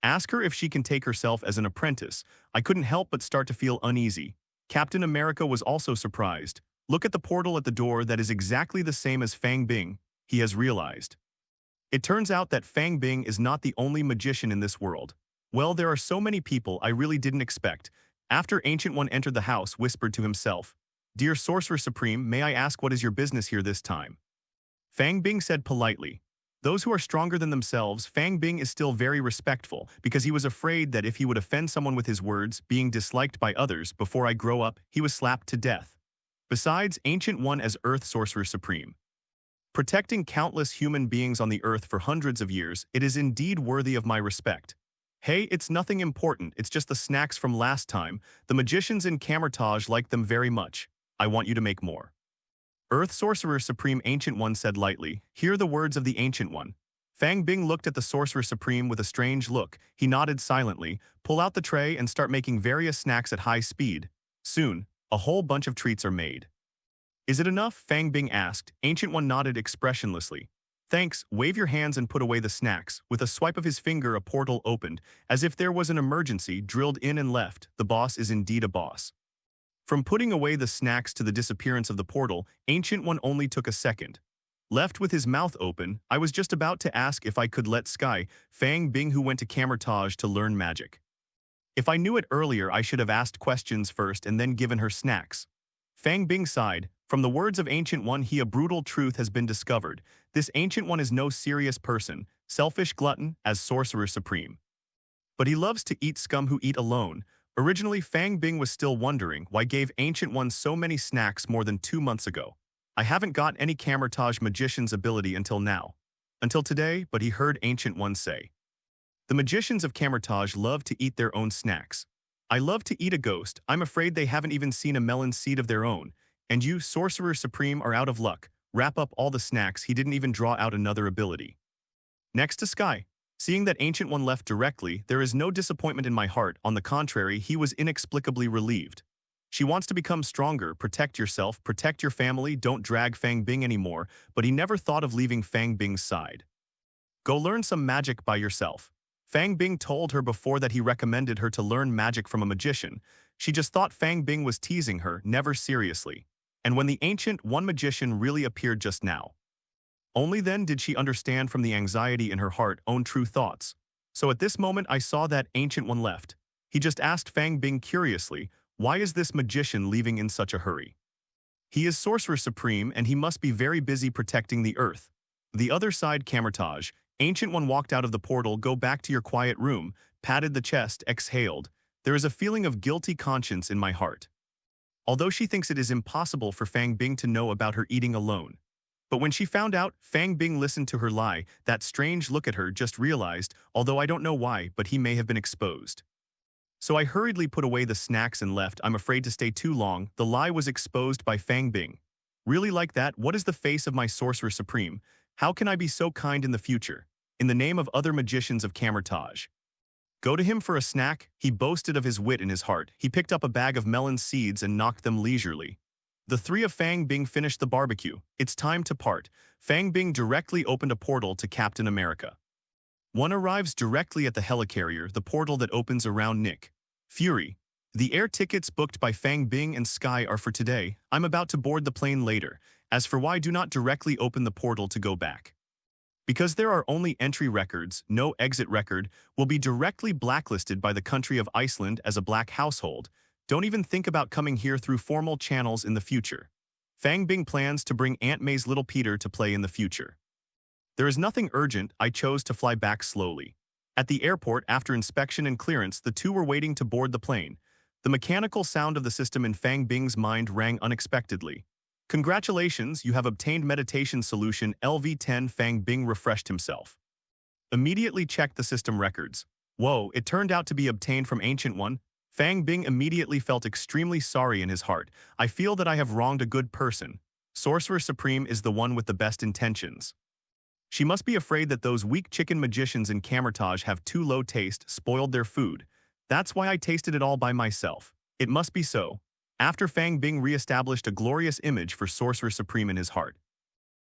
ask her if she can take herself as an apprentice." I couldn't help but start to feel uneasy. Captain America was also surprised. Look at the portal at the door, that is exactly the same as Fang Bing, he has realized. It turns out that Fang Bing is not the only magician in this world. Well, there are so many people I really didn't expect. After Ancient One entered the house, whispered to himself, "Dear Sorcerer Supreme, may I ask what is your business here this time?" Fang Bing said politely. Those who are stronger than themselves, Fang Bing is still very respectful, because he was afraid that if he would offend someone with his words, being disliked by others, before I grow up, he was slapped to death. Besides, Ancient One as Earth Sorcerer Supreme, protecting countless human beings on the Earth for hundreds of years, it is indeed worthy of my respect. Hey, it's nothing important, it's just the snacks from last time. The magicians in Camertage like them very much. I want you to make more. Earth Sorcerer Supreme, Ancient One said lightly. Hear the words of the Ancient One. Fang Bing looked at the Sorcerer Supreme with a strange look. He nodded silently, pull out the tray and start making various snacks at high speed. Soon, a whole bunch of treats are made. Is it enough? Fang Bing asked. Ancient One nodded expressionlessly. Thanks, wave your hands and put away the snacks. With a swipe of his finger, a portal opened, as if there was an emergency, drilled in and left. The boss is indeed a boss. From putting away the snacks to the disappearance of the portal, Ancient One only took a second. Left with his mouth open, I was just about to ask if I could let Skye, Fang Bing who went to Camertage to learn magic. If I knew it earlier, I should have asked questions first and then given her snacks. Fang Bing sighed. From the words of Ancient One, a brutal truth has been discovered. This Ancient One is no serious person, selfish glutton as Sorcerer Supreme. But he loves to eat scum who eat alone. Originally, Fang Bing was still wondering why gave Ancient One so many snacks more than 2 months ago. I haven't got any Camertage magician's ability until now. Until today, but he heard Ancient One say. The magicians of Camertage love to eat their own snacks. I love to eat a ghost. I'm afraid they haven't even seen a melon seed of their own. And you, Sorcerer Supreme, are out of luck. Wrap up all the snacks. He didn't even draw out another ability. Next to Skye. Seeing that Ancient One left directly, there is no disappointment in my heart. On the contrary, he was inexplicably relieved. She wants to become stronger, protect yourself, protect your family, don't drag Fang Bing anymore, but he never thought of leaving Fang Bing's side. Go learn some magic by yourself. Fang Bing told her before that he recommended her to learn magic from a magician. She just thought Fang Bing was teasing her, never seriously. And when the Ancient One magician really appeared just now, only then did she understand from the anxiety in her heart own true thoughts. So at this moment I saw that Ancient One left. He just asked Fang Bing curiously, why is this magician leaving in such a hurry? He is Sorcerer Supreme and he must be very busy protecting the earth. The other side Camertage, Ancient One walked out of the portal. Go back to your quiet room, patted the chest, exhaled. There is a feeling of guilty conscience in my heart. Although she thinks it is impossible for Fang Bing to know about her eating alone. But when she found out, Fang Bing listened to her lie. That strange look at her, just realized, although I don't know why, but he may have been exposed. So I hurriedly put away the snacks and left. I'm afraid to stay too long. The lie was exposed by Fang Bing. Really like that? What is the face of my Sorcerer Supreme? How can I be so kind in the future? In the name of other magicians of Camertage. Go to him for a snack? He boasted of his wit in his heart. He picked up a bag of melon seeds and knocked them leisurely. The three of Fang Bing finished the barbecue. It's time to part. Fang Bing directly opened a portal to Captain America. One arrives directly at the helicarrier, the portal that opens around Nick Fury. The air tickets booked by Fang Bing and Skye are for today. I'm about to board the plane later. As for why do not directly open the portal to go back. Because there are only entry records, no exit record, will be directly blacklisted by the country of Iceland as a black household. Don't even think about coming here through formal channels in the future. Fang Bing plans to bring Aunt May's little Peter to play in the future. There is nothing urgent. I chose to fly back slowly. At the airport, after inspection and clearance, the two were waiting to board the plane. The mechanical sound of the system in Fang Bing's mind rang unexpectedly. Congratulations, you have obtained meditation solution LV10. Fang Bing refreshed himself. Immediately checked the system records. Whoa, it turned out to be obtained from Ancient One. Fang Bing immediately felt extremely sorry in his heart. I feel that I have wronged a good person. Sorcerer Supreme is the one with the best intentions. She must be afraid that those weak chicken magicians in Camertage have too low taste, spoiled their food. That's why I tasted it all by myself. It must be so. After Fang Bing re-established a glorious image for Sorcerer Supreme in his heart.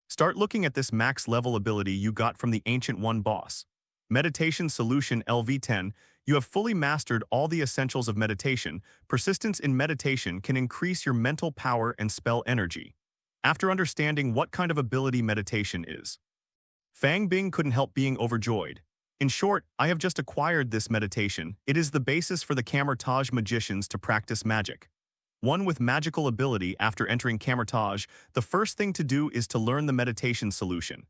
Start looking at this max-level ability you got from the Ancient One boss. Meditation Solution LV10, you have fully mastered all the essentials of meditation. Persistence in meditation can increase your mental power and spell energy. After understanding what kind of ability meditation is, Fang Bing couldn't help being overjoyed. In short, I have just acquired this meditation. It is the basis for the Camertage magicians to practice magic. One with magical ability. After entering Camertage, the first thing to do is to learn the meditation solution.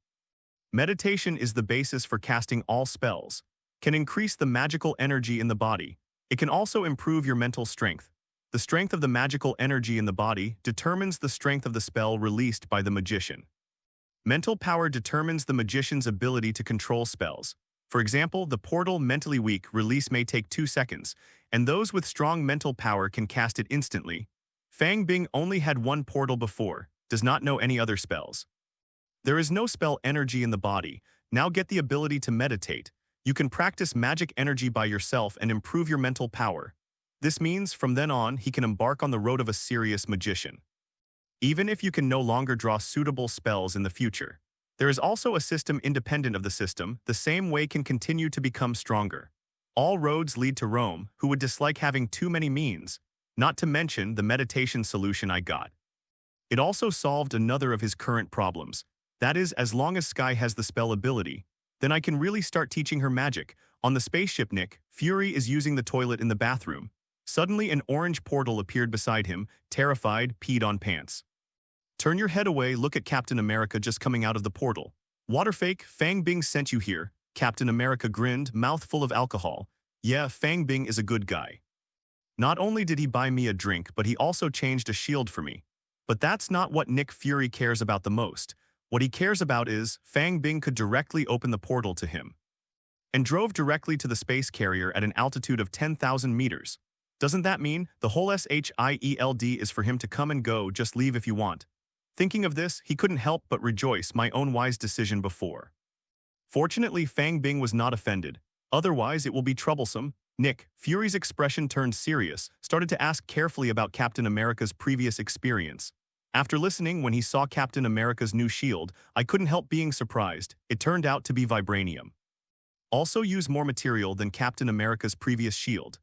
Meditation is the basis for casting all spells, can increase the magical energy in the body. It can also improve your mental strength. The strength of the magical energy in the body determines the strength of the spell released by the magician. Mental power determines the magician's ability to control spells. For example, the portal mentally weak release may take 2 seconds, and those with strong mental power can cast it instantly. Fang Bing only had one portal before, does not know any other spells. There is no spell energy in the body. Now get the ability to meditate. You can practice magic energy by yourself and improve your mental power. This means from then on he can embark on the road of a serious magician. even if you can no longer draw suitable spells in the future. There is also a system independent of the system, the same way can continue to become stronger. All roads lead to Rome, who would dislike having too many means, not to mention the meditation solution I got. It also solved another of his current problems. That is, as long as Skye has the spell ability, then I can really start teaching her magic. On the spaceship, Nick Fury is using the toilet in the bathroom. Suddenly, an orange portal appeared beside him, terrified, peed on pants. Turn your head away, look at Captain America just coming out of the portal. Waterfake, Fang Bing sent you here. Captain America grinned, mouth full of alcohol. Yeah, Fang Bing is a good guy. Not only did he buy me a drink, but he also changed a shield for me. But that's not what Nick Fury cares about the most. What he cares about is, Fang Bing could directly open the portal to him. And drove directly to the space carrier at an altitude of 10,000 meters. Doesn't that mean the whole SHIELD is for him to come and go, just leave if you want? Thinking of this, he couldn't help but rejoice my own wise decision before. Fortunately, Fang Bing was not offended. Otherwise, it will be troublesome. Nick Fury's expression turned serious, started to ask carefully about Captain America's previous experience. After listening when he saw Captain America's new shield, I couldn't help being surprised. It turned out to be vibranium. Also use more material than Captain America's previous shield.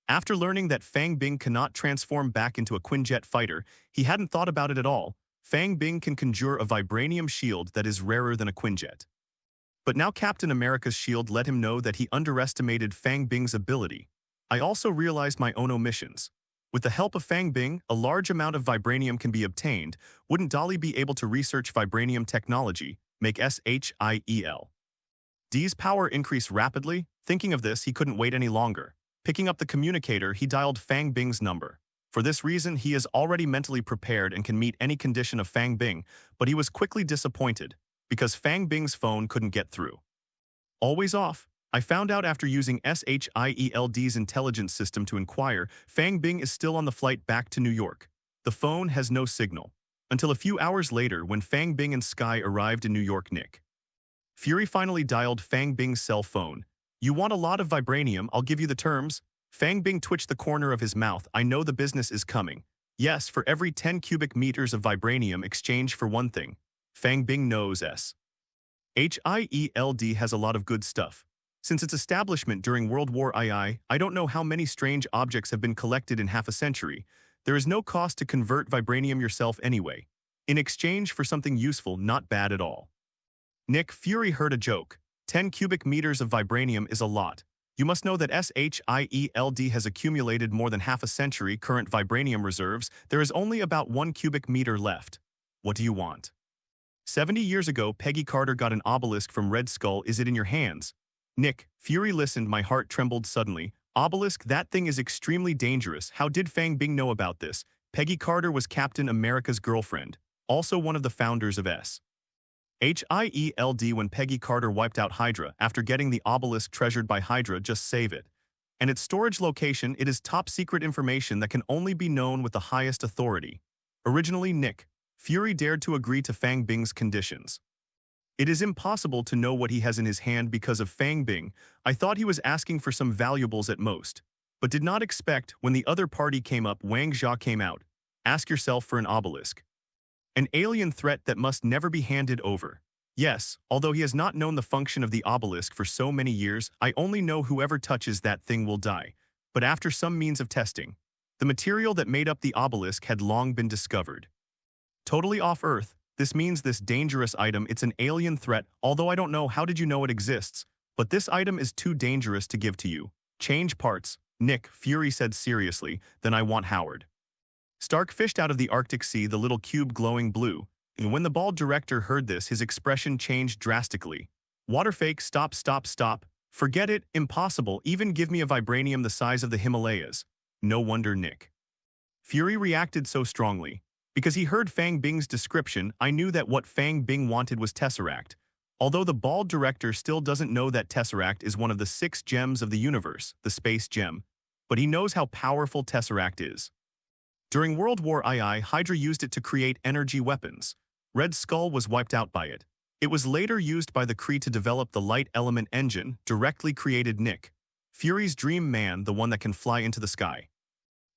After learning that Fang Bing cannot transform back into a Quinjet fighter, he hadn't thought about it at all. Fang Bing can conjure a vibranium shield that is rarer than a Quinjet. But now Captain America's shield let him know that he underestimated Fang Bing's ability. I also realized my own omissions. With the help of Fang Bing, a large amount of vibranium can be obtained. Wouldn't Dolly be able to research vibranium technology, make SHIEL? D's power increase rapidly? Thinking of this, he couldn't wait any longer. Picking up the communicator, he dialed Fang Bing's number. For this reason, he is already mentally prepared and can meet any condition of Fang Bing, but he was quickly disappointed, because Fang Bing's phone couldn't get through. Always off. I found out after using SHIELD's intelligence system to inquire, Fang Bing is still on the flight back to New York. The phone has no signal. Until a few hours later when Fang Bing and Skye arrived in New York. Nick Fury finally dialed Fang Bing's cell phone. You want a lot of vibranium, I'll give you the terms. Fang Bing twitched the corner of his mouth. I know the business is coming. Yes, for every 10 cubic meters of vibranium exchange for one thing. Fang Bing knows SHIELD has a lot of good stuff. Since its establishment during World War II, I don't know how many strange objects have been collected in half a century. There is no cost to convert vibranium yourself anyway. In exchange for something useful, not bad at all. Nick Fury heard a joke. 10 cubic meters of vibranium is a lot. You must know that SHIELD has accumulated more than half a century current vibranium reserves. There is only about 1 cubic meter left. What do you want? 70 years ago, Peggy Carter got an obelisk from Red Skull. Is it in your hands? Nick Fury listened. My heart trembled suddenly. Obelisk, that thing is extremely dangerous. How did Fang Bing know about this? Peggy Carter was Captain America's girlfriend, also one of the founders of SHIELD. When Peggy Carter wiped out Hydra after getting the obelisk treasured by Hydra, just save it. And its storage location, it is top secret information that can only be known with the highest authority. Originally, Nick Fury dared to agree to Fang Bing's conditions. It is impossible to know what he has in his hand because of Fang Bing. I thought he was asking for some valuables at most, but did not expect when the other party came up. Wang Jia came out. Ask yourself for an obelisk. An alien threat that must never be handed over. Yes, although he has not known the function of the obelisk for so many years, I only know whoever touches that thing will die. But after some means of testing, the material that made up the obelisk had long been discovered. Totally off Earth, this means this dangerous item, it's an alien threat, although I don't know how did you know it exists, but this item is too dangerous to give to you. Change parts, Nick Fury said seriously, then I want Howard. Stark fished out of the Arctic Sea the little cube glowing blue, and when the bald director heard this, his expression changed drastically. Waterfake, stop. Forget it, impossible, even give me a vibranium the size of the Himalayas. No wonder Nick Fury reacted so strongly. Because he heard Fang Bing's description, I knew that what Fang Bing wanted was Tesseract. Although the bald director still doesn't know that Tesseract is one of the 6 gems of the universe, the space gem, but he knows how powerful Tesseract is. During World War II, Hydra used it to create energy weapons. Red Skull was wiped out by it. It was later used by the Kree to develop the light element engine, directly created Nick Fury's dream man, the one that can fly into the sky.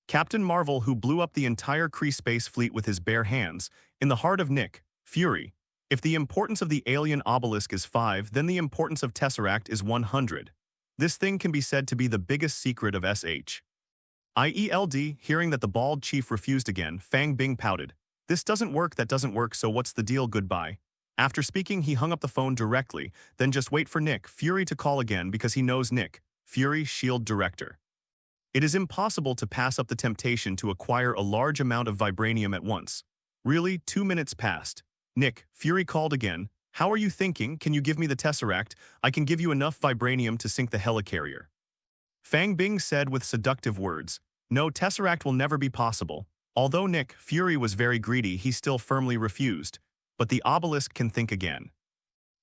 Captain Marvel, who blew up the entire Kree space fleet with his bare hands, in the heart of Nick Fury. If the importance of the alien obelisk is 5, then the importance of Tesseract is 100. This thing can be said to be the biggest secret of SH. IELD, hearing that the bald chief refused again, Fang Bing pouted. This doesn't work, that doesn't work, so what's the deal, goodbye. After speaking, he hung up the phone directly, then just wait for Nick Fury to call again because he knows Nick Fury, S.H.I.E.L.D. director. It is impossible to pass up the temptation to acquire a large amount of vibranium at once. Really, 2 minutes passed. Nick Fury called again. How are you thinking? Can you give me the Tesseract? I can give you enough vibranium to sink the helicarrier. Fang Bing said with seductive words. No, Tesseract will never be possible. Although Nick Fury was very greedy, he still firmly refused. But the obelisk can think again.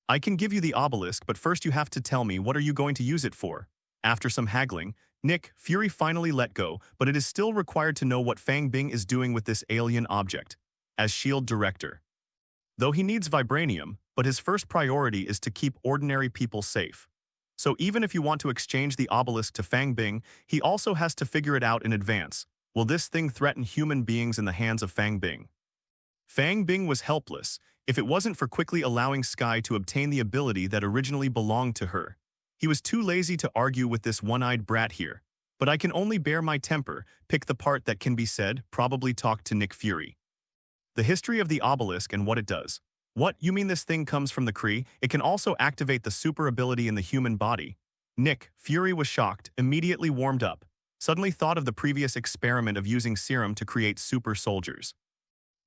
I can give you the obelisk, but first you have to tell me what are you going to use it for. After some haggling, Nick Fury finally let go, but it is still required to know what Fang Bing is doing with this alien object. As S.H.I.E.L.D. director. Though he needs vibranium, but his first priority is to keep ordinary people safe. So even if you want to exchange the obelisk to Fang Bing, he also has to figure it out in advance. Will this thing threaten human beings in the hands of Fang Bing? Fang Bing was helpless, if it wasn't for quickly allowing Skye to obtain the ability that originally belonged to her. He was too lazy to argue with this one-eyed brat here. But I can only bear my temper, pick the part that can be said, probably talk to Nick Fury. The history of the obelisk and what it does. What, you mean this thing comes from the Kree? It can also activate the super ability in the human body. Nick Fury was shocked, immediately warmed up. Suddenly thought of the previous experiment of using serum to create super soldiers.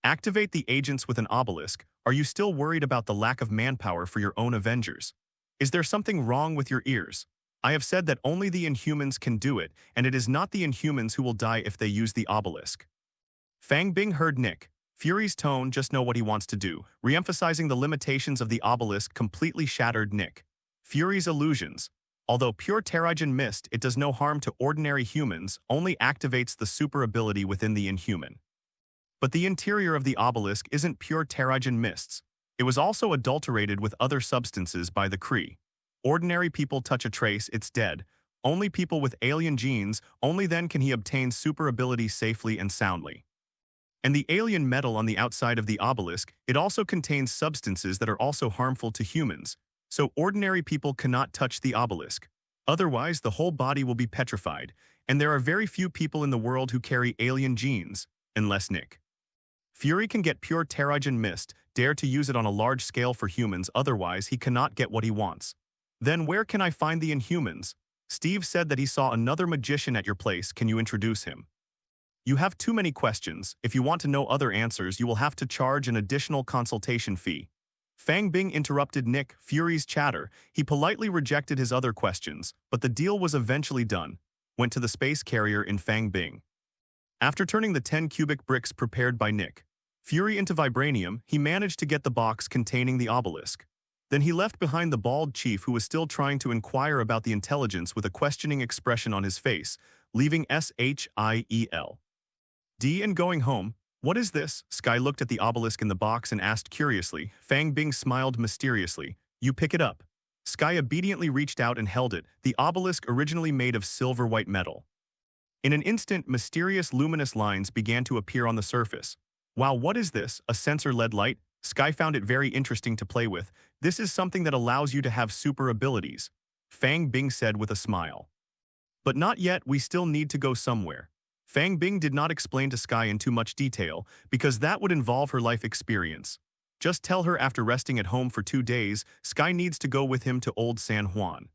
Activate the agents with an obelisk. Are you still worried about the lack of manpower for your own Avengers? Is there something wrong with your ears? I have said that only the Inhumans can do it, and it is not the Inhumans who will die if they use the obelisk. Fang Bing heard Nick Fury's tone, just know what he wants to do, re-emphasizing the limitations of the obelisk completely shattered Nick Fury's illusions. Although pure Terrigen mist, it does no harm to ordinary humans, only activates the super ability within the Inhuman. But the interior of the obelisk isn't pure Terrigen mists. It was also adulterated with other substances by the Kree. Ordinary people touch a trace, it's dead. Only people with alien genes, only then can he obtain super ability safely and soundly. And the alien metal on the outside of the obelisk, it also contains substances that are also harmful to humans. So ordinary people cannot touch the obelisk. Otherwise, the whole body will be petrified, and there are very few people in the world who carry alien genes, unless Nick Fury can get pure Terrigen mist, dare to use it on a large scale for humans, otherwise he cannot get what he wants. Then where can I find the Inhumans? Steve said that he saw another magician at your place, can you introduce him? You have too many questions. If you want to know other answers, you will have to charge an additional consultation fee. Fang Bing interrupted Nick Fury's chatter. He politely rejected his other questions, but the deal was eventually done. Went to the space carrier in Fang Bing. After turning the 10 cubic bricks prepared by Nick Fury into vibranium, he managed to get the box containing the obelisk. Then he left behind the bald chief who was still trying to inquire about the intelligence with a questioning expression on his face, leaving SHIELD. And going home. What is this? Skye looked at the obelisk in the box and asked curiously. Fang Bing smiled mysteriously. You pick it up. Skye obediently reached out and held it, the obelisk originally made of silver-white metal. In an instant, mysterious luminous lines began to appear on the surface. Wow, what is this? A sensor-led light? Skye found it very interesting to play with. This is something that allows you to have super abilities, Fang Bing said with a smile. But not yet, we still need to go somewhere. Fang Bing did not explain to Skye in too much detail, because that would involve her life experience. Just tell her after resting at home for 2 days, Skye needs to go with him to Old San Juan.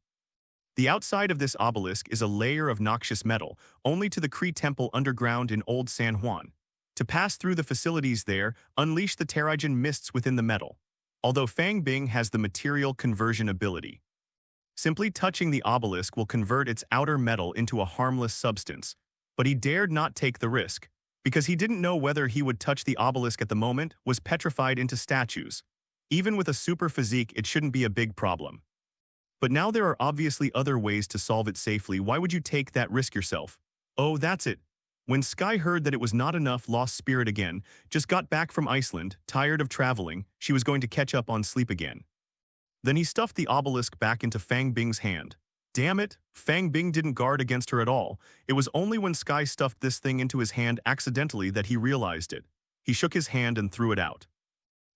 The outside of this obelisk is a layer of noxious metal, only to the Kree temple underground in Old San Juan. To pass through the facilities there, unleash the Terrigen mists within the metal. Although Fang Bing has the material conversion ability. Simply touching the obelisk will convert its outer metal into a harmless substance. But he dared not take the risk, because he didn't know whether he would touch the obelisk at the moment, was petrified into statues. Even with a super physique, it shouldn't be a big problem. But now there are obviously other ways to solve it safely. Why would you take that risk yourself? Oh, that's it. When Skye heard that it was not enough, lost spirit again, just got back from Iceland, tired of traveling, she was going to catch up on sleep again. Then he stuffed the obelisk back into Fang Bing's hand. Damn it, Fang Bing didn't guard against her at all. It was only when Skye stuffed this thing into his hand accidentally that he realized it. He shook his hand and threw it out.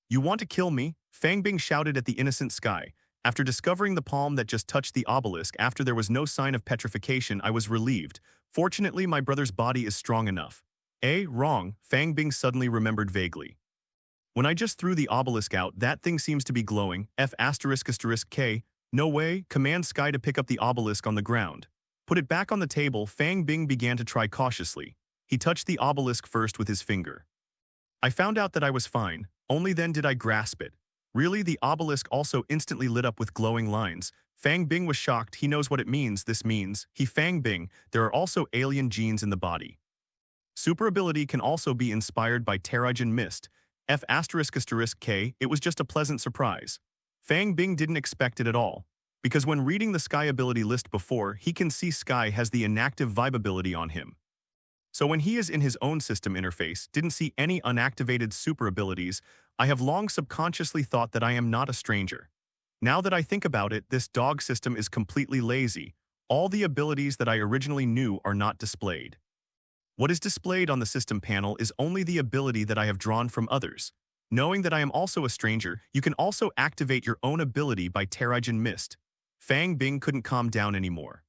You want to kill me? Fang Bing shouted at the innocent Skye. After discovering the palm that just touched the obelisk after there was no sign of petrification, I was relieved. Fortunately, my brother's body is strong enough. Wrong, Fang Bing suddenly remembered vaguely. When I just threw the obelisk out, that thing seems to be glowing. F***K. No way, command Skye to pick up the obelisk on the ground. Put it back on the table. Fang Bing began to try cautiously. He touched the obelisk first with his finger. I found out that I was fine. Only then did I grasp it. Really, the obelisk also instantly lit up with glowing lines. Fang Bing was shocked. He knows what it means. This means, Fang Bing, there are also alien genes in the body. Super ability can also be inspired by Terrigen Mist. F***K. It was just a pleasant surprise. Fang Bing didn't expect it at all. Because when reading the Skye ability list before, he can see Skye has the inactive vibe ability on him. So when he is in his own system interface, didn't see any unactivated super abilities, I have long subconsciously thought that I am not a stranger. Now that I think about it, this dog system is completely lazy. All the abilities that I originally knew are not displayed. What is displayed on the system panel is only the ability that I have drawn from others. Knowing that I am also a stranger, you can also activate your own ability by Terrigen Mist. Fang Bing couldn't calm down anymore.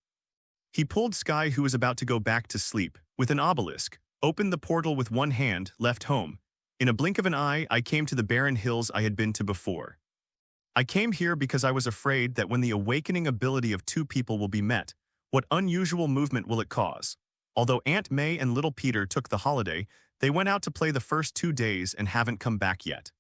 He pulled Skye, who was about to go back to sleep, with an obelisk, opened the portal with one hand, left home. In a blink of an eye, I came to the barren hills I had been to before. I came here because I was afraid that when the awakening ability of two people will be met, what unusual movement will it cause? Although Aunt May and little Peter took the holiday, they went out to play the first 2 days and haven't come back yet.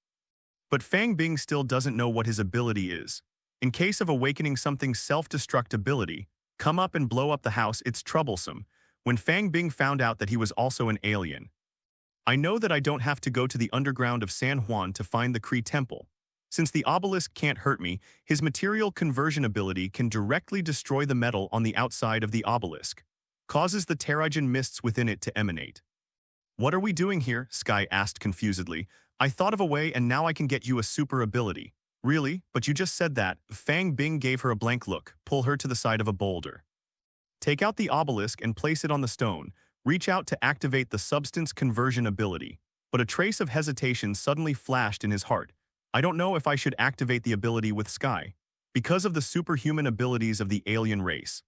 But Fang Bing still doesn't know what his ability is. In case of awakening something self-destruct ability, come up and blow up the house, it's troublesome. When Fang Bing found out that he was also an alien. I know that I don't have to go to the underground of San Juan to find the Kree temple. Since the obelisk can't hurt me, his material conversion ability can directly destroy the metal on the outside of the obelisk. Causes the Terrigen mists within it to emanate. What are we doing here? Skye asked confusedly. I thought of a way and now I can get you a super ability. Really? But you just said that. Fang Bing gave her a blank look. Pull her to the side of a boulder. Take out the obelisk and place it on the stone. Reach out to activate the substance conversion ability. But a trace of hesitation suddenly flashed in his heart. I don't know if I should activate the ability with Skye. Because of the superhuman abilities of the alien race.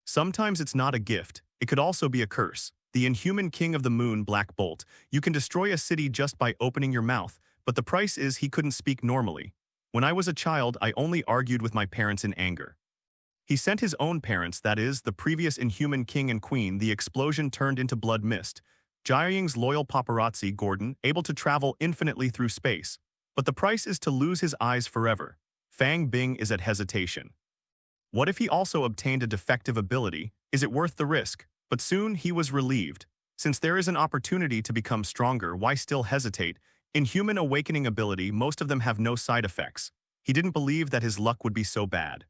Sometimes it's not a gift. It could also be a curse. The inhuman king of the moon, Black Bolt. You can destroy a city just by opening your mouth, but the price is he couldn't speak normally. When I was a child, I only argued with my parents in anger. He sent his own parents, that is, the previous inhuman king and queen. The explosion turned into blood mist. Jiaying's loyal paparazzi, Gordon, able to travel infinitely through space. But the price is to lose his eyes forever. Fang Bing is at hesitation. What if he also obtained a defective ability? Is it worth the risk? But soon he was relieved. Since there is an opportunity to become stronger, why still hesitate? In human awakening ability, most of them have no side effects. He didn't believe that his luck would be so bad.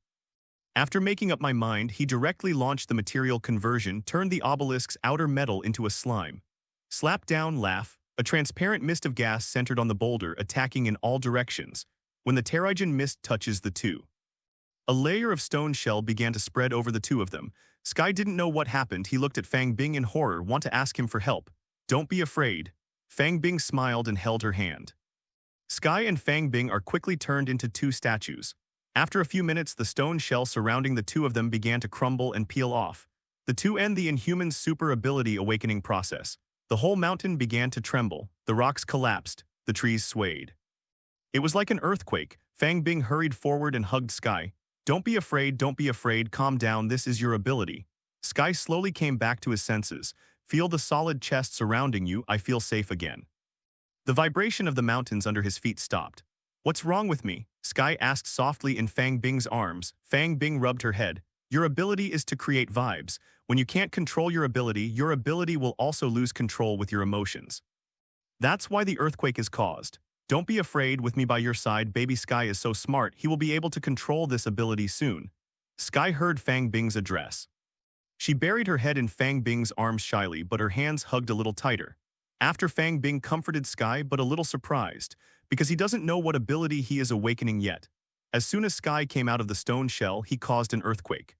After making up my mind, he directly launched the material conversion, turned the obelisk's outer metal into a slime. Slap down, laugh. A transparent mist of gas centered on the boulder, attacking in all directions. When the Terrigen mist touches the two, a layer of stone shell began to spread over the two of them. Skye didn't know what happened. He looked at Fang Bing in horror, want to ask him for help. Don't be afraid. Fang Bing smiled and held her hand. Skye and Fang Bing are quickly turned into two statues. After a few minutes, the stone shell surrounding the two of them began to crumble and peel off. The two end the inhuman's super ability awakening process. The whole mountain began to tremble. The rocks collapsed. The trees swayed. It was like an earthquake. Fang Bing hurried forward and hugged Skye. Don't be afraid, calm down, this is your ability. Skye slowly came back to his senses. Feel the solid chest surrounding you, I feel safe again. The vibration of the mountains under his feet stopped. What's wrong with me? Skye asked softly in Fang Bing's arms. Fang Bing rubbed her head. Your ability is to create vibes. When you can't control your ability will also lose control with your emotions. That's why the earthquake is caused. Don't be afraid, with me by your side, baby. Skye is so smart, he will be able to control this ability soon. Skye heard Fang Bing's address. She buried her head in Fang Bing's arms shyly, but her hands hugged a little tighter. After Fang Bing comforted Skye, but a little surprised, because he doesn't know what ability he is awakening yet. As soon as Skye came out of the stone shell, he caused an earthquake.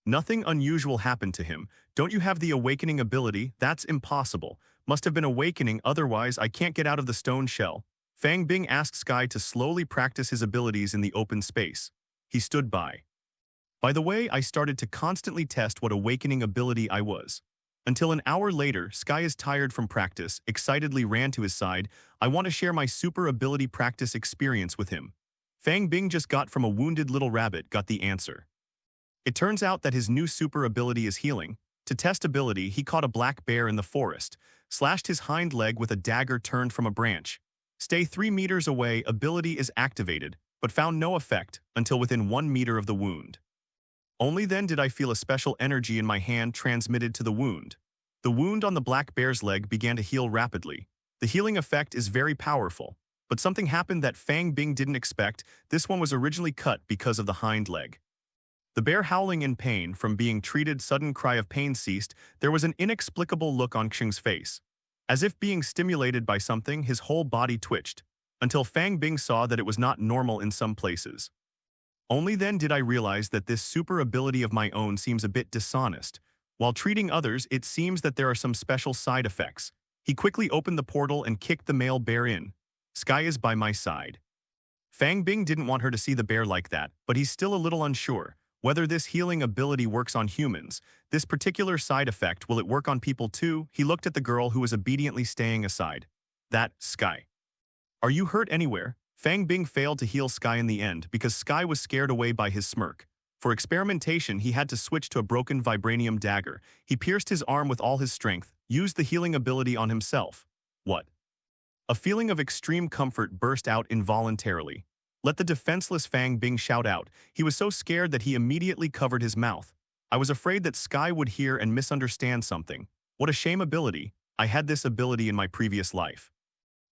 Nothing unusual happened to him. Don't you have the awakening ability? That's impossible. Must have been awakening, otherwise I can't get out of the stone shell. Fang Bing asked Skye to slowly practice his abilities in the open space. He stood by. By the way, I started to constantly test what awakening ability I was. Until an hour later, Skye is tired from practice, excitedly ran to his side. I want to share my super ability practice experience with him. Fang Bing just got from a wounded little rabbit, got the answer. It turns out that his new super ability is healing. To test ability, he caught a black bear in the forest, slashed his hind leg with a dagger turned from a branch. Stay 3 meters away, ability is activated, but found no effect until within 1 meter of the wound. Only then did I feel a special energy in my hand transmitted to the wound. The wound on the black bear's leg began to heal rapidly. The healing effect is very powerful, but something happened that Fang Bing didn't expect. This one was originally cut because of the hind leg. The bear howling in pain from being treated, sudden cry of pain ceased. There was an inexplicable look on Xing's face. As if being stimulated by something, his whole body twitched, until Fang Bing saw that it was not normal in some places. Only then did I realize that this super ability of my own seems a bit dishonest. While treating others, it seems that there are some special side effects. He quickly opened the portal and kicked the male bear in. Skye is by my side. Fang Bing didn't want her to see the bear like that, but he's still a little unsure whether this healing ability works on humans. This particular side effect, will it work on people too? He looked at the girl who was obediently staying aside. That, Skye. Are you hurt anywhere? Fang Bing failed to heal Skye in the end because Skye was scared away by his smirk. For experimentation, he had to switch to a broken vibranium dagger. He pierced his arm with all his strength, used the healing ability on himself. What? A feeling of extreme comfort burst out involuntarily. Let the defenseless Fang Bing shout out. He was so scared that he immediately covered his mouth. I was afraid that Skye would hear and misunderstand something. What a shame ability. I had this ability in my previous life.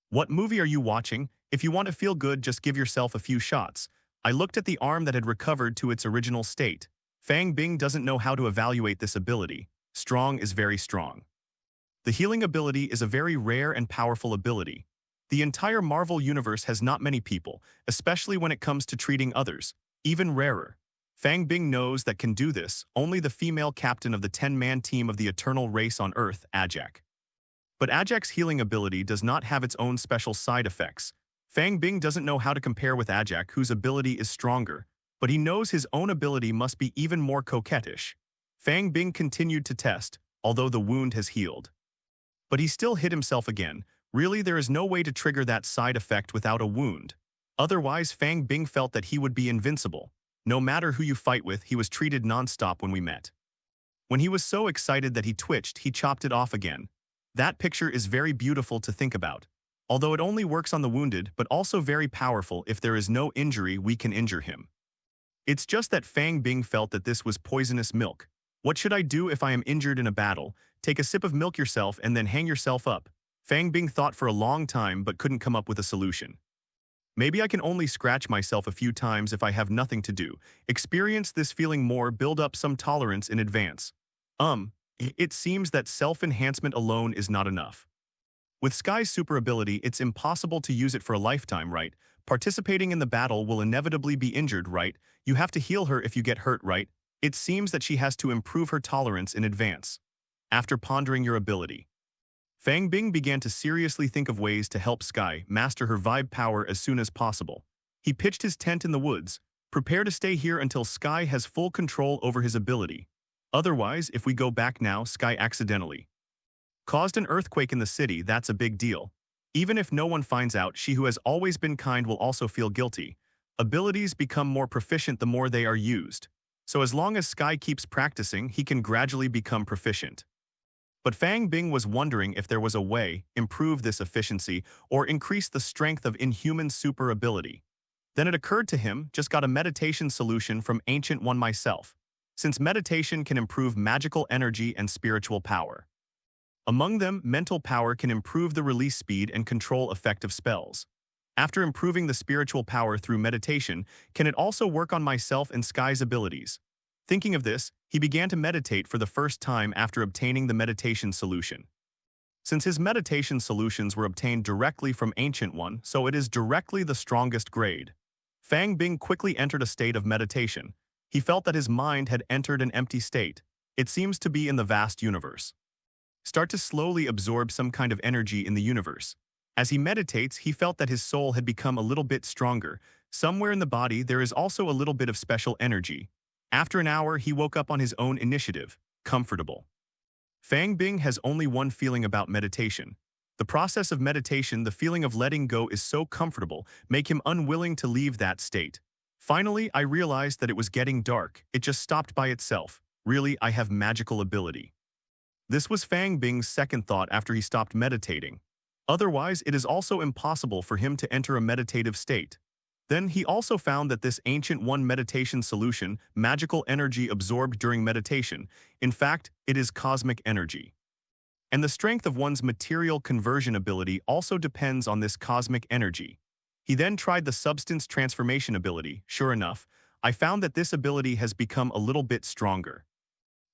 What movie are you watching? If you want to feel good, just give yourself a few shots. I looked at the arm that had recovered to its original state. Fang Bing doesn't know how to evaluate this ability. Strong is very strong. The healing ability is a very rare and powerful ability. The entire Marvel universe has not many people, especially when it comes to treating others. Even rarer. Fang Bing knows that can do this only the female captain of the 10-man team of the Eternal Race on Earth, Ajak. But Ajak's healing ability does not have its own special side effects. Fang Bing doesn't know how to compare with Ajak, whose ability is stronger, but he knows his own ability must be even more coquettish. Fang Bing continued to test, although the wound has healed. But he still hit himself again. Really, there is no way to trigger that side effect without a wound. Otherwise, Fang Bing felt that he would be invincible. No matter who you fight with, he was treated non-stop when we met. When he was so excited that he twitched, he chopped it off again. That picture is very beautiful to think about. Although it only works on the wounded, but also very powerful. If there is no injury, we can injure him. It's just that Fang Bing felt that this was poisonous milk. What should I do if I am injured in a battle? Take a sip of milk yourself and then hang yourself up. Fang Bing thought for a long time but couldn't come up with a solution. Maybe I can only scratch myself a few times if I have nothing to do. Experience this feeling more, build up some tolerance in advance. It seems that self-enhancement alone is not enough. With Skye's super ability, it's impossible to use it for a lifetime, right? Participating in the battle will inevitably be injured, right? You have to heal her if you get hurt, right? It seems that she has to improve her tolerance in advance. After pondering your ability, Fang Bing began to seriously think of ways to help Skye master her vibe power as soon as possible. He pitched his tent in the woods. Prepare to stay here until Skye has full control over his ability. Otherwise, if we go back now, Skye accidentally caused an earthquake in the city. That's a big deal. Even if no one finds out, she who has always been kind will also feel guilty. Abilities become more proficient the more they are used. So as long as Skye keeps practicing, he can gradually become proficient. But Fang Bing was wondering if there was a way improve this efficiency or increase the strength of inhuman super ability. Then it occurred to him, just got a meditation solution from Ancient One myself, since meditation can improve magical energy and spiritual power. Among them, mental power can improve the release speed and control effective spells. After improving the spiritual power through meditation, can it also work on myself and Skye's abilities? Thinking of this, he began to meditate for the first time after obtaining the meditation solution. Since his meditation solutions were obtained directly from Ancient One, so it is directly the strongest grade. Fang Bing quickly entered a state of meditation. He felt that his mind had entered an empty state. It seems to be in the vast universe. Start to slowly absorb some kind of energy in the universe. As he meditates, he felt that his soul had become a little bit stronger. Somewhere in the body, there is also a little bit of special energy. After an hour, he woke up on his own initiative, comfortable. Fang Bing has only one feeling about meditation. The process of meditation, the feeling of letting go, is so comfortable, make him unwilling to leave that state. Finally, I realized that it was getting dark. It just stopped by itself. Really, I have magical ability. This was Fang Bing's second thought after he stopped meditating. Otherwise, it is also impossible for him to enter a meditative state. Then he also found that this ancient one meditation solution, magical energy absorbed during meditation, in fact, it is cosmic energy. And the strength of one's material conversion ability also depends on this cosmic energy. He then tried the substance transformation ability. Sure enough, I found that this ability has become a little bit stronger.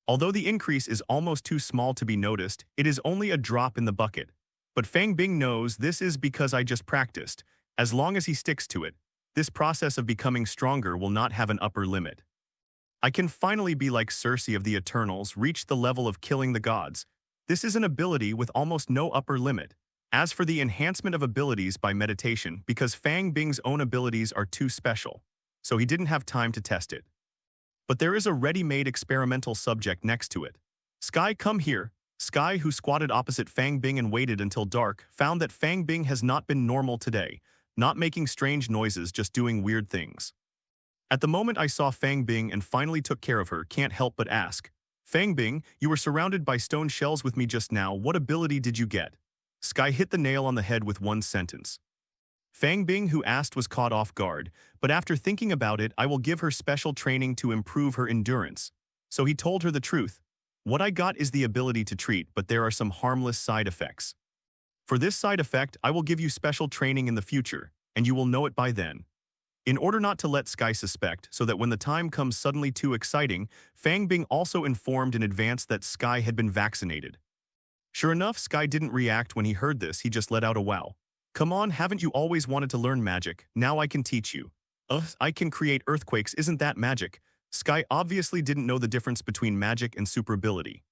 Although the increase is almost too small to be noticed, it is only a drop in the bucket. But Fang Bing knows this is because I just practiced. As long as he sticks to it, this process of becoming stronger will not have an upper limit. I can finally be like Circe of the Eternals, reach the level of killing the gods. This is an ability with almost no upper limit. As for the enhancement of abilities by meditation, because Fang Bing's own abilities are too special, so he didn't have time to test it. But there is a ready-made experimental subject next to it. Skye, come here. Skye, who squatted opposite Fang Bing and waited until dark, found that Fang Bing has not been normal today, not making strange noises, just doing weird things. At the moment I saw Fang Bing and finally took care of her, can't help but ask, Fang Bing, you were surrounded by stone shells with me just now, what ability did you get? Skye hit the nail on the head with one sentence. Fang Bing, who asked, was caught off guard, but after thinking about it, I will give her special training to improve her endurance. So he told her the truth. What I got is the ability to treat, but there are some harmless side effects. For this side effect, I will give you special training in the future, and you will know it by then. In order not to let Skye suspect, so that when the time comes suddenly too exciting, Fang Bing also informed in advance that Skye had been vaccinated. Sure enough, Skye didn't react when he heard this, he just let out a wow. Come on, haven't you always wanted to learn magic? Now I can teach you. I can create earthquakes, isn't that magic? Skye obviously didn't know the difference between magic and super ability.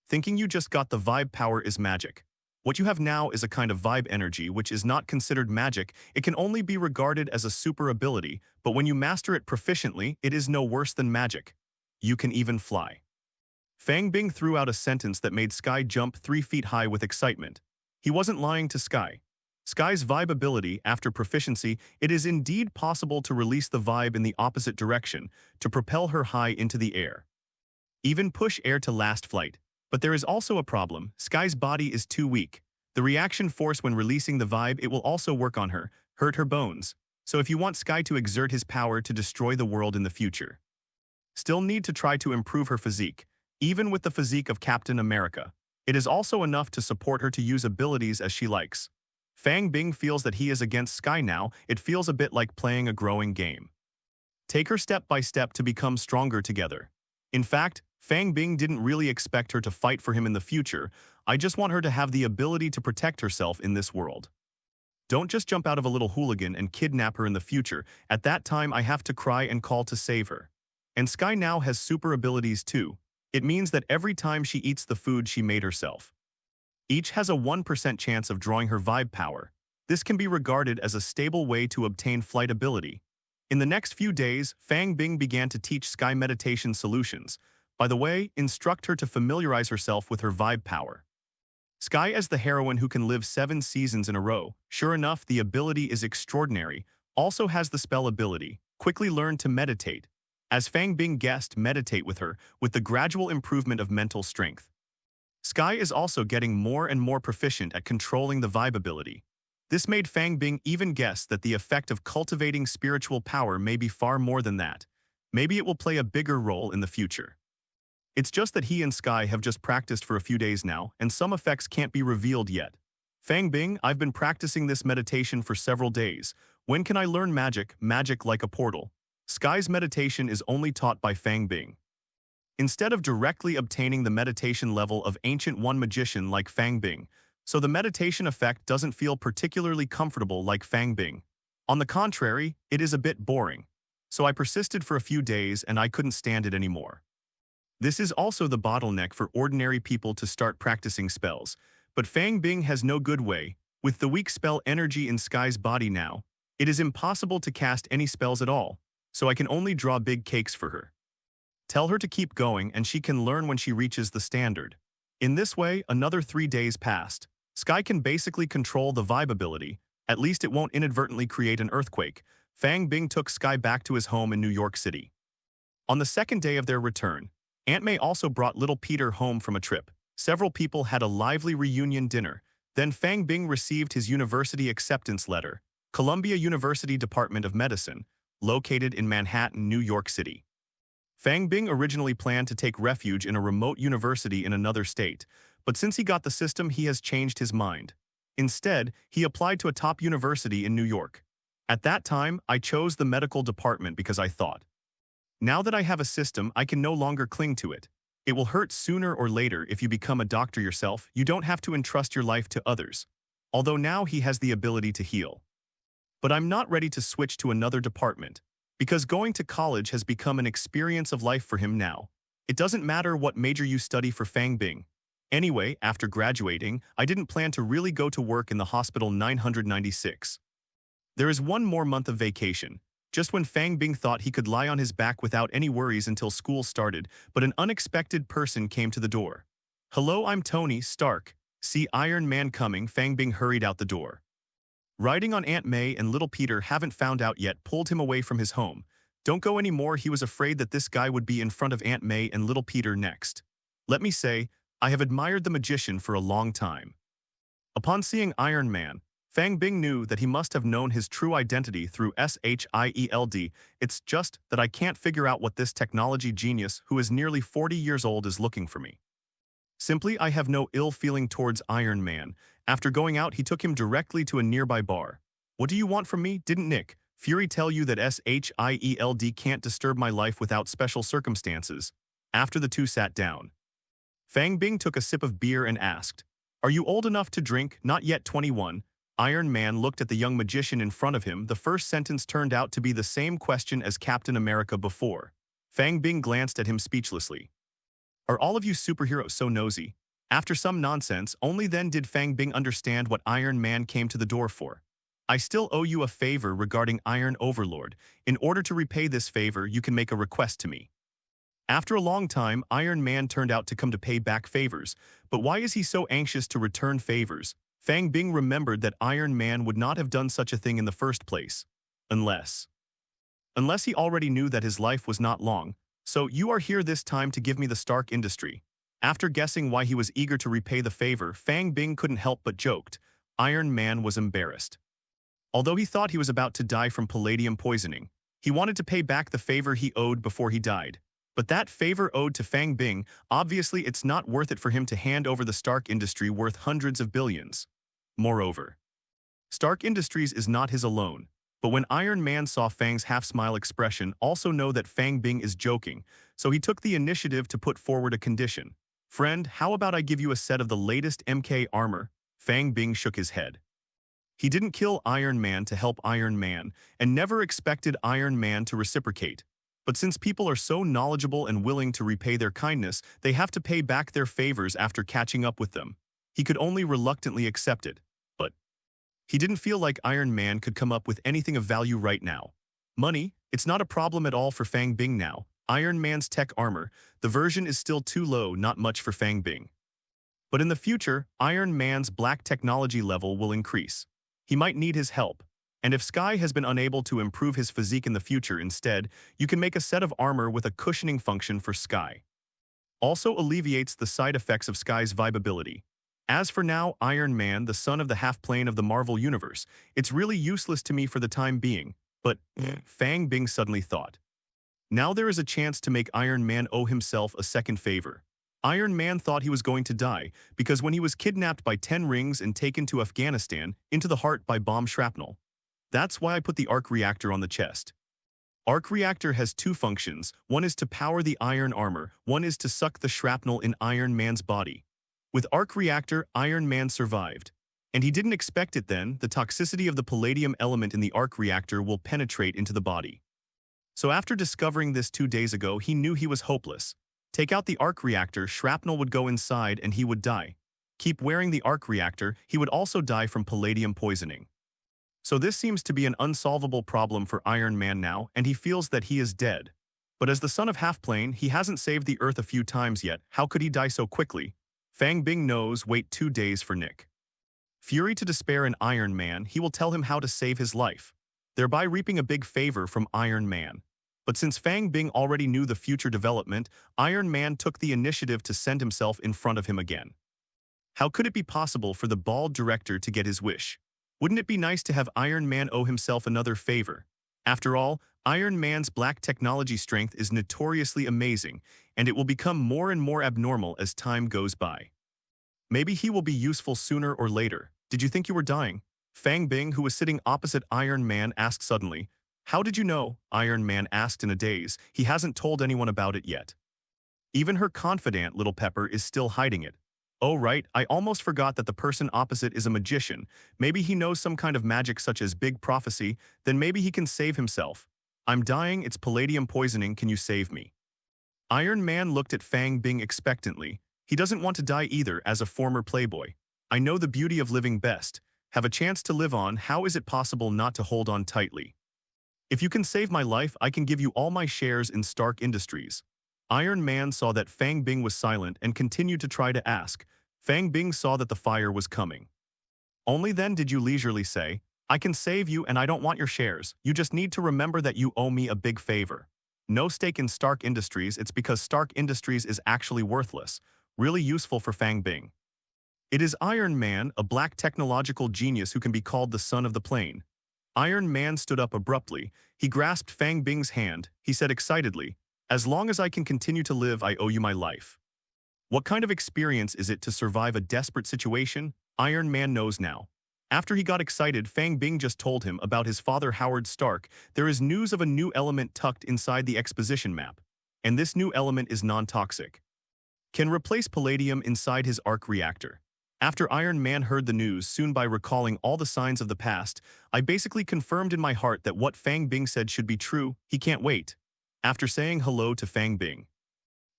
Thinking you just got the vibe power is magic. What you have now is a kind of vibe energy which is not considered magic, it can only be regarded as a super ability, but when you master it proficiently, it is no worse than magic. You can even fly. Fang Bing threw out a sentence that made Skye jump 3 feet high with excitement. He wasn't lying to Skye. Skye's vibe ability, after proficiency, it is indeed possible to release the vibe in the opposite direction, to propel her high into the air. Even push air to last flight. But there is also a problem, Skye's body is too weak. The reaction force when releasing the vibe, it will also work on her, hurt her bones. So if you want Skye to exert his power to destroy the world in the future, still need to try to improve her physique. Even with the physique of Captain America, it is also enough to support her to use abilities as she likes. Fang Bing feels that he is against Skye now, it feels a bit like playing a growing game. Take her step by step to become stronger together. In fact, Fang Bing didn't really expect her to fight for him in the future, I just want her to have the ability to protect herself in this world. Don't just jump out of a little hooligan and kidnap her in the future, at that time I have to cry and call to save her. And Skye now has super abilities too. It means that every time she eats the food she made herself, each has a 1% chance of drawing her vibe power. This can be regarded as a stable way to obtain flight ability. In the next few days, Fang Bing began to teach Skye meditation solutions. By the way, instruct her to familiarize herself with her vibe power. Skye, as the heroine who can live 7 seasons in a row, sure enough the ability is extraordinary, also has the spell ability, quickly learn to meditate. As Fang Bing guessed, meditate with her, with the gradual improvement of mental strength. Skye is also getting more and more proficient at controlling the vibe ability. This made Fang Bing even guess that the effect of cultivating spiritual power may be far more than that. Maybe it will play a bigger role in the future. It's just that he and Skye have just practiced for a few days now, and some effects can't be revealed yet. Fang Bing, I've been practicing this meditation for several days. When can I learn magic like a portal? Skye's meditation is only taught by Fang Bing. Instead of directly obtaining the meditation level of Ancient One magician like Fang Bing, so the meditation effect doesn't feel particularly comfortable like Fang Bing. On the contrary, it is a bit boring. So I persisted for a few days and I couldn't stand it anymore. This is also the bottleneck for ordinary people to start practicing spells, but Fang Bing has no good way. With the weak spell energy in Skye's body now, it is impossible to cast any spells at all, so I can only draw big cakes for her. Tell her to keep going and she can learn when she reaches the standard. In this way, another 3 days passed. Skye can basically control the vibe ability, at least it won't inadvertently create an earthquake. Fang Bing took Skye back to his home in New York City. On the second day of their return, Aunt May also brought little Peter home from a trip. Several people had a lively reunion dinner. Then Fang Bing received his university acceptance letter, Columbia University Department of Medicine, located in Manhattan, New York City. Fang Bing originally planned to take refuge in a remote university in another state, but since he got the system, he has changed his mind. Instead, he applied to a top university in New York. At that time, I chose the medical department because I thought, now that I have a system, I can no longer cling to it. It will hurt sooner or later if you become a doctor yourself. You don't have to entrust your life to others. Although now he has the ability to heal. But I'm not ready to switch to another department, because going to college has become an experience of life for him now. It doesn't matter what major you study for Fang Bing. Anyway, after graduating, I didn't plan to really go to work in the hospital 996. There is one more month of vacation. Just when Fang Bing thought he could lie on his back without any worries until school started, but an unexpected person came to the door. Hello, I'm Tony Stark. See Iron Man coming. Fang Bing hurried out the door. Riding on Aunt May and little Peter haven't found out yet pulled him away from his home. Don't go anymore. He was afraid that this guy would be in front of Aunt May and little Peter next. Let me say, I have admired the magician for a long time. Upon seeing Iron Man, Fang Bing knew that he must have known his true identity through SHIELD. It's just that I can't figure out what this technology genius who is nearly 40 years old is looking for me. Simply, I have no ill feeling towards Iron Man. After going out, he took him directly to a nearby bar. What do you want from me? Didn't Nick Fury tell you that SHIELD can't disturb my life without special circumstances? After the two sat down, Fang Bing took a sip of beer and asked, are you old enough to drink? Not yet. 21. Iron Man looked at the young magician in front of him. The first sentence turned out to be the same question as Captain America before. Fang Bing glanced at him speechlessly. Are all of you superheroes so nosy? After some nonsense, only then did Fang Bing understand what Iron Man came to the door for. I still owe you a favor regarding Iron Overlord. In order to repay this favor, you can make a request to me. After a long time, Iron Man turned out to come to pay back favors. But why is he so anxious to return favors? Fang Bing remembered that Iron Man would not have done such a thing in the first place. Unless he already knew that his life was not long. So you are here this time to give me the Stark industry. After guessing why he was eager to repay the favor, Fang Bing couldn't help but joked. Iron Man was embarrassed. Although he thought he was about to die from palladium poisoning, he wanted to pay back the favor he owed before he died. But that favor owed to Fang Bing, obviously it's not worth it for him to hand over the Stark industry worth hundreds of billions. Moreover, Stark Industries is not his alone. But when Iron Man saw Fang's half-smile expression, also know that Fang Bing is joking, so he took the initiative to put forward a condition. Friend, how about I give you a set of the latest MK armor? Fang Bing shook his head. He didn't kill Iron Man to help Iron Man, and never expected Iron Man to reciprocate. But since people are so knowledgeable and willing to repay their kindness, they have to pay back their favors after catching up with them. He could only reluctantly accept it. But he didn't feel like Iron Man could come up with anything of value right now. Money, it's not a problem at all for Fang Bing now. Iron Man's tech armor, the version is still too low, not much for Fang Bing. But in the future, Iron Man's black technology level will increase. He might need his help. And if Skye has been unable to improve his physique in the future instead, you can make a set of armor with a cushioning function for Skye. Also alleviates the side effects of Skye's vibe ability. As for now, Iron Man, the son of the half-plane of the Marvel Universe, it's really useless to me for the time being. But Fang Bing suddenly thought. Now there is a chance to make Iron Man owe himself a second favor. Iron Man thought he was going to die because when he was kidnapped by 10 rings and taken to Afghanistan, into the heart by bomb shrapnel. That's why I put the arc reactor on the chest. Arc reactor has two functions. One is to power the iron armor, one is to suck the shrapnel in Iron Man's body. With arc reactor, Iron Man survived. And he didn't expect it then. The toxicity of the palladium element in the arc reactor will penetrate into the body. So after discovering this 2 days ago, he knew he was hopeless. Take out the arc reactor, shrapnel would go inside and he would die. Keep wearing the arc reactor, he would also die from palladium poisoning. So this seems to be an unsolvable problem for Iron Man now, and he feels that he is dead. But as the son of Half-Plane, he hasn't saved the Earth a few times yet. How could he die so quickly? Fang Bing knows, wait 2 days for Nick. Fury to despair in Iron Man, he will tell him how to save his life, thereby reaping a big favor from Iron Man. But since Fang Bing already knew the future development, Iron Man took the initiative to send himself in front of him again. How could it be possible for the bald director to get his wish? Wouldn't it be nice to have Iron Man owe himself another favor? After all, Iron Man's black technology strength is notoriously amazing, and it will become more and more abnormal as time goes by. Maybe he will be useful sooner or later. Did you think you were dying? Fang Bing, who was sitting opposite Iron Man, asked suddenly. How did you know? Iron Man asked in a daze. He hasn't told anyone about it yet. Even her confidant, Little Pepper, is still hiding it. Oh right, I almost forgot that the person opposite is a magician. Maybe he knows some kind of magic such as big prophecy, then maybe he can save himself. I'm dying, it's palladium poisoning, can you save me? Iron Man looked at Fang Bing expectantly. He doesn't want to die either as a former playboy. I know the beauty of living best. Have a chance to live on, how is it possible not to hold on tightly? If you can save my life, I can give you all my shares in Stark Industries. Iron Man saw that Fang Bing was silent and continued to try to ask. Fang Bing saw that the fire was coming. Only then did you leisurely say, I can save you and I don't want your shares. You just need to remember that you owe me a big favor. No stake in Stark Industries, it's because Stark Industries is actually worthless. Really useful for Fang Bing. It is Iron Man, a black technological genius who can be called the son of the plane. Iron Man stood up abruptly. He grasped Fang Bing's hand. He said excitedly, as long as I can continue to live, I owe you my life. What kind of experience is it to survive a desperate situation? Iron Man knows now. After he got excited, Fang Bing just told him about his father Howard Stark. There is news of a new element tucked inside the exposition map. And this new element is non-toxic. Can replace palladium inside his arc reactor. After Iron Man heard the news, soon by recalling all the signs of the past, I basically confirmed in my heart that what Fang Bing said should be true. He can't wait. After saying hello to Fang Bing.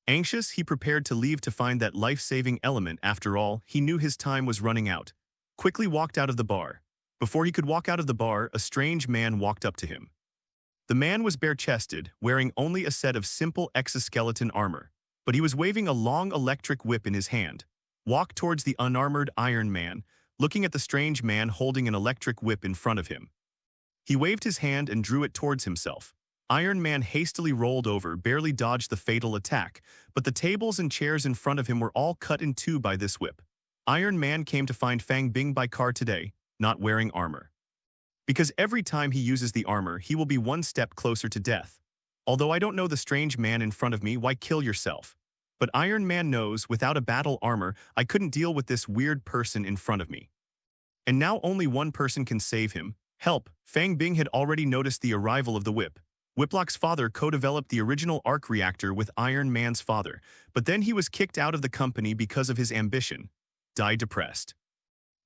Anxious, he prepared to leave to find that life-saving element. After all, he knew his time was running out. Quickly walked out of the bar. Before he could walk out of the bar, a strange man walked up to him. The man was bare-chested, wearing only a set of simple exoskeleton armor, but he was waving a long electric whip in his hand. Walked towards the unarmored Iron Man, looking at the strange man holding an electric whip in front of him. He waved his hand and drew it towards himself. Iron Man hastily rolled over, barely dodged the fatal attack, but the tables and chairs in front of him were all cut in two by this whip. Iron Man came to find Fang Bing by car today, not wearing armor. Because every time he uses the armor, he will be one step closer to death. Although I don't know the strange man in front of me, why kill yourself? But Iron Man knows, without a battle armor, I couldn't deal with this weird person in front of me. And now only one person can save him. Help! Fang Bing had already noticed the arrival of the whip. Whiplock's father co-developed the original arc reactor with Iron Man's father, but then he was kicked out of the company because of his ambition. Died depressed.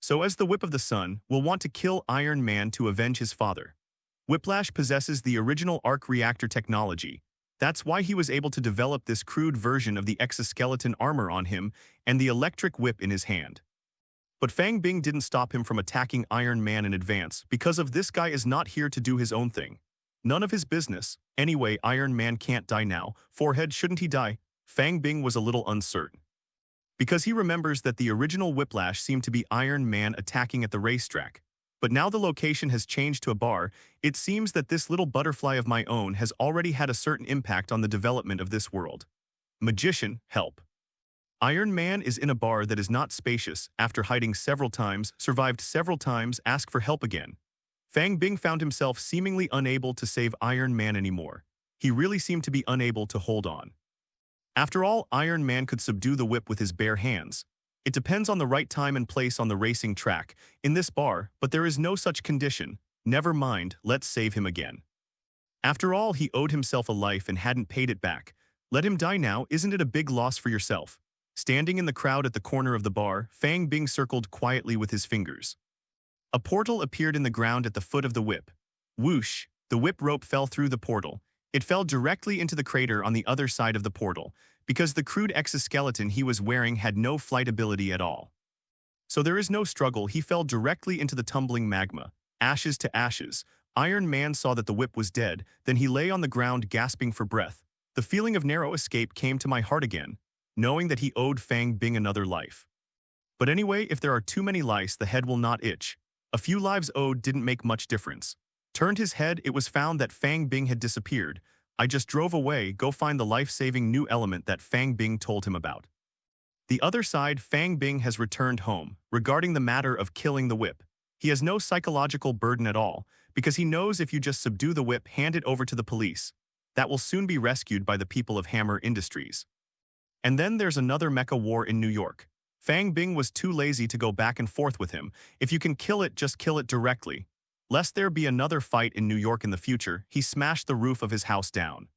So as the Whip of the Sun, will want to kill Iron Man to avenge his father. Whiplash possesses the original arc reactor technology. That's why he was able to develop this crude version of the exoskeleton armor on him and the electric whip in his hand. But Fang Bing didn't stop him from attacking Iron Man in advance, because of this guy is not here to do his own thing. None of his business. Anyway, Iron Man can't die now. Forehead, shouldn't he die? Fang Bing was a little uncertain. Because he remembers that the original Whiplash seemed to be Iron Man attacking at the racetrack. But now the location has changed to a bar. It seems that this little butterfly of my own has already had a certain impact on the development of this world. Magician, help. Iron Man is in a bar that is not spacious. After hiding several times, survived several times, ask for help again. Fang Bing found himself seemingly unable to save Iron Man anymore. He really seemed to be unable to hold on. After all, Iron Man could subdue the whip with his bare hands. It depends on the right time and place on the racing track, in this bar, but there is no such condition. Never mind, let's save him again. After all, he owed himself a life and hadn't paid it back. Let him die now, isn't it a big loss for yourself? Standing in the crowd at the corner of the bar, Fang Bing circled quietly with his fingers. A portal appeared in the ground at the foot of the whip. Whoosh! The whip rope fell through the portal. It fell directly into the crater on the other side of the portal, because the crude exoskeleton he was wearing had no flight ability at all. So there is no struggle, he fell directly into the tumbling magma, ashes to ashes. Iron Man saw that the whip was dead, then he lay on the ground gasping for breath. The feeling of narrow escape came to my heart again, knowing that he owed Fang Bing another life. But anyway, if there are too many lice, the head will not itch. A few lives owed didn't make much difference. Turned his head, it was found that Fang Bing had disappeared. I just drove away, go find the life-saving new element that Fang Bing told him about. The other side, Fang Bing has returned home, regarding the matter of killing the whip. He has no psychological burden at all, because he knows if you just subdue the whip, hand it over to the police, that will soon be rescued by the people of Hammer Industries. And then there's another mecha war in New York. Fang Bing was too lazy to go back and forth with him. If you can kill it, just kill it directly. Lest there be another fight in New York in the future, he smashed the roof of his house down.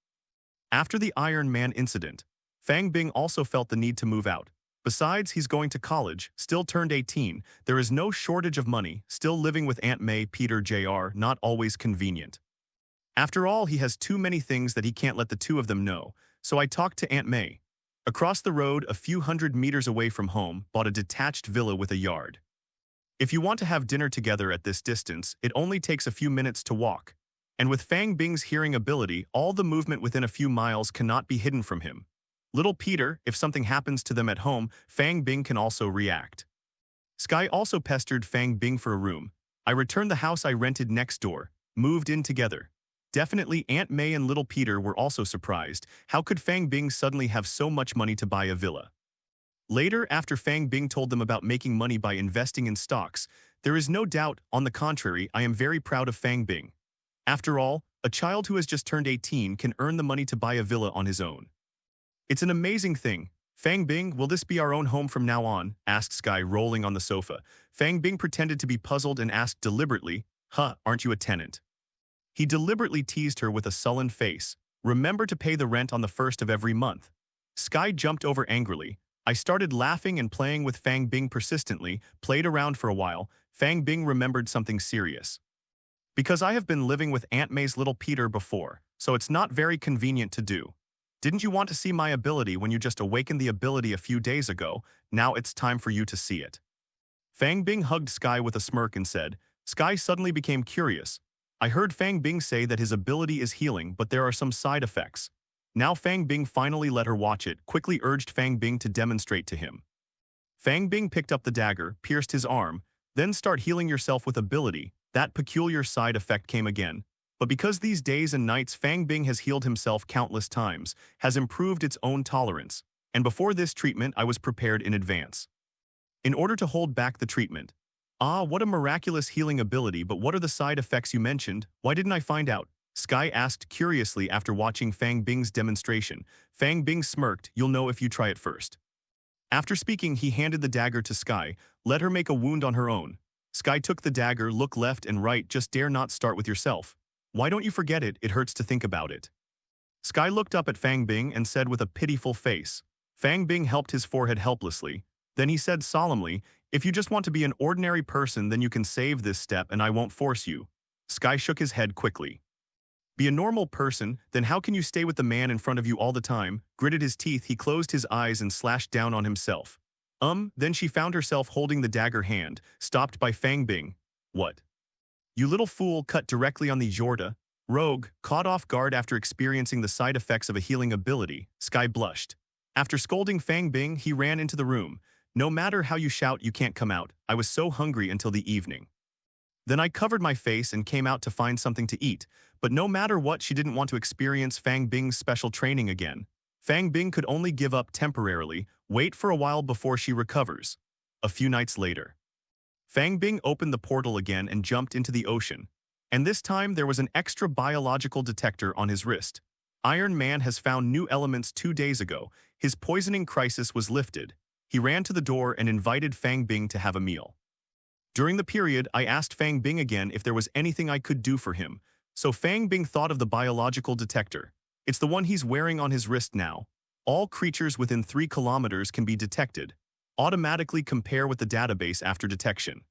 After the Iron Man incident, Fang Bing also felt the need to move out. Besides, he's going to college, still turned 18, there is no shortage of money, still living with Aunt May, Peter Jr., not always convenient. After all, he has too many things that he can't let the two of them know, so I talked to Aunt May. Across the road, a few hundred meters away from home, bought a detached villa with a yard. If you want to have dinner together at this distance, it only takes a few minutes to walk. And with Fang Bing's hearing ability, all the movement within a few miles cannot be hidden from him. Little Peter, if something happens to them at home, Fang Bing can also react. Skye also pestered Fang Bing for a room. I returned the house I rented next door, moved in together. Definitely Aunt May and Little Peter were also surprised. How could Fang Bing suddenly have so much money to buy a villa? Later, after Fang Bing told them about making money by investing in stocks, there is no doubt, on the contrary, I am very proud of Fang Bing. After all, a child who has just turned 18 can earn the money to buy a villa on his own. It's an amazing thing. Fang Bing, will this be our own home from now on? Asked Skye, rolling on the sofa. Fang Bing pretended to be puzzled and asked deliberately, aren't you a tenant? He deliberately teased her with a sullen face. Remember to pay the rent on the 1st of every month. Skye jumped over angrily. I started laughing and playing with Fang Bing persistently, played around for a while. Fang Bing remembered something serious. Because I have been living with Aunt May's Little Peter before, so it's not very convenient to do. Didn't you want to see my ability when you just awakened the ability a few days ago? Now it's time for you to see it. Fang Bing hugged Skye with a smirk and said. Skye suddenly became curious. I heard Fang Bing say that his ability is healing, but there are some side effects. Now Fang Bing finally let her watch it, quickly urged Fang Bing to demonstrate to him. Fang Bing picked up the dagger, pierced his arm, then start healing yourself with ability. That peculiar side effect came again. But because these days and nights Fang Bing has healed himself countless times, has improved its own tolerance, and before this treatment I was prepared in advance. In order to hold back the treatment. What a miraculous healing ability, but what are the side effects you mentioned? Why didn't I find out? Skye asked curiously after watching Fang Bing's demonstration. Fang Bing smirked, you'll know if you try it first. After speaking, he handed the dagger to Skye, let her make a wound on her own. Skye took the dagger, look left and right, just dare not start with yourself. Why don't you forget it? It hurts to think about it. Skye looked up at Fang Bing and said with a pitiful face. Fang Bing helped his forehead helplessly. Then he said solemnly, if you just want to be an ordinary person, then you can save this step and I won't force you. Skye shook his head quickly. Be a normal person, then how can you stay with the man in front of you all the time? Gritted his teeth, he closed his eyes and slashed down on himself. Then she found herself holding the dagger hand, stopped by Fang Bing. What? You little fool, cut directly on the Jorda. Rogue, caught off guard after experiencing the side effects of a healing ability, Skye blushed. After scolding Fang Bing, he ran into the room. No matter how you shout, you can't come out. I was so hungry until the evening. Then I covered my face and came out to find something to eat, but no matter what, she didn't want to experience Fang Bing's special training again. Fang Bing could only give up temporarily, wait for a while before she recovers. A few nights later. Fang Bing opened the portal again and jumped into the ocean. And this time there was an extra biological detector on his wrist. Iron Man has found new elements 2 days ago. His poisoning crisis was lifted. He ran to the door and invited Fang Bing to have a meal. During the period, I asked Fang Bing again if there was anything I could do for him. So Fang Bing thought of the biological detector. It's the one he's wearing on his wrist now. All creatures within 3 kilometers can be detected. Automatically compare with the database after detection.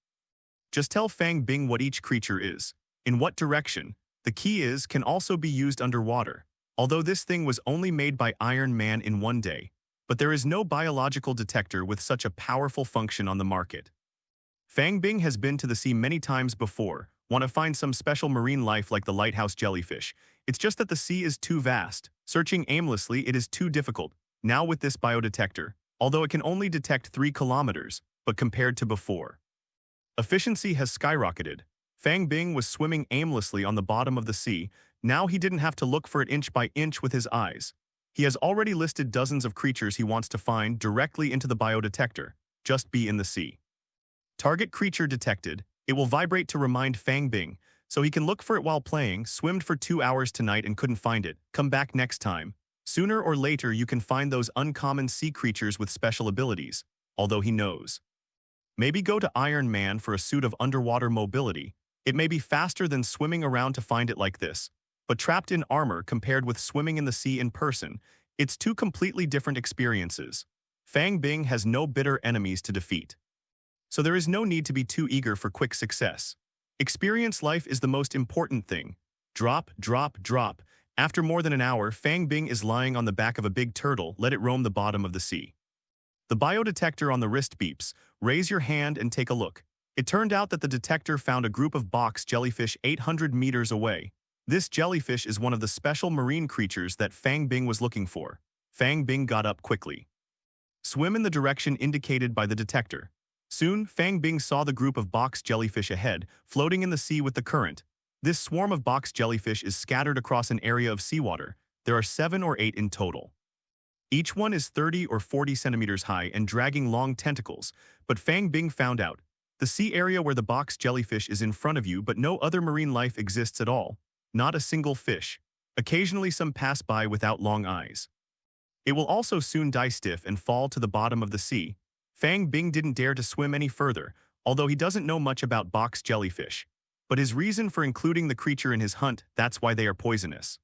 Just tell Fang Bing what each creature is, in what direction. The key is, can also be used underwater. Although this thing was only made by Iron Man in one day, but there is no biological detector with such a powerful function on the market. Fang Bing has been to the sea many times before, want to find some special marine life like the lighthouse jellyfish. It's just that the sea is too vast. Searching aimlessly, it is too difficult. Now with this biodetector, although it can only detect 3 kilometers, but compared to before, efficiency has skyrocketed. Fang Bing was swimming aimlessly on the bottom of the sea. Now he didn't have to look for it inch by inch with his eyes. He has already listed dozens of creatures he wants to find directly into the biodetector. Just be in the sea. Target creature detected. It will vibrate to remind Fang Bing, so he can look for it while playing. Swimmed for 2 hours tonight and couldn't find it. Come back next time. Sooner or later you can find those uncommon sea creatures with special abilities, although he knows. Maybe go to Iron Man for a suit of underwater mobility. It may be faster than swimming around to find it like this, but trapped in armor compared with swimming in the sea in person, it's 2 completely different experiences. Fang Bing has no bitter enemies to defeat, so there is no need to be too eager for quick success. Experience life is the most important thing. Drop, drop, drop. After more than an hour, Fang Bing is lying on the back of a big turtle. Let it roam the bottom of the sea. The biodetector on the wrist beeps. Raise your hand and take a look. It turned out that the detector found a group of box jellyfish 800 meters away. This jellyfish is one of the special marine creatures that Fang Bing was looking for. Fang Bing got up quickly. Swim in the direction indicated by the detector. Soon, Fang Bing saw the group of box jellyfish ahead, floating in the sea with the current. This swarm of box jellyfish is scattered across an area of seawater. There are 7 or 8 in total. Each one is 30 or 40 centimeters high and dragging long tentacles, but Fang Bing found out. The sea area where the box jellyfish is in front of you, but no other marine life exists at all. Not a single fish. Occasionally some pass by without long eyes. It will also soon die stiff and fall to the bottom of the sea. Fang Bing didn't dare to swim any further, although he doesn't know much about box jellyfish. But his reason for including the creature in his hunt, that's why they are poisonous.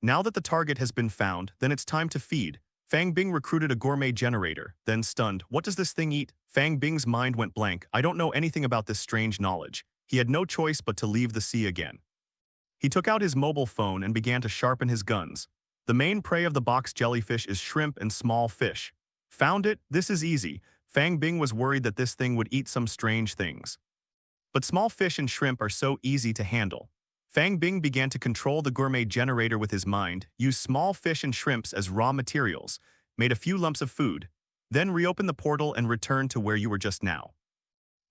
Now that the target has been found, then it's time to feed. Fang Bing recruited a gourmet generator, then stunned. What does this thing eat? Fang Bing's mind went blank. I don't know anything about this strange knowledge. He had no choice but to leave the sea again. He took out his mobile phone and began to sharpen his guns. The main prey of the box jellyfish is shrimp and small fish. Found it? This is easy. Fang Bing was worried that this thing would eat some strange things. But small fish and shrimp are so easy to handle. Fang Bing began to control the gourmet generator with his mind, used small fish and shrimps as raw materials, made a few lumps of food, then reopened the portal and returned to where you were just now.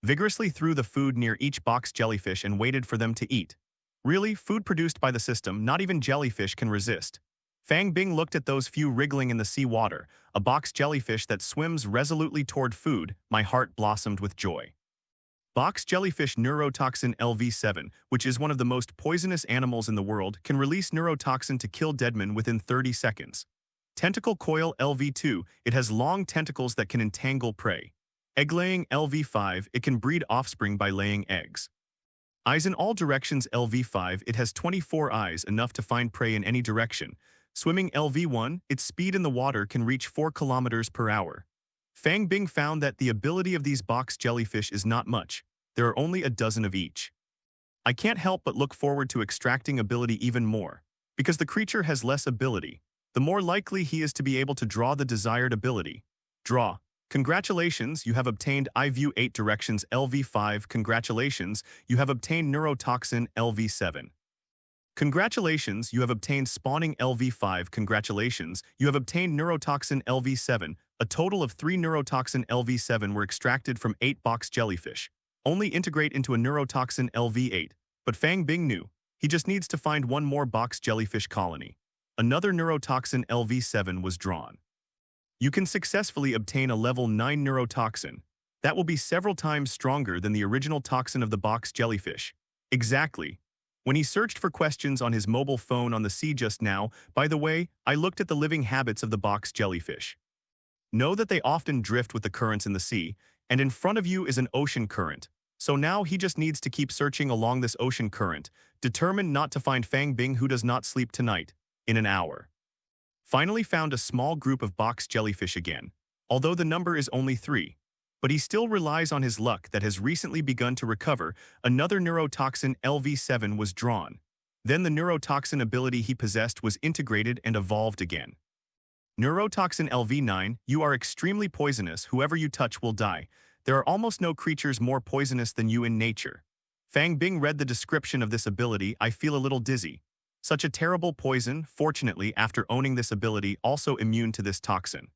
Vigorously threw the food near each box jellyfish and waited for them to eat. Really, food produced by the system, not even jellyfish can resist. Fang Bing looked at those few wriggling in the sea water, a box jellyfish that swims resolutely toward food. My heart blossomed with joy. Box jellyfish neurotoxin LV7, which is one of the most poisonous animals in the world, can release neurotoxin to kill deadmen within 30 seconds. Tentacle coil LV2, it has long tentacles that can entangle prey. Egg-laying LV5, it can breed offspring by laying eggs. Eyes in all directions LV5, it has 24 eyes, enough to find prey in any direction. Swimming LV1, its speed in the water can reach 4 kilometers per hour. Fang Bing found that the ability of these box jellyfish is not much. There are only a dozen of each. I can't help but look forward to extracting ability even more. Because the creature has less ability, the more likely he is to be able to draw the desired ability. Draw. Congratulations, you have obtained I View 8 Directions LV5. Congratulations, you have obtained Neurotoxin LV7. Congratulations, you have obtained Spawning LV5. Congratulations, you have obtained Neurotoxin LV7. A total of 3 Neurotoxin LV7 were extracted from 8 box jellyfish. Only integrate into a Neurotoxin LV8. But Fang Bing knew. He just needs to find one more box jellyfish colony. Another Neurotoxin LV7 was drawn. You can successfully obtain a level 9 neurotoxin. That will be several times stronger than the original toxin of the box jellyfish. Exactly. When he searched for questions on his mobile phone on the sea just now, by the way, I looked at the living habits of the box jellyfish. Know that they often drift with the currents in the sea, and in front of you is an ocean current. So now he just needs to keep searching along this ocean current, determined not to find Fang Bing, who does not sleep tonight, in an hour. Finally found a small group of box jellyfish again, although the number is only 3. But he still relies on his luck that has recently begun to recover. Another neurotoxin LV7 was drawn. Then the neurotoxin ability he possessed was integrated and evolved again. Neurotoxin LV9, you are extremely poisonous, whoever you touch will die. There are almost no creatures more poisonous than you in nature. Fang Bing read the description of this ability. I feel a little dizzy. Such a terrible poison, fortunately after owning this ability also immune to this toxin.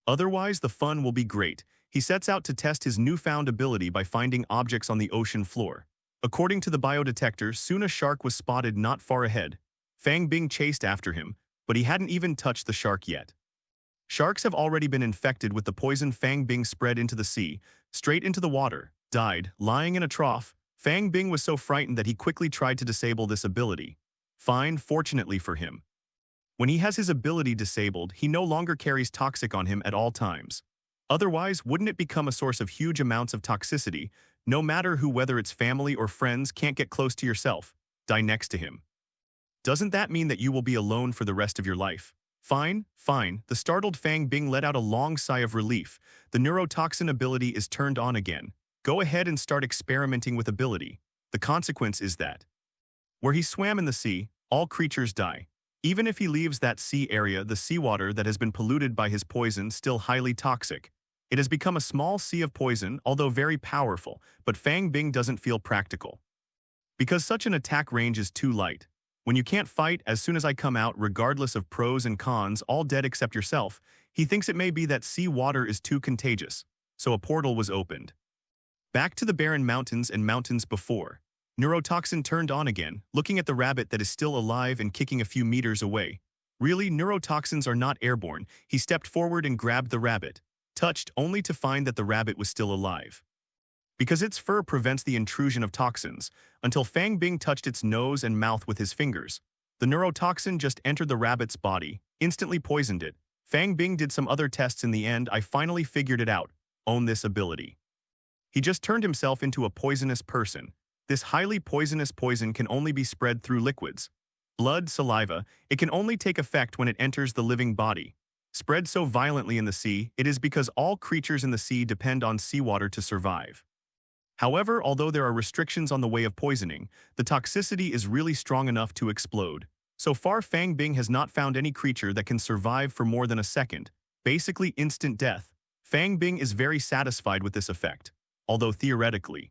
Otherwise the fun will be great. He sets out to test his newfound ability by finding objects on the ocean floor. According to the biodetector, soon a shark was spotted not far ahead. Fang Bing chased after him, but he hadn't even touched the shark yet. Sharks have already been infected with the poison Fang Bing spread into the sea, straight into the water, died, lying in a trough. Fang Bing was so frightened that he quickly tried to disable this ability. Fine, fortunately for him. When he has his ability disabled, he no longer carries toxic on him at all times. Otherwise, wouldn't it become a source of huge amounts of toxicity? No matter who, whether it's family or friends, can't get close to yourself, die next to him. Doesn't that mean that you will be alone for the rest of your life? Fine, fine. The startled Fang Bing let out a long sigh of relief. The neurotoxin ability is turned on again. Go ahead and start experimenting with ability. The consequence is that where he swam in the sea, all creatures die. Even if he leaves that sea area, the seawater that has been polluted by his poison still highly toxic. It has become a small sea of poison, although very powerful, but Fang Bing doesn't feel practical. Because such an attack range is too light. When you can't fight, as soon as I come out, regardless of pros and cons, all dead except yourself, he thinks it may be that sea water is too contagious. So a portal was opened. Back to the barren mountains and mountains before. Neurotoxin turned on again, looking at the rabbit that is still alive and kicking a few meters away. Really, neurotoxins are not airborne. He stepped forward and grabbed the rabbit, touched only to find that the rabbit was still alive. Because its fur prevents the intrusion of toxins, until Fang Bing touched its nose and mouth with his fingers. The neurotoxin just entered the rabbit's body, instantly poisoned it. Fang Bing did some other tests. In the end, I finally figured it out. Own this ability. He just turned himself into a poisonous person. This highly poisonous poison can only be spread through liquids. Blood, saliva, it can only take effect when it enters the living body. Spread so violently in the sea, it is because all creatures in the sea depend on seawater to survive. However, although there are restrictions on the way of poisoning, the toxicity is really strong enough to explode. So far, Fang Bing has not found any creature that can survive for more than a second, basically instant death. Fang Bing is very satisfied with this effect, although theoretically,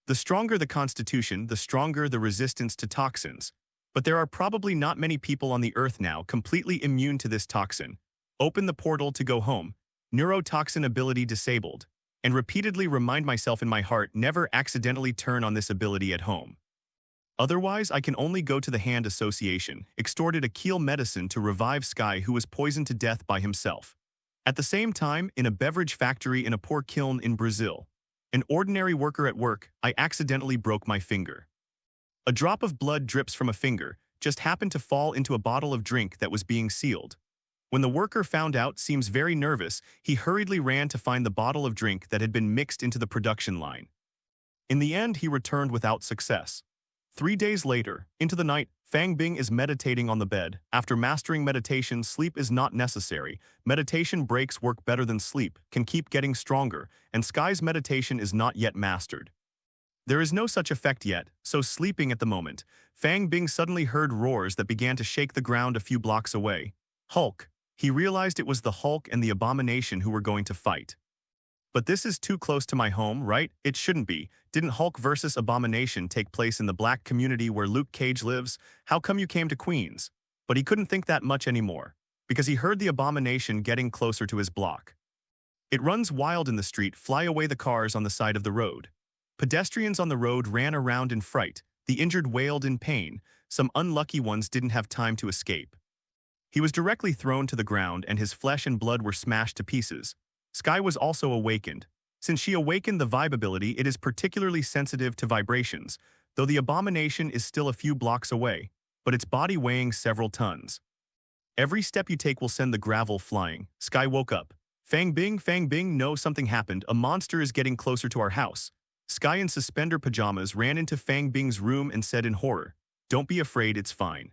the stronger the constitution, the stronger the resistance to toxins. But there are probably not many people on the earth now completely immune to this toxin. Open the portal to go home, neurotoxin ability disabled, and repeatedly remind myself in my heart never accidentally turn on this ability at home. Otherwise, I can only go to the Hand Association, extorted a keel medicine to revive Skye, who was poisoned to death by himself. At the same time, in a beverage factory in a poor kiln in Brazil, an ordinary worker at work, I accidentally broke my finger. A drop of blood drips from a finger, just happened to fall into a bottle of drink that was being sealed. When the worker found out, seems very nervous, he hurriedly ran to find the bottle of drink that had been mixed into the production line. In the end, he returned without success. 3 days later, into the night, Fang Bing is meditating on the bed. After mastering meditation, sleep is not necessary. Meditation breaks work better than sleep, can keep getting stronger, and Skye's meditation is not yet mastered. There is no such effect yet, so sleeping at the moment, Fang Bing suddenly heard roars that began to shake the ground a few blocks away. Hulk. He realized it was the Hulk and the Abomination who were going to fight. But this is too close to my home, right? It shouldn't be. Didn't Hulk versus Abomination take place in the black community where Luke Cage lives? How come you came to Queens? But he couldn't think that much anymore, because he heard the Abomination getting closer to his block. It runs wild in the street, fly away the cars on the side of the road. Pedestrians on the road ran around in fright, the injured wailed in pain, some unlucky ones didn't have time to escape. He was directly thrown to the ground and his flesh and blood were smashed to pieces. Skye was also awakened. Since she awakened the vibe ability, it is particularly sensitive to vibrations, though the Abomination is still a few blocks away, but its body weighing several tons. Every step you take will send the gravel flying. Skye woke up. Fang Bing, no, something happened. A monster is getting closer to our house. Skye in suspender pajamas ran into Fang Bing's room and said in horror, "Don't be afraid, it's fine."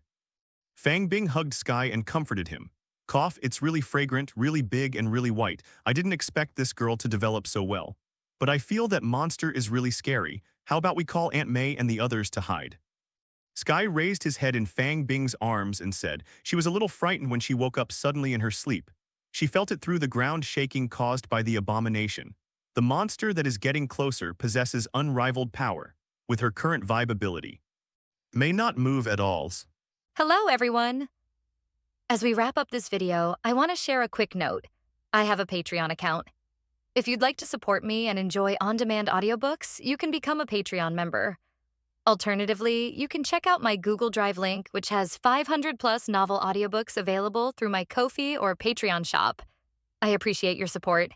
Fang Bing hugged Skye and comforted him. Cough, it's really fragrant, really big and really white. I didn't expect this girl to develop so well. But I feel that monster is really scary. How about we call Aunt May and the others to hide? Skye raised his head in Fang Bing's arms and said she was a little frightened when she woke up suddenly in her sleep. She felt it through the ground shaking caused by the abomination. The monster that is getting closer possesses unrivaled power, with her current vibe ability. May not move at all. Hello, everyone! As we wrap up this video, I want to share a quick note. I have a Patreon account. If you'd like to support me and enjoy on-demand audiobooks, you can become a Patreon member. Alternatively, you can check out my Google Drive link, which has 500-plus novel audiobooks available through my Ko-fi or Patreon shop. I appreciate your support.